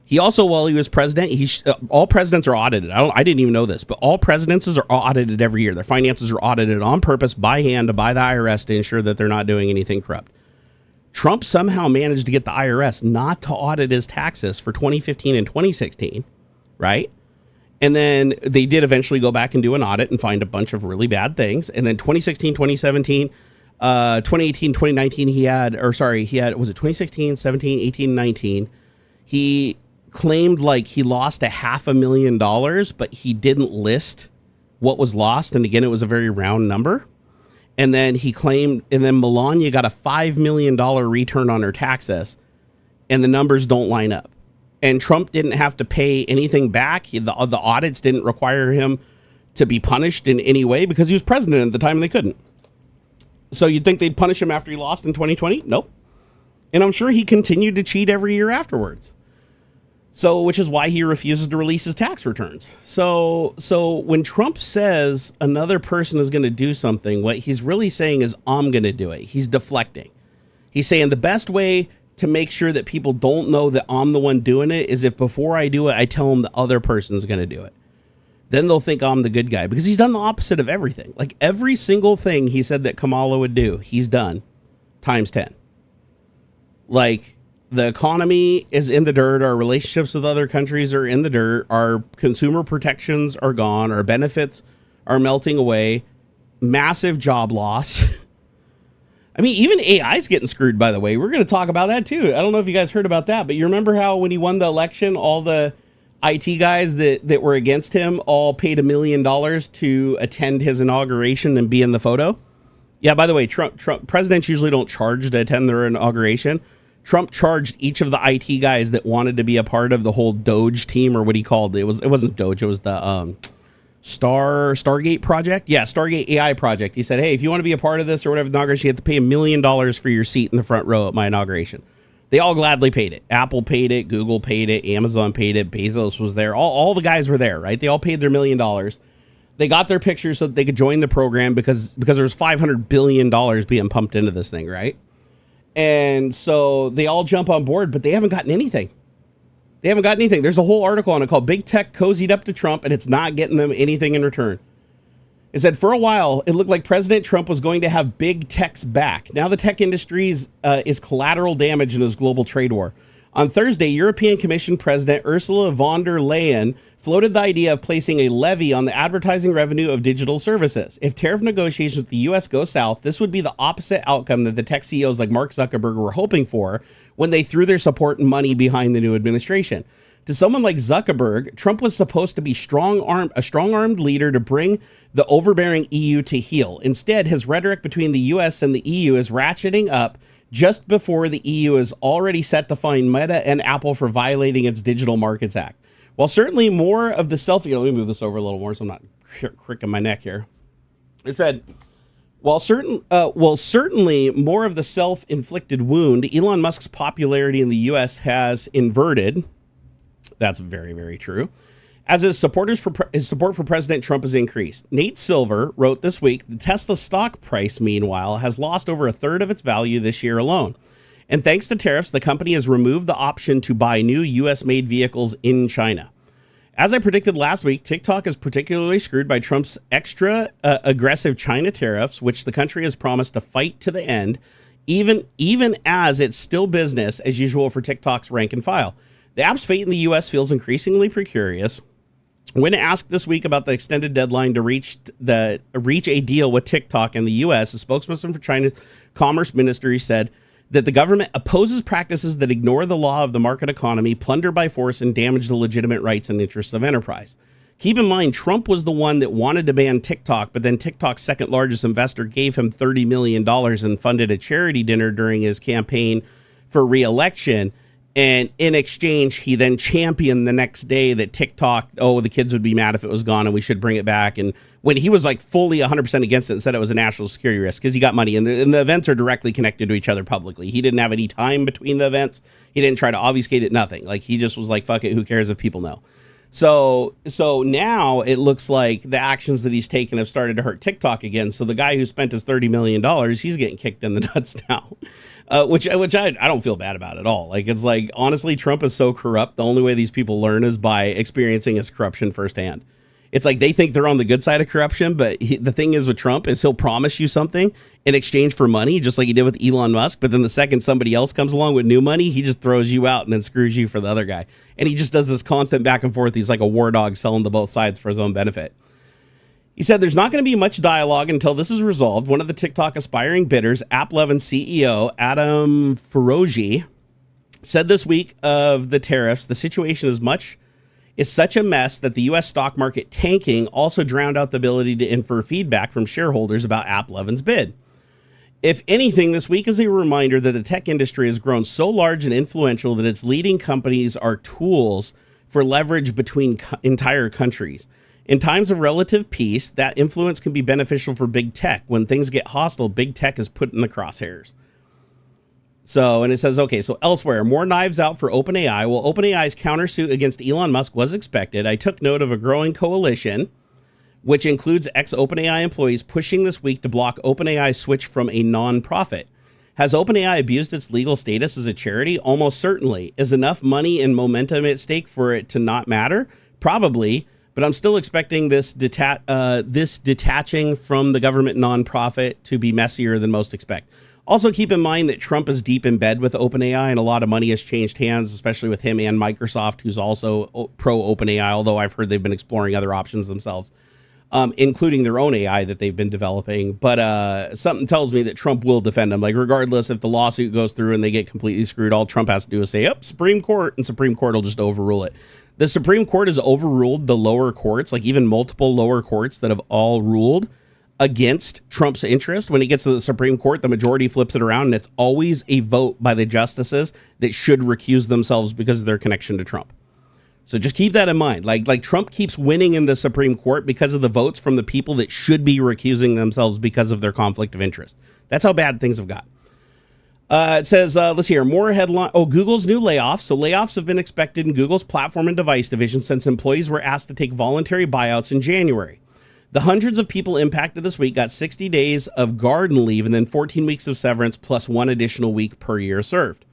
He also, while he was president, all presidents are audited. I didn't even know this, but all presidencies are audited every year. Their finances are audited on purpose by hand by the IRS to ensure that they're not doing anything corrupt. Trump somehow managed to get the IRS not to audit his taxes for 2015 and 2016, right? And then they did eventually go back and do an audit and find a bunch of really bad things. And then 2016, 2017, 2018, 2019, he had, was it 2016, 17, 18, 19? He claimed like he lost $500,000, but he didn't list what was lost. And again, it was a very round number. And then he claimed, and then Melania got a $5 million return on her taxes, and the numbers don't line up. And Trump didn't have to pay anything back. The audits didn't require him to be punished in any way because he was president at the time and they couldn't. So you'd think they'd punish him after he lost in 2020? Nope. And I'm sure he continued to cheat every year afterwards. So, which is why he refuses to release his tax returns. So when Trump says another person is going to do something, what he's really saying is, I'm going to do it. He's deflecting. He's saying the best way to make sure that people don't know that I'm the one doing it is if before I do it, I tell them the other person's going to do it. Then they'll think I'm the good guy because he's done the opposite of everything. Like every single thing he said that Kamala would do, he's done times 10. Like, the economy is in the dirt. Our relationships with other countries are in the dirt. Our consumer protections are gone. Our benefits are melting away. Massive job loss. I mean, even AI is getting screwed, by the way. We're going to talk about that, too. I don't know if you guys heard about that, but you remember how when he won the election, all the IT guys that were against him all paid $1 million to attend his inauguration and be in the photo? Yeah, by the way, Trump presidents usually don't charge to attend their inauguration. Trump charged each of the IT guys that wanted to be a part of the whole Doge team, or what he called it. It wasn't Doge. It was the Stargate project. Yeah, Stargate AI project. He said, hey, if you want to be a part of this or whatever inauguration, you have to pay $1 million for your seat in the front row at my inauguration. They all gladly paid it. Apple paid it. Google paid it. Amazon paid it. Bezos was there. All the guys were there, right? They all paid their $1 million. They got their pictures so that they could join the program because there was $500 billion being pumped into this thing, right? And so they all jump on board, but they haven't gotten anything. There's a whole article on it called Big Tech Cozied Up to Trump, and it's not getting them anything in return. It said for a while, it looked like President Trump was going to have big tech's back. Now the tech industry is collateral damage in this global trade war. On Thursday, European Commission President Ursula von der Leyen floated the idea of placing a levy on the advertising revenue of digital services. If tariff negotiations with the U.S. go south, this would be the opposite outcome that the tech CEOs like Mark Zuckerberg were hoping for when they threw their support and money behind the new administration. To someone like Zuckerberg, Trump was supposed to be a strong-armed leader to bring the overbearing EU to heel. Instead, his rhetoric between the U.S. and the EU is ratcheting up just before the EU is already set to fine Meta and Apple for violating its Digital Markets Act. While certainly more of the let me move this over a little more so I'm not cricking my neck here. It said, while certainly more of the self-inflicted wound, Elon Musk's popularity in the U.S. has inverted. That's very, very true. As his support for President Trump has increased. Nate Silver wrote this week, the Tesla stock price, meanwhile, has lost over a third of its value this year alone. And thanks to tariffs, the company has removed the option to buy new U.S.-made vehicles in China. As I predicted last week, TikTok is particularly screwed by Trump's extra aggressive China tariffs, which the country has promised to fight to the end, even as it's still business as usual for TikTok's rank and file. The app's fate in the U.S. feels increasingly precarious. When asked this week about the extended deadline to reach a deal with TikTok in the U.S., a spokesperson for China's Commerce Ministry said that the government opposes practices that ignore the law of the market economy, plunder by force, and damage the legitimate rights and interests of enterprise. Keep in mind, Trump was the one that wanted to ban TikTok, but then TikTok's second largest investor gave him $30 million and funded a charity dinner during his campaign for re-election. And in exchange, he then championed the next day that TikTok, the kids would be mad if it was gone and we should bring it back. And when he was like fully 100% against it and said it was a national security risk because he got money and the events are directly connected to each other publicly. He didn't have any time between the events. He didn't try to obfuscate it, nothing. Like he just was like, fuck it, who cares if people know? So now it looks like the actions that he's taken have started to hurt TikTok again. So the guy who spent his $30 million, he's getting kicked in the nuts now, which I don't feel bad about at all. Like, it's like, honestly, Trump is so corrupt. The only way these people learn is by experiencing his corruption firsthand. It's like they think they're on the good side of corruption, but the thing is with Trump is he'll promise you something in exchange for money, just like he did with Elon Musk. But then the second somebody else comes along with new money, he just throws you out and then screws you for the other guy. And he just does this constant back and forth. He's like a war dog selling to both sides for his own benefit. He said there's not going to be much dialogue until this is resolved. One of the TikTok aspiring bidders, AppLovin CEO Adam Feroji, said this week of the tariffs, the situation is such a mess that the U.S. stock market tanking also drowned out the ability to infer feedback from shareholders about AppLovin's bid. If anything, this week is a reminder that the tech industry has grown so large and influential that its leading companies are tools for leverage between entire countries. In times of relative peace, that influence can be beneficial for big tech. When things get hostile, big tech is put in the crosshairs. So, and it says, okay, so elsewhere, more knives out for OpenAI. Well, OpenAI's countersuit against Elon Musk was expected. I took note of a growing coalition, which includes ex-OpenAI employees, pushing this week to block OpenAI's switch from a non-profit. Has OpenAI abused its legal status as a charity? Almost certainly. Is enough money and momentum at stake for it to not matter? Probably, but I'm still expecting this detaching from the government non-profit to be messier than most expect. Also, keep in mind that Trump is deep in bed with OpenAI, and a lot of money has changed hands, especially with him and Microsoft, who's also pro-OpenAI, although I've heard they've been exploring other options themselves, including their own AI that they've been developing. But something tells me that Trump will defend them. Like, regardless if the lawsuit goes through and they get completely screwed, all Trump has to do is say, Supreme Court, and Supreme Court will just overrule it. The Supreme Court has overruled the lower courts, like even multiple lower courts that have all ruled against Trump's interest. When he gets to the Supreme Court, the majority flips it around, and it's always a vote by the justices that should recuse themselves because of their connection to Trump. So just keep that in mind. Like Trump keeps winning in the Supreme Court because of the votes from the people that should be recusing themselves because of their conflict of interest. That's how bad things have got. It says, let's hear more headline. Oh, Google's new layoffs. So layoffs have been expected in Google's platform and device division since employees were asked to take voluntary buyouts in January. The hundreds of people impacted this week got 60 days of garden leave and then 14 weeks of severance plus one additional week per year served.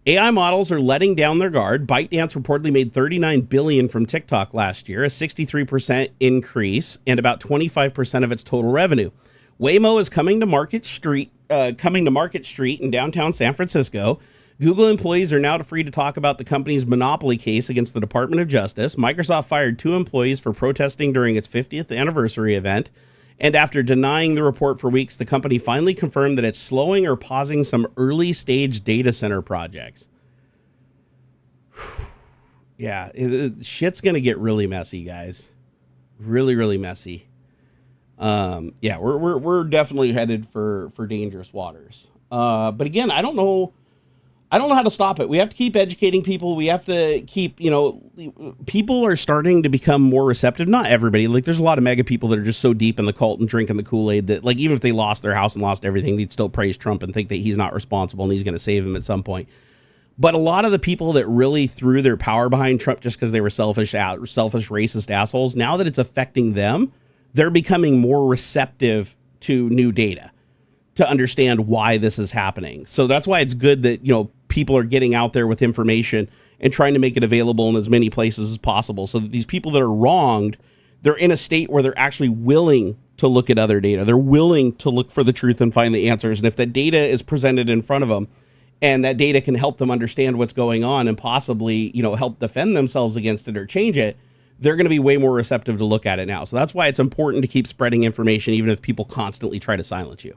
AI models are letting down their guard. ByteDance reportedly made $39 billion from TikTok last year, a 63% increase and about 25% of its total revenue. Waymo is coming to Market Street in downtown San Francisco. Google employees are now free to talk about the company's monopoly case against the Department of Justice. Microsoft fired 2 employees for protesting during its 50th anniversary event. And after denying the report for weeks, the company finally confirmed that it's slowing or pausing some early stage data center projects. Yeah, shit's going to get really messy, guys. Really, really messy. Yeah, we're definitely headed for dangerous waters. But again, I don't know how to stop it. We have to keep educating people. We have to keep, people are starting to become more receptive. Not everybody. Like, there's a lot of mega people that are just so deep in the cult and drinking the Kool-Aid that, like, even if they lost their house and lost everything, they'd still praise Trump and think that he's not responsible and he's going to save him at some point. But a lot of the people that really threw their power behind Trump just because they were selfish, racist assholes, now that it's affecting them, they're becoming more receptive to new data to understand why this is happening. So that's why it's good that, people are getting out there with information and trying to make it available in as many places as possible so that these people that are wronged, they're in a state where they're actually willing to look at other data. They're willing to look for the truth and find the answers. And if that data is presented in front of them and that data can help them understand what's going on and possibly, help defend themselves against it or change it, they're going to be way more receptive to look at it now. So that's why it's important to keep spreading information, even if people constantly try to silence you.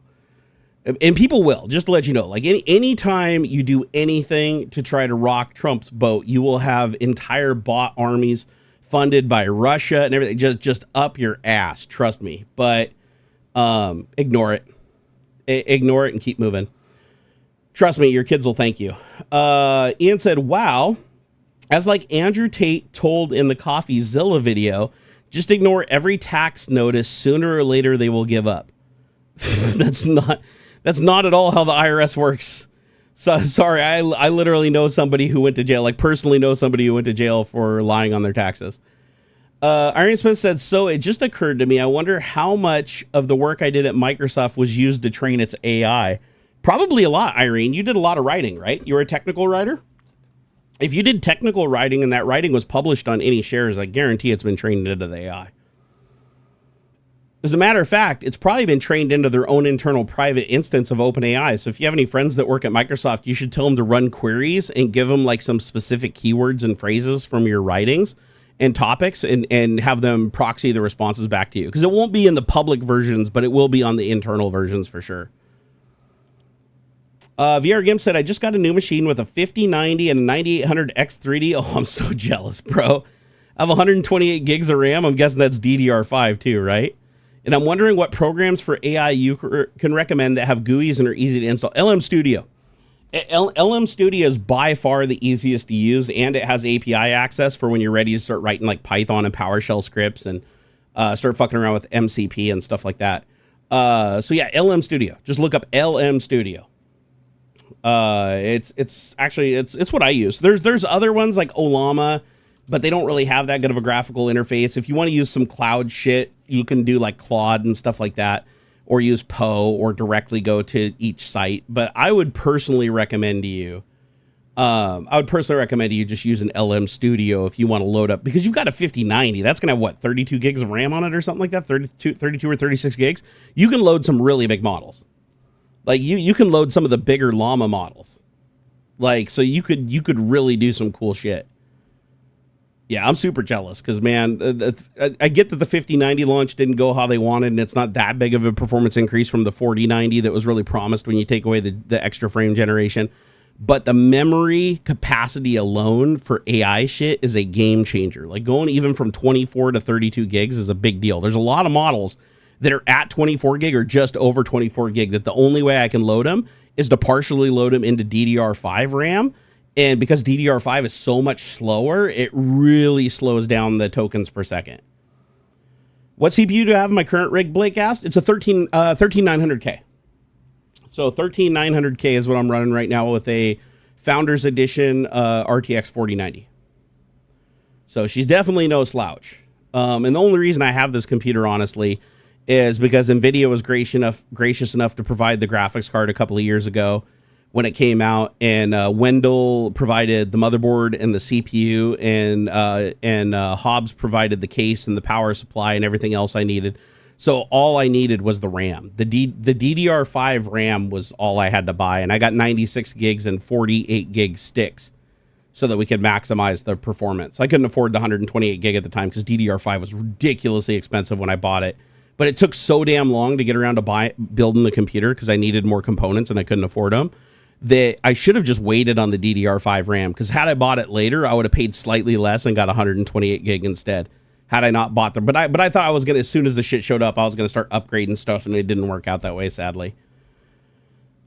And people will, just to let you know, like any time you do anything to try to rock Trump's boat, you will have entire bot armies funded by Russia and everything, just up your ass. Trust me. But ignore it. Ignore it and keep moving. Trust me, your kids will thank you. Ian said, wow, as like Andrew Tate told in the AuxxZillary video, just ignore every tax notice. Sooner or later, they will give up. That's not at all how the IRS works. So sorry, I literally know somebody who went to jail, like personally know somebody who went to jail for lying on their taxes. Irene Smith said, so it just occurred to me, I wonder how much of the work I did at Microsoft was used to train its AI. Probably a lot, Irene. You did a lot of writing, right? You were a technical writer? If you did technical writing and that writing was published on any shares, I guarantee it's been trained into the AI. As a matter of fact, it's probably been trained into their own internal private instance of OpenAI. So if you have any friends that work at Microsoft, you should tell them to run queries and give them like some specific keywords and phrases from your writings and topics and have them proxy the responses back to you. Because it won't be in the public versions, but it will be on the internal versions for sure. VR Gimp said, I just got a new machine with a 5090 and a 9800 X3D. Oh, I'm so jealous, bro. I have 128 gigs of RAM. I'm guessing that's DDR5 too, right? And I'm wondering what programs for AI you can recommend that have GUIs and are easy to install. LM Studio. LM Studio is by far the easiest to use, and it has API access for when you're ready to start writing like Python and PowerShell scripts and start fucking around with MCP and stuff like that. So yeah, LM Studio. Just look up LM Studio. It's actually what I use. There's other ones like Olama, but they don't really have that good of a graphical interface. If you want to use some cloud shit, you can do like Claude and stuff like that, or use Poe, or directly go to each site. But I would personally recommend to you, just use an LM Studio if you want to load up, because you've got a 5090. That's gonna have what, 32 gigs of RAM on it or something like that, 32 or 36 gigs. You can load some really big models. Like you can load some of the bigger llama models. Like, so you could really do some cool shit. Yeah, I'm super jealous because, man, I get that the 5090 launch didn't go how they wanted, and it's not that big of a performance increase from the 4090 that was really promised when you take away the extra frame generation. But the memory capacity alone for AI shit is a game changer. Like, going even from 24 to 32 gigs is a big deal. There's a lot of models that are at 24 gig or just over 24 gig that the only way I can load them is to partially load them into DDR5 RAM. And because DDR5 is so much slower, it really slows down the tokens per second. What CPU do I have in my current rig, Blake asked? It's a 13900K. So 13900K is what I'm running right now with a Founders Edition RTX 4090. So she's definitely no slouch. And the only reason I have this computer, honestly, is because Nvidia was gracious enough to provide the graphics card a couple of years ago when it came out, and Wendell provided the motherboard and the CPU, and Hobbs provided the case and the power supply and everything else I needed. So all I needed was the RAM. The DDR5 RAM was all I had to buy, and I got 96 gigs and 48 gig sticks so that we could maximize the performance. I couldn't afford the 128 gig at the time because DDR5 was ridiculously expensive when I bought it. But it took so damn long to get around to building the computer because I needed more components and I couldn't afford them, that I should have just waited on the DDR5 RAM, because had I bought it later, I would have paid slightly less and got 128 gig instead. Had I not bought them, but I thought I was gonna, as soon as the shit showed up, I was gonna start upgrading stuff, and it didn't work out that way, sadly.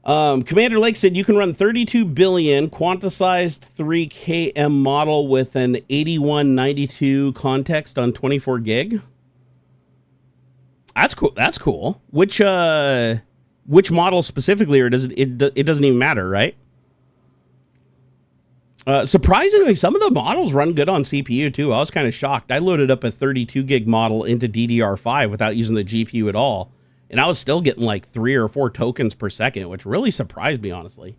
Commander Lake said you can run 32 billion quantized 3KM model with an 8192 context on 24 gig. That's cool. That's cool. Which model specifically, or does it doesn't even matter, right? Surprisingly, some of the models run good on CPU too. I was kind of shocked. I loaded up a 32 gig model into DDR5 without using the GPU at all, and I was still getting like 3 or 4 tokens per second, which really surprised me, honestly.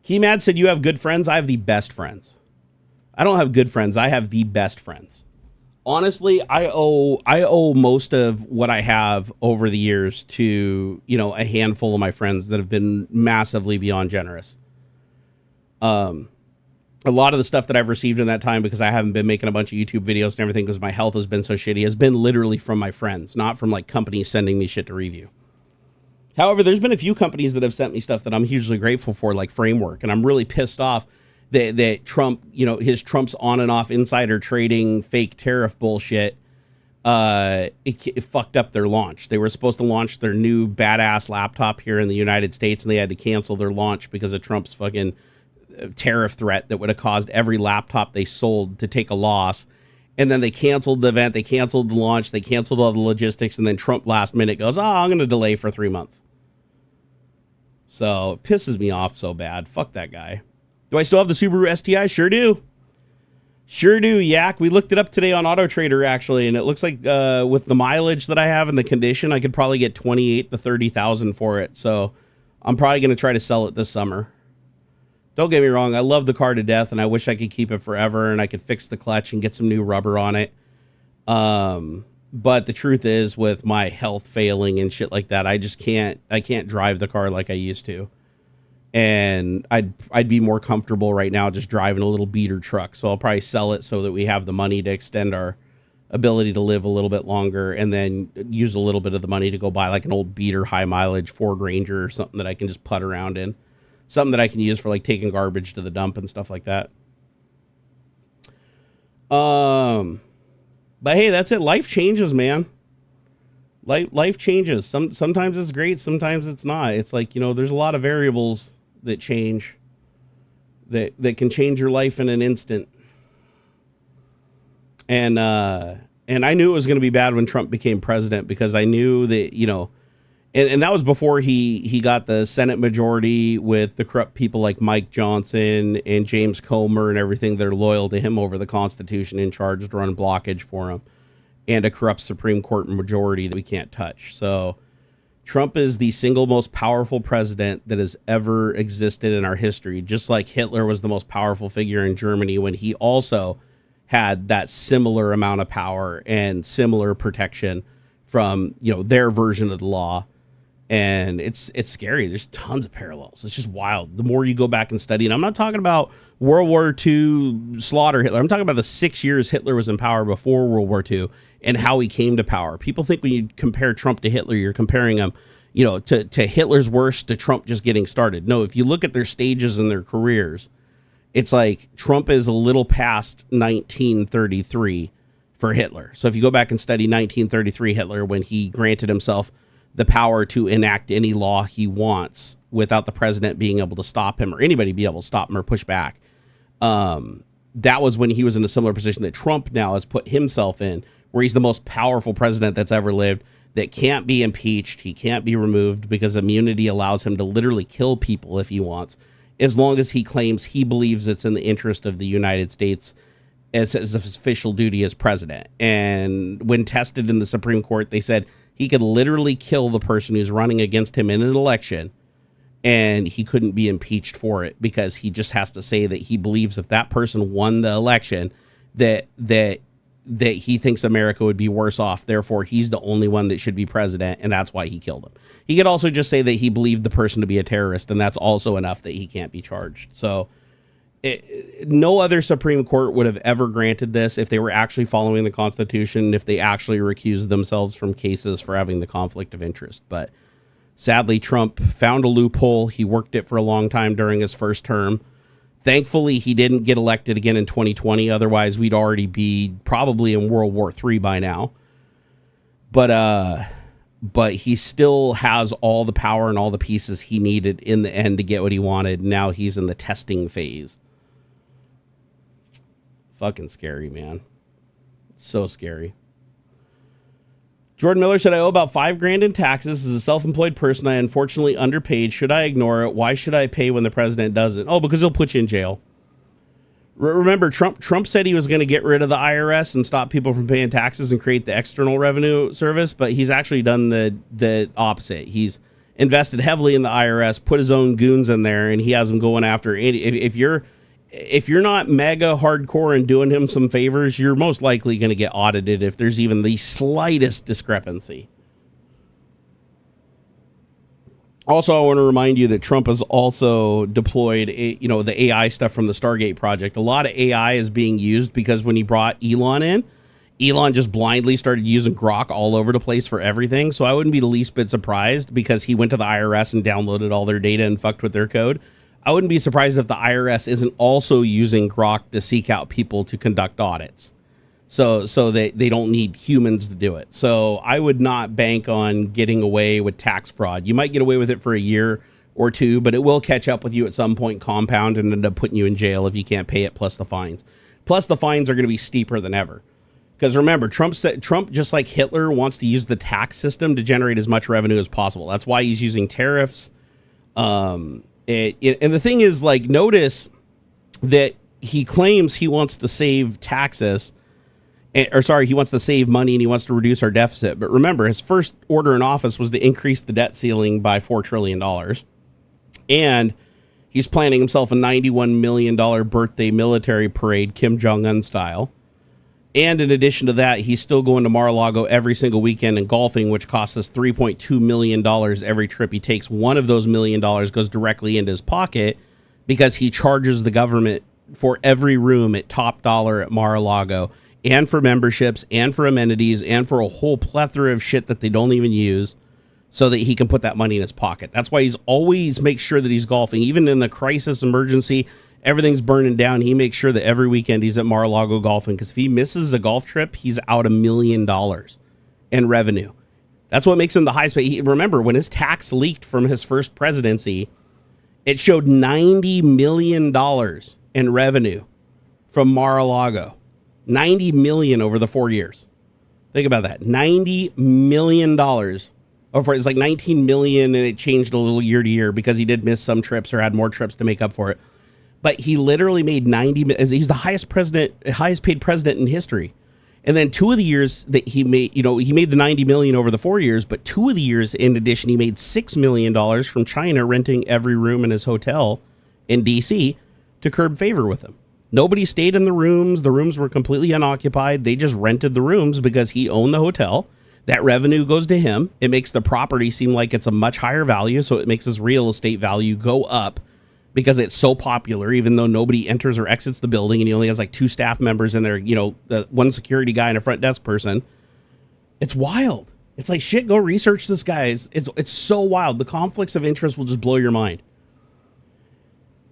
Keymad said you have good friends. I have the best friends. I don't have good friends. I have the best friends. Honestly, I owe most of what I have over the years to, a handful of my friends that have been massively beyond generous. A lot of the stuff that I've received in that time, because I haven't been making a bunch of YouTube videos and everything because my health has been so shitty, has been literally from my friends, not from like companies sending me shit to review. However, there's been a few companies that have sent me stuff that I'm hugely grateful for, like Framework, and I'm really pissed off that Trump, Trump's on and off insider trading, fake tariff bullshit, it fucked up their launch. They were supposed to launch their new badass laptop here in the United States, and they had to cancel their launch because of Trump's fucking tariff threat that would have caused every laptop they sold to take a loss. And then they canceled the event, they canceled the launch, they canceled all the logistics, and then Trump last minute goes, I'm going to delay for 3 months. So it pisses me off so bad. Fuck that guy. Do I still have the Subaru STI? Sure do. Sure do, Yak. We looked it up today on Auto Trader, actually, and it looks like with the mileage that I have and the condition, I could probably get 28 to 30,000 for it. So I'm probably going to try to sell it this summer. Don't get me wrong. I love the car to death, and I wish I could keep it forever, and I could fix the clutch and get some new rubber on it. But the truth is, with my health failing and shit like that, I can't drive the car like I used to. And I'd be more comfortable right now just driving a little beater truck. So I'll probably sell it so that we have the money to extend our ability to live a little bit longer, and then use a little bit of the money to go buy like an old beater high mileage Ford Ranger or something that I can just putt around in. Something that I can use for like taking garbage to the dump and stuff like that. But hey, that's it. Life changes, man. Life changes. Sometimes it's great, sometimes it's not. It's like, there's a lot of variables that change, that can change your life in an instant. And I knew it was going to be bad when Trump became president, because I knew that, and that was before he got the Senate majority with the corrupt people like Mike Johnson and James Comer and everything that are loyal to him over the Constitution and charged to run blockage for him, and a corrupt Supreme Court majority that we can't touch. So Trump is the single most powerful president that has ever existed in our history, just like Hitler was the most powerful figure in Germany when he also had that similar amount of power and similar protection from, their version of the law. And it's scary. There's tons of parallels. It's just wild. The more you go back and study, and I'm not talking about World War II slaughter Hitler. I'm talking about the 6 years Hitler was in power before World War II and how he came to power. People think when you compare Trump to Hitler, you're comparing him, to Hitler's worst to Trump just getting started. No, if you look at their stages in their careers, it's like Trump is a little past 1933 for Hitler. So if you go back and study 1933 Hitler, when he granted himself the power to enact any law he wants without the president being able to stop him or anybody be able to stop him or push back. That was when he was in a similar position that Trump now has put himself in, where he's the most powerful president that's ever lived, that can't be impeached. He can't be removed because immunity allows him to literally kill people if he wants, as long as he claims he believes it's in the interest of the United States as his official duty as president. And when tested in the Supreme Court, they said he could literally kill the person who's running against him in an election, and he couldn't be impeached for it, because he just has to say that he believes if that person won the election, that he thinks America would be worse off. Therefore, he's the only one that should be president, and that's why he killed him. He could also just say that he believed the person to be a terrorist, and that's also enough that he can't be charged. So no other Supreme Court would have ever granted this if they were actually following the Constitution, if they actually recused themselves from cases for having the conflict of interest. But sadly, Trump found a loophole. He worked it for a long time during his first term. Thankfully, he didn't get elected again in 2020. Otherwise, we'd already be probably in World War III by now. But he still has all the power and all the pieces he needed in the end to get what he wanted. Now he's in the testing phase. Fucking scary, man. So scary. Jordan Miller said, I owe about $5,000 in taxes. As a self-employed person, I unfortunately underpaid. Should I ignore it? Why should I pay when the president doesn't? Oh, because he'll put you in jail. Remember, Trump said he was going to get rid of the IRS and stop people from paying taxes and create the external revenue service, but he's actually done the opposite. He's invested heavily in the IRS, put his own goons in there, and he has them going after any. If you're not mega hardcore and doing him some favors, you're most likely going to get audited if there's even the slightest discrepancy. Also, I want to remind you that Trump has also deployed, the AI stuff from the Stargate project. A lot of AI is being used because when he brought Elon in, Elon just blindly started using Grok all over the place for everything. So I wouldn't be the least bit surprised because he went to the IRS and downloaded all their data and fucked with their code. I wouldn't be surprised if the IRS isn't also using Grok to seek out people to conduct audits. So they don't need humans to do it. So I would not bank on getting away with tax fraud. You might get away with it for a year or two, but it will catch up with you at some point, compound, and end up putting you in jail if you can't pay it, plus the fines. Plus the fines are going to be steeper than ever. Because remember, Trump, just like Hitler, wants to use the tax system to generate as much revenue as possible. That's why he's using tariffs. And the thing is, like, notice that he claims he wants to save taxes, he wants to save money and he wants to reduce our deficit. But remember, his first order in office was to increase the debt ceiling by $4 trillion. And he's planning himself a $91 million birthday military parade, Kim Jong-un style. And in addition to that, he's still going to Mar-a-Lago every single weekend and golfing, which costs us $3.2 million every trip he takes. One of those $1 million goes directly into his pocket because he charges the government for every room at top dollar at Mar-a-Lago, and for memberships and for amenities and for a whole plethora of shit that they don't even use, so that he can put that money in his pocket. That's why he's always makes sure that he's golfing. Even in the crisis emergency, everything's burning down, he makes sure that every weekend he's at Mar-a-Lago golfing, because if he misses a golf trip, he's out $1 million in revenue. That's what makes him the highest paid. Remember, when his tax leaked from his first presidency, it showed $90 million in revenue from Mar-a-Lago. 90 million over the 4 years. Think about that. $90 million. It's like 19 million, and it changed a little year to year because he did miss some trips or had more trips to make up for it. But he literally made 90. He's the highest paid president in history. And then 2 of the years that he made, he made the 90 million over the 4 years, but 2 of the years in addition, he made $6 million from China renting every room in his hotel in DC to curb favor with him. Nobody stayed in the rooms. The rooms were completely unoccupied. They just rented the rooms because he owned the hotel. That revenue goes to him. It makes the property seem like it's a much higher value, so it makes his real estate value go up because it's so popular, even though nobody enters or exits the building, and he only has like 2 staff members in there, the one security guy and a front desk person. It's wild. It's like, shit, go research this guy. It's so wild. The conflicts of interest will just blow your mind.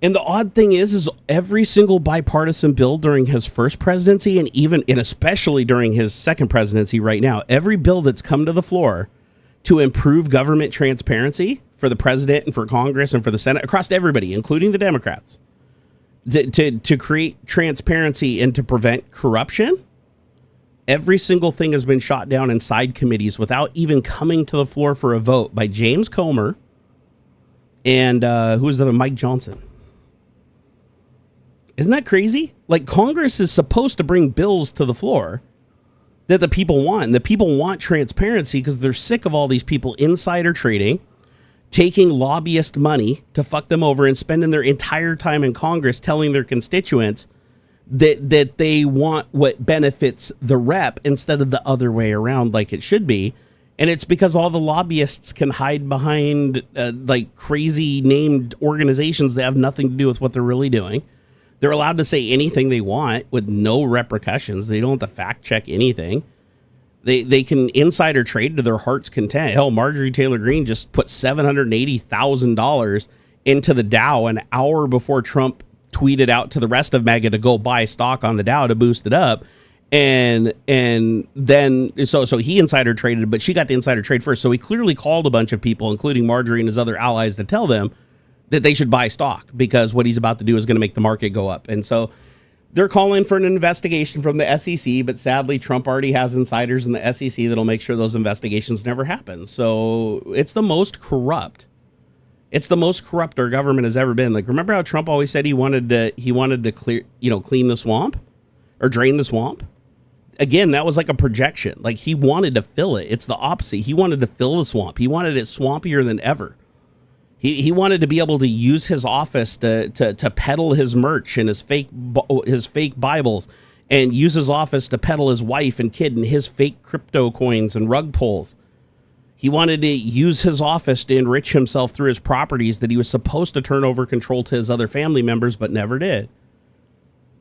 And the odd thing is every single bipartisan bill during his first presidency, and especially during his second presidency right now, every bill that's come to the floor to improve government transparency for the president and for Congress and for the Senate, across everybody, including the Democrats, to create transparency and to prevent corruption, every single thing has been shot down in side committees without even coming to the floor for a vote by James Comer and who is the other, Mike Johnson. Isn't that crazy? Like, Congress is supposed to bring bills to the floor that the people want. And the people want transparency because they're sick of all these people insider trading, taking lobbyist money to fuck them over, and spending their entire time in Congress telling their constituents that they want what benefits the rep instead of the other way around like it should be. And it's because all the lobbyists can hide behind like crazy named organizations that have nothing to do with what they're really doing. They're allowed to say anything they want with no repercussions. They don't have to fact check anything. They can insider trade to their heart's content. Hell, Marjorie Taylor Greene just put $780,000 into the Dow an hour before Trump tweeted out to the rest of MAGA to go buy stock on the Dow to boost it up. And then so he insider traded, but she got the insider trade first. So he clearly called a bunch of people, including Marjorie and his other allies, to tell them that they should buy stock because what he's about to do is going to make the market go up. And so they're calling for an investigation from the SEC, but sadly Trump already has insiders in the SEC that'll make sure those investigations never happen. So it's the most corrupt. It's the most corrupt our government has ever been. Like, remember how Trump always said he wanted to clear, clean the swamp or drain the swamp? Again, that was like a projection. Like, he wanted to fill it. It's the opposite. He wanted to fill the swamp. He wanted it swampier than ever. He wanted to be able to use his office to peddle his merch and his fake Bibles, and use his office to peddle his wife and kid and his fake crypto coins and rug pulls. He wanted to use his office to enrich himself through his properties that he was supposed to turn over control to his other family members, but never did.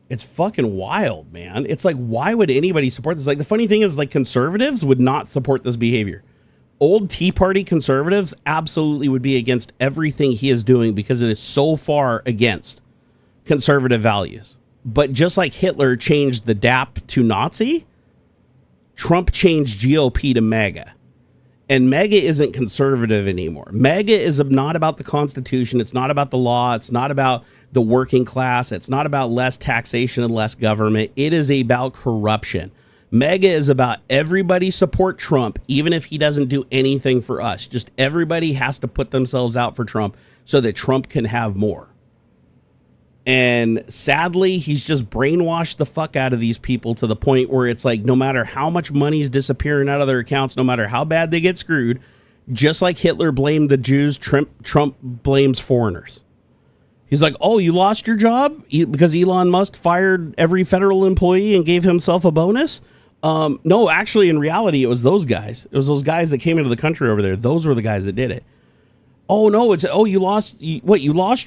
It's fucking wild, man. It's like, why would anybody support this? Like, the funny thing is, like, conservatives would not support this behavior. Old Tea Party conservatives absolutely would be against everything he is doing because it is so far against conservative values. But just like Hitler changed the DAP to Nazi, Trump changed GOP to MAGA. And MAGA isn't conservative anymore. MAGA is not about the Constitution. It's not about the law. It's not about the working class. It's not about less taxation and less government. It is about corruption. MAGA is about everybody support Trump, even if he doesn't do anything for us. Just everybody has to put themselves out for Trump so that Trump can have more. And sadly, he's just brainwashed the fuck out of these people to the point where it's like, no matter how much money is disappearing out of their accounts, no matter how bad they get screwed, just like Hitler blamed the Jews, Trump blames foreigners. He's like, oh, you lost your job because Elon Musk fired every federal employee and gave himself a bonus? No, actually, in reality, it was those guys. It was those guys that came into the country over there. Those were the guys that did it. Oh, no, you lost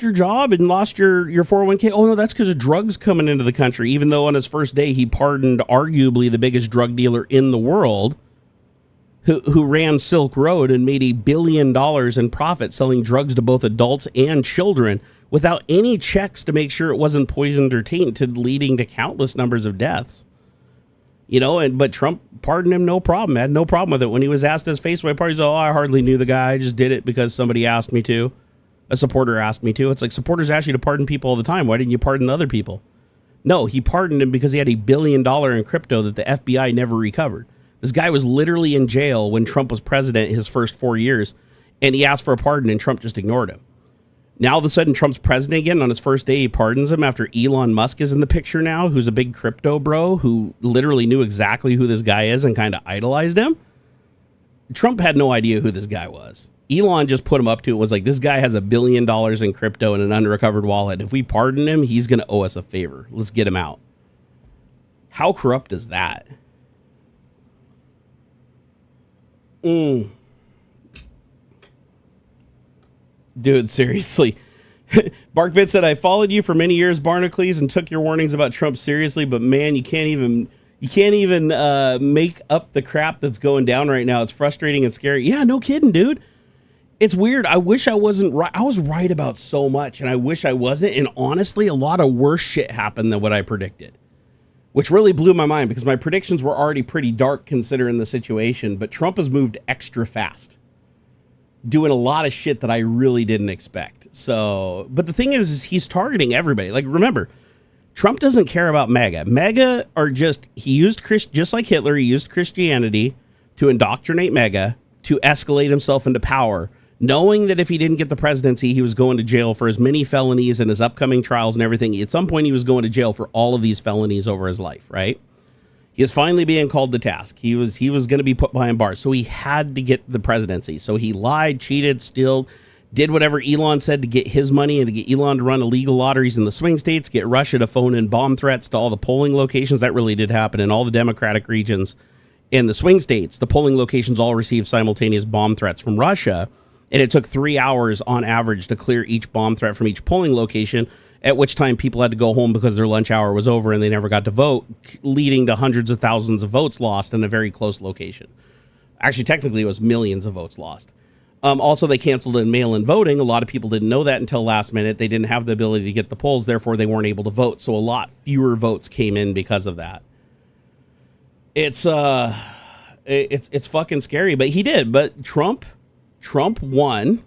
your job and lost your 401k? Oh, no, that's because of drugs coming into the country, even though on his first day he pardoned arguably the biggest drug dealer in the world who ran Silk Road and made $1 billion in profit selling drugs to both adults and children without any checks to make sure it wasn't poisoned or tainted, leading to countless numbers of deaths. But Trump pardoned him, no problem. Had no problem with it. When he was asked his face by parties, oh, I hardly knew the guy. I just did it because somebody asked me to. A supporter asked me to. It's like, supporters ask you to pardon people all the time. Why didn't you pardon other people? No, he pardoned him because he had $1 billion in crypto that the FBI never recovered. This guy was literally in jail when Trump was president his first 4 years, and he asked for a pardon, and Trump just ignored him. Now, all of a sudden, Trump's president again. On his first day, he pardons him after Elon Musk is in the picture now, who's a big crypto bro who literally knew exactly who this guy is and kind of idolized him. Trump had no idea who this guy was. Elon just put him up to it, was like, this guy has $1 billion in crypto and an unrecovered wallet. If we pardon him, he's going to owe us a favor. Let's get him out. How corrupt is that? Dude, seriously. Barkbit said, I followed you for many years, Barnacules, and took your warnings about Trump seriously, but man, you can't even make up the crap that's going down right now. It's frustrating and scary. Yeah, no kidding, dude. It's weird. I wish I wasn't right. I was right about so much, and I wish I wasn't. And honestly, a lot of worse shit happened than what I predicted, which really blew my mind because my predictions were already pretty dark considering the situation, but Trump has moved extra fast, doing a lot of shit that I really didn't expect. So, but the thing is he's targeting everybody. Like, remember, Trump doesn't care about MAGA. MAGA are just like Hitler, he used Christianity to indoctrinate MAGA to escalate himself into power, knowing that if he didn't get the presidency, he was going to jail for his many felonies and his upcoming trials and everything. At some point, he was going to jail for all of these felonies over his life, right? He is finally being called to task. He was going to be put behind bars, so he had to get the presidency. So he lied, cheated, stealed, did whatever Elon said to get his money and to get Elon to run illegal lotteries in the swing states, get Russia to phone in bomb threats to all the polling locations. That really did happen in all the Democratic regions. In the swing states, the polling locations all received simultaneous bomb threats from Russia, and it took 3 hours on average to clear each bomb threat from each polling location, at which time people had to go home because their lunch hour was over and they never got to vote, leading to hundreds of thousands of votes lost in a very close location. Actually, technically, it was millions of votes lost. Also, they canceled in mail-in voting. A lot of people didn't know that until last minute. They didn't have the ability to get the polls, therefore they weren't able to vote. So a lot fewer votes came in because of that. It's fucking scary, but he did. But Trump won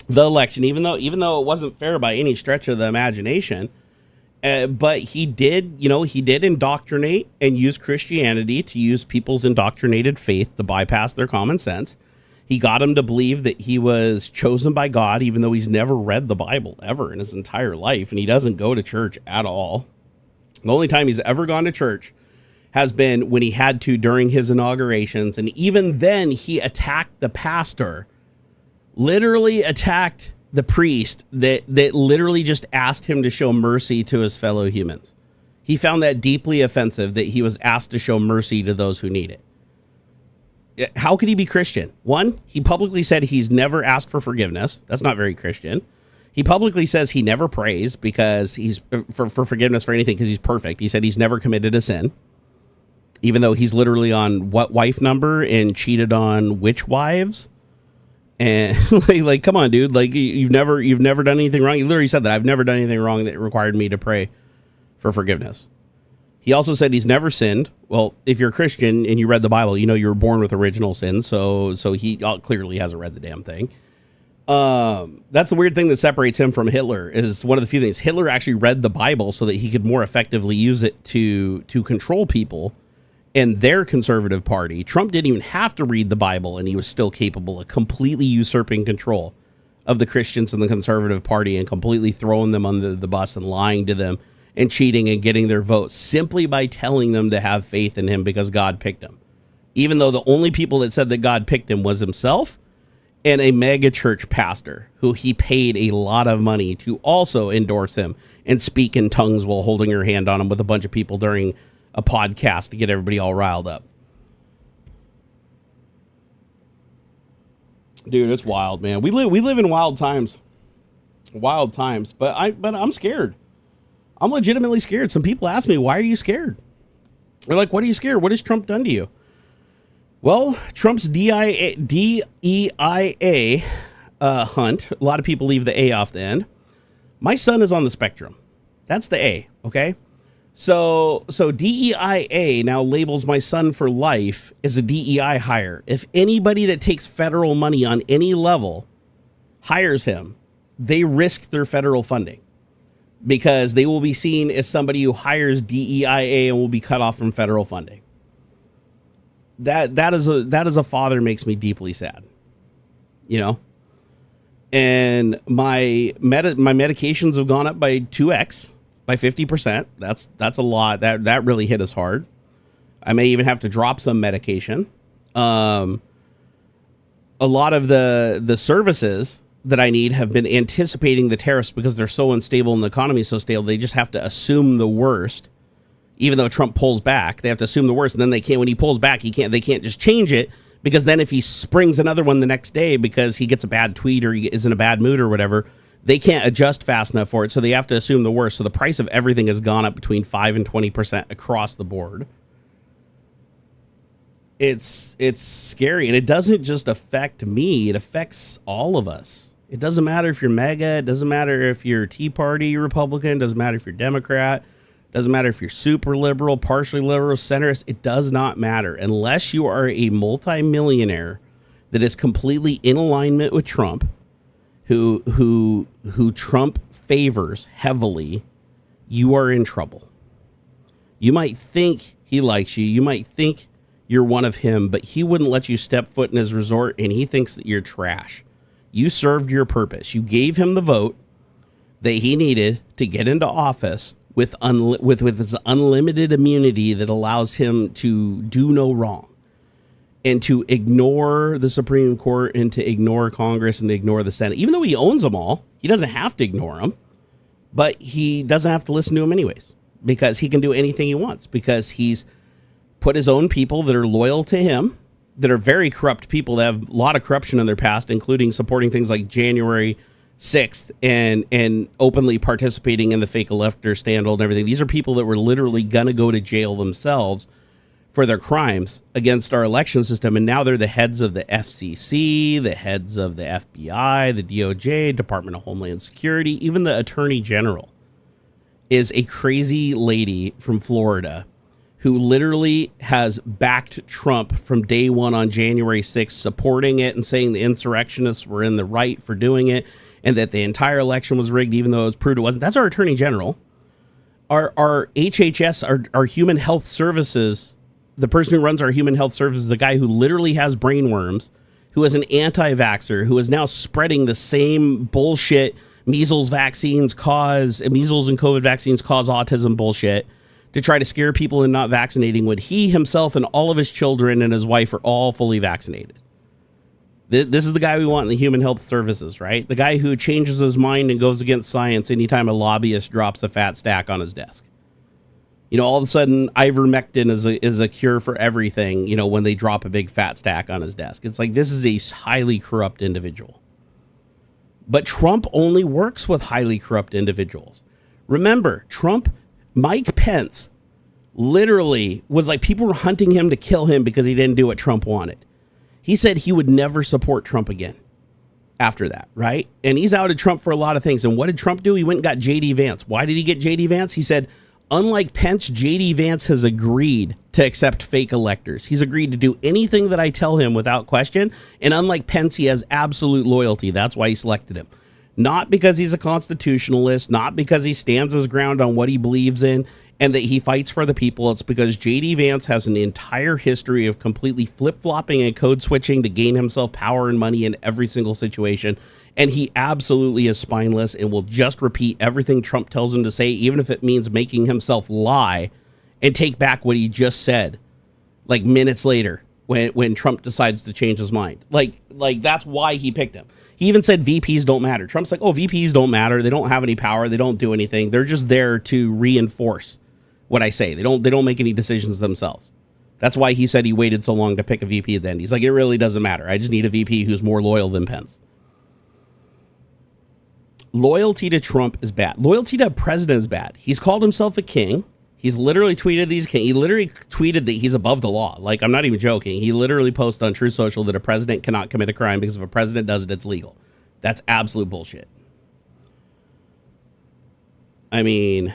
the election, even though it wasn't fair by any stretch of the imagination. But he did indoctrinate and use Christianity to use people's indoctrinated faith to bypass their common sense. He got them to believe that he was chosen by God, even though he's never read the Bible ever in his entire life, and he doesn't go to church at all. The only time he's ever gone to church has been when he had to during his inaugurations, and even then he attacked the pastor, literally attacked the priest that literally just asked him to show mercy to his fellow humans. He found that deeply offensive that he was asked to show mercy to those who need it. How could he be Christian? One, he publicly said he's never asked for forgiveness. That's not very Christian. He publicly says he never prays because he's for forgiveness for anything because he's perfect. He said he's never committed a sin, even though he's literally on what wife number and cheated on which wives. And like, come on, dude. Like, you've never done anything wrong. He literally said that I've never done anything wrong that required me to pray for forgiveness. He also said he's never sinned. Well, if you're a Christian and you read the Bible, you know you were born with original sin. So he clearly hasn't read the damn thing. That's the weird thing that separates him from Hitler. Is one of the few things. Hitler actually read the Bible so that he could more effectively use it to control people and their conservative party. Trump didn't even have to read the Bible, and he was still capable of completely usurping control of the Christians and the conservative party and completely throwing them under the bus and lying to them and cheating and getting their votes simply by telling them to have faith in him because God picked him. Even though the only people that said that God picked him was himself and a mega church pastor who he paid a lot of money to also endorse him and speak in tongues while holding her hand on him with a bunch of people during a podcast to get everybody all riled up. Dude, it's wild, man. We live in wild times. Wild times. But I'm scared. I'm legitimately scared. Some people ask me, why are you scared? They're like, what are you scared? What has Trump done to you? Well, Trump's DEIA hunt, a lot of people leave the A off the end. My son is on the spectrum. That's the A, okay? So DEIA now labels my son for life as a DEI hire. If anybody that takes federal money on any level hires him, they risk their federal funding because they will be seen as somebody who hires DEIA and will be cut off from federal funding. That is a father makes me deeply sad, you know. And my medications have gone up by 2x, by 50%. That's a lot. That really hit us hard. I may even have to drop some medication. A lot of the services that I need have been anticipating the tariffs because they're so unstable and the economy is so stable. They just have to assume the worst. Even though Trump pulls back, they have to assume the worst, and then they can't. When he pulls back, they can't just change it, because then if he springs another one the next day because he gets a bad tweet or he is in a bad mood or whatever, they can't adjust fast enough for it. So they have to assume the worst. So the price of everything has gone up between 5 and 20% across the board. It's scary, and it doesn't just affect me; it affects all of us. It doesn't matter if you're MAGA. It doesn't matter if you're Tea Party Republican. It doesn't matter if you're Democrat. Doesn't matter if you're super liberal, partially liberal, centrist. It does not matter unless you are a multimillionaire that is completely in alignment with Trump, who Trump favors heavily. You are in trouble. You might think he likes you. You might think you're one of him, but he wouldn't let you step foot in his resort, and he thinks that you're trash. You served your purpose. You gave him the vote that he needed to get into office with his unlimited immunity that allows him to do no wrong and to ignore the Supreme Court and to ignore Congress and to ignore the Senate. Even though he owns them all, he doesn't have to ignore them, but he doesn't have to listen to them anyways because he can do anything he wants because he's put his own people that are loyal to him, that are very corrupt people that have a lot of corruption in their past, including supporting things like January 6th and openly participating in the fake elector scandal and everything. These are people that were literally going to go to jail themselves for their crimes against our election system. And now they're the heads of the FCC, the heads of the FBI, the DOJ, Department of Homeland Security, even the Attorney General is a crazy lady from Florida who literally has backed Trump from day one on January 6th, supporting it and saying the insurrectionists were in the right for doing it, and that the entire election was rigged, even though it was proved it wasn't. That's our Attorney General. Our HHS, our Human Health Services, the person who runs our Human Health Services, the guy who literally has brainworms, who is an anti-vaxxer, who is now spreading the same bullshit measles and COVID vaccines cause autism bullshit to try to scare people into not vaccinating when he himself and all of his children and his wife are all fully vaccinated. This is the guy we want in the Human Health Services, right? The guy who changes his mind and goes against science anytime a lobbyist drops a fat stack on his desk. You know, all of a sudden, ivermectin is a cure for everything, you know, when they drop a big fat stack on his desk. It's like, this is a highly corrupt individual. But Trump only works with highly corrupt individuals. Remember, Mike Pence literally was like, people were hunting him to kill him because he didn't do what Trump wanted. He said he would never support Trump again after that, right? And he's outed Trump for a lot of things. And what did Trump do? He went and got J.D. Vance. Why did he get J.D. Vance? He said, unlike Pence, J.D. Vance has agreed to accept fake electors. He's agreed to do anything that I tell him without question. And unlike Pence, he has absolute loyalty. That's why he selected him. Not because he's a constitutionalist, not because he stands his ground on what he believes in, and that he fights for the people, it's because JD Vance has an entire history of completely flip-flopping and code switching to gain himself power and money in every single situation. And he absolutely is spineless and will just repeat everything Trump tells him to say, even if it means making himself lie and take back what he just said, like minutes later when Trump decides to change his mind. Like that's why he picked him. He even said VPs don't matter. Trump's like, oh, VPs don't matter. They don't have any power. They don't do anything. They're just there to reinforce what I say. They don't make any decisions themselves. That's why he said he waited so long to pick a VP at the end. He's like, it really doesn't matter. I just need a VP who's more loyal than Pence. Loyalty to Trump is bad. Loyalty to a president is bad. He's called himself a king. He's literally tweeted he literally tweeted that he's above the law. Like, I'm not even joking. He literally posted on Truth Social that a president cannot commit a crime because if a president does it, it's legal. That's absolute bullshit. I mean,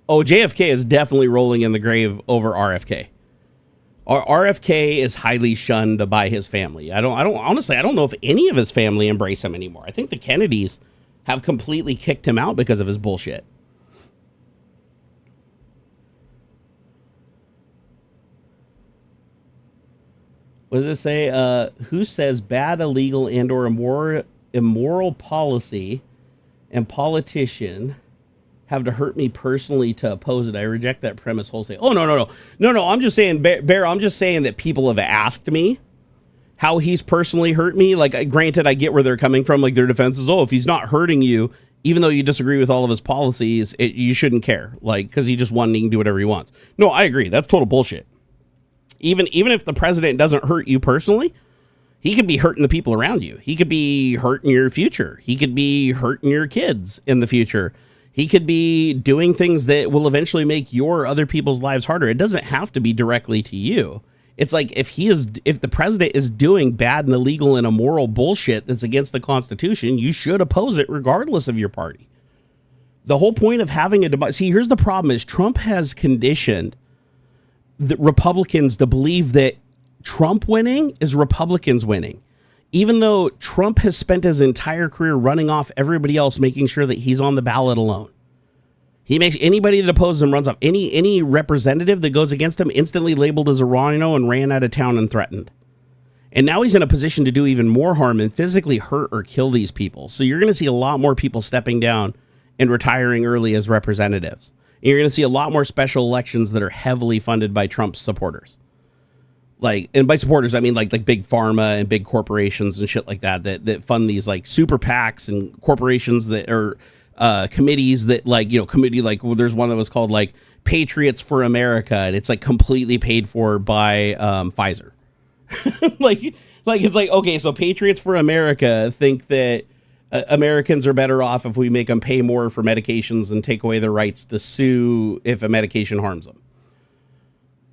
JFK is definitely rolling in the grave over RFK. RFK is highly shunned by his family. I don't know if any of his family embrace him anymore. I think the Kennedys have completely kicked him out because of his bullshit. What does it say? Who says bad, illegal, and or immoral policy and politician have to hurt me personally to oppose it? I reject that premise wholesale. Oh, no. I'm just saying, Bear, I'm just saying that people have asked me how he's personally hurt me. Like, granted, I get where they're coming from. Like, their defense is, if he's not hurting you, even though you disagree with all of his policies, you shouldn't care. Like, because he just wants, he can do whatever he wants. No, I agree. That's total bullshit. Even if the president doesn't hurt you personally, he could be hurting the people around you. He could be hurting your future. He could be hurting your kids in the future. He could be doing things that will eventually make your other people's lives harder. It doesn't have to be directly to you. It's like if the president is doing bad and illegal and immoral bullshit that's against the Constitution, you should oppose it regardless of your party. The whole point of having a debate. See, here's the problem: is Trump has conditioned the Republicans to believe that Trump winning is Republicans winning, even though Trump has spent his entire career running off everybody else, making sure that he's on the ballot alone. He makes anybody that opposes him runs off. Any representative that goes against him instantly labeled as a rhino and ran out of town and threatened. And now he's in a position to do even more harm and physically hurt or kill these people. So you're going to see a lot more people stepping down and retiring early as representatives. And you're going to see a lot more special elections that are heavily funded by Trump's supporters. Like, and by supporters, I mean like big pharma and big corporations and shit like that fund these like super PACs and corporations that are committees that committee, like, well, there's one that was called like Patriots for America, and it's like completely paid for by Pfizer. like it's like, okay, so Patriots for America think that Americans are better off if we make them pay more for medications and take away their rights to sue if a medication harms them.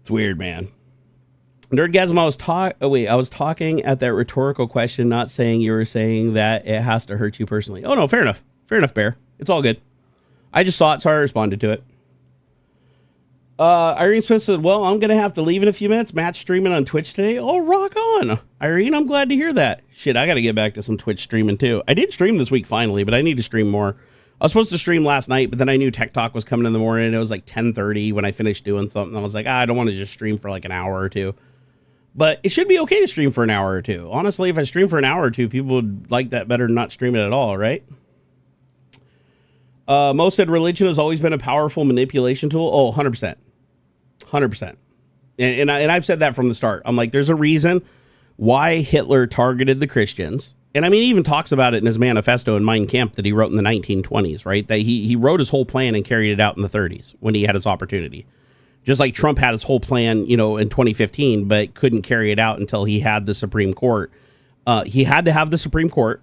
It's weird, man. Nerdgasm, I was talking at that rhetorical question, not saying you were saying that it has to hurt you personally. Oh, no, fair enough. Fair enough, Bear. It's all good. I just saw it, so I responded to it. Irene Smith said, well, I'm going to have to leave in a few minutes. Matt's streaming on Twitch today. Oh, rock on. Irene, I'm glad to hear that. Shit, I got to get back to some Twitch streaming, too. I did stream this week, finally, but I need to stream more. I was supposed to stream last night, but then I knew Tech Talk was coming in the morning, and it was like 10:30 when I finished doing something. I was like, I don't want to just stream for like an hour or two. But it should be okay to stream for an hour or two. Honestly, if I stream for an hour or two, people would like that better than not stream it at all, right? Mo said religion has always been a powerful manipulation tool. Oh, 100%. 100%. And I've said that from the start. I'm like, there's a reason why Hitler targeted the Christians. And I mean, he even talks about it in his manifesto in Mein Kampf that he wrote in the 1920s, right? That he wrote his whole plan and carried it out in the 30s when he had his opportunity. Just like Trump had his whole plan, in 2015, but couldn't carry it out until he had the Supreme Court. He had to have the Supreme Court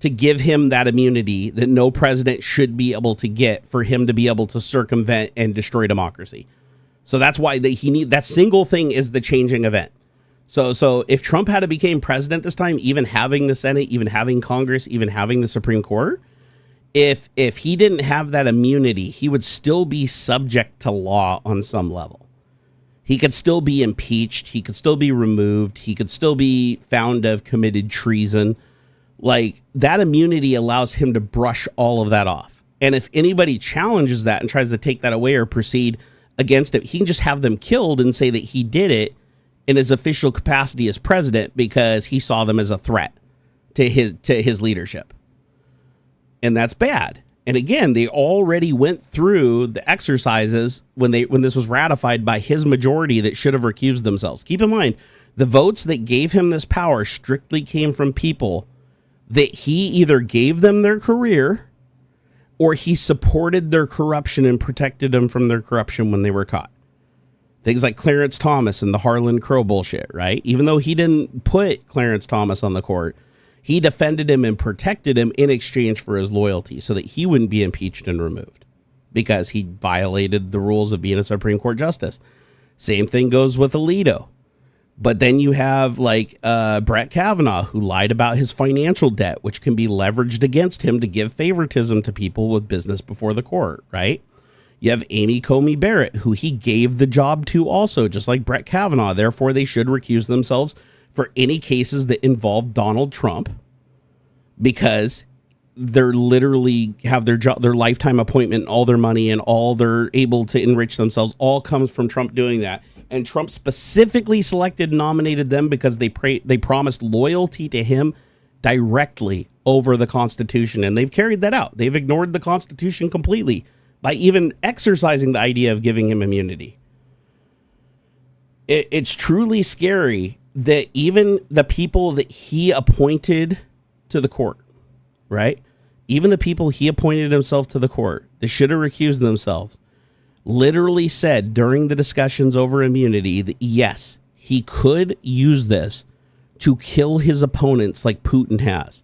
to give him that immunity that no president should be able to get for him to be able to circumvent and destroy democracy. So that's why that single thing is the changing event. So if Trump had to become president this time, even having the Senate, even having Congress, even having the Supreme Court, if he didn't have that immunity, he would still be subject to law on some level. He could still be impeached. He could still be removed. He could still be found to have committed treason. Like, that immunity allows him to brush all of that off. And if anybody challenges that and tries to take that away or proceed against it. He can just have them killed and say that he did it in his official capacity as president because he saw them as a threat to his leadership. And that's bad. And again, they already went through the exercises when this was ratified by his majority that should have recused themselves. Keep in mind, the votes that gave him this power strictly came from people that he either gave them their career or he supported their corruption and protected them from their corruption when they were caught. Things like Clarence Thomas and the Harlan Crow bullshit, right? Even though he didn't put Clarence Thomas on the court, he defended him and protected him in exchange for his loyalty so that he wouldn't be impeached and removed because he violated the rules of being a Supreme Court justice. Same thing goes with Alito. But then you have like Brett Kavanaugh, who lied about his financial debt, which can be leveraged against him to give favoritism to people with business before the court, right? You have Amy Comey Barrett, who he gave the job to also, just like Brett Kavanaugh. Therefore, they should recuse themselves for any cases that involve Donald Trump because they're literally have their job, their lifetime appointment, all their money and all they're able to enrich themselves all comes from Trump doing that. And Trump specifically selected and nominated them because they promised loyalty to him directly over the Constitution. And they've carried that out. They've ignored the Constitution completely by even exercising the idea of giving him immunity. It's truly scary that even the people that he appointed to the court, right? Even the people he appointed himself to the court, they should have recused themselves, literally said during the discussions over immunity that yes, he could use this to kill his opponents like Putin has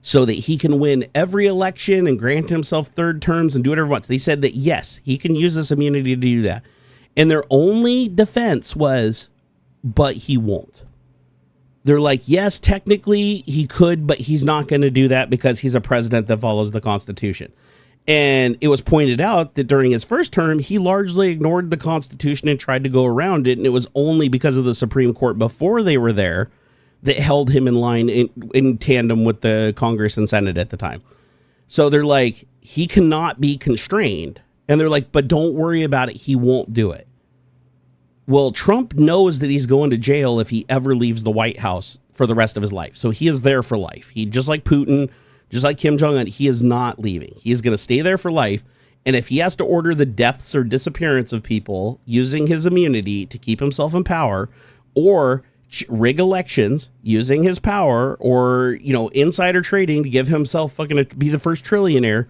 so that he can win every election and grant himself third terms and do whatever he wants. They said that yes, he can use this immunity to do that. And their only defense was, but he won't. They're like, yes, technically he could, but he's not going to do that because he's a president that follows the Constitution. And it was pointed out that during his first term, he largely ignored the Constitution and tried to go around it. And it was only because of the Supreme Court before they were there that held him in line in tandem with the Congress and Senate at the time. So they're like, he cannot be constrained. And they're like, but don't worry about it. He won't do it. Well, Trump knows that he's going to jail if he ever leaves the White House for the rest of his life. So he is there for life. He, just like Putin, just like Kim Jong-un, he is not leaving. He is going to stay there for life. And if he has to order the deaths or disappearance of people using his immunity to keep himself in power, or rig elections using his power, or, you know, insider trading to give himself fucking be the first trillionaire,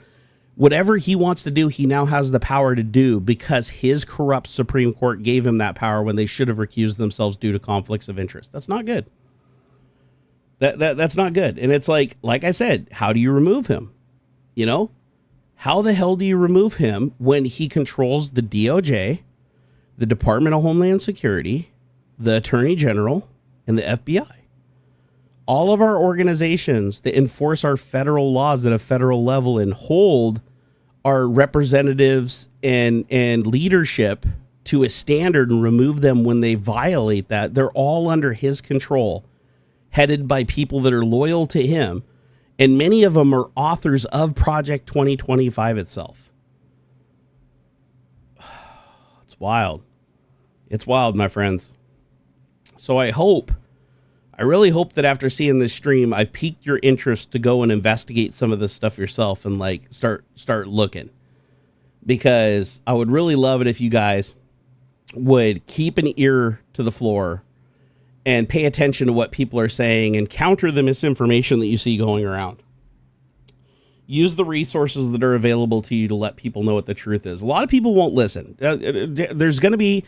whatever he wants to do, he now has the power to do because his corrupt Supreme Court gave him that power when they should have recused themselves due to conflicts of interest. That's not good. That's not good. And it's like I said, how do you remove him? You know, how the hell do you remove him when he controls the DOJ, the Department of Homeland Security, the Attorney General, and the FBI? All of our organizations that enforce our federal laws at a federal level and hold our representatives and leadership to a standard and remove them when they violate that, they're all under his control, headed by people that are loyal to him. And many of them are authors of Project 2025 itself. It's wild. It's wild, my friends. So I really hope that after seeing this stream, I've piqued your interest to go and investigate some of this stuff yourself and like start looking. Because I would really love it if you guys would keep an ear to the floor and pay attention to what people are saying and counter the misinformation that you see going around. Use the resources that are available to you to let people know what the truth is. A lot of people won't listen. There's going to be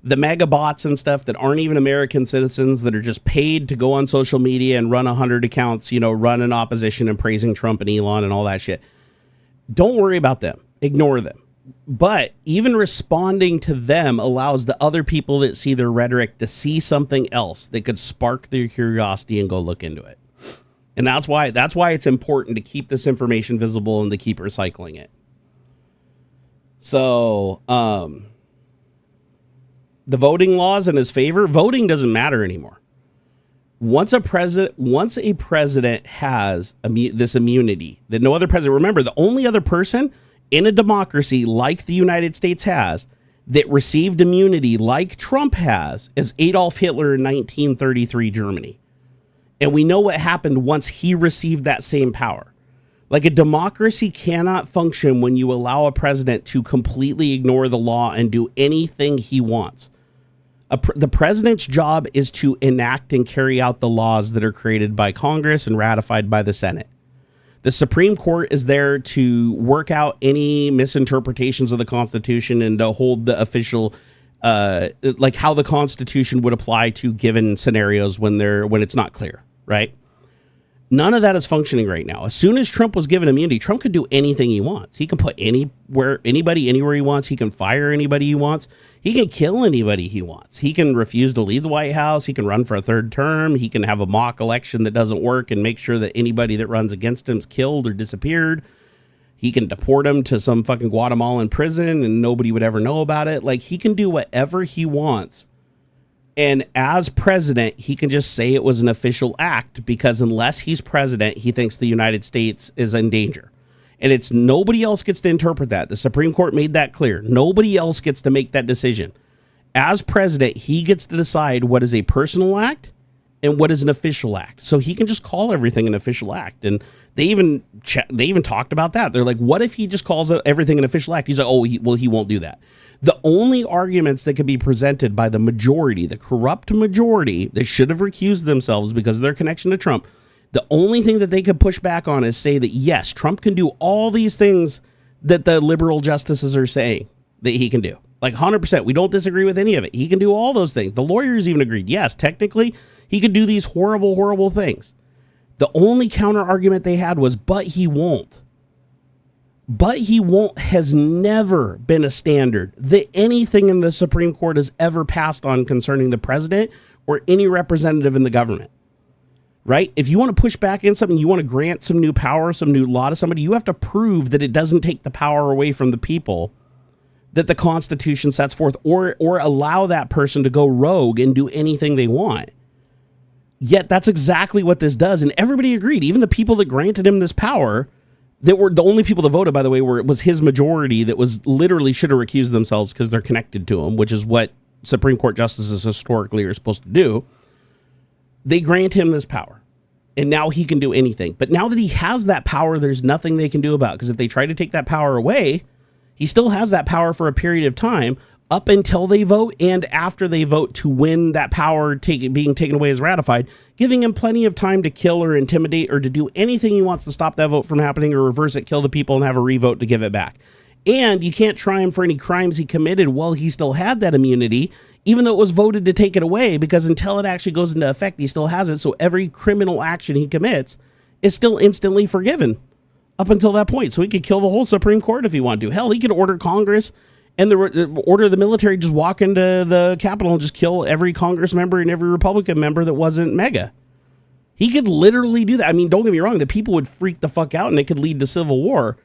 the mega bots and stuff that aren't even American citizens that are just paid to go on social media and run 100 accounts, you know, run in opposition and praising Trump and Elon and all that shit. Don't worry about them. Ignore them. But even responding to them allows the other people that see their rhetoric to see something else that could spark their curiosity and go look into it. And that's why it's important to keep this information visible and to keep recycling it. So, the voting laws in his favor, voting doesn't matter anymore. Once a president has this immunity that no other president, remember, the only other person in a democracy like the United States has that received immunity like Trump has as Adolf Hitler in 1933 Germany. And we know what happened once he received that same power. Like, a democracy cannot function when you allow a president to completely ignore the law and do anything he wants. The president's job is to enact and carry out the laws that are created by Congress and ratified by the Senate. The Supreme Court is there to work out any misinterpretations of the Constitution and to hold the official, like how the Constitution would apply to given scenarios when it's not clear, right? None of that is functioning right now. As soon as Trump was given immunity, Trump could do anything he wants. He can put anybody anywhere he wants. He can fire anybody he wants. He can kill anybody he wants. He can refuse to leave the White House. He can run for a third term. He can have a mock election that doesn't work and make sure that anybody that runs against him is killed or disappeared. He can deport him to some fucking Guatemalan prison and nobody would ever know about it. Like, he can do whatever he wants. And as president, he can just say it was an official act, because unless he's president, he thinks the United States is in danger. And it's nobody else gets to interpret that. The Supreme Court made that clear. Nobody else gets to make that decision. As president, he gets to decide what is a personal act and what is an official act. So he can just call everything an official act. And they even talked about that. They're like, what if he just calls everything an official act? He's like, he won't do that. The only arguments that could be presented by the majority, the corrupt majority, that should have recused themselves because of their connection to Trump, the only thing that they could push back on is say that, yes, Trump can do all these things that the liberal justices are saying that he can do. Like, 100%. We don't disagree with any of it. He can do all those things. The lawyers even agreed. Yes, technically, he could do these horrible, horrible things. The only counter argument they had was, but he won't. But he won't has never been a standard that anything in the Supreme Court has ever passed on concerning the president or any representative in the government, right? If you want to push back in something, you want to grant some new power, some new law to somebody, you have to prove that it doesn't take the power away from the people that the Constitution sets forth, or allow that person to go rogue and do anything they want. Yet that's exactly what this does. And everybody agreed, even the people that granted him this power, that were the only people that voted, by the way, was his majority that was literally should have recused themselves because they're connected to him, which is what Supreme Court justices historically are supposed to do. They grant him this power, and now he can do anything. But now that he has that power, there's nothing they can do about it, because if they try to take that power away, he still has that power for a period of time up until they vote and after they vote to win that power being taken away as ratified, giving him plenty of time to kill or intimidate or to do anything he wants to stop that vote from happening or reverse it, kill the people, and have a revote to give it back. And you can't try him for any crimes he committed while he still had that immunity, even though it was voted to take it away, because until it actually goes into effect, he still has it. So every criminal action he commits is still instantly forgiven up until that point. So he could kill the whole Supreme Court if he wanted to. Hell, he could order Congress and order the military just walk into the Capitol and just kill every Congress member and every Republican member that wasn't MAGA. He could literally do that. I mean, don't get me wrong, the people would freak the fuck out and it could lead to civil war.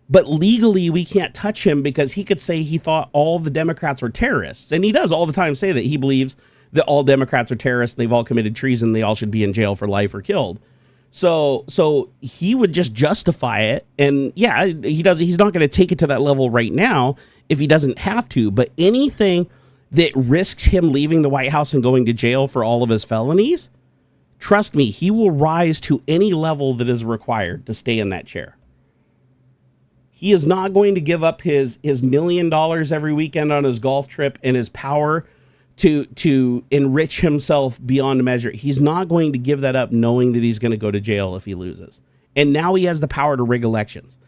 But legally, we can't touch him because he could say he thought all the Democrats were terrorists. And he does all the time say that he believes that all Democrats are terrorists, and they've all committed treason, they all should be in jail for life or killed. So he would just justify it. And yeah, he's not going to take it to that level right now if he doesn't have to. But anything that risks him leaving the White House and going to jail for all of his felonies, trust me, he will rise to any level that is required to stay in that chair. He is not going to give up his $1 million every weekend on his golf trip and his power to enrich himself beyond measure. He's not going to give that up knowing that he's going to go to jail if he loses. And now he has the power to rig elections.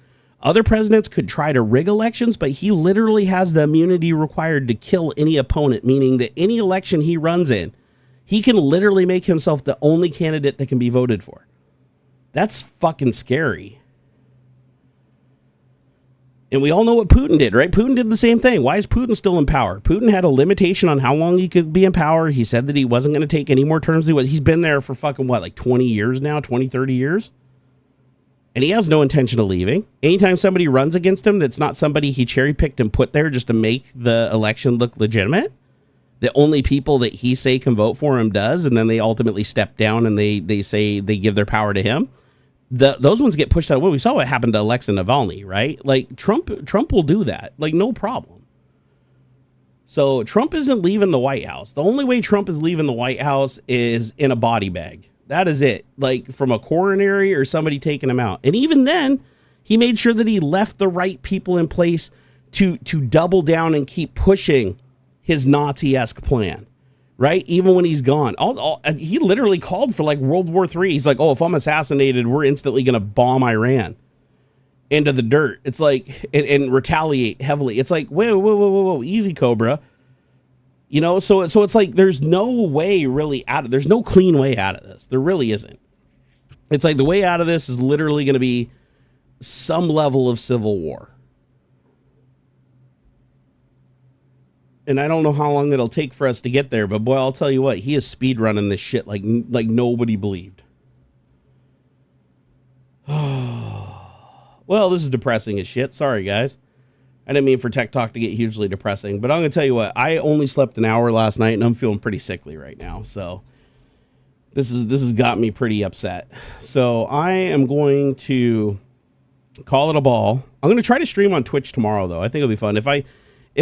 Other presidents could try to rig elections, but he literally has the immunity required to kill any opponent, meaning that any election he runs in, he can literally make himself the only candidate that can be voted for. That's fucking scary. And we all know what Putin did, right? Putin did the same thing. Why is Putin still in power? Putin had a limitation on how long he could be in power. He said that he wasn't going to take any more terms. He's been there for fucking what, like 20 years now, 20, 30 years? And he has no intention of leaving. Anytime somebody runs against him that's not somebody he cherry-picked and put there just to make the election look legitimate, the only people that he say can vote for him does, and then they ultimately step down and they say they give their power to him, those ones get pushed out. Well, we saw what happened to Alexei Navalny, right? Like, Trump will do that, like, no problem. So Trump isn't leaving the White House. The only way Trump is leaving the White House is in a body bag. That is it. Like from a coronary or somebody taking him out. And even then, he made sure that he left the right people in place to double down and keep pushing his Nazi-esque plan, right? Even when he's gone. He literally called for like World War III. He's like, oh, if I'm assassinated, we're instantly going to bomb Iran into the dirt. It's like, and retaliate heavily. It's like, whoa, easy, Cobra. You know, so it's like there's no way really out of, there's no clean way out of this. There really isn't. It's like the way out of this is literally going to be some level of civil war. And I don't know how long it'll take for us to get there, but boy, I'll tell you what, he is speed running this shit like nobody believed. Well, this is depressing as shit. Sorry, guys. I didn't mean for Tech Talk to get hugely depressing, but I'm going to tell you what, I only slept an hour last night and I'm feeling pretty sickly right now. So this has got me pretty upset. So I am going to call it a ball. I'm going to try to stream on Twitch tomorrow, though. I think it'll be fun. If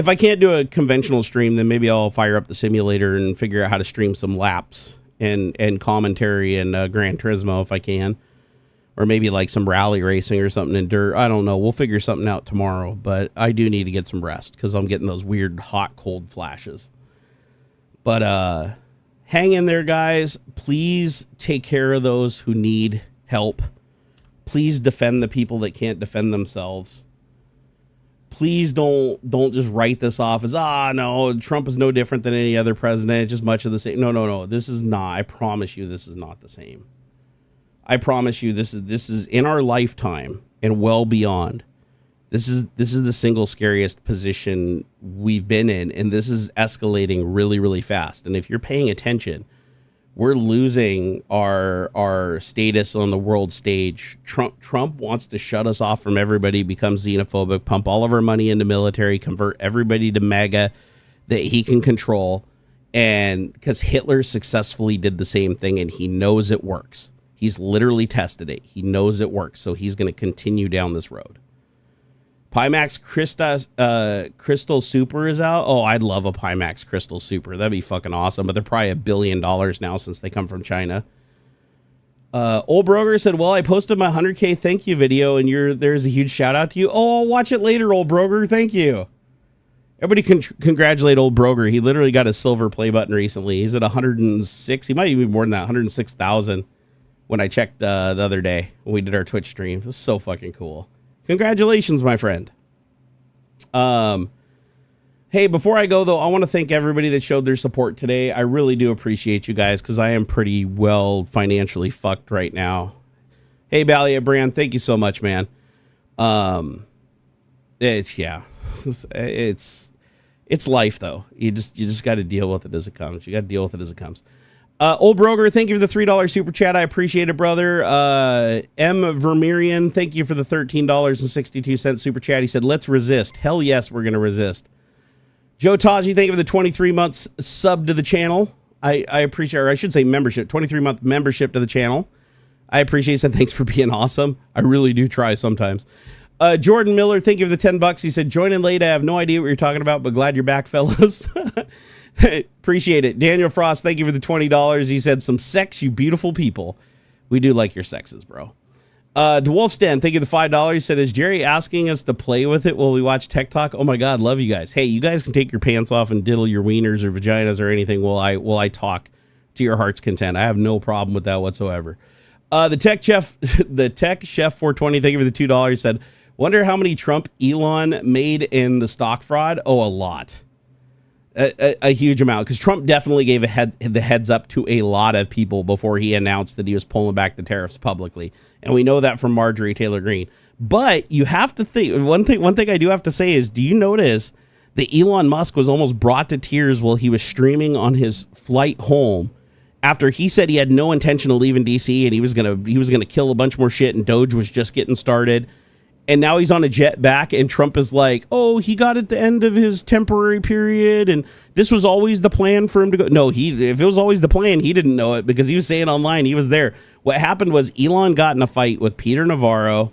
I can't do a conventional stream, then maybe I'll fire up the simulator and figure out how to stream some laps and commentary and Gran Turismo if I can. Or maybe like some rally racing or something in dirt. I don't know. We'll figure something out tomorrow. But I do need to get some rest because I'm getting those weird hot, cold flashes. But hang in there, guys. Please take care of those who need help. Please defend the people that can't defend themselves. Please don't just write this off as, no, Trump is no different than any other president. It's just much of the same. No. This is not. I promise you this is not the same. I promise you this is in our lifetime and well beyond. This is the single scariest position we've been in, and this is escalating really, really fast. And if you're paying attention, we're losing our status on the world stage. Trump wants to shut us off from everybody, become xenophobic, pump all of our money into military, convert everybody to MAGA that he can control. And because Hitler successfully did the same thing, and he knows it works. He's literally tested it. He knows it works, so he's going to continue down this road. Pimax Crystal Super is out. Oh, I'd love a Pimax Crystal Super. That'd be fucking awesome, but they're probably $1 billion now since they come from China. Old Broger said, well, I posted my 100K thank you video, and there's a huge shout out to you. Oh, I'll watch it later, Old Broger. Thank you. Everybody congratulate Old Broger. He literally got a silver play button recently. He's at 106. He might even be more than that, 106,000. When I checked the other day when we did our Twitch stream. It was so fucking cool. Congratulations, my friend. Hey, before I go, though, I want to thank everybody that showed their support today. I really do appreciate you guys because I am pretty well financially fucked right now. Hey, Balia Brand, thank you so much, man. It's life, though. You just got to deal with it as it comes. You got to deal with it as it comes. Old Broger, thank you for the $3 super chat. I appreciate it, brother. M. Vermirion, thank you for the $13.62 super chat. He said, let's resist. Hell yes, we're going to resist. Joe Taji, thank you for the 23 months sub to the channel. I appreciate, or I should say membership, 23-month membership to the channel. I appreciate it. Said, thanks for being awesome. I really do try sometimes. Jordan Miller, thank you for the $10. He said, join in late. I have no idea what you're talking about, but glad you're back, fellas. Appreciate it. Daniel Frost, thank you for the $20. He said, some sex, you beautiful people. We do like your sexes, bro. DeWolfstan, thank you for the $5. He said, is Jerry asking us to play with it while we watch Tech Talk? Oh my God, love you guys. Hey, you guys can take your pants off and diddle your wieners or vaginas or anything while I talk to your heart's content. I have no problem with that whatsoever. The Tech Chef 420, thank you for the $2. He said, wonder how many Trump Elon made in the stock fraud? Oh, a lot. A huge amount, because Trump definitely gave the heads up to a lot of people before he announced that he was pulling back the tariffs publicly, and we know that from Marjorie Taylor Greene. But you have to think one thing I do have to say is, do you notice that Elon Musk was almost brought to tears while he was streaming on his flight home after he said he had no intention of leaving DC and he was gonna kill a bunch more shit, and Doge was just getting started. And now he's on a jet back, and Trump is like, oh, he got at the end of his temporary period, and this was always the plan for him to go. No, if it was always the plan, he didn't know it because he was saying online he was there. What happened was Elon got in a fight with Peter Navarro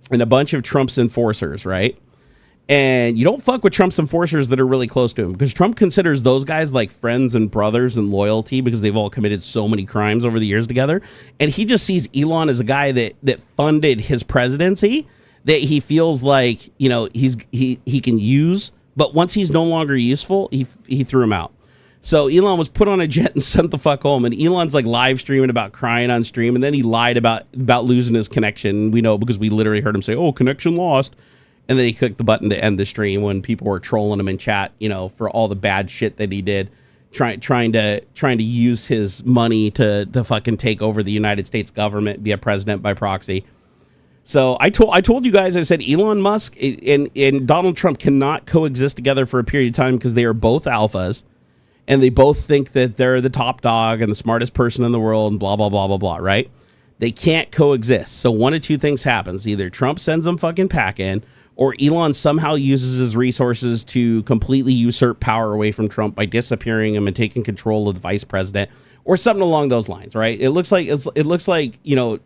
and a bunch of Trump's enforcers, right? And you don't fuck with Trump's enforcers that are really close to him, because Trump considers those guys like friends and brothers and loyalty, because they've all committed so many crimes over the years together. And he just sees Elon as a guy that funded his presidency, that he feels like, you know, he can use, but once he's no longer useful, he threw him out. So Elon was put on a jet and sent the fuck home. And Elon's like live streaming about crying on stream, and then he lied about losing his connection. We know because we literally heard him say, "Oh, connection lost." And then he clicked the button to end the stream when people were trolling him in chat, you know, for all the bad shit that he did, trying to use his money to fucking take over the United States government, be a president by proxy. So I told you guys, I said Elon Musk and Donald Trump cannot coexist together for a period of time, because they are both alphas, and they both think that they're the top dog and the smartest person in the world and blah, blah, blah, blah, blah, right? They can't coexist. So one of two things happens. Either Trump sends them fucking packing, or Elon somehow uses his resources to completely usurp power away from Trump by disappearing him and taking control of the vice president, or something along those lines, right? It looks like you know,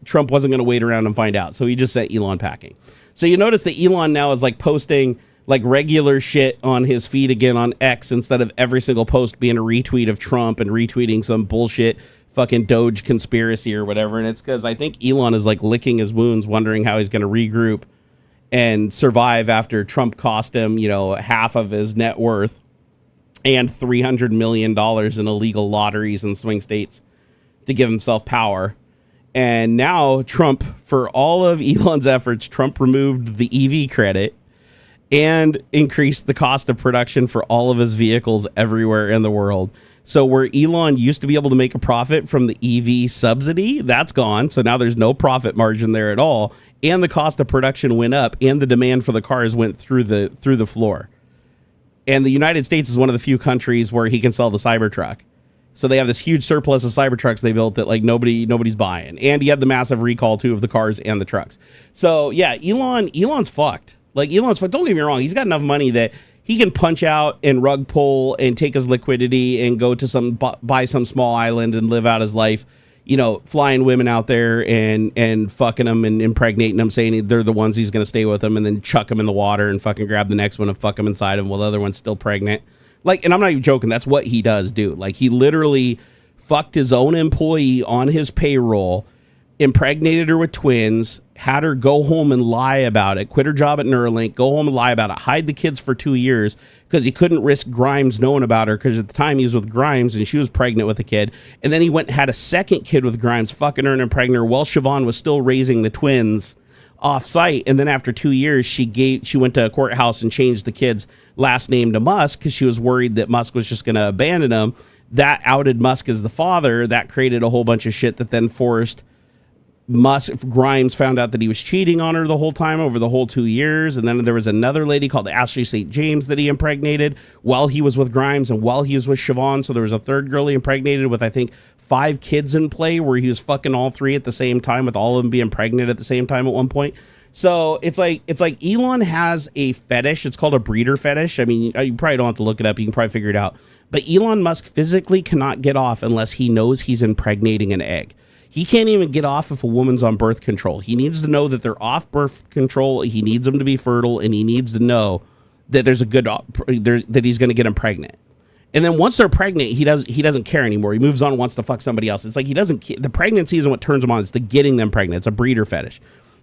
Trump wasn't going to wait around and find out, so he just sent Elon packing. So you notice that Elon now is like posting like regular shit on his feed again on X, instead of every single post being a retweet of Trump and retweeting some bullshit fucking Doge conspiracy or whatever. And it's because I think Elon is like licking his wounds, wondering how he's going to regroup and survive after Trump cost him, you know, half of his net worth and $300 million in illegal lotteries in swing states to give himself power. And now Trump, for all of Elon's efforts, Trump removed the EV credit and increased the cost of production for all of his vehicles everywhere in the world. So where Elon used to be able to make a profit from the EV subsidy, that's gone. So now there's no profit margin there at all. And the cost of production went up, and the demand for the cars went through the floor. And the United States is one of the few countries where he can sell the Cybertruck. So they have this huge surplus of Cybertrucks they built that like nobody's buying. And he had the massive recall too of the cars and the trucks. So yeah, Elon's fucked. Like Elon's fucked. Don't get me wrong. He's got enough money that he can punch out and rug pull and take his liquidity and go to buy some small island and live out his life, you know, flying women out there and fucking them and impregnating them, saying they're the ones he's going to stay with them, and then chuck them in the water and fucking grab the next one and fuck them inside him while the other one's still pregnant. Like, and I'm not even joking. That's what he does do. Like, he literally fucked his own employee on his payroll, impregnated her with twins, had her go home and lie about it, quit her job at Neuralink, go home and lie about it, hide the kids for 2 years because he couldn't risk Grimes knowing about her, because at the time he was with Grimes and she was pregnant with a kid. And then he went and had a second kid with Grimes, fucking her and impregnating her while Siobhan was still raising the twins off site. And then after 2 years, she went to a courthouse and changed the kid's last name to Musk because she was worried that Musk was just going to abandon him. That outed Musk as the father. That created a whole bunch of shit that then forced Grimes found out that he was cheating on her the whole time over the whole 2 years. And then there was another lady called Ashley St. James that he impregnated while he was with Grimes and while he was with Siobhan. So there was a third girl he impregnated with, I think, 5 kids in play, where he was fucking all 3 at the same time, with all of them being pregnant at the same time at one point. So it's like Elon has a fetish. It's called a breeder fetish. I mean, you probably don't have to look it up. You can probably figure it out. But Elon Musk physically cannot get off unless he knows he's impregnating an egg. He can't even get off if a woman's on birth control. He needs to know that they're off birth control. He needs them to be fertile, and he needs to know that there's a good that he's going to get them pregnant. And then once they're pregnant, he doesn't care anymore. He moves on and wants to fuck somebody else. It's like the pregnancy isn't what turns him on. It's the getting them pregnant. It's a breeder fetish.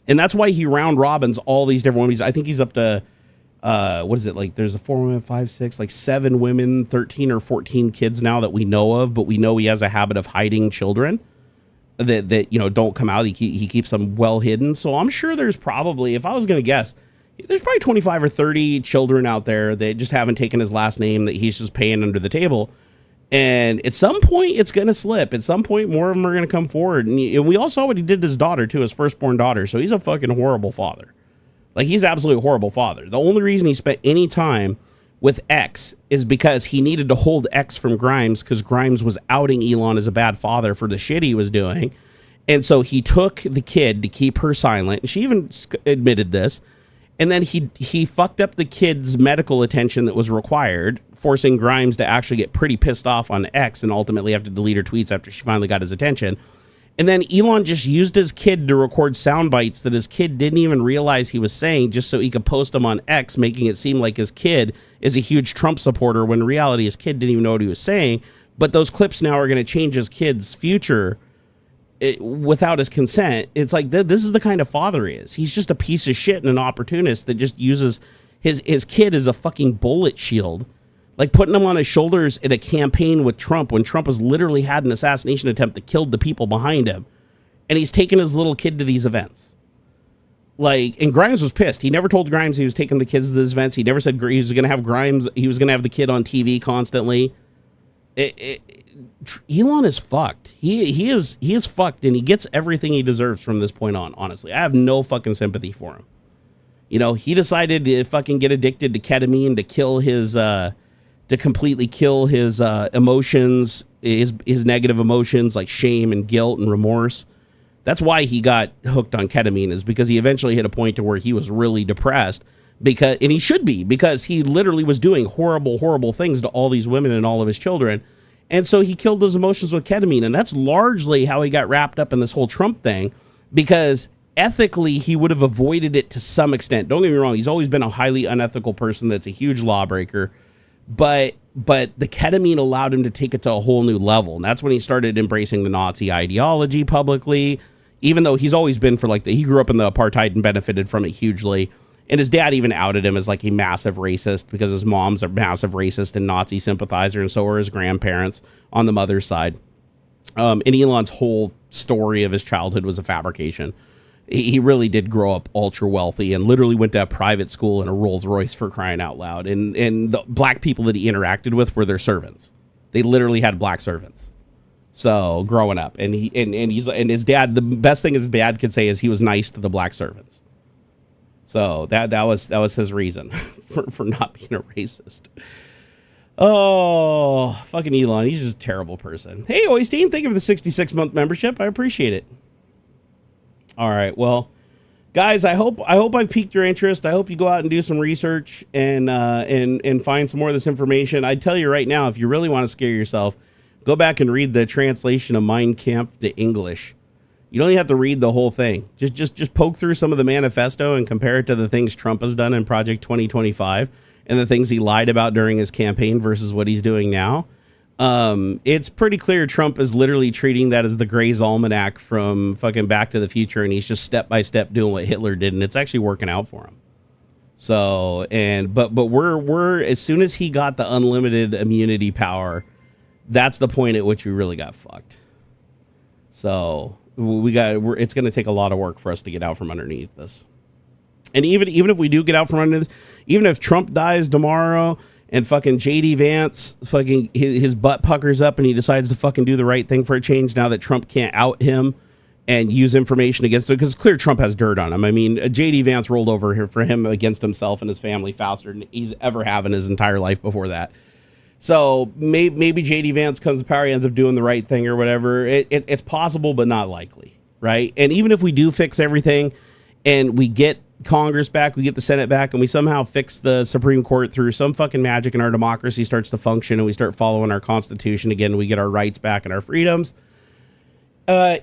And that's why he round robins all these different women. I think he's up to, what is it? Like there's 4 women, 5, 6, like 7 women, 13 or 14 kids now that we know of, but we know he has a habit of hiding children that you know, don't come out. He keeps them well hidden. So I'm sure there's probably, if I was going to guess, there's probably 25 or 30 children out there that just haven't taken his last name, that he's just paying under the table. And at some point, it's going to slip. At some point, more of them are going to come forward. And we all saw what he did to his daughter, too, his firstborn daughter. So he's a fucking horrible father. Like, he's absolutely a horrible father. The only reason he spent any time with X is because he needed to hold X from Grimes, because Grimes was outing Elon as a bad father for the shit he was doing. And so he took the kid to keep her silent. And she even admitted this. And then he fucked up the kid's medical attention that was required, forcing Grimes to actually get pretty pissed off on X and ultimately have to delete her tweets after she finally got his attention. And then Elon just used his kid to record sound bites that his kid didn't even realize he was saying, just so he could post them on X, making it seem like his kid is a huge Trump supporter, when in reality his kid didn't even know what he was saying. But those clips now are going to change his kid's future without his consent. It's like, this is the kind of father he is. He's just a piece of shit and an opportunist that just uses his kid as a fucking bullet shield. Like putting him on his shoulders in a campaign with Trump when Trump has literally had an assassination attempt that killed the people behind him. And he's taking his little kid to these events. Like, and Grimes was pissed. He never told Grimes he was taking the kids to these events. He never said he was going to have Grimes. He was going to have the kid on TV constantly. Elon is fucked. He is fucked, and he gets everything he deserves from this point on. Honestly, I have no fucking sympathy for him. You know, he decided to fucking get addicted to ketamine to kill his, to completely kill his emotions, his negative emotions like shame and guilt and remorse. That's why he got hooked on ketamine, is because he eventually hit a point to where he was really depressed, and he should be, because he literally was doing horrible, horrible things to all these women and all of his children. And so he killed those emotions with ketamine. And that's largely how he got wrapped up in this whole Trump thing, because ethically he would have avoided it to some extent. Don't get me wrong. He's always been a highly unethical person that's a huge lawbreaker. But the ketamine allowed him to take it to a whole new level. And that's when he started embracing the Nazi ideology publicly, even though he's always been he grew up in the apartheid and benefited from it hugely. And his dad even outed him as like a massive racist, because his mom's a massive racist and Nazi sympathizer, and so are his grandparents on the mother's side. And Elon's whole story of his childhood was a fabrication. He really did grow up ultra wealthy and literally went to a private school in a Rolls Royce, for crying out loud. And the black people that he interacted with were their servants. They literally had black servants. So growing up, and his dad, the best thing his dad could say is he was nice to the black servants. So that was his reason for not being a racist. Oh, fucking Elon. He's just a terrible person. Hey, Oystein, thank you for the 66-month membership. I appreciate it. All right. Well, guys, I hope I've piqued your interest. I hope you go out and do some research and find some more of this information. I tell you right now, if you really want to scare yourself, go back and read the translation of Mein Kampf to English. You don't even have to read the whole thing. Just poke through some of the manifesto and compare it to the things Trump has done in Project 2025 and the things he lied about during his campaign versus what he's doing now. It's pretty clear Trump is literally treating that as the Gray's Almanac from fucking Back to the Future, and he's just step by step doing what Hitler did, and it's actually working out for him. So, but we're as soon as he got the unlimited immunity power, that's the point at which we really got fucked. So it's going to take a lot of work for us to get out from underneath this. And even if we do get out from underneath, even if Trump dies tomorrow and fucking JD Vance fucking his butt puckers up and he decides to fucking do the right thing for a change now that Trump can't out him and use information against him, because it's clear Trump has dirt on him. I mean, JD Vance rolled over here for him against himself and his family faster than he's ever have in his entire life before that. So maybe JD Vance comes to power, he ends up doing the right thing or whatever. It's possible, but not likely, right? And even if we do fix everything and we get Congress back, we get the Senate back, and we somehow fix the Supreme Court through some fucking magic, and our democracy starts to function and we start following our Constitution again, we get our rights back and our freedoms.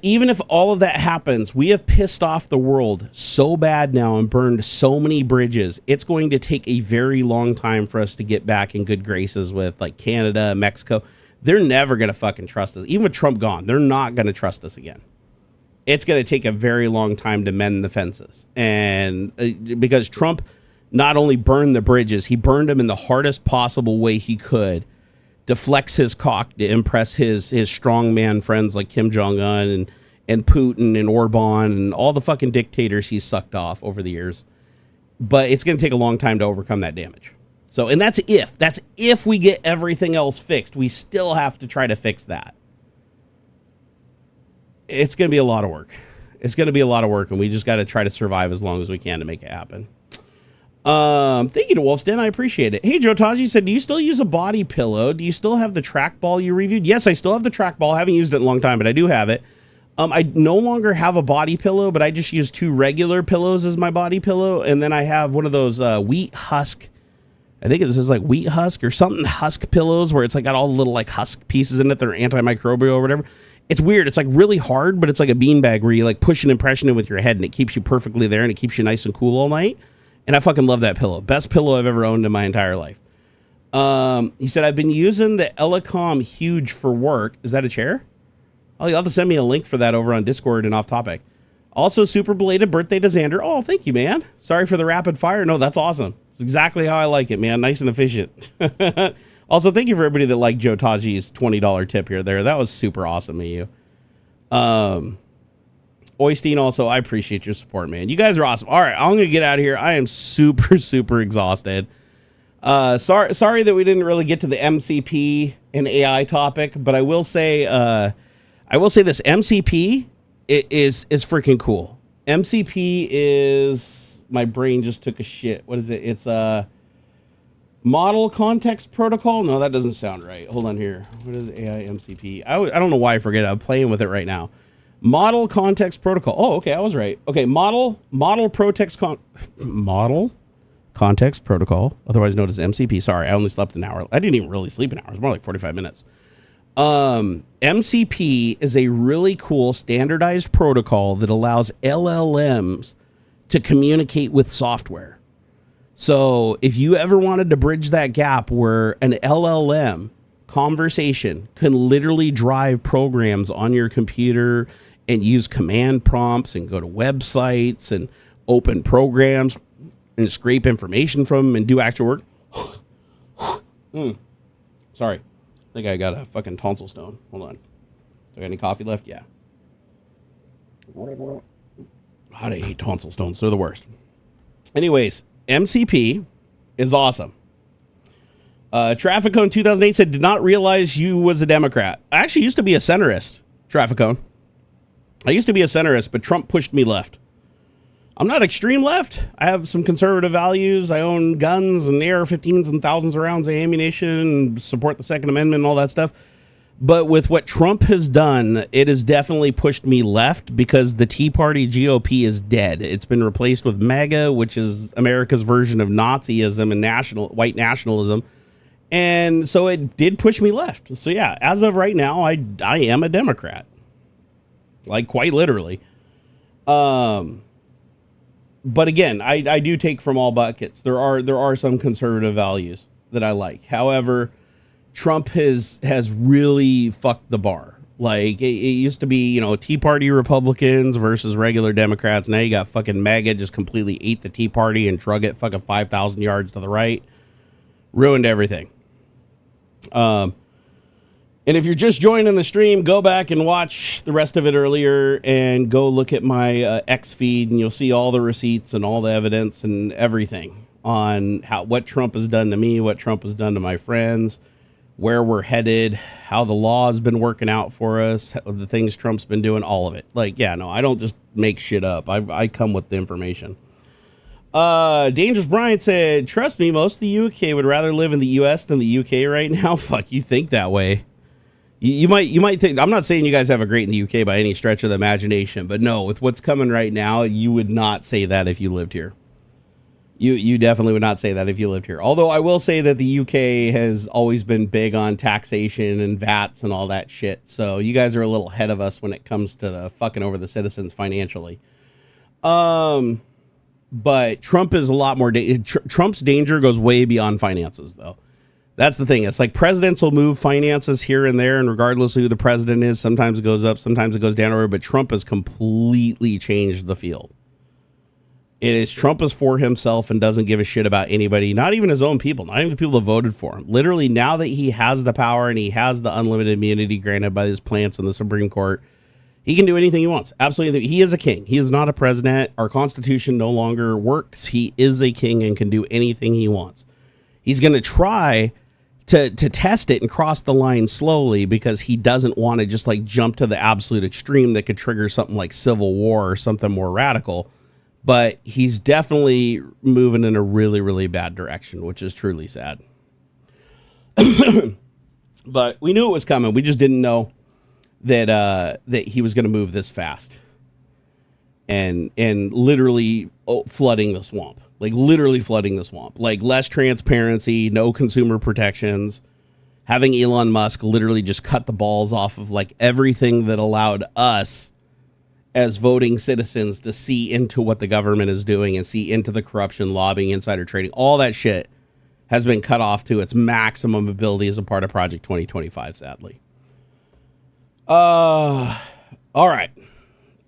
Even if all of that happens, we have pissed off the world so bad now and burned so many bridges. It's going to take a very long time for us to get back in good graces with like Canada, Mexico. They're never going to fucking trust us. Even with Trump gone, they're not going to trust us again. It's going to take a very long time to mend the fences. And because Trump not only burned the bridges, he burned them in the hardest possible way he could to flex his cock to impress his strongman friends like Kim Jong-un and Putin and Orban and all the fucking dictators he's sucked off over the years. But it's going to take a long time to overcome that damage. So, and that's if we get everything else fixed. We still have to try to fix that. It's going to be a lot of work. It's going to be a lot of work, and we just got to try to survive as long as we can to make it happen. Thank you to Wolf's Den. I appreciate it. Hey, Joe Taji said, do you still use a body pillow? Do you still have the trackball you reviewed? Yes, I still have the trackball. I haven't used it in a long time, but I do have it. I no longer have a body pillow, but I just use 2 regular pillows as my body pillow. And then I have one of those wheat husk. I think this is like wheat husk or something husk pillows where it's like got all the little like husk pieces in it that are antimicrobial or whatever. it's weird. It's like really hard, but it's like a beanbag where you like push an impression in with your head and it keeps you perfectly there and it keeps you nice and cool all night. And I fucking love that pillow. Best pillow I've ever owned in my entire life. He said, I've been using the Elecom Huge for work. Is that a chair? Oh, you'll have to send me a link for that over on Discord and off topic. Also, super belated birthday to Xander. Oh, thank you, man. Sorry for the rapid fire. No, that's awesome. It's exactly how I like it, man. Nice and efficient. Also, thank you for everybody that liked Joe Taji's $20 tip here there. That was super awesome of you. Oystein, also, I appreciate your support, man. You guys are awesome. All right, I'm going to get out of here. I am super, super exhausted. Sorry that we didn't really get to the MCP and AI topic, but I will say this MCP is freaking cool. MCP is, my brain just took a shit. What is it? It's a model context protocol. No, that doesn't sound right. Hold on here. What is AI MCP? I don't know why I forget. I'm playing with it right now. Model context protocol. Oh, okay, I was right. Okay, model context protocol, otherwise known as MCP. Sorry, I only slept an hour. I didn't even really sleep an hour. It's more like 45 minutes. MCP is a really cool standardized protocol that allows LLMs to communicate with software. So if you ever wanted to bridge that gap where an LLM conversation can literally drive programs on your computer and use command prompts and go to websites and open programs and scrape information from them and do actual work. Sorry. I think I got a fucking tonsil stone. Hold on. Do I got any coffee left? Yeah. God, I hate tonsil stones. They're the worst. Anyways, MCP is awesome. Trafficone 2008 said, did not realize you was a Democrat. I actually used to be a centrist, Trafficone. I used to be a centrist, but Trump pushed me left. I'm not extreme left. I have some conservative values. I own guns and AR-15s and thousands of rounds of ammunition and support the Second Amendment and all that stuff. But with what Trump has done, it has definitely pushed me left because the Tea Party GOP is dead. It's been replaced with MAGA, which is America's version of Nazism and white nationalism. And so it did push me left. So yeah, as of right now, I am a Democrat. Like quite literally. But again, I do take from all buckets. There are some conservative values that I like. However, Trump has really fucked the bar. Like it used to be, Tea Party Republicans versus regular Democrats. Now you got fucking MAGA just completely ate the Tea Party and drug it fucking 5,000 yards to the right. Ruined everything. And if you're just joining the stream, go back and watch the rest of it earlier and go look at my X feed and you'll see all the receipts and all the evidence and everything on what Trump has done to me, what Trump has done to my friends, where we're headed, how the law has been working out for us, the things Trump's been doing, all of it. Like, yeah, no, I don't just make shit up. I come with the information. Dangerous Brian said, trust me, most of the UK would rather live in the US than the UK right now. Fuck, you think that way. You might think, I'm not saying you guys have a great in the UK by any stretch of the imagination, but no, with what's coming right now, you would not say that if you lived here. You definitely would not say that if you lived here. Although I will say that the UK has always been big on taxation and VATs and all that shit. So you guys are a little ahead of us when it comes to the fucking over the citizens financially. But Trump is a lot more, Trump's danger goes way beyond finances though. That's the thing. It's like presidents will move finances here and there, and regardless of who the president is, sometimes it goes up, sometimes it goes down. But Trump has completely changed the field. It is Trump is for himself and doesn't give a shit about anybody, not even his own people, not even the people that voted for him. Literally, now that he has the power and he has the unlimited immunity granted by his plants in the Supreme Court, he can do anything he wants. Absolutely. He is a king. He is not a president. Our Constitution no longer works. He is a king and can do anything he wants. He's going to try to test it and cross the line slowly because he doesn't want to just like jump to the absolute extreme that could trigger something like civil war or something more radical. But he's definitely moving in a really, really bad direction, which is truly sad. But we knew it was coming. We just didn't know that he was going to move this fast and literally flooding the swamp. Like literally flooding the swamp, like less transparency, no consumer protections, having Elon Musk literally just cut the balls off of like everything that allowed us as voting citizens to see into what the government is doing and see into the corruption, lobbying, insider trading, all that shit has been cut off to its maximum ability as a part of Project 2025, sadly. All right.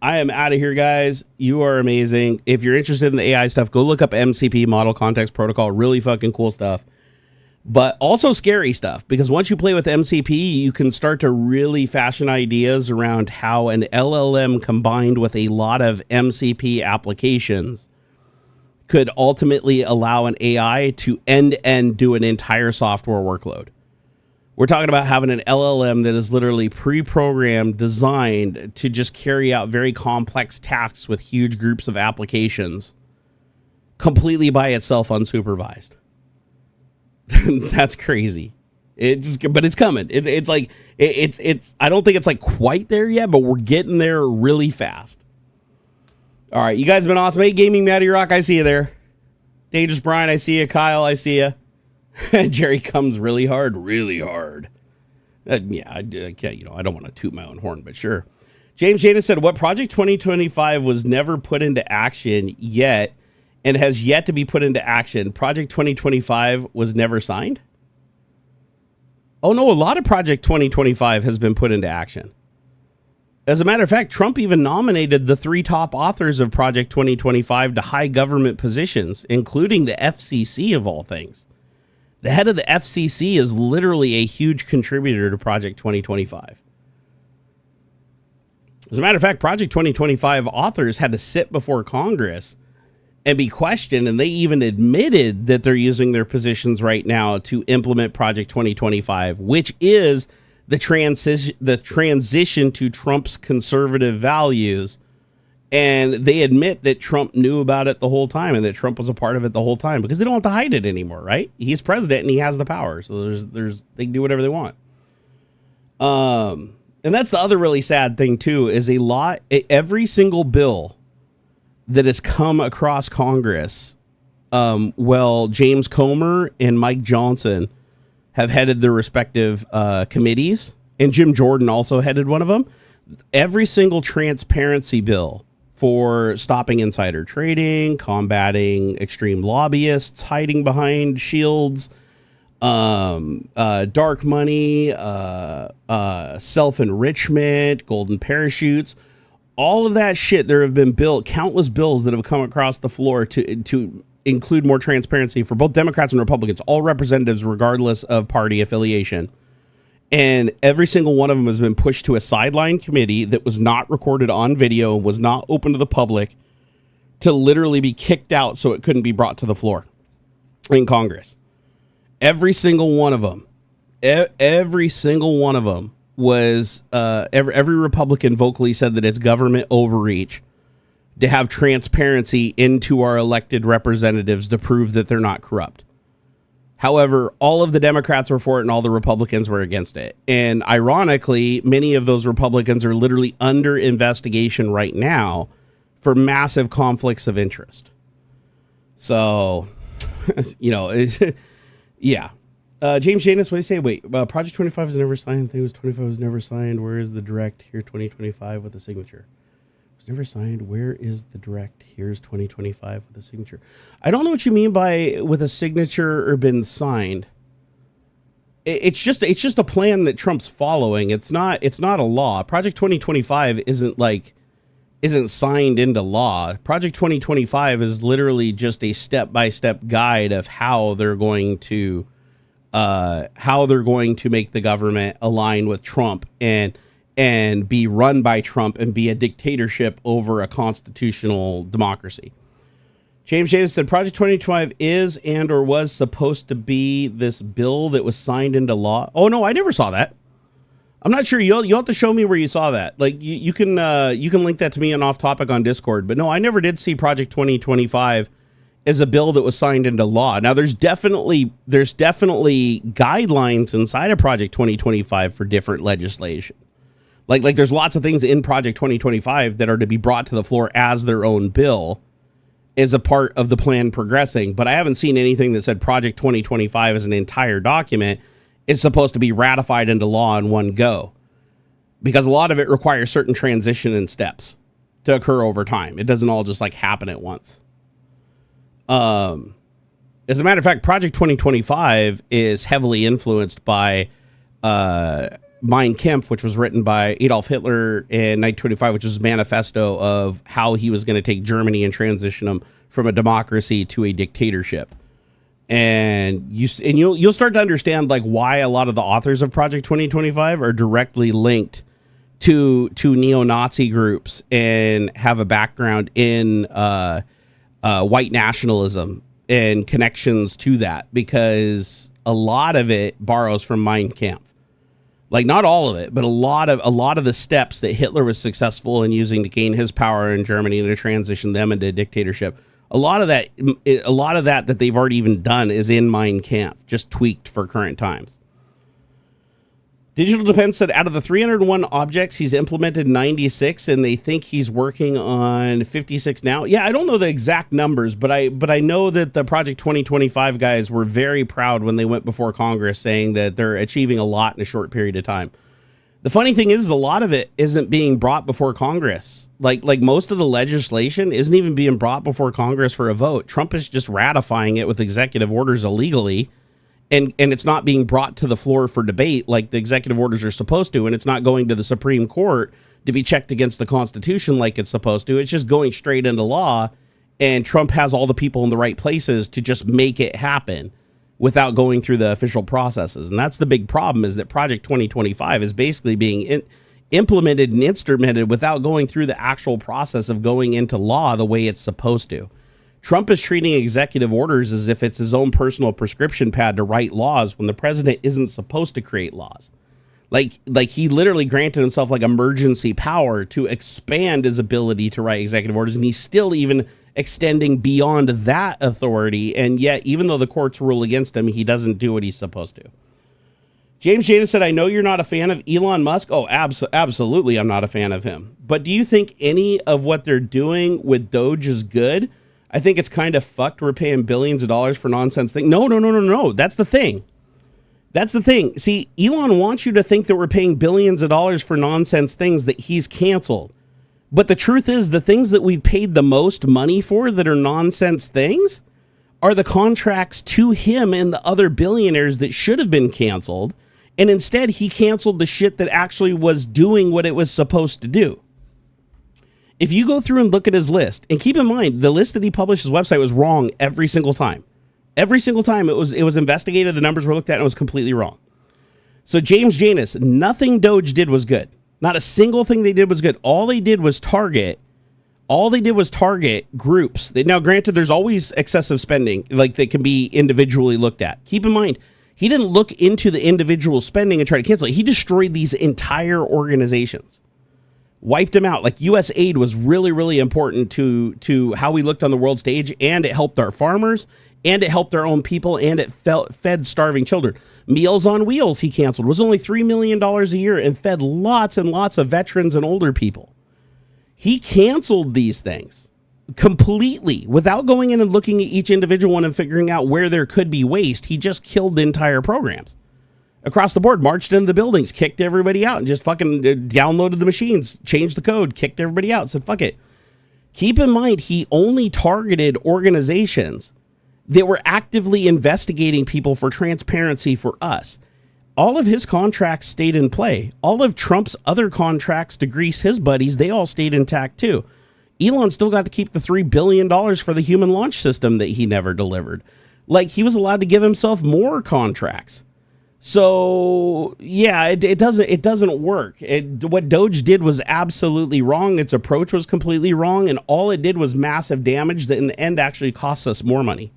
I am out of here, guys. You are amazing. If you're interested in the AI stuff, go look up MCP, Model Context Protocol. Really fucking cool stuff. But also scary stuff, because once you play with MCP, you can start to really fashion ideas around how an LLM combined with a lot of MCP applications could ultimately allow an AI to end-to-end do an entire software workload. We're talking about having an LLM that is literally pre-programmed, designed to just carry out very complex tasks with huge groups of applications completely by itself, unsupervised. That's crazy. But it's coming. It's like, I don't think it's like quite there yet, but we're getting there really fast. All right. You guys have been awesome. Hey, Gaming Matty Rock, I see you there. Dangerous Brian, I see you. Kyle, I see you. Jerry comes really hard. Yeah, I don't want to toot my own horn, but sure. James Jada said, what Project 2025 was never put into action yet and has yet to be put into action? Project 2025 was never signed? Oh, no, a lot of Project 2025 has been put into action. As a matter of fact, Trump even nominated the 3 top authors of Project 2025 to high government positions, including the FCC of all things. The head of the FCC is literally a huge contributor to Project 2025. As a matter of fact, Project 2025 authors had to sit before Congress and be questioned, and they even admitted that they're using their positions right now to implement Project 2025, which is the transition to Trump's conservative values. And they admit that Trump knew about it the whole time and that Trump was a part of it the whole time, because they don't have to hide it anymore, right? He's president and he has the power. So they can do whatever they want. And that's the other really sad thing too, is every single bill that has come across Congress, James Comer and Mike Johnson have headed their respective committees, and Jim Jordan also headed one of them. Every single transparency bill for stopping insider trading, combating extreme lobbyists, hiding behind shields, dark money, self-enrichment, golden parachutes, all of that shit. There have been countless bills that have come across the floor to include more transparency for both Democrats and Republicans, all representatives regardless of party affiliation. And every single one of them has been pushed to a sideline committee that was not recorded on video, was not open to the public, to literally be kicked out so it couldn't be brought to the floor in Congress. Every single one of them. Every single one of them was, every Republican vocally said that it's government overreach to have transparency into our elected representatives to prove that they're not corrupt. However, all of the Democrats were for it and all the Republicans were against it. And ironically, many of those Republicans are literally under investigation right now for massive conflicts of interest. So, yeah. James Janus, what do you say? Wait, Project 25 was never signed. I think it was 25 was never signed. Where is the direct here 2025 with the signature? It was never signed. Where is the direct? Here's 2025 with a signature. I don't know what you mean by with a signature or been signed. It's just a plan that Trump's following. It's not a law. Project 2025 isn't signed into law. Project 2025 is literally just a step-by-step guide of how they're going to make the government align with Trump and be run by Trump and be a dictatorship over a constitutional democracy. James James said Project 2025 is and or was supposed to be this bill that was signed into law. Oh no, I never saw that. I'm not sure. You'll have to show me where you saw that. Like you can link that to me on Off Topic on Discord. But no, I never did see Project 2025 as a bill that was signed into law. Now there's definitely guidelines inside of Project 2025 for different legislation. Like there's lots of things in Project 2025 that are to be brought to the floor as their own bill as a part of the plan progressing. But I haven't seen anything that said Project 2025 as an entire document is supposed to be ratified into law in one go, because a lot of it requires certain transition and steps to occur over time. It doesn't all just like happen at once. As a matter of fact, Project 2025 is heavily influenced by Mein Kampf, which was written by Adolf Hitler in 1925, which is a manifesto of how he was going to take Germany and transition them from a democracy to a dictatorship. And you'll start to understand like why a lot of the authors of Project 2025 are directly linked to neo-Nazi groups and have a background in white nationalism and connections to that, because a lot of it borrows from Mein Kampf. Like, not all of it, but a lot of the steps that Hitler was successful in using to gain his power in Germany and to transition them into dictatorship. A lot of that they've already even done is in Mein Kampf, just tweaked for current times. Digital Defense said out of the 301 objects, he's implemented 96, and they think he's working on 56 now. Yeah, I don't know the exact numbers, but I know that the Project 2025 guys were very proud when they went before Congress, saying that they're achieving a lot in a short period of time. The funny thing is, a lot of it isn't being brought before Congress. Like most of the legislation isn't even being brought before Congress for a vote. Trump is just ratifying it with executive orders illegally. And it's not being brought to the floor for debate like the executive orders are supposed to, and it's not going to the Supreme Court to be checked against the Constitution like it's supposed to. It's just going straight into law, and Trump has all the people in the right places to just make it happen without going through the official processes. And that's the big problem, is that Project 2025 is basically being implemented and instrumented without going through the actual process of going into law the way it's supposed to. Trump is treating executive orders as if it's his own personal prescription pad to write laws when the president isn't supposed to create laws. Like he literally granted himself like emergency power to expand his ability to write executive orders, and he's still even extending beyond that authority. And yet, even though the courts rule against him, he doesn't do what he's supposed to. James Jada said, I know you're not a fan of Elon Musk. Oh, absolutely, I'm not a fan of him. But do you think any of what they're doing with Doge is good? I think it's kind of fucked. We're paying billions of dollars for nonsense thing. No. That's the thing. See, Elon wants you to think that we're paying billions of dollars for nonsense things that he's canceled. But the truth is, the things that we've paid the most money for that are nonsense things are the contracts to him and the other billionaires that should have been canceled. And instead, he canceled the shit that actually was doing what it was supposed to do. If you go through and look at his list, and keep in mind, the list that he published his website was wrong every single time. Every single time it was investigated, the numbers were looked at, and it was completely wrong. So James Janus, nothing Doge did was good. Not a single thing they did was good. All they did was target groups. Now, granted, there's always excessive spending, like that can be individually looked at. Keep in mind, he didn't look into the individual spending and try to cancel it. He destroyed these entire organizations. Wiped them out. Like, U.S. aid was really, really important to how we looked on the world stage, and it helped our farmers, and it helped our own people, and it fed starving children. Meals on Wheels he canceled. It was only $3 million a year and fed lots and lots of veterans and older people. He canceled these things completely without going in and looking at each individual one and figuring out where there could be waste. He just killed the entire programs. Across the board, marched into the buildings, kicked everybody out, and just fucking downloaded the machines, changed the code, kicked everybody out, said, fuck it. Keep in mind, he only targeted organizations that were actively investigating people for transparency for us. All of his contracts stayed in play. All of Trump's other contracts to grease his buddies, they all stayed intact too. Elon still got to keep the $3 billion for the human launch system that he never delivered. Like, he was allowed to give himself more contracts. So yeah, it doesn't work. What Doge did was absolutely wrong. Its approach was completely wrong, and all it did was massive damage that in the end actually costs us more money.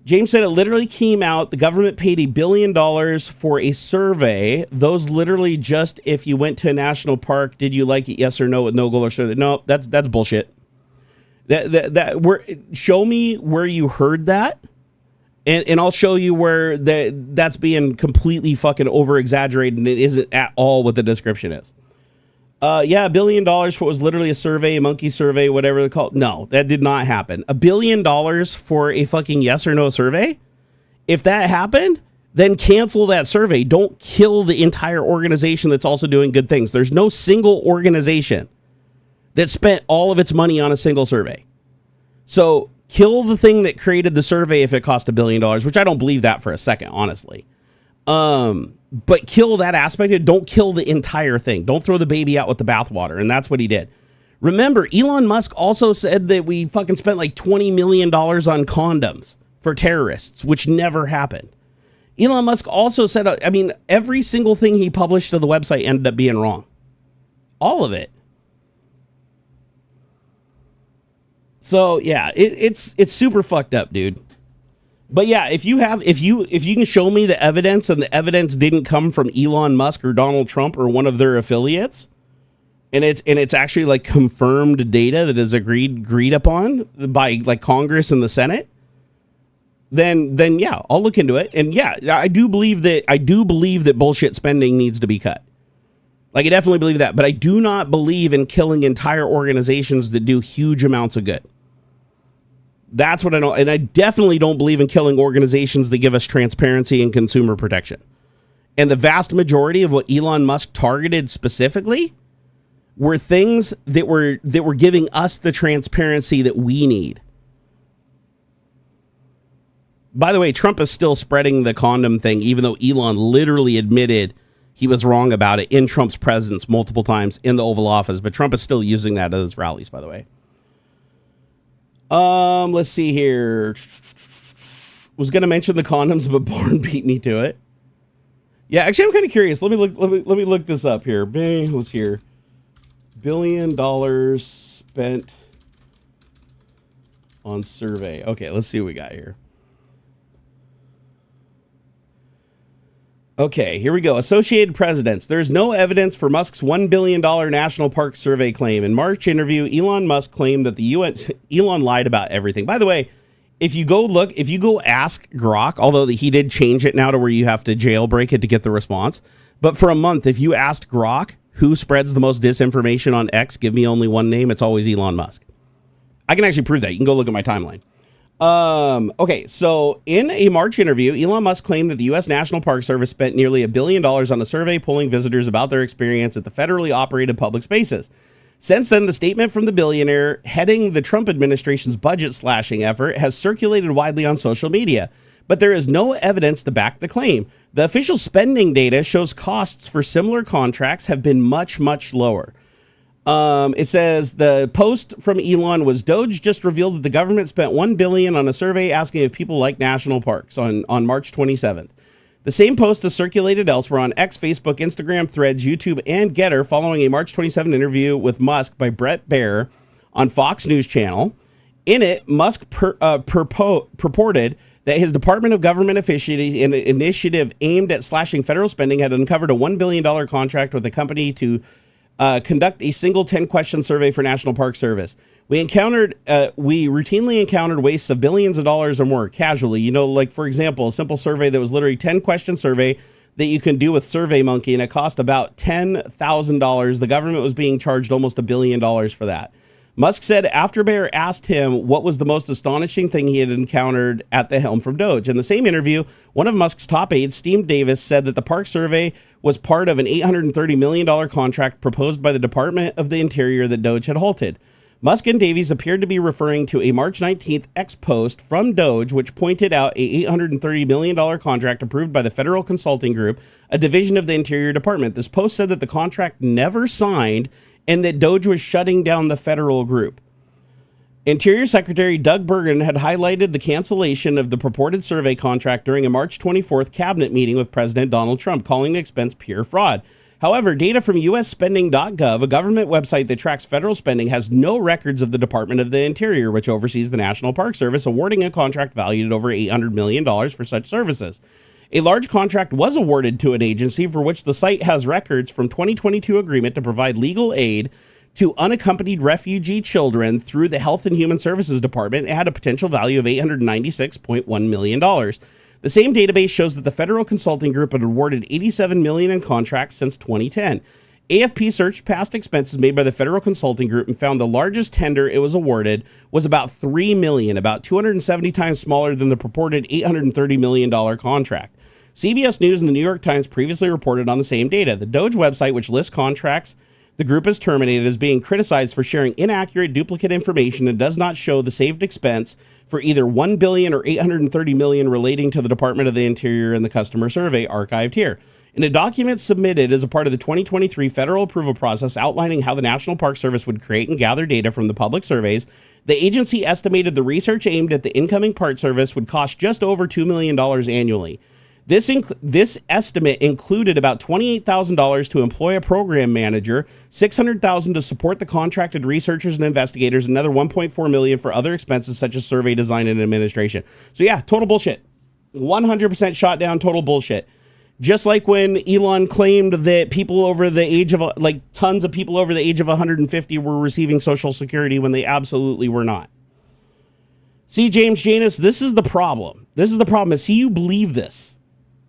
James said it literally came out. The government paid $1 billion for a survey. Those literally just if you went to a national park, did you like it? Yes or no, with no goal or survey. No, that's bullshit. Show me where you heard that. And I'll show you where that's being completely fucking over-exaggerated, and it isn't at all what the description is. Yeah, $1 billion for what was literally a survey, a monkey survey, whatever they call it. No, that did not happen. $1 billion for a fucking yes or no survey? If that happened, then cancel that survey. Don't kill the entire organization that's also doing good things. There's no single organization that spent all of its money on a single survey. So kill the thing that created the survey if it cost $1 billion, which I don't believe that for a second, honestly. But kill that aspect. Don't kill the entire thing. Don't throw the baby out with the bathwater. And that's what he did. Remember, Elon Musk also said that we fucking spent like $20 million on condoms for terrorists, which never happened. Elon Musk also said, I mean, every single thing he published to the website ended up being wrong. All of it. So yeah, it's super fucked up, dude. But yeah, if you can show me the evidence and the evidence didn't come from Elon Musk or Donald Trump or one of their affiliates, and it's actually like confirmed data that is agreed upon by like Congress and the Senate, then yeah, I'll look into it. And yeah, I do believe that bullshit spending needs to be cut. Like I definitely believe that, but I do not believe in killing entire organizations that do huge amounts of good. That's what I know. And I definitely don't believe in killing organizations that give us transparency and consumer protection. And the vast majority of what Elon Musk targeted specifically were things that were giving us the transparency that we need. By the way, Trump is still spreading the condom thing, even though Elon literally admitted he was wrong about it in Trump's presence multiple times in the Oval Office. But Trump is still using that at his rallies, by the way. Let's see here. Was going to mention the condoms, but Born beat me to it. Yeah, actually, I'm kind of curious. Let me look this up here. Let's hear. $1 billion spent on survey. Okay, let's see what we got here. Okay, here we go. Associated Presidents. There's no evidence for Musk's $1 billion national park survey claim. In March interview, Elon Musk claimed that the US... Elon lied about everything. By the way, if you go ask Grok, although he did change it now to where you have to jailbreak it to get the response. But for a month, if you asked Grok who spreads the most disinformation on X, give me only one name, it's always Elon Musk. I can actually prove that. You can go look at my timeline. Okay, so in a March interview, Elon Musk claimed that the U.S. National Park Service spent nearly $1 billion on a survey polling visitors about their experience at the federally operated public spaces. Since then, the statement from the billionaire heading the Trump administration's budget slashing effort has circulated widely on social media, but there is no evidence to back the claim. The official spending data shows costs for similar contracts have been much, much lower. It says the post from Elon was Doge just revealed that the government spent $1 billion on a survey asking if people like national parks on March 27th. The same post is circulated elsewhere on X, Facebook, Instagram, Threads, YouTube, and Getter following a March 27 interview with Musk by Brett Baer on Fox News Channel. In it, Musk purported that his Department of Government Efficiency, an initiative aimed at slashing federal spending, had uncovered a $1 billion contract with a company to conduct a single 10-question survey for National Park Service. We routinely encountered wastes of billions of dollars or more casually. You know, like, for example, a simple survey that was literally 10-question survey that you can do with SurveyMonkey, and it cost about $10,000. The government was being charged almost $1 billion for that. Musk said after Baer asked him what was the most astonishing thing he had encountered at the helm from Doge. In the same interview, one of Musk's top aides, Steve Davis, said that the park survey was part of an $830 million contract proposed by the Department of the Interior that Doge had halted. Musk and Davies appeared to be referring to a March 19th X post from Doge, which pointed out a $830 million contract approved by the Federal Consulting Group, a division of the Interior Department. This post said that the contract never signed and that Doge was shutting down the federal group. Interior Secretary Doug Burgum had highlighted the cancellation of the purported survey contract during a March 24th cabinet meeting with President Donald Trump, calling the expense pure fraud. However, data from usspending.gov, a government website that tracks federal spending, has no records of the Department of the Interior, which oversees the National Park Service, awarding a contract valued at over $800 million for such services. A large contract was awarded to an agency for which the site has records from 2022 agreement to provide legal aid to unaccompanied refugee children through the Health and Human Services Department. It had a potential value of $896.1 million. The same database shows that the Federal Consulting Group had awarded $87 million in contracts since 2010. AFP searched past expenses made by the Federal Consulting Group and found the largest tender it was awarded was about $3 million, about 270 times smaller than the purported $830 million contract. CBS News and the New York Times previously reported on the same data. The Doge website, which lists contracts the group has terminated, is being criticized for sharing inaccurate, duplicate information and does not show the saved expense for either $1 billion or $830 million relating to the Department of the Interior and the customer survey archived here. In a document submitted as a part of the 2023 federal approval process outlining how the National Park Service would create and gather data from the public surveys, the agency estimated the research aimed at the incoming Park Service would cost just over $2 million annually. This estimate included about $28,000 to employ a program manager, $600,000 to support the contracted researchers and investigators, another $1.4 million for other expenses such as survey design and administration. So yeah, total bullshit. 100% shot down, total bullshit. Just like when Elon claimed that people over the age of, like, tons of people over the age of 150 were receiving Social Security when they absolutely were not. See, James Janus, this is the problem. This is the problem. Is, see, you believe this.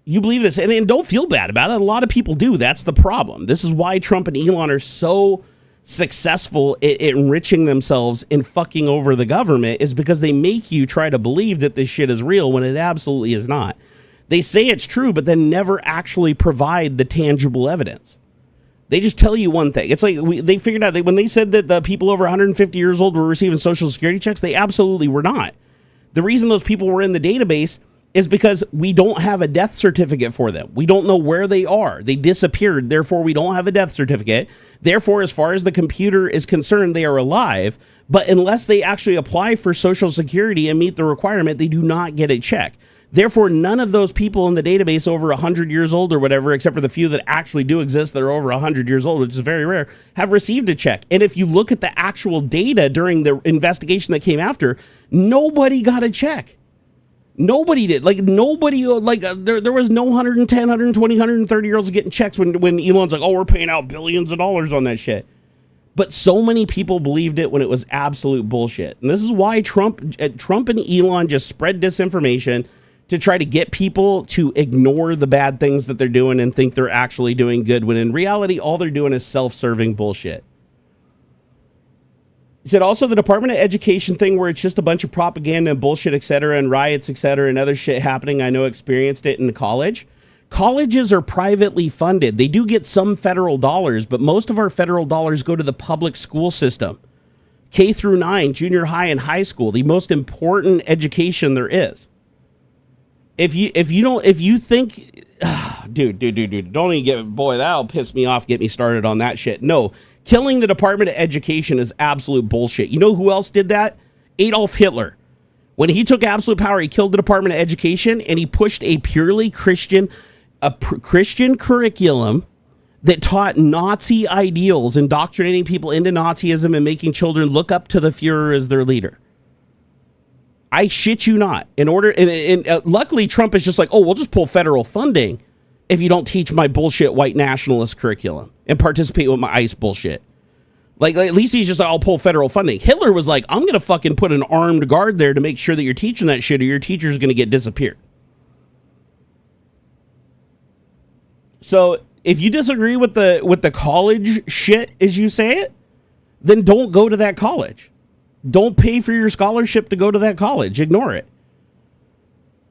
You believe this, and don't feel bad about it. A lot of people do. That's the problem. This is why Trump and Elon are so successful at enriching themselves and fucking over the government, is because they make you try to believe that this shit is real when it absolutely is not. They say it's true, but then never actually provide the tangible evidence. They just tell you one thing. It's like they figured out that when they said that the people over 150 years old were receiving Social Security checks, they absolutely were not. The reason those people were in the database is because we don't have a death certificate for them. We don't know where they are. They disappeared. Therefore, we don't have a death certificate. Therefore, as far as the computer is concerned, they are alive. But unless they actually apply for Social Security and meet the requirement, they do not get a check. Therefore, none of those people in the database over 100 years old or whatever, except for the few that actually do exist that are over 100 years old, which is very rare, have received a check. And if you look at the actual data during the investigation that came after, nobody got a check. Nobody did. Like, nobody, like, there was no 110, 120, 130-year-olds getting checks when Elon's like, oh, we're paying out billions of dollars on that shit. But so many people believed it when it was absolute bullshit. And this is why Trump and Elon just spread disinformation to try to get people to ignore the bad things that they're doing and think they're actually doing good, when in reality, all they're doing is self-serving bullshit. He said also the Department of Education thing, where it's just a bunch of propaganda and bullshit, et cetera, and riots, et cetera, and other shit happening. I know experienced it in college. Colleges are privately funded. They do get some federal dollars, but most of our federal dollars go to the public school system. K through 9, junior high and high school, the most important education there is. If you think, dude, don't even get, boy, that'll piss me off, get me started on that shit. No, killing the Department of Education is absolute bullshit. You know who else did that? Adolf Hitler. When he took absolute power, he killed the Department of Education, and he pushed a purely Christian curriculum that taught Nazi ideals, indoctrinating people into Nazism and making children look up to the Fuhrer as their leader. I shit you not. And luckily, Trump is just like, oh, we'll just pull federal funding if you don't teach my bullshit white nationalist curriculum and participate with my ICE bullshit. Like, at least he's just like, I'll pull federal funding. Hitler was like, I'm going to fucking put an armed guard there to make sure that you're teaching that shit, or your teacher's going to get disappeared. So if you disagree with the college shit, as you say it, then don't go to that college. Don't pay for your scholarship to go to that college. Ignore it.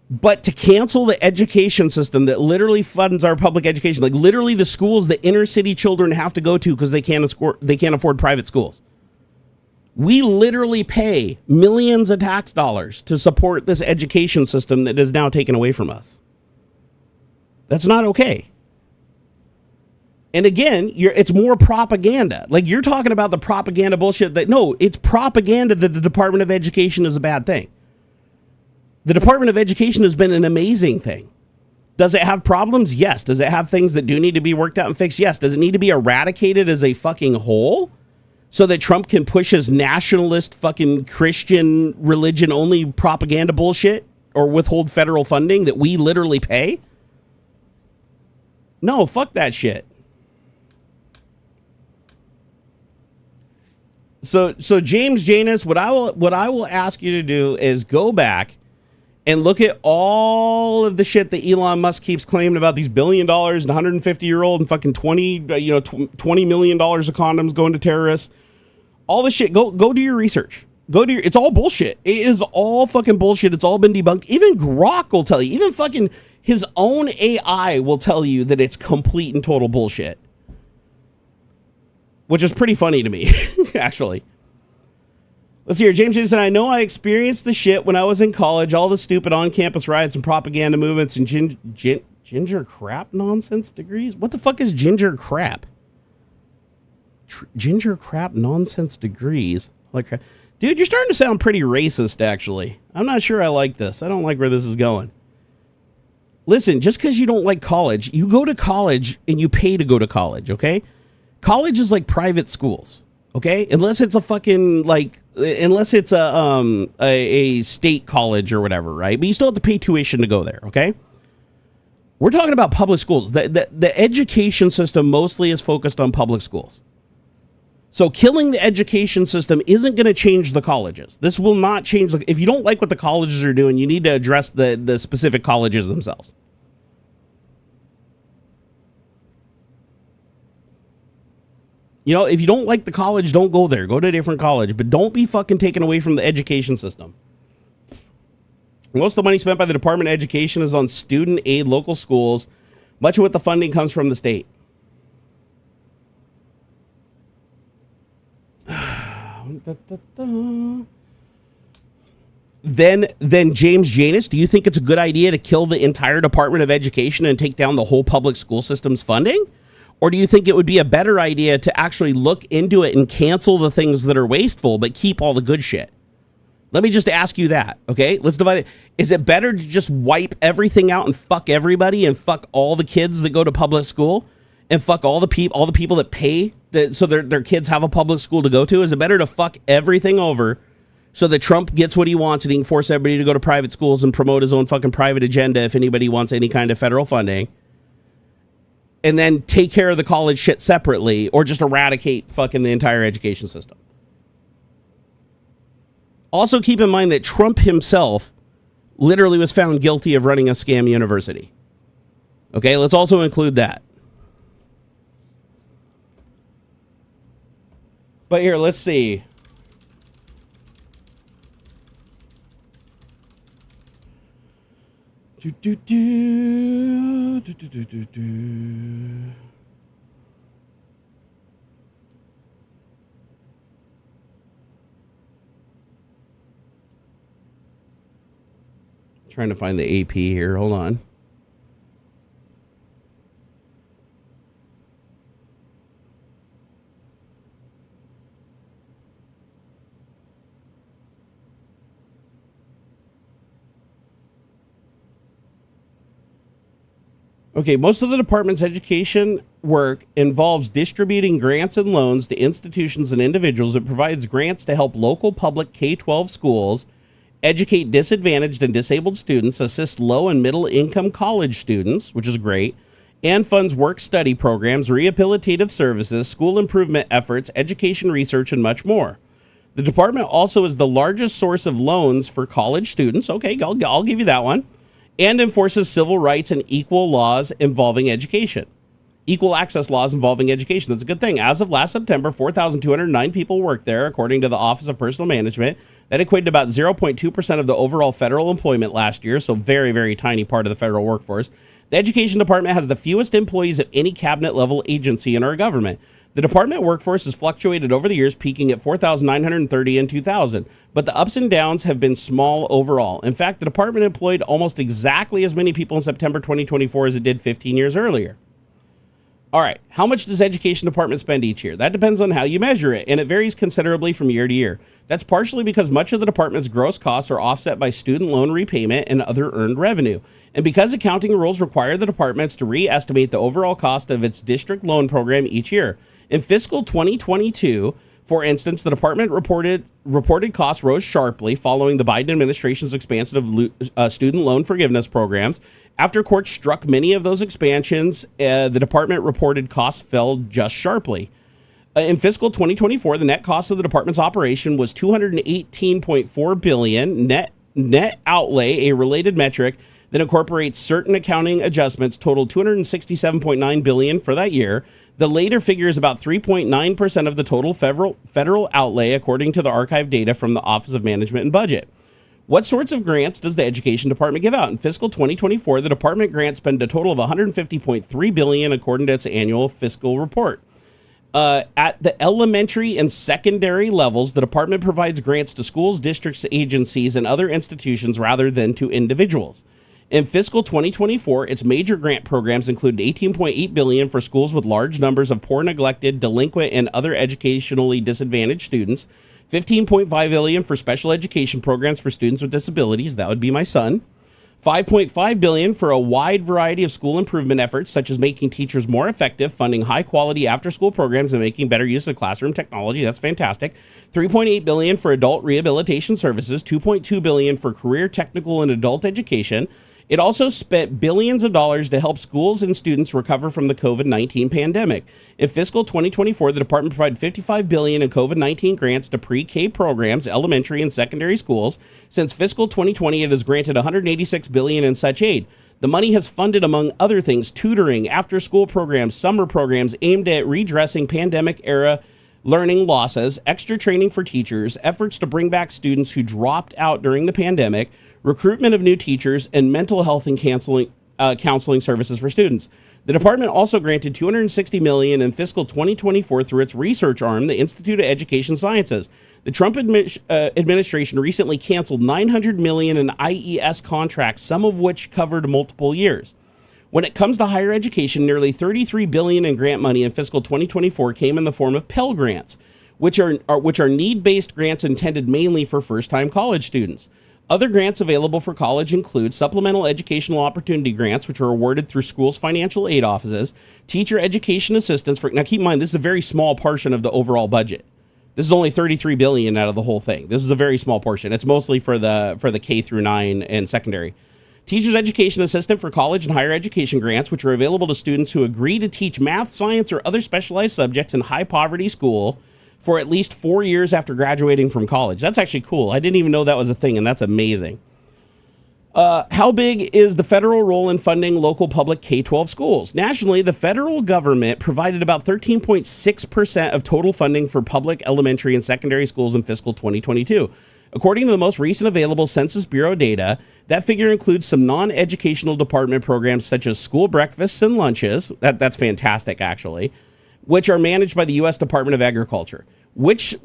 But to cancel the education system that literally funds our public education, like literally the schools that inner city children have to go to because they can't afford private schools. We literally pay millions of tax dollars to support this education system that is now taken away from us. That's not okay. And again, it's more propaganda. Like, you're talking about the propaganda bullshit that, no, it's propaganda that the Department of Education is a bad thing. The Department of Education has been an amazing thing. Does it have problems? Yes. Does it have things that do need to be worked out and fixed? Yes. Does it need to be eradicated as a fucking whole so that Trump can push his nationalist fucking Christian religion only propaganda bullshit, or withhold federal funding that we literally pay? No, fuck that shit. So James Janus, what I will ask you to do is go back and look at all of the shit that Elon Musk keeps claiming about these $1 billion and 150-year-old and fucking $20 million of condoms going to terrorists. All this shit. Go do your research. It's all bullshit. It is all fucking bullshit. It's all been debunked. Even Grok will tell you, even fucking his own AI will tell you that it's complete and total bullshit. Which is pretty funny to me, actually. Let's see here. James said, I know I experienced the shit when I was in college, all the stupid on-campus riots and propaganda movements and ginger crap nonsense degrees. What the fuck is ginger crap? Ginger crap nonsense degrees. Like, dude, you're starting to sound pretty racist, actually. I'm not sure I like this. I don't like where this is going. Listen, just because you don't like college, you go to college and you pay to go to college, okay? College is like private schools, okay? Unless it's a fucking, like, unless it's a state college or whatever, right? But you still have to pay tuition to go there, okay? We're talking about public schools. The education system mostly is focused on public schools. So killing the education system isn't going to change the colleges. This will not change. If you don't like what the colleges are doing, you need to address the specific colleges themselves. You know, if you don't like the college, don't go there. Go to a different college. But don't be fucking taken away from the education system. Most of the money spent by the Department of Education is on student aid local schools. Much of what the funding comes from the state. Then James Janus, do you think it's a good idea to kill the entire Department of Education and take down the whole public school system's funding? Or do you think it would be a better idea to actually look into it and cancel the things that are wasteful, but keep all the good shit? Let me just ask you that, okay? Let's divide it. Is it better to just wipe everything out and fuck everybody and fuck all the kids that go to public school and fuck all the people that pay so their kids have a public school to go to? Is it better to fuck everything over so that Trump gets what he wants and he can force everybody to go to private schools and promote his own fucking private agenda if anybody wants any kind of federal funding, and then take care of the college shit separately, or just eradicate fucking the entire education system? Also, keep in mind that Trump himself literally was found guilty of running a scam university. Okay, let's also include that. But here, let's see. Trying to find the AP here. Hold on. Okay, most of the department's education work involves distributing grants and loans to institutions and individuals. It provides grants to help local public K-12 schools educate disadvantaged and disabled students, assist low and middle income college students, which is great, and funds work-study programs, rehabilitative services, school improvement efforts, education research, and much more. The department also is the largest source of loans for college students. Okay, I'll give you that one. And enforces civil rights and equal laws involving education. Equal access laws involving education. That's a good thing. As of last September, 4,209 people worked there, according to the Office of Personnel Management. That equated to about 0.2% of the overall federal employment last year, so very, very tiny part of the federal workforce. The Education Department has the fewest employees of any cabinet-level agency in our government. The department workforce has fluctuated over the years, peaking at 4,930 in 2000, but the ups and downs have been small overall. In fact, the department employed almost exactly as many people in September 2024 as it did 15 years earlier. All right, how much does Education Department spend each year? That depends on how you measure it, and it varies considerably from year to year. That's partially because much of the department's gross costs are offset by student loan repayment and other earned revenue. And because accounting rules require the departments to re-estimate the overall cost of its district loan program each year. In fiscal 2022, for instance, the department reported costs rose sharply following the Biden administration's expansion of student loan forgiveness programs. After courts struck many of those expansions, the department reported costs fell just sharply. In fiscal 2024, the net cost of the department's operation was $218.4 billion. Net outlay, a related metric that incorporates certain accounting adjustments totaled $267.9 billion for that year. The later figure is about 3.9% of the total federal outlay, according to the archive data from the Office of Management and Budget. What sorts of grants does the Education Department give out? In fiscal 2024, the department grants spent a total of $150.3 billion, according to its annual fiscal report. At the elementary and secondary levels, the department provides grants to schools, districts, agencies, and other institutions rather than to individuals. In fiscal 2024, its major grant programs included $18.8 billion for schools with large numbers of poor, neglected, delinquent, and other educationally disadvantaged students, $15.5 billion for special education programs for students with disabilities, that would be my son, $5.5 billion for a wide variety of school improvement efforts, such as making teachers more effective, funding high-quality after-school programs, and making better use of classroom technology. That's fantastic. $3.8 billion for adult rehabilitation services, $2.2 billion for career, technical, and adult education. It also spent billions of dollars to help schools and students recover from the COVID-19 pandemic. In fiscal 2024, the department provided $55 billion in COVID-19 grants to pre-K programs, elementary and secondary schools. Since fiscal 2020, it has granted $186 billion in such aid. The money has funded, among other things, tutoring, after-school programs, summer programs aimed at redressing pandemic-era learning losses, extra training for teachers, efforts to bring back students who dropped out during the pandemic, recruitment of new teachers, and mental health and counseling services for students. The department also granted $260 million in fiscal 2024 through its research arm, the Institute of Education Sciences. The Trump administration recently canceled $900 million in IES contracts, some of which covered multiple years. When it comes to higher education, nearly $33 billion in grant money in fiscal 2024 came in the form of Pell Grants, which are need-based grants intended mainly for first-time college students. Other grants available for college include supplemental educational opportunity grants, which are awarded through schools' financial aid offices, teacher education assistance for, now keep in mind, this is a very small portion of the overall budget. This is only $33 billion out of the whole thing. This is a very small portion. It's mostly for the K through 9 and secondary. Teacher's education assistant for college and higher education grants, which are available to students who agree to teach math, science, or other specialized subjects in high poverty school for at least 4 years after graduating from college. That's actually cool. I didn't even know that was a thing, and that's amazing. How big is the federal role in funding local public K-12 schools? Nationally, the federal government provided about 13.6% of total funding for public elementary and secondary schools in fiscal 2022. According to the most recent available Census Bureau data, that figure includes some non-educational department programs such as school breakfasts and lunches. That's fantastic, actually, which are managed by the U.S. Department of Agriculture. Which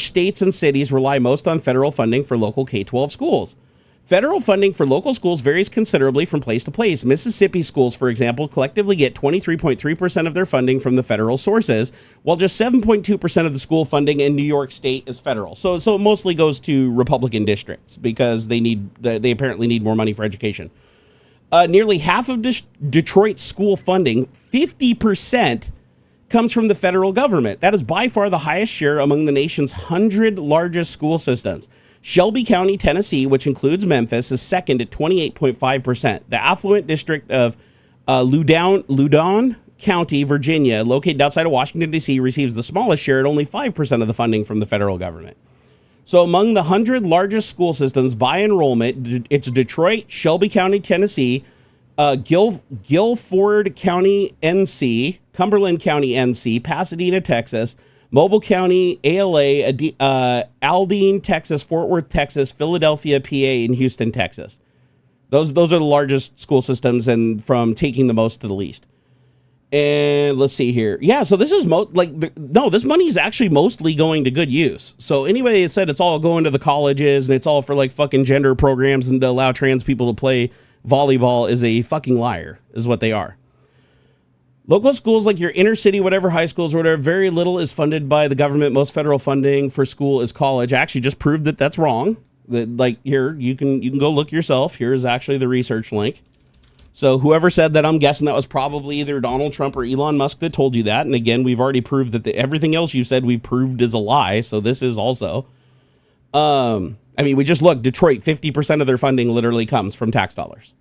states and cities rely most on federal funding for local K-12 schools? Federal funding for local schools varies considerably from place to place. Mississippi schools, for example, collectively get 23.3% of their funding from the federal sources, while just 7.2% of the school funding in New York State is federal. So it mostly goes to Republican districts because they apparently need more money for education. Nearly half of Detroit's school funding, 50%, comes from the federal government. That is by far the highest share among the nation's 100 largest school systems. Shelby County, Tennessee, which includes Memphis, is second at 28.5%. The affluent district of Loudoun County, Virginia, located outside of Washington, D.C., receives the smallest share at only 5% of the funding from the federal government. So among the 100 largest school systems by enrollment, it's Detroit, Shelby County, Tennessee, Guilford County, NC, Cumberland County, NC, Pasadena, Texas, Mobile County, ALA, Aldine, Texas, Fort Worth, Texas, Philadelphia, PA, and Houston, Texas. Those are the largest school systems, and from taking the most to the least. And let's see here. Yeah, so this is this money is actually mostly going to good use. So anybody that said it's all going to the colleges and it's all for like fucking gender programs and to allow trans people to play volleyball is a fucking liar, is what they are. Local schools like your inner city, whatever high schools or whatever, very little is funded by the government. Most federal funding for school is college. I actually just proved that that's wrong. That here you can go look yourself. Here's actually the research link. So whoever said that, I'm guessing that was probably either Donald Trump or Elon Musk that told you that. And again, we've already proved that everything else you said we've proved is a lie. So this is also. We just looked. Detroit, 50% of their funding literally comes from tax dollars.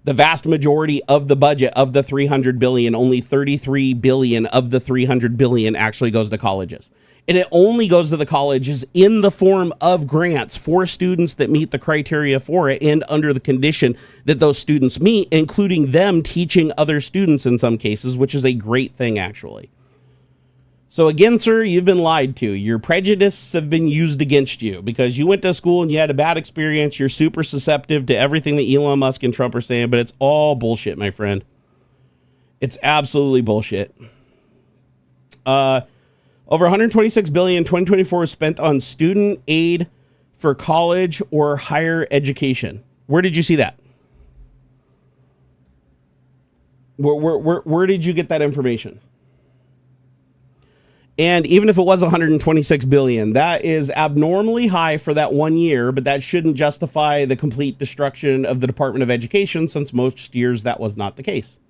The vast majority of the budget of the $300 billion, only $33 billion of the $300 billion actually goes to colleges. and it only goes to the colleges in the form of grants for students that meet the criteria for it and under the condition that those students meet, including them teaching other students in some cases, which is a great thing, actually. So again, sir, you've been lied to. Your prejudices have been used against you because you went to school and you had a bad experience. You're super susceptible to everything that Elon Musk and Trump are saying, but it's all bullshit, my friend. It's absolutely bullshit. Over $126 billion in 2024 was spent on student aid for college or higher education. Where did you see that? Where did you get that information? And even if it was 126 billion, that is abnormally high for that 1 year, but that shouldn't justify the complete destruction of the Department of Education, since most years that was not the case.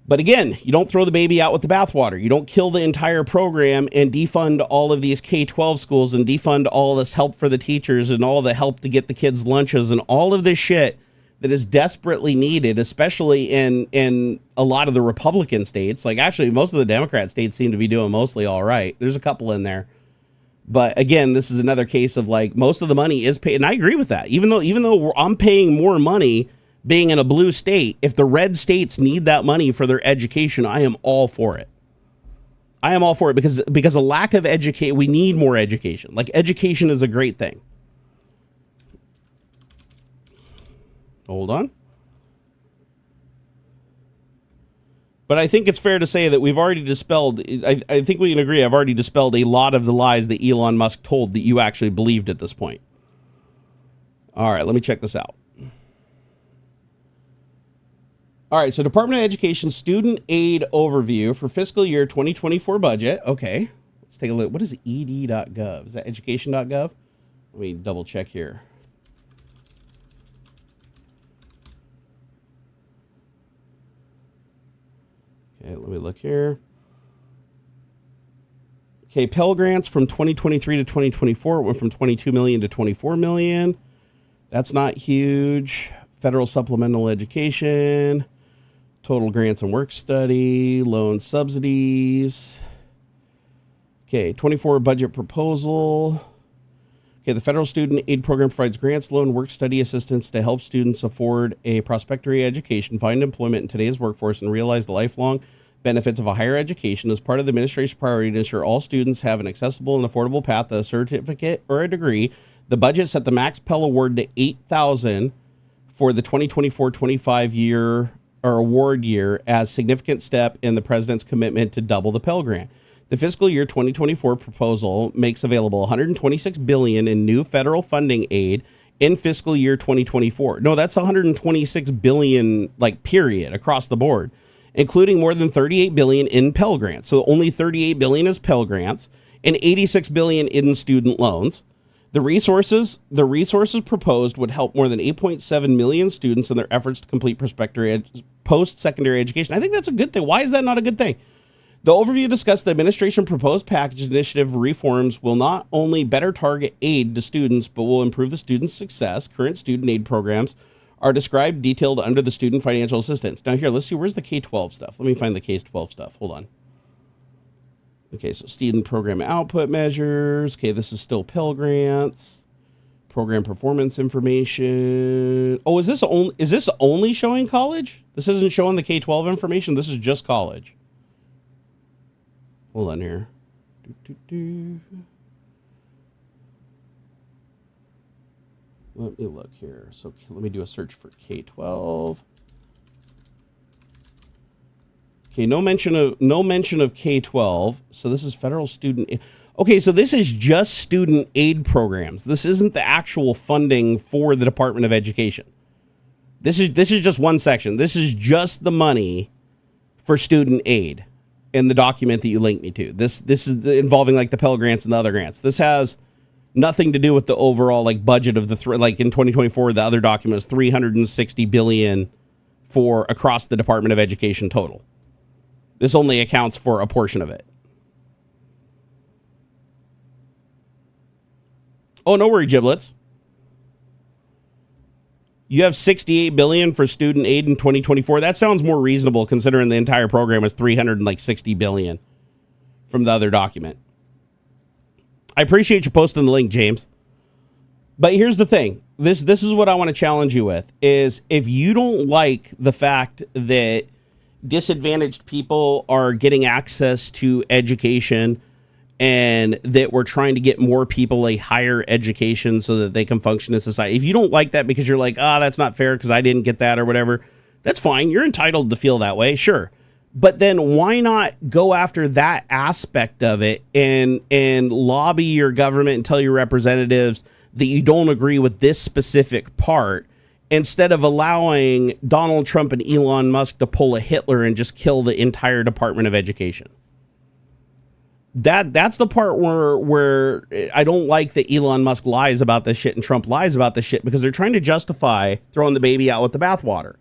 But again, you don't throw the baby out with the bathwater. You don't kill the entire program and defund all of these K-12 schools and defund all this help for the teachers and all the help to get the kids lunches and all of this shit that is desperately needed, especially in a lot of the Republican states. Like, actually, most of the Democrat states seem to be doing mostly all right. There's a couple in there. But again, this is another case of, like, most of the money is paid. And I agree with that. Even though I'm paying more money being in a blue state, if the red states need that money for their education, I am all for it. I am all for it because a lack of education, we need more education. Like, education is a great thing. Hold on. But I think it's fair to say that we've already dispelled, I think we can agree, I've already dispelled a lot of the lies that Elon Musk told that you actually believed at this point. All right, let me check this out. All right, so Department of Education Student Aid Overview for fiscal year 2024 budget. Okay, let's take a look. What is ed.gov? Is that education.gov? Let me double check here. Okay, let me look here. Okay, Pell Grants from 2023 to 2024 went from 22 million to 24 million. That's not huge. Federal supplemental education, total grants and work study, loan subsidies. Okay, 24 budget proposal. Okay, the federal student aid program provides grants, loan, work study assistance to help students afford a prospectory education, find employment in today's workforce, and realize the lifelong benefits of a higher education as part of the administration's priority to ensure all students have an accessible and affordable path to a certificate or a degree. The budget set the max Pell Award to $8,000 for the 2024-25 year or award year as significant step in the president's commitment to double the Pell Grant. The fiscal year 2024 proposal makes available $126 billion in new federal funding aid in fiscal year 2024. No, that's $126 billion, like, period, across the board, including more than $38 billion in Pell Grants. So only $38 billion is Pell Grants and $86 billion in student loans. The resources proposed would help more than 8.7 million students in their efforts to complete post-secondary education. I think that's a good thing. Why is that not a good thing? The overview discussed the administration proposed package initiative reforms will not only better target aid to students, but will improve the students' success. Current student aid programs are described detailed under the student financial assistance. Now here, let's see, where's the K-12 stuff? Let me find the K-12 stuff. Hold on. Okay, so student program output measures. Okay, this is still Pell Grants. Program performance information. Oh, is this only showing college? This isn't showing the K-12 information. This is just college. Hold on here. Let me look here. So let me do a search for K-12. Okay, no mention of K-12. So this is federal student aid. Okay, so this is just student aid programs. This isn't the actual funding for the Department of Education. This is just one section. This is just the money for student aid in the document that you linked me to. This is involving, like, the Pell Grants and the other grants. This has nothing to do with the overall, like, budget of the like in 2024. The other document is $360 billion for across the Department of Education total. This only accounts for a portion of it. Oh, no worry, giblets. You have $68 billion for student aid in 2024. That sounds more reasonable considering the entire program is $360 billion from the other document. I appreciate you posting the link, James. But here's the thing. This is what I want to challenge you with, is if you don't like the fact that disadvantaged people are getting access to education and that we're trying to get more people a higher education so that they can function in society. If you don't like that because you're like, that's not fair because I didn't get that or whatever, that's fine. You're entitled to feel that way, sure. But then why not go after that aspect of it and lobby your government and tell your representatives that you don't agree with this specific part, instead of allowing Donald Trump and Elon Musk to pull a Hitler and just kill the entire Department of Education. That's the part where I don't like that Elon Musk lies about this shit and Trump lies about this shit, because they're trying to justify throwing the baby out with the bathwater.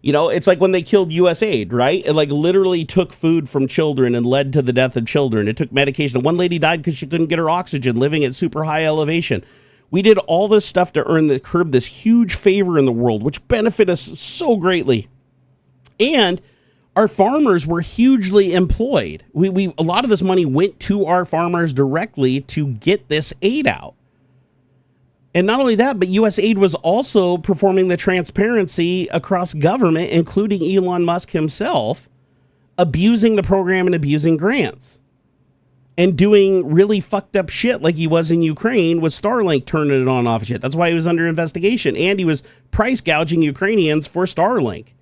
You know, it's like when they killed USAID, right? It like literally took food from children and led to the death of children. It took medication. One lady died because she couldn't get her oxygen living at super high elevation. We did all this stuff to curb this huge favor in the world, which benefited us so greatly. And our farmers were hugely employed. A lot of this money went to our farmers directly to get this aid out. And not only that, but USAID was also performing the transparency across government, including Elon Musk himself, abusing the program and abusing grants. And doing really fucked up shit like he was in Ukraine with Starlink, turning it on and off shit. That's why he was under investigation. And he was price gouging Ukrainians for Starlink,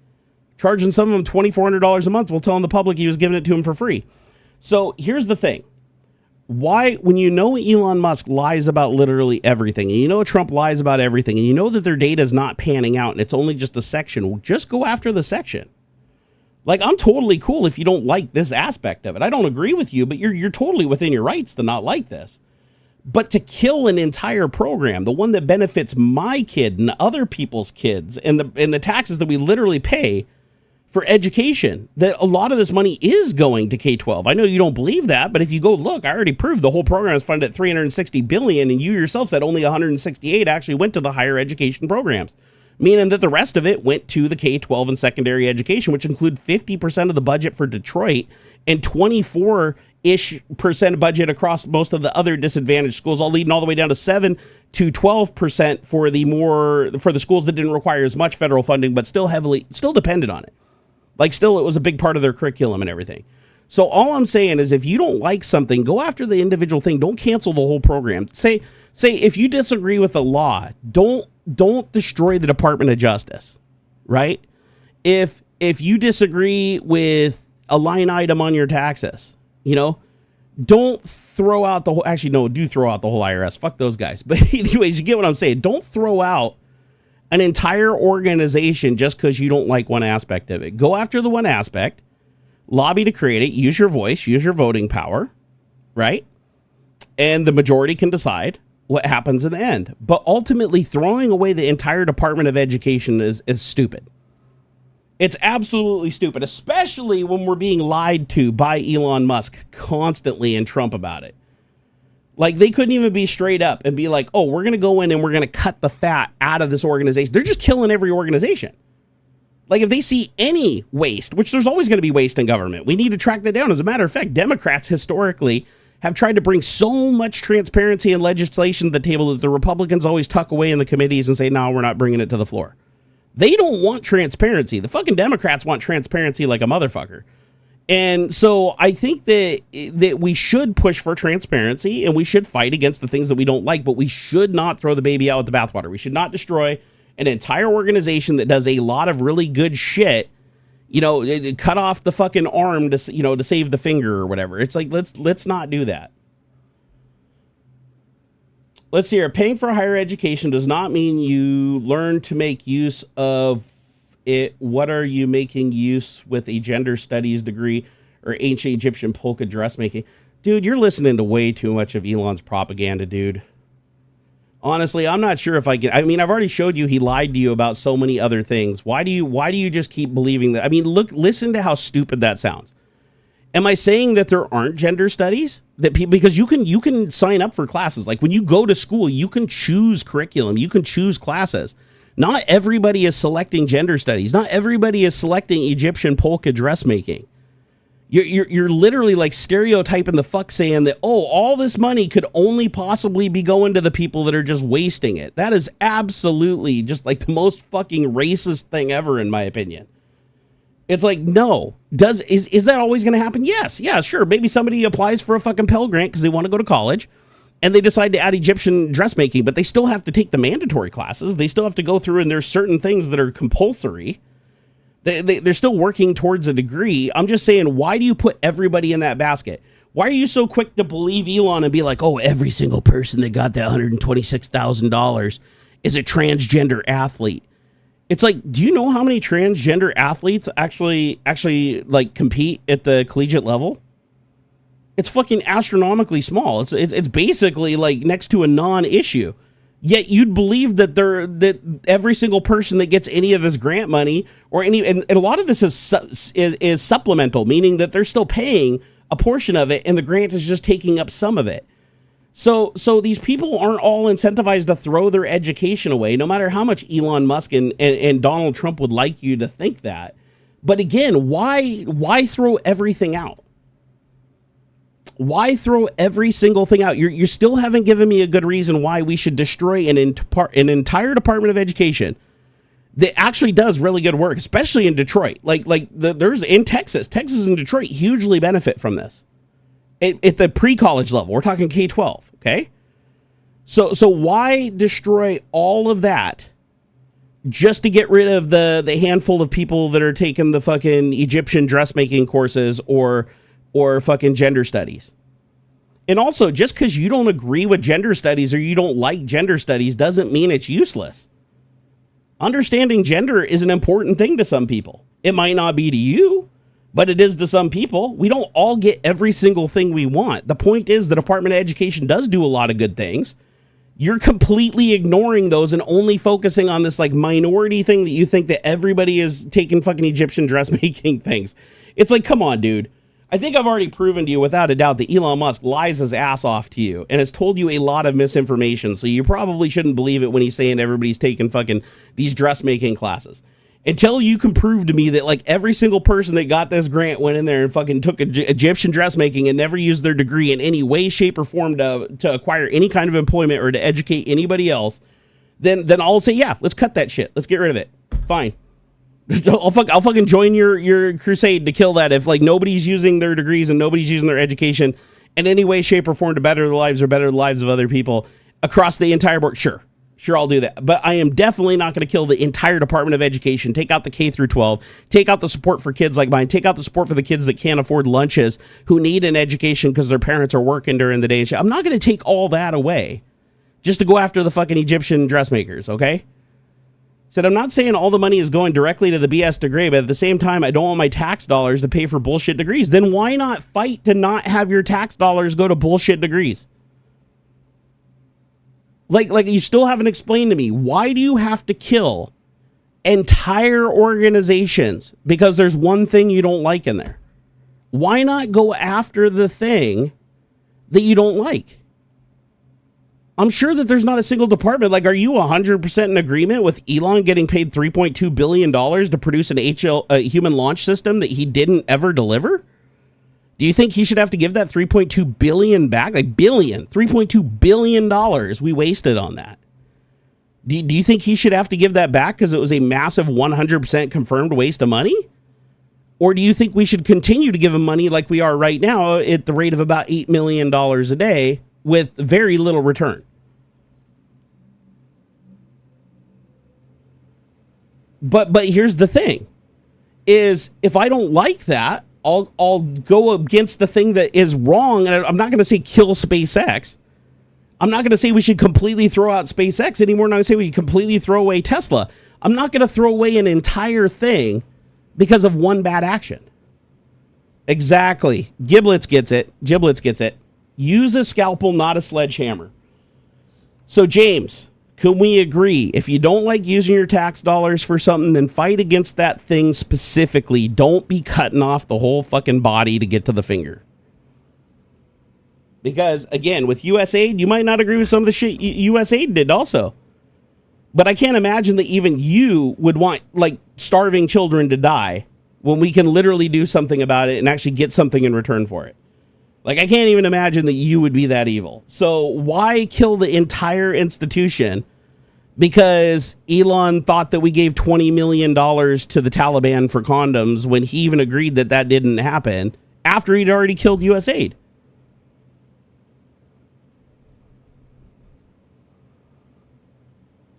charging some of them $2,400 a month while telling the public he was giving it to him for free. So here's the thing. Why, when you know Elon Musk lies about literally everything, and you know Trump lies about everything, and you know that their data is not panning out and it's only just a section, well, just go after the section. Like, I'm totally cool if you don't like this aspect of it. I don't agree with you, but you're totally within your rights to not like this. But to kill an entire program, the one that benefits my kid and other people's kids, and the taxes that we literally pay for education, that a lot of this money is going to K-12. I know you don't believe that, but if you go look, I already proved the whole program is funded at $360 billion, and you yourself said only 168 actually went to the higher education programs, meaning that the rest of it went to the K-12 and secondary education, which include 50% of the budget for Detroit and 24-ish% budget across most of the other disadvantaged schools, all leading all the way down to 7 to 12% for the schools that didn't require as much federal funding, but still depended on it. Like, still, it was a big part of their curriculum and everything. So all I'm saying is, if you don't like something, go after the individual thing. Don't cancel the whole program. Say if you disagree with the law, don't destroy the Department of Justice, right? If you disagree with a line item on your taxes, don't throw out the whole, actually, no, do throw out the whole IRS. Fuck those guys. But anyways, you get what I'm saying. Don't throw out an entire organization just because you don't like one aspect of it. Go after the one aspect, lobby to create it, use your voice, use your voting power, right? And the majority can decide what happens in the end. But ultimately, throwing away the entire Department of Education is stupid. It's absolutely stupid, especially when we're being lied to by Elon Musk constantly and Trump about it. Like, they couldn't even be straight up and be like, oh, we're going to go in and we're going to cut the fat out of this organization. They're just killing every organization. Like, if they see any waste, which there's always going to be waste in government, we need to track that down. As a matter of fact, Democrats historically have tried to bring so much transparency and legislation to the table that the Republicans always tuck away in the committees and say, no, we're not bringing it to the floor. They don't want transparency. The fucking Democrats want transparency like a motherfucker. And so I think that we should push for transparency and we should fight against the things that we don't like, but we should not throw the baby out with the bathwater. We should not destroy an entire organization that does a lot of really good shit, cut off the fucking arm to save the finger or whatever. It's like, let's not do that. Let's see here. Paying for higher education does not mean you learn to make use of it. What are you making use with a gender studies degree or ancient Egyptian polka dressmaking? Dude, you're listening to way too much of Elon's propaganda, dude. Honestly, I'm not sure if I've already showed you he lied to you about so many other things. Why do you just keep believing that? I mean, listen to how stupid that sounds. Am I saying that there aren't gender studies because you can sign up for classes. Like, when you go to school, you can choose curriculum, you can choose classes. Not everybody is selecting gender studies. Not everybody is selecting Egyptian polka dressmaking. You're literally like stereotyping the fuck, saying that, oh, all this money could only possibly be going to the people that are just wasting it. That is absolutely just like the most fucking racist thing ever, in my opinion. It's like, no. Is that always going to happen? Yes. Yeah, sure. Maybe somebody applies for a fucking Pell Grant because they want to go to college and they decide to add Egyptian dressmaking, but they still have to take the mandatory classes. They still have to go through, and there's certain things that are compulsory. They're still working towards a degree. I'm just saying, why do you put everybody in that basket? Why are you so quick to believe Elon and be like, oh, every single person that got that $126,000 is a transgender athlete? It's like, do you know how many transgender athletes actually like compete at the collegiate level? It's fucking astronomically small. It's basically like next to a non-issue. Yet you'd believe that every single person that gets any of this grant money or and a lot of this is supplemental, meaning that they're still paying a portion of it and the grant is just taking up some of it. So these people aren't all incentivized to throw their education away, no matter how much Elon Musk and Donald Trump would like you to think that. But again, why throw everything out? Why throw every single thing out? You still haven't given me a good reason why we should destroy an entire Department of Education that actually does really good work, especially in Detroit. There's in Texas and Detroit hugely benefit from this. At the pre-college level, we're talking K-12, okay? So why destroy all of that just to get rid of the handful of people that are taking the fucking Egyptian dressmaking courses or fucking gender studies? And also, just because you don't agree with gender studies or you don't like gender studies doesn't mean it's useless. Understanding gender is an important thing to some people. It might not be to you, but it is to some people. We don't all get every single thing we want. The point is the Department of Education does do a lot of good things. You're completely ignoring those and only focusing on this like minority thing that you think that everybody is taking fucking Egyptian dressmaking things. It's like, come on, dude. I think I've already proven to you without a doubt that Elon Musk lies his ass off to you and has told you a lot of misinformation. So you probably shouldn't believe it when he's saying everybody's taking fucking these dressmaking classes. Until you can prove to me that like every single person that got this grant went in there and fucking took Egyptian dressmaking and never used their degree in any way, shape, or form to acquire any kind of employment or to educate anybody else, then I'll say, yeah, let's cut that shit. Let's get rid of it. Fine. I'll fucking join your crusade to kill that if like nobody's using their degrees and nobody's using their education in any way, shape, or form to better their lives or better the lives of other people across the entire board. Sure, I'll do that. But I am definitely not going to kill the entire Department of Education. Take out the K through 12. Take out the support for kids like mine. Take out the support for the kids that can't afford lunches, who need an education because their parents are working during the day. I'm not going to take all that away just to go after the fucking Egyptian dressmakers, okay? Said, I'm not saying all the money is going directly to the BS degree, but at the same time, I don't want my tax dollars to pay for bullshit degrees. Then why not fight to not have your tax dollars go to bullshit degrees? Like you still haven't explained to me, why do you have to kill entire organizations because there's one thing you don't like in there? Why not go after the thing that you don't like? I'm sure that there's not a single department. Like, are you 100% in agreement with Elon getting paid $3.2 billion to produce a human launch system that he didn't ever deliver? Do you think he should have to give that $3.2 billion back? Like $3.2 billion we wasted on that. Do you think he should have to give that back because it was a massive 100% confirmed waste of money? Or do you think we should continue to give him money like we are right now at the rate of about $8 million a day with very little return? But here's the thing, is if I don't like that, I'll go against the thing that is wrong. And I'm not going to say kill SpaceX. I'm not going to say we should completely throw out SpaceX anymore. I'm not going to say we completely throw away Tesla. I'm not going to throw away an entire thing because of one bad action. Exactly. Giblets gets it. Use a scalpel, not a sledgehammer. So James, can we agree? If you don't like using your tax dollars for something, then fight against that thing specifically. Don't be cutting off the whole fucking body to get to the finger. Because, again, with USAID, you might not agree with some of the shit USAID did also. But I can't imagine that even you would want, like, starving children to die when we can literally do something about it and actually get something in return for it? Like, I can't even imagine that you would be that evil. So why kill the entire institution because Elon thought that we gave $20 million to the Taliban for condoms when he even agreed that that didn't happen after he'd already killed USAID?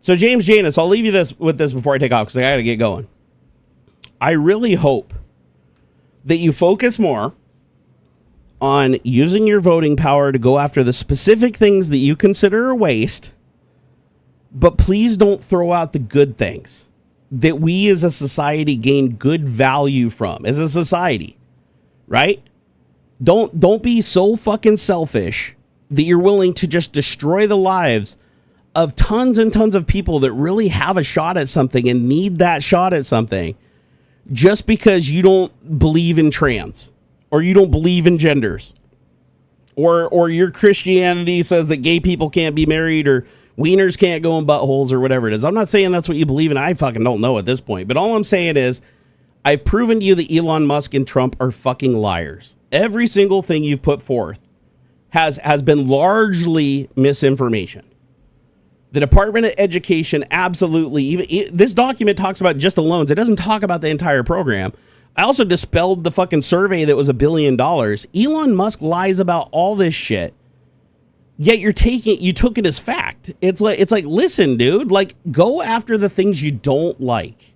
So James Janus, I'll leave you with this before I take off because I got to get going. I really hope that you focus more on using your voting power to go after the specific things that you consider a waste, but please don't throw out the good things that we as a society gain good value from as a society, right? Don't be so fucking selfish that you're willing to just destroy the lives of tons and tons of people that really have a shot at something and need that shot at something just because you don't believe in trans or you don't believe in genders or your Christianity says that gay people can't be married or wieners can't go in buttholes or whatever it is. I'm not saying that's what you believe in. I fucking don't know at this point. But all I'm saying is I've proven to you that Elon Musk and Trump are fucking liars. Every single thing you've put forth has been largely misinformation. The Department of Education absolutely, even this document talks about just the loans. It doesn't talk about the entire program. I also dispelled the fucking survey that was $1 billion. Elon Musk lies about all this shit. Yet you took it as fact. It's like, listen, dude, like go after the things you don't like.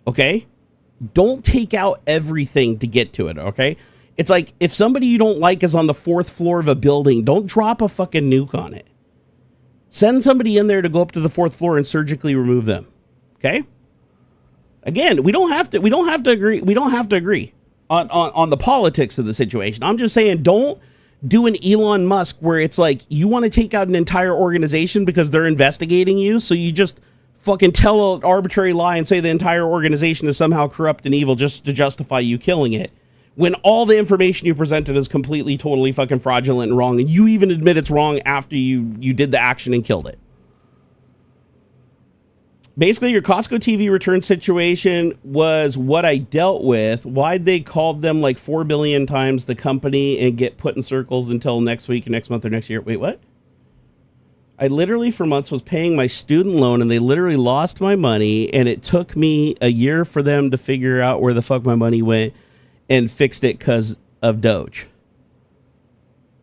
Okay? Don't take out everything to get to it, okay? It's like if somebody you don't like is on the 4th floor of a building, don't drop a fucking nuke on it. Send somebody in there to go up to the 4th floor and surgically remove them. Okay? Again, we don't have to agree. We don't have to agree on the politics of the situation. I'm just saying don't do an Elon Musk where it's like you want to take out an entire organization because they're investigating you, so you just fucking tell an arbitrary lie and say the entire organization is somehow corrupt and evil just to justify you killing it. When all the information you presented is completely, totally fucking fraudulent and wrong, and you even admit it's wrong after you did the action and killed it. Basically, your Costco TV return situation was what I dealt with. Why'd they call them like 4 billion times the company and get put in circles until next week or next month or next year? Wait, what? I literally for months was paying my student loan and they literally lost my money, and it took me a year for them to figure out where the fuck my money went and fixed it because of Doge.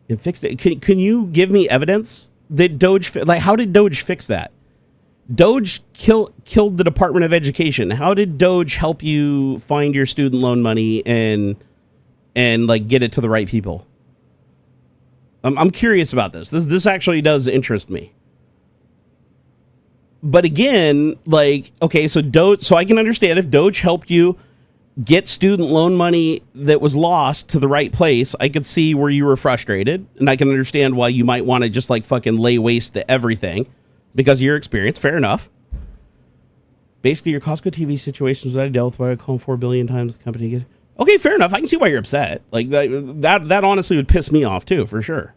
And fixed it. Can you give me evidence that Doge, like how did Doge fix that? Doge killed the Department of Education. How did Doge help you find your student loan money and like get it to the right people? I'm curious about this. This actually does interest me. But again, like, okay, so I can understand if Doge helped you get student loan money that was lost to the right place. I could see where you were frustrated, and I can understand why you might want to just like fucking lay waste to everything because of your experience. Fair enough. Basically, your Costco TV situations that I dealt with, why I call them 4 billion times the company get. Okay, fair enough. I can see why you're upset. Like that honestly would piss me off too, for sure.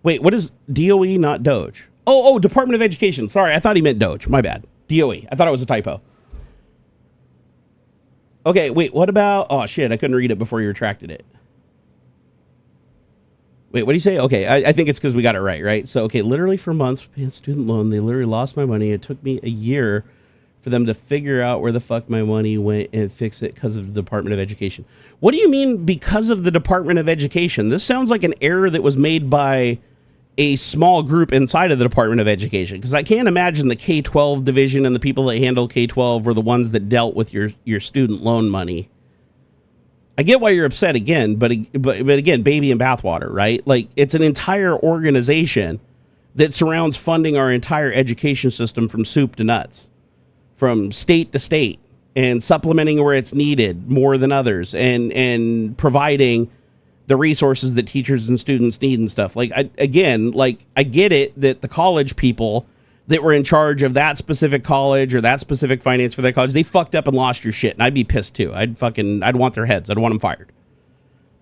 Wait, what is DOE, not Doge? Oh, Department of Education. Sorry, I thought he meant Doge. My bad. DOE. I thought it was a typo. Okay, wait, what about... Oh, shit, I couldn't read it before you retracted it. Wait, what do you say? Okay, I think it's because we got it right? So, okay, literally for months, paying student loan, they literally lost my money. It took me a year for them to figure out where the fuck my money went and fix it because of the Department of Education. What do you mean because of the Department of Education? This sounds like an error that was made by a small group inside of the Department of Education, because I can't imagine the K-12 division and the people that handle K-12 were the ones that dealt with your student loan money. I get why you're upset again, but again, baby in bathwater, right? Like, it's an entire organization that surrounds funding our entire education system from soup to nuts, from state to state, and supplementing where it's needed more than others, and providing the resources that teachers and students need and stuff. Like, I get it that the college people that were in charge of that specific college or that specific finance for that college, they fucked up and lost your shit, and I'd be pissed too. I'd want their heads. I'd want them fired.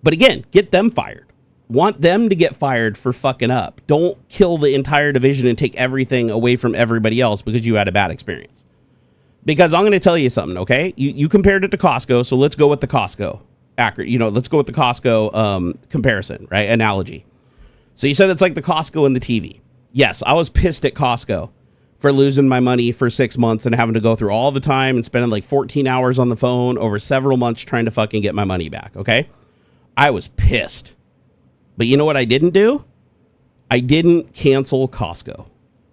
But again, get them fired. Want them to get fired for fucking up. Don't kill the entire division and take everything away from everybody else because you had a bad experience. Because I'm going to tell you something, okay? You compared it to Costco, so let's go with the Costco let's go with the Costco comparison, right? Analogy. So you said it's like the Costco and the TV. Yes, I was pissed at Costco for losing my money for 6 months and having to go through all the time and spending like 14 hours on the phone over several months trying to fucking get my money back, okay? I was pissed. But you know what I didn't do? I didn't cancel Costco.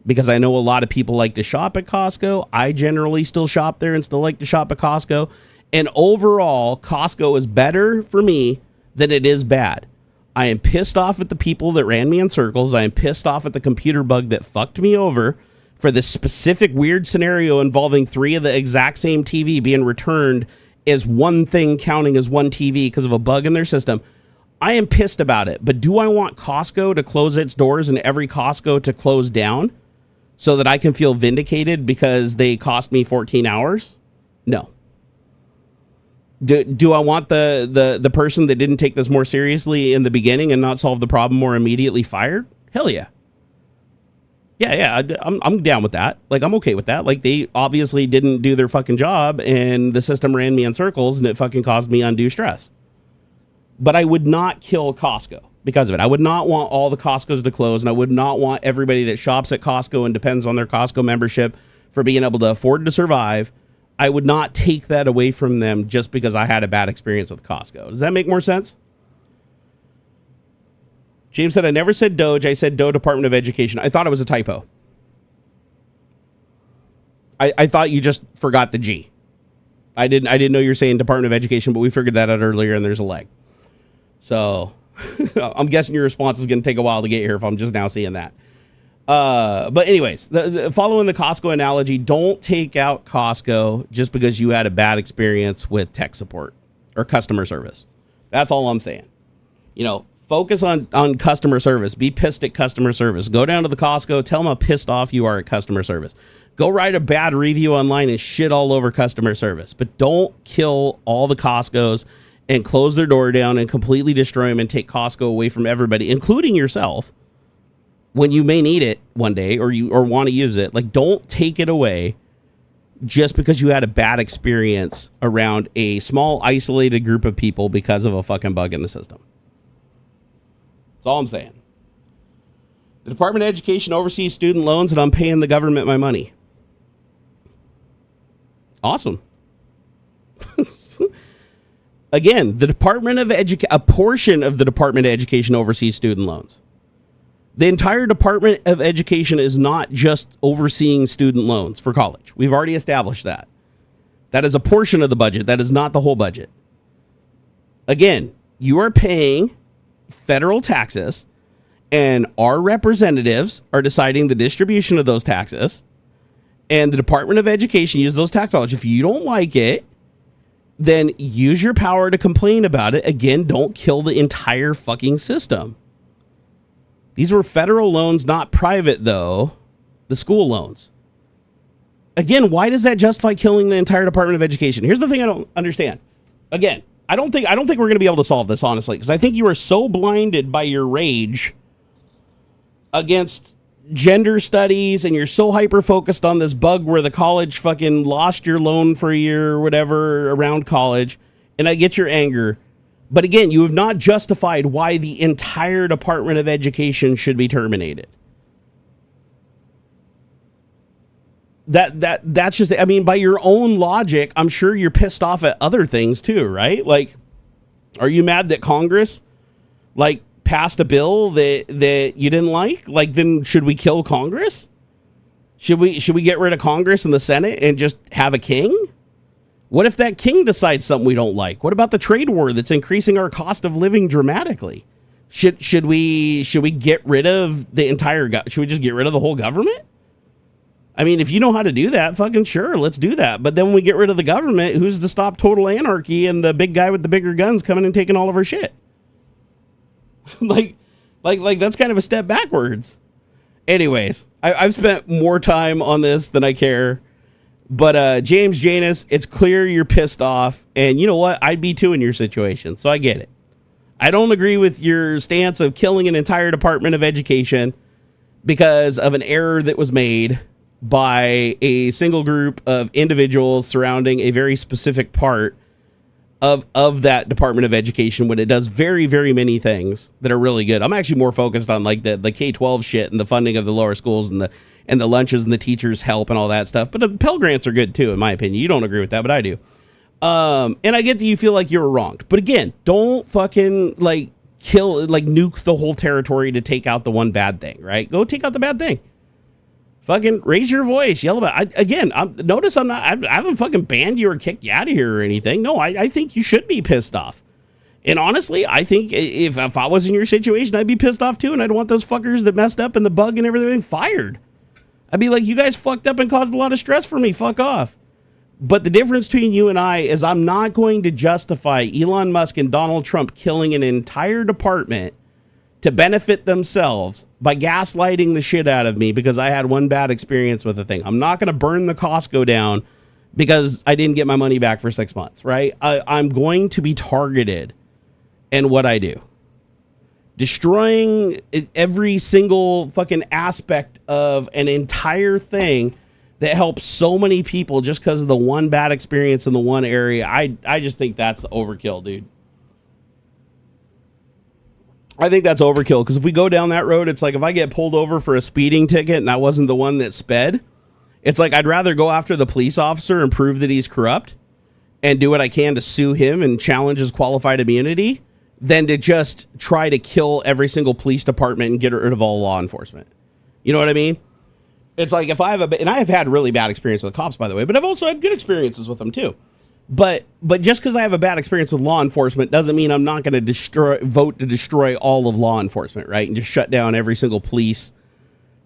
Because I know a lot of people like to shop at Costco. I generally still shop there and still like to shop at Costco. And overall, Costco is better for me than it is bad. I am pissed off at the people that ran me in circles. I am pissed off at the computer bug that fucked me over for this specific weird scenario involving 3 of the exact same TV being returned as one thing counting as one TV because of a bug in their system. I am pissed about it. But do I want Costco to close its doors and every Costco to close down so that I can feel vindicated because they cost me 14 hours? No. Do I want the person that didn't take this more seriously in the beginning and not solve the problem more immediately fired? Hell yeah. Yeah, I'm down with that. Like, I'm okay with that. Like, they obviously didn't do their fucking job and the system ran me in circles and it fucking caused me undue stress. But I would not kill Costco because of it. I would not want all the Costcos to close, and I would not want everybody that shops at Costco and depends on their Costco membership for being able to afford to survive. I would not take that away from them just because I had a bad experience with Costco. Does that make more sense? James said, I never said Doge. I said Doe Department of Education. I thought it was a typo. I thought you just forgot the G. I didn't know you were saying Department of Education, but we figured that out earlier and there's a leg. So I'm guessing your response is going to take a while to get here if I'm just now seeing that. But anyways, following the Costco analogy, don't take out Costco just because you had a bad experience with tech support or customer service. That's all I'm saying. You know, focus on customer service. Be pissed at customer service. Go down to the Costco. Tell them how pissed off you are at customer service. Go write a bad review online and shit all over customer service. But don't kill all the Costcos and close their door down and completely destroy them and take Costco away from everybody, including yourself, when you may need it one day or want to use it. Like, don't take it away just because you had a bad experience around a small isolated group of people because of a fucking bug in the system. That's all I'm saying. The Department of Education oversees student loans and I'm paying the government my money. Awesome. Again, the Department of a portion of the Department of Education oversees student loans. The entire Department of Education is not just overseeing student loans for college. We've already established that. That is a portion of the budget. That is not the whole budget. Again, you are paying federal taxes, and our representatives are deciding the distribution of those taxes, and the Department of Education uses those tax dollars. If you don't like it, then use your power to complain about it. Again, don't kill the entire fucking system. These were federal loans, not private, though. The school loans. Again, why does that justify killing the entire Department of Education? Here's the thing I don't understand. Again, I don't think we're going to be able to solve this, honestly, because I think you are so blinded by your rage against gender studies and you're so hyper focused on this bug where the college fucking lost your loan for a year or whatever around college. And I get your anger. But again, you have not justified why the entire Department of Education should be terminated. That's just, I mean, by your own logic, I'm sure you're pissed off at other things too, right? Like, are you mad that Congress, like, passed a bill that you didn't like? Like, then should we kill Congress? Should we get rid of Congress and the Senate and just have a king? What if that king decides something we don't like? What about the trade war that's increasing our cost of living dramatically? Should we get rid of the entire should we just get rid of the whole government? I mean, if you know how to do that, fucking sure, let's do that. But then when we get rid of the government, who's to stop total anarchy and the big guy with the bigger guns coming and taking all of our shit? like that's kind of a step backwards. Anyways, I've spent more time on this than I care. But James Janus, it's clear you're pissed off. And you know what? I'd be too in your situation. So I get it. I don't agree with your stance of killing an entire Department of Education because of an error that was made. by a single group of individuals surrounding a very specific part of that Department of Education, when it does very, very many things that are really good. I'm actually more focused on like the K-12 shit and the funding of the lower schools and the lunches and the teachers' help and all that stuff. But the Pell Grants are good too, in my opinion. You don't agree with that, but I do. And I get that you feel like you were wronged. But again, don't fucking like nuke the whole territory to take out the one bad thing, right? Go take out the bad thing. Fucking raise your voice, yell about it. Notice I haven't fucking banned you or kicked you out of here or anything. No, I think you should be pissed off. And honestly, I think if I was in your situation, I'd be pissed off too, and I'd want those fuckers that messed up and the bug and everything fired. I'd be like, you guys fucked up and caused a lot of stress for me. Fuck off. But the difference between you and I is I'm not going to justify Elon Musk and Donald Trump killing an entire department to benefit themselves by gaslighting the shit out of me because I had one bad experience with the thing. I'm not going to burn the Costco down because I didn't get my money back for 6 months, right? I'm going to be targeted in what I do. Destroying every single fucking aspect of an entire thing that helps so many people just because of the one bad experience in the one area. I just think that's overkill, dude. I think that's overkill, because if we go down that road, it's like if I get pulled over for a speeding ticket and I wasn't the one that sped, it's like I'd rather go after the police officer and prove that he's corrupt and do what I can to sue him and challenge his qualified immunity than to just try to kill every single police department and get rid of all law enforcement. You know what I mean? It's like if I have and I have had really bad experience with cops, by the way, but I've also had good experiences with them too. But just because I have a bad experience with law enforcement doesn't mean I'm not going to vote to destroy all of law enforcement, right? And just shut down every single police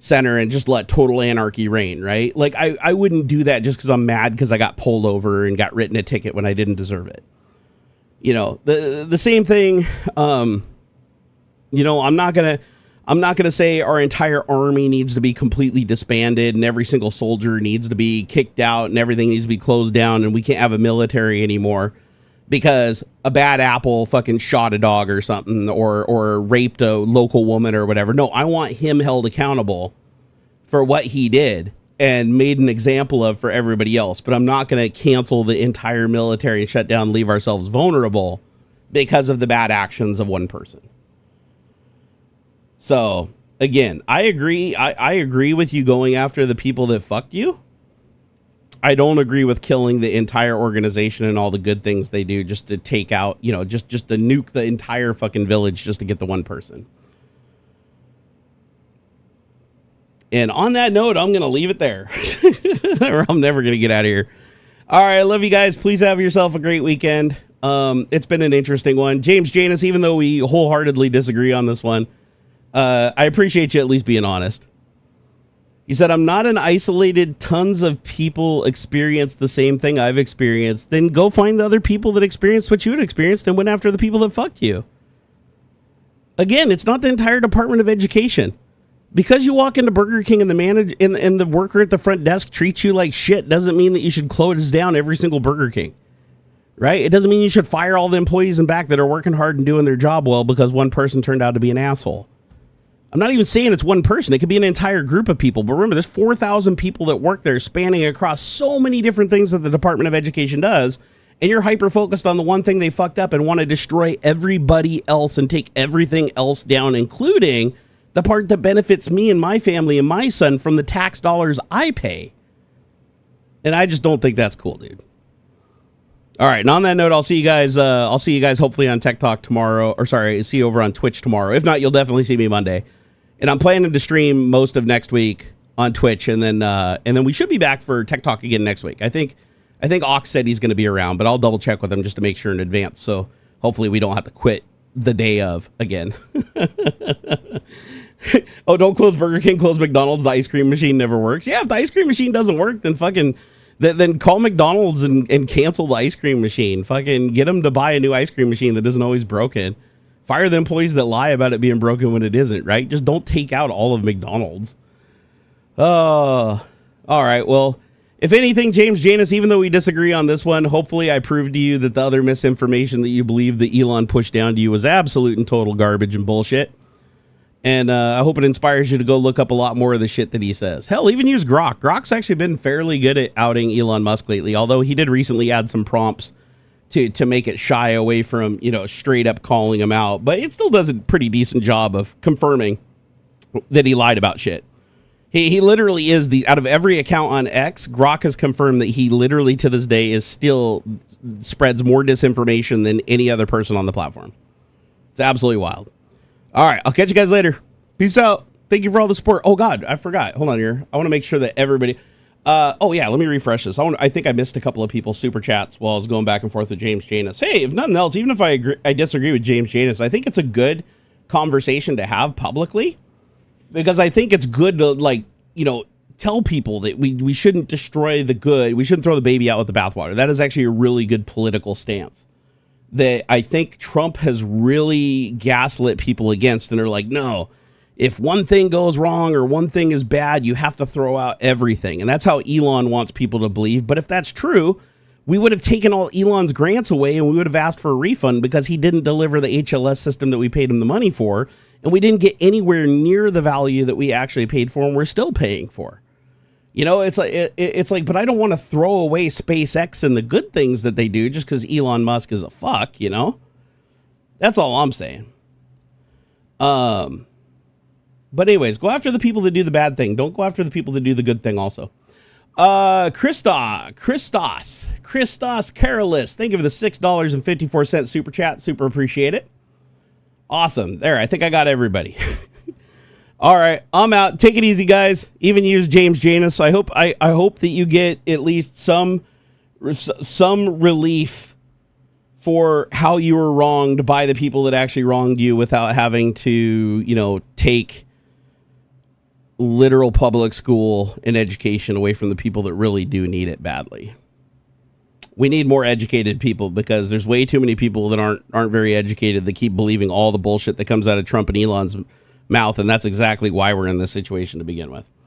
center and just let total anarchy reign, right? Like I wouldn't do that just because I'm mad because I got pulled over and got written a ticket when I didn't deserve it. You know, the same thing. You know, I'm not gonna say our entire army needs to be completely disbanded and every single soldier needs to be kicked out and everything needs to be closed down and we can't have a military anymore because a bad apple fucking shot a dog or something or raped a local woman or whatever. No, I want him held accountable for what he did and made an example of for everybody else. But I'm not going to cancel the entire military and shut down and leave ourselves vulnerable because of the bad actions of one person. So, again, I agree. I agree with you going after the people that fucked you. I don't agree with killing the entire organization and all the good things they do just to take out, you know, just to nuke the entire fucking village just to get the one person. And on that note, I'm going to leave it there. Or I'm never going to get out of here. All right, I love you guys. Please have yourself a great weekend. It's been an interesting one. James Janus, even though we wholeheartedly disagree on this one, I appreciate you at least being honest. He said, I'm not an isolated, tons of people experience the same thing I've experienced. Then go find the other people that experienced what you had experienced and went after the people that fucked you. Again, it's not the entire Department of Education. Because you walk into Burger King and the manager and the worker at the front desk treats you like shit doesn't mean that you should close down every single Burger King. Right? It doesn't mean you should fire all the employees in back that are working hard and doing their job well because one person turned out to be an asshole. I'm not even saying it's one person. It could be an entire group of people. But remember, there's 4,000 people that work there spanning across so many different things that the Department of Education does. And you're hyper-focused on the one thing they fucked up and want to destroy everybody else and take everything else down, including the part that benefits me and my family and my son from the tax dollars I pay. And I just don't think that's cool, dude. All right, and on that note, I'll see you guys hopefully on Tech Talk tomorrow. Or sorry, see you over on Twitch tomorrow. If not, you'll definitely see me Monday. And I'm planning to stream most of next week on Twitch, and then we should be back for Tech Talk again next week. I think Aux said he's going to be around, but I'll double check with him just to make sure in advance. So hopefully we don't have to quit the day of again. Oh, don't close Burger King, close McDonald's. The ice cream machine never works. Yeah, if the ice cream machine doesn't work, then then call McDonald's and cancel the ice cream machine. Fucking get them to buy a new ice cream machine that isn't always broken. Fire the employees that lie about it being broken when it isn't, right? Just don't take out all of McDonald's. Oh, all right. Well, if anything, James Janus, even though we disagree on this one, hopefully I proved to you that the other misinformation that you believe that Elon pushed down to you was absolute and total garbage and bullshit. And I hope it inspires you to go look up a lot more of the shit that he says. Hell, even use Grok. Grok's actually been fairly good at outing Elon Musk lately, although he did recently add some prompts to make it shy away from, straight up calling him out. But it still does a pretty decent job of confirming that he lied about shit. He literally is out of every account on X, Grok has confirmed that he literally to this day is still spreads more disinformation than any other person on the platform. It's absolutely wild. All right, I'll catch you guys later. Peace out. Thank you for all the support. Oh God, I forgot. Hold on here. I want to make sure that everybody. Oh yeah, let me refresh this. I think I missed a couple of people's super chats while I was going back and forth with James Janus. Hey, if nothing else, even if I disagree with James Janus, I think it's a good conversation to have publicly, because I think it's good to tell people that we shouldn't destroy the good. We shouldn't throw the baby out with the bathwater. That is actually a really good political stance that I think Trump has really gaslit people against. And they're like, no, if one thing goes wrong or one thing is bad, you have to throw out everything. And that's how Elon wants people to believe. But if that's true, we would have taken all Elon's grants away and we would have asked for a refund because he didn't deliver the HLS system that we paid him the money for. And we didn't get anywhere near the value that we actually paid for and we're still paying for. It's like, but I don't want to throw away SpaceX and the good things that they do just because Elon Musk is a fuck, That's all I'm saying. But anyways, go after the people that do the bad thing. Don't go after the people that do the good thing also. Christos Carolus, thank you for the $6.54 super chat. Super appreciate it. Awesome. There, I think I got everybody. All right, I'm out. Take it easy, guys. Even use James Janus. I hope that you get at least some relief for how you were wronged by the people that actually wronged you without having to, take literal public school and education away from the people that really do need it badly. We need more educated people because there's way too many people that aren't very educated that keep believing all the bullshit that comes out of Trump and Elon's mouth, and that's exactly why we're in this situation to begin with.